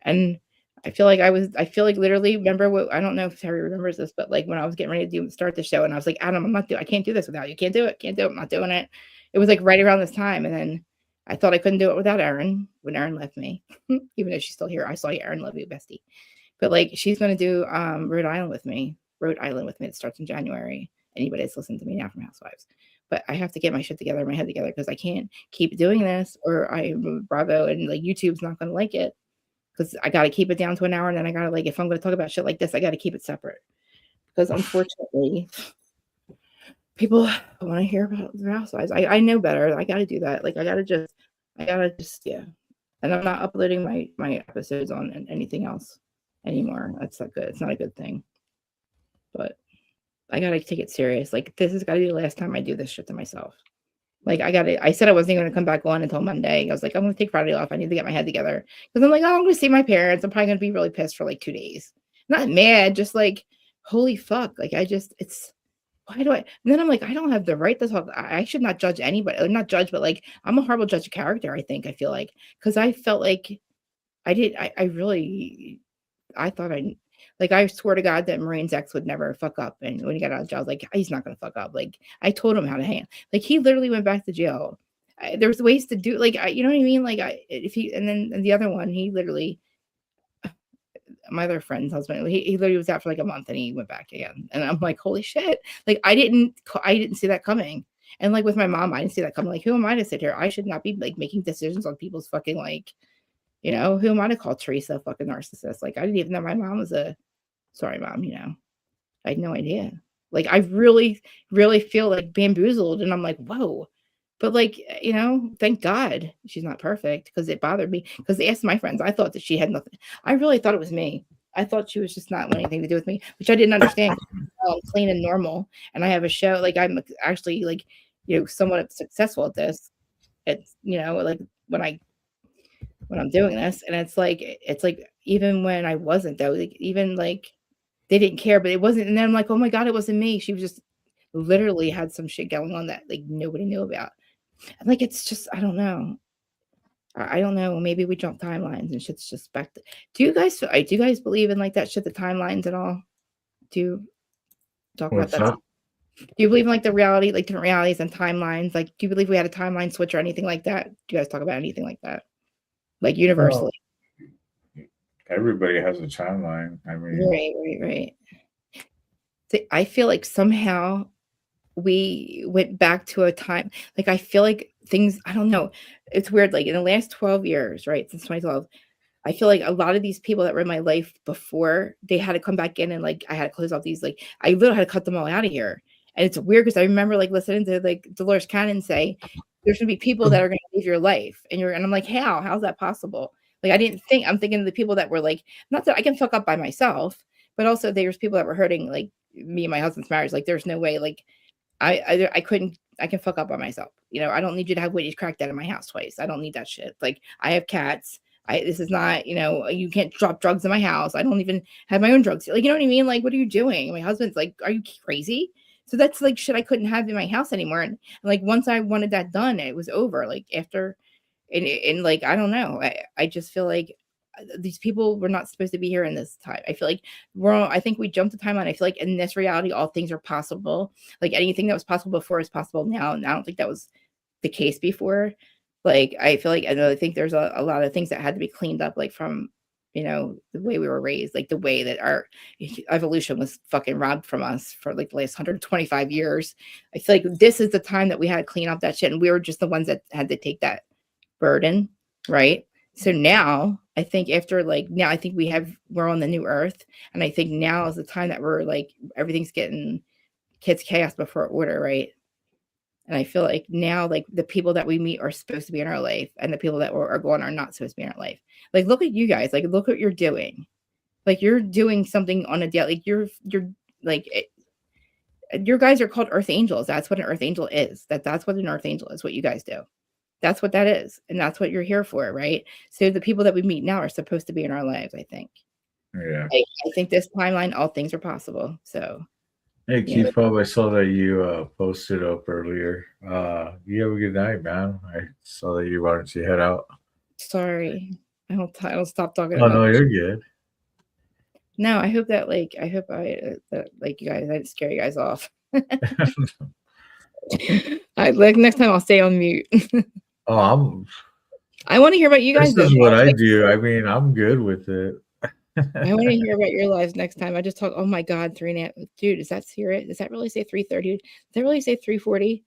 And I feel like literally, remember what, I don't know if Terry remembers this, but like when I was getting ready to start the show and I was like, Adam, I can't do this without you. Can't do it. I'm not doing it. It was like right around this time. And then I thought I couldn't do it without Erin when Erin left me, even though she's still here. I saw you, Erin, love you, bestie. But like, she's going to do Rhode Island with me. It starts in January. Anybody that's listening to me now from Housewives. But I have to get my shit together, my head together, because I can't keep doing this or Bravo and like YouTube's not going to like it. Because I got to keep it down to an hour. And then I got to like, if I'm going to talk about shit like this, I got to keep it separate. Because unfortunately, people want to hear about the housewives. I know better. I got to do that. Like, I got to just, yeah. And I'm not uploading my episodes on anything else anymore. That's not good. It's not a good thing. But I got to take it serious. Like, this has got to be the last time I do this shit to myself. Like, I said I wasn't going to come back on until Monday. I was like, I'm going to take Friday off. I need to get my head together. Because I'm like, oh, I'm going to see my parents. I'm probably going to be really pissed for like 2 days. Not mad, just like, holy fuck. Like, why do I? And then I'm like, I don't have the right to talk. I should not judge anybody. Not judge, but like, I'm a horrible judge of character, I feel like. Because I felt like I thought I swear to God that Marine's ex would never fuck up. And when he got out of jail, I was like, he's not going to fuck up. Like, I told him how to hang. Like, he literally went back to jail. There's ways to do, like, you know what I mean? Like, and then the other one, he literally, my other friend's husband, he literally was out for like a month and he went back again. And I'm like, holy shit. Like, I didn't see that coming. And like with my mom, I didn't see that coming. Like, who am I to sit here? I should not be like making decisions on people's fucking like, you know, who am I to call Teresa a fucking narcissist? Like, I didn't even know my mom was sorry, mom, you know, I had no idea. Like, I really, really feel like bamboozled. And I'm like, whoa. But like, you know, thank God she's not perfect because it bothered me. Because they asked my friends, I thought that she had nothing. I really thought it was me. I thought she was just not wanting anything to do with me, which I didn't understand. I'm clean and normal. And I have a show. Like, I'm actually like, you know, somewhat successful at this. It's, you know, like when I'm doing this, and it's like even when I wasn't though, like, even like they didn't care, but it wasn't. And then I'm like, oh my God, it wasn't me. She was just literally had some shit going on that like nobody knew about. And like, it's just, I don't know. I don't know. Maybe we jump timelines and shit's just back. Do you guys believe in like that shit, the timelines and all? Do you talk about that? Do you believe in like the reality, like different realities and timelines? Like, do you believe we had a timeline switch or anything like that? Do you guys talk about anything like that? Like universally?
Well, everybody has a timeline. I mean,
Right. See, I feel like somehow we went back to a time, like I feel like things, I don't know. It's weird. Like in the last 12 years, right? Since 2012, I feel like a lot of these people that were in my life before, they had to come back in and like I had to close off these, like I literally had to cut them all out of here. And it's weird because I remember like listening to like Dolores Cannon say, there's gonna be people that are gonna leave your life. And I'm like, how's that possible? Like I'm thinking of the people that were like, not that I can fuck up by myself, but also there's people that were hurting like me and my husband's marriage. Like there's no way, like I can fuck up by myself. You know, I don't need you to have Whitney's cracked out of my house twice. I don't need that shit. Like I have cats. This is not, you know, you can't drop drugs in my house. I don't even have my own drugs. Like, you know what I mean? Like, what are you doing? My husband's like, are you crazy? So that's like shit I couldn't have in my house anymore. And like, once I wanted that done, it was over. Like after, and like, I don't know. I just feel like these people were not supposed to be here in this time. I feel like I think we jumped the timeline. I feel like in this reality, all things are possible. Like anything that was possible before is possible now. And I don't think that was the case before. Like, I feel like, I think there's a lot of things that had to be cleaned up, like from the way we were raised, like the way that our evolution was fucking robbed from us for like the last 125 years. I feel like this is the time that we had to clean up that shit. And we were just the ones that had to take that burden. Right. So now I think now I think we're on the new earth. And I think now is the time that we're like, everything's getting kids chaos before order. Right. And I feel like now, like the people that we meet are supposed to be in our life, and the people that are going are not supposed to be in our life. Like, look at you guys. Like, look what you're doing. Like, you're doing something on a daily. Like, you're like, your guys are called Earth Angels. That's what an Earth Angel is. That's what an Earth Angel is. What you guys do. That's what that is, and that's what you're here for, right? So the people that we meet now are supposed to be in our lives. I think.
Yeah.
I think this timeline, all things are possible. So.
Hey, Keith Pub, I saw that you posted up earlier. You have a good night, man. I saw that you wanted to head out.
Sorry, I don't stop talking.
Oh, no, you're good.
No, I hope that that you guys, I didn't scare you guys off. Next time I'll stay on mute.
Oh,
I want to hear about you guys.
This is what I do. I mean, I'm good with it.
I want to hear about your lives next time. I just talk. Oh my God, 3.5. Dude, does that really say 3:30? Does that really say 3:40?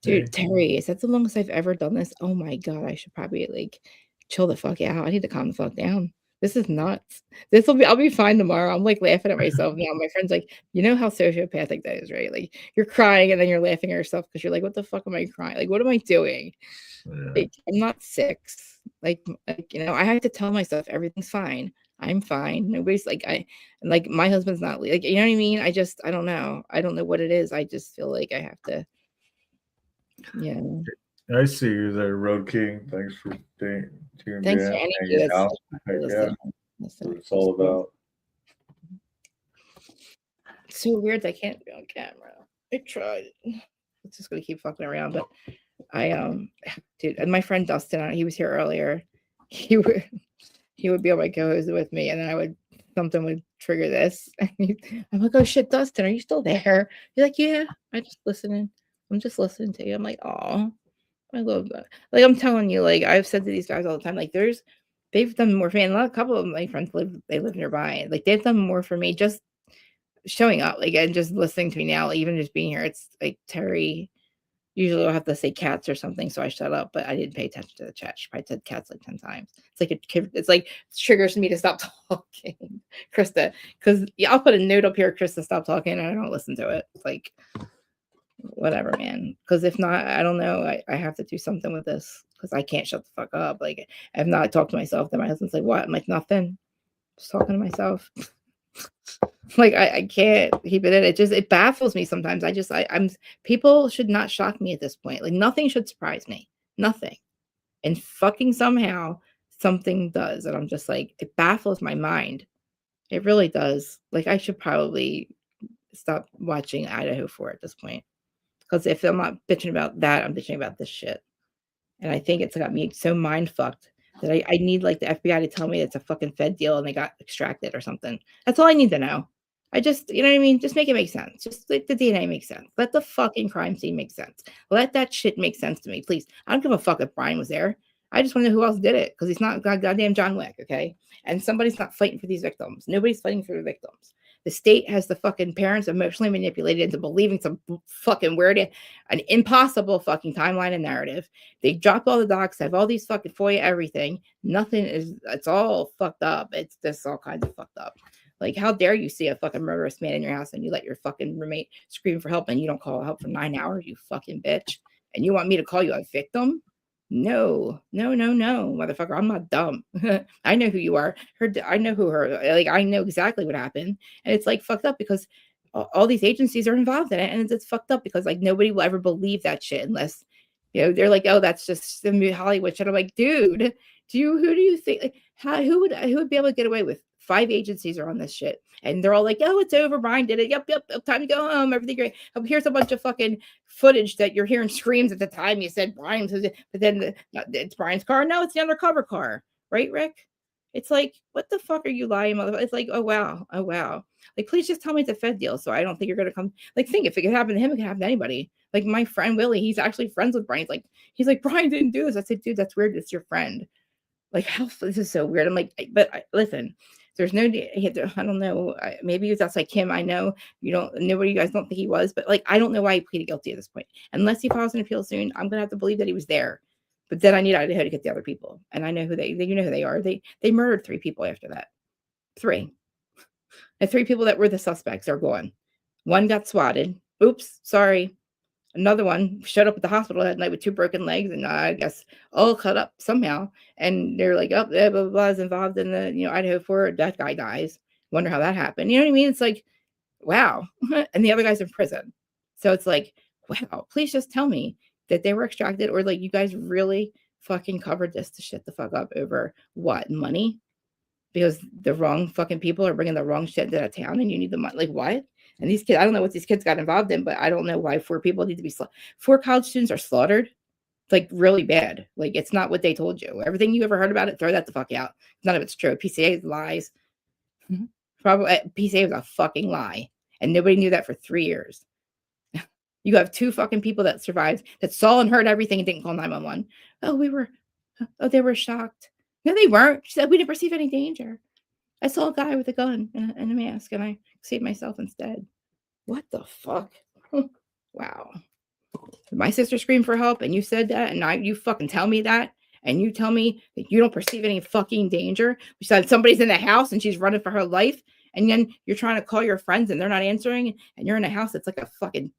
Dude, Terry, is that the longest I've ever done this? Oh my God, I should probably like chill the fuck out. I need to calm the fuck down. This is nuts. I'll be fine tomorrow. I'm like laughing at myself now. My friend's like, you know how sociopathic that is, right? Like you're crying and then you're laughing at yourself because you're like, what the fuck am I crying? Like, what am I doing?
Yeah.
Like, I'm not 6. Like, I have to tell myself everything's fine. I'm fine. Nobody's like, my husband's not like, you know what I mean? I don't know. I don't know what it is. I just feel like I have to, yeah.
I see you there, Road King. Thanks for tuning in.
Thanks for any of you
Out. Yeah, that's what it's all about.
It's so weird that I can't be on camera. I tried. It's just gonna keep fucking around, but dude, and my friend Dustin, he was here earlier. He would be on my co-host with me, and then something would trigger this. I'm like, oh shit, Dustin, are you still there? He's like, yeah, I'm just listening to you. I'm like, oh, I love that. Like, I'm telling you, like, I've said to these guys all the time, like, they've done more for me. And a couple of my friends live nearby. Like, they've done more for me just showing up, like, and just listening to me now, like, even just being here. It's like Terry. Usually I'll have to say cats or something, so I shut up, but I didn't pay attention to the chat. She probably said cats like 10 times. It's like it triggers me to stop talking, Krista, because I'll put a note up here, Krista, stop talking, and I don't listen to it. It's like, whatever, man. Because if not, I don't know. I have to do something with this because I can't shut the fuck up. Like, I've not talked to myself. Then my husband's like, what? I'm like, nothing. Just talking to myself. Like, I can't keep it in. It baffles me sometimes. People should not shock me at this point. Like, nothing should surprise me. Nothing. And fucking somehow something does. And I'm just like, it baffles my mind. It really does. Like, I should probably stop watching Idaho 4 at this point. Because if I'm not bitching about that, I'm bitching about this shit. And I think it's got me so mind fucked that I need like the FBI to tell me it's a fucking Fed deal and they got extracted or something. That's all I need to know. I just, you know what I mean? Just make it make sense. Just let the DNA make sense. Let the fucking crime scene make sense. Let that shit make sense to me, please. I don't give a fuck if Brian was there. I just want to know who else did it because he's not goddamn John Wick, okay? And somebody's not fighting for these victims. Nobody's fighting for the victims. The state has the fucking parents emotionally manipulated into believing some fucking weird, an impossible fucking timeline and narrative. They dropped all the docs, have all these fucking FOIA, everything. Nothing is, it's all fucked up. It's just all kinds of fucked up. Like, how dare you see a fucking murderous man in your house and you let your fucking roommate scream for help and you don't call help for 9 hours, you fucking bitch. And you want me to call you a victim? No, motherfucker. I'm not dumb. I know who you are. I know who her, like, I know exactly what happened. And it's like fucked up because all these agencies are involved in it. And it's fucked up because like nobody will ever believe that shit unless, they're like, oh, that's just the Hollywood shit. I'm like, dude, who do you think, like, who would be able to get away with? 5 agencies are on this shit. And they're all like, oh, it's over. Brian did it. Yep. Time to go home. Everything great. Oh, here's a bunch of fucking footage that you're hearing screams at the time you said Brian, but then it's Brian's car. No, it's the undercover car. Right, Rick? It's like, what the fuck are you lying, motherfucker? It's like, oh, wow. Like, please just tell me it's a Fed deal. So I don't think you're going to come. Like, think if it could happen to him, it could happen to anybody. Like my friend Willie, he's actually friends with Brian. He's like, Brian didn't do this. I said, dude, that's weird. It's your friend. Like, how this is so weird. I'm like, listen, there's no, I don't know. Maybe that's like him. I know nobody, you guys don't think he was, but like, I don't know why he pleaded guilty at this point. Unless he files an appeal soon, I'm gonna have to believe that he was there. But then I need Idaho to get the other people, and I know who you know who they are. They murdered 3 people after that. 3. And 3 people that were the suspects are gone. 1 got swatted. Oops, sorry. Another one showed up at the hospital that night with 2 broken legs and I guess all cut up somehow. And they're like, oh, blah, blah, blah is involved in the, Idaho 4. That guy dies. Wonder how that happened. You know what I mean? It's like, wow. And the other guy's in prison. So it's like, wow, please just tell me that they were extracted or like you guys really fucking covered this to shit the fuck up over what? Money? Because the wrong fucking people are bringing the wrong shit to that town and you need the money. Like, what? And these kids, I don't know what these kids got involved in, but I don't know why 4 people need to be 4 college students are slaughtered. Like, really bad. Like, it's not what they told you. Everything you ever heard about it, throw that the fuck out. None of it's true. PCA is lies. Probably PCA was a fucking lie. And nobody knew that for 3 years. You have 2 fucking people that survived, that saw and heard everything and didn't call 911. They were shocked. No, they weren't. She said, we didn't perceive any danger. I saw a guy with a gun and a mask, and I saved myself instead. What the fuck? Wow. My sister screamed for help, and you said that, and you fucking tell me that, and you tell me that you don't perceive any fucking danger. Besides, somebody's in the house, and she's running for her life, and then you're trying to call your friends, and they're not answering, and you're in a house that's like a fucking,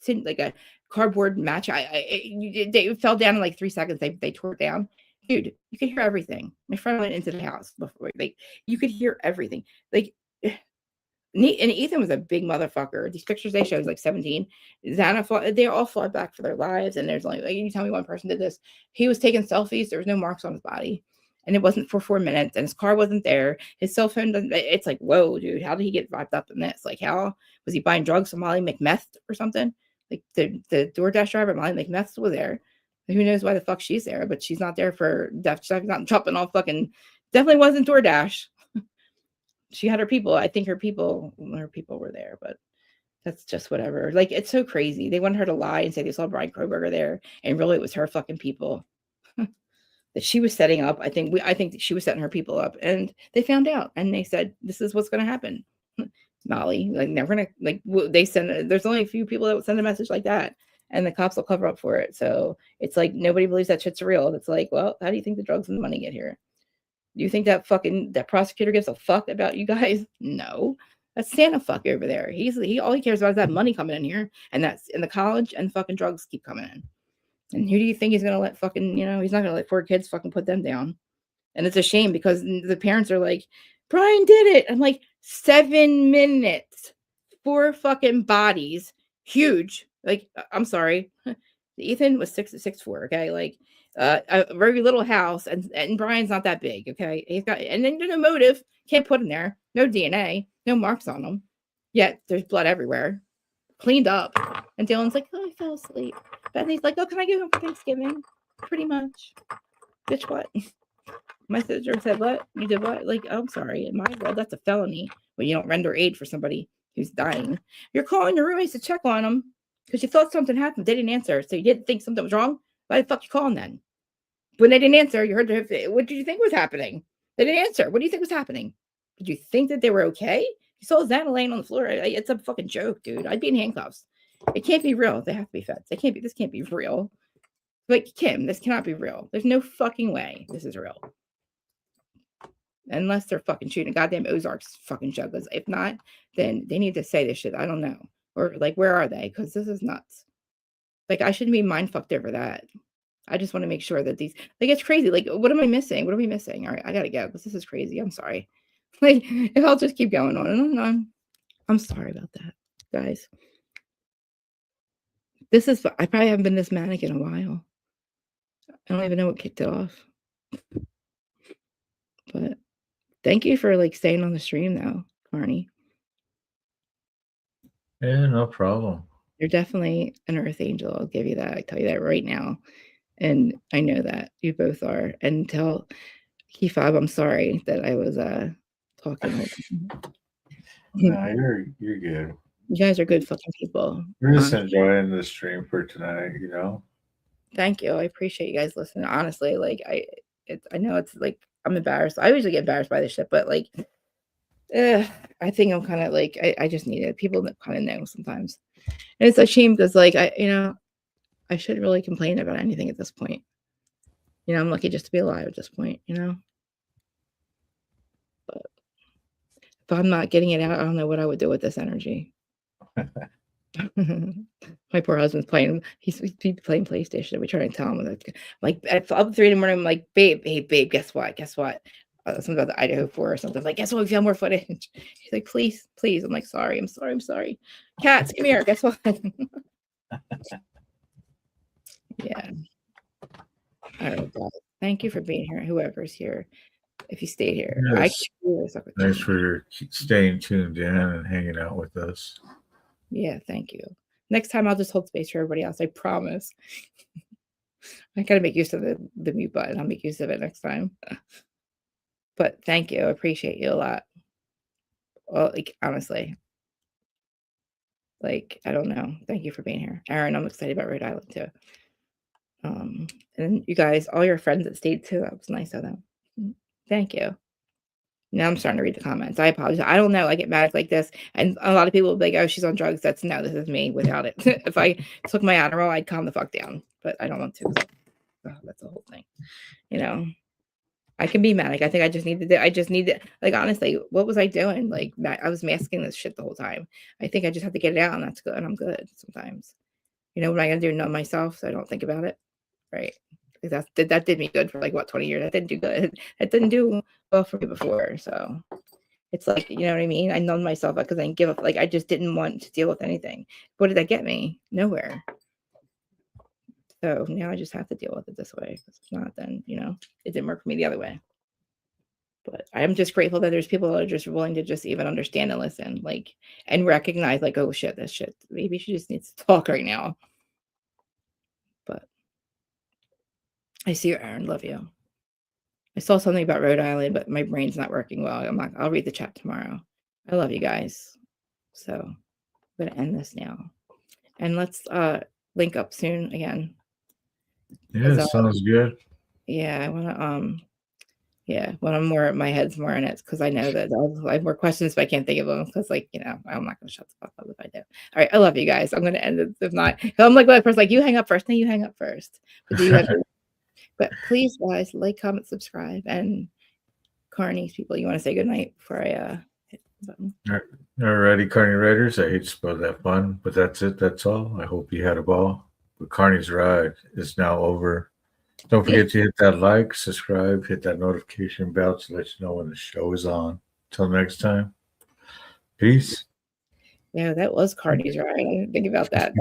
like a cardboard match. They fell down in like 3 seconds. They tore it down. Dude, you could hear everything. My friend went into the house before. Like, you could hear everything. Like, and Ethan was a big motherfucker. These pictures they showed was like 17. Xana, they all fought back for their lives. And there's only, like, you tell me one person did this. He was taking selfies. There was no marks on his body. And it wasn't for 4 minutes. And his car wasn't there. His cell phone doesn't. It's like, whoa, dude. How did he get wrapped up in this? Like, how was he buying drugs from Molly McMeth or something? Like, the DoorDash driver, Molly McMeth, was there. Who knows why the fuck she's there, but she's not there for death. She's not chopping off fucking, definitely wasn't DoorDash. She had her people. I think her people were there, but that's just whatever. Like, it's so crazy. They wanted her to lie and say they saw Brian Kroberger there, and really it was her fucking people that she was setting up. I think that she was setting her people up, and they found out, and they said, this is what's going to happen. Molly, like, never gonna, like, they send, there's only a few people that would send a message like that. And the cops will cover up for it. So it's like nobody believes that shit's real. It's like, well, how do you think the drugs and the money get here? Do you think that prosecutor gives a fuck about you guys? No. That's Santa fuck over there. He all he cares about is that money coming in here. And that's in the college, and fucking drugs keep coming in. And who do you think he's gonna let fucking, he's not gonna let 4 kids fucking put them down. And it's a shame because the parents are like, Brian did it. I'm like, 7 minutes, 4 fucking bodies, huge. Like, I'm sorry. Ethan was 6'4", okay? Like, a very little house, and Brian's not that big, okay? He's got, and then there's no motive. Can't put him there. No DNA. No marks on him. Yet there's blood everywhere. Cleaned up. And Dylan's like, oh, I fell asleep. Bethany's like, oh, can I get home for Thanksgiving? Pretty much. Bitch, what? My sister said, what? You did what? Like, oh, I'm sorry. In my world, that's a felony when you don't render aid for somebody who's dying. You're calling your roommates to check on them because you thought something happened. They didn't answer. So you didn't think something was wrong? Why the fuck you calling then? When they didn't answer, you heard, what did you think was happening? They didn't answer. What do you think was happening? Did you think that they were okay? You saw Xana laying on the floor. It's a fucking joke, dude. I'd be in handcuffs. It can't be real. They have to be feds. This can't be real. Like, Kim, this cannot be real. There's no fucking way this is real. Unless they're fucking shooting a goddamn Ozarks fucking show. Because if not, then they need to say this shit. I don't know. Or, like, where are they? Because this is nuts. Like, I shouldn't be mind fucked over that. I just want to make sure that these, like, it's crazy. Like, what am I missing? What are we missing? All right, I gotta go because this is crazy. I'm sorry. Like, if I'll just keep going on and on. I'm sorry about that, guys. I probably haven't been this manic in a while. I don't even know what kicked it off. But thank you for, like, staying on the stream though, Carney.
Yeah, no problem.
You're definitely an earth angel. I'll give you that. I tell you that right now. And I know that you both are. And tell Kefab, I'm sorry that I was talking.
No, you're good.
You guys are good fucking people.
We're just enjoying the stream for tonight,
Thank you. I appreciate you guys listening. Honestly, like, I know it's like I'm embarrassed. I usually get embarrassed by this shit, but like, I think I'm kind of like I just need it. People kind of know sometimes, and it's a shame because like I shouldn't really complain about anything at this point. I'm lucky just to be alive at this point. But if I'm not getting it out, I don't know what I would do with this energy. My poor husband's playing. He's playing PlayStation. We try to tell him that, like at up 3 in the morning. I'm like, babe, guess what? Something about the Idaho 4 or something. I'm like, guess what? We found more footage. He's like, please. I'm like, sorry. I'm sorry. Cats, come here. Guess what? Yeah. All right, guys. Thank you for being here. Whoever's here, if you stayed here,
Yes.
I
Thanks for staying tuned in and hanging out with us.
Yeah, thank you. Next time I'll just hold space for everybody else. I promise. I gotta make use of the mute button. I'll make use of it next time. But thank you. I appreciate you a lot. Well, like honestly. Like, I don't know. Thank you for being here. Aaron, I'm excited about Rhode Island too. And you guys, all your friends that stayed too, that was nice of them. Thank you. Now I'm starting to read the comments. I apologize. I don't know. I get mad like this. And a lot of people will be like, oh, she's on drugs. This is me without it. If I took my Adderall, I'd calm the fuck down. But I don't want to. That's the whole thing. I can be manic. I think I just need to, like, honestly, what was I doing? Like, I was masking this shit the whole time. I think I just have to get it out, and that's good. And I'm good sometimes. What am I going to do? Numb myself so I don't think about it? Right. That did me good for like, 20 years? That didn't do good. That didn't do well for me before. So it's like, you know what I mean? I numbed myself because I didn't give up. Like, I just didn't want to deal with anything. What did that get me? Nowhere. So now I just have to deal with it this way. If not, then, it didn't work for me the other way. But I'm just grateful that there's people that are just willing to just even understand and listen, like, and recognize, like, oh shit, this shit. Maybe she just needs to talk right now. But I see you, Aaron. Love you. I saw something about Rhode Island, but my brain's not working well. I'll read the chat tomorrow. I love you guys. So I'm gonna end this now. And let's link up soon again.
Yeah, sounds good.
Yeah, I wanna when my head's more in it, because I know that I have more questions, but I can't think of them because, like, I'm not gonna shut the fuck up if I do. All right, I love you guys. I'm gonna end it. If not, I'm like that person, like, you hang up first. No, you hang up first. But please, guys, like, comment, subscribe, and Carney's people, you want to say goodnight before I hit the button?
Alrighty, Carney Raiders. I hate to spoil that fun, but that's it. That's all. I hope you had a ball. But Carney's ride is now over. Don't forget to hit that like, subscribe, hit that notification bell to let you know when the show is on. Till next time. Peace.
Yeah, that was Carney's ride. I didn't think about that.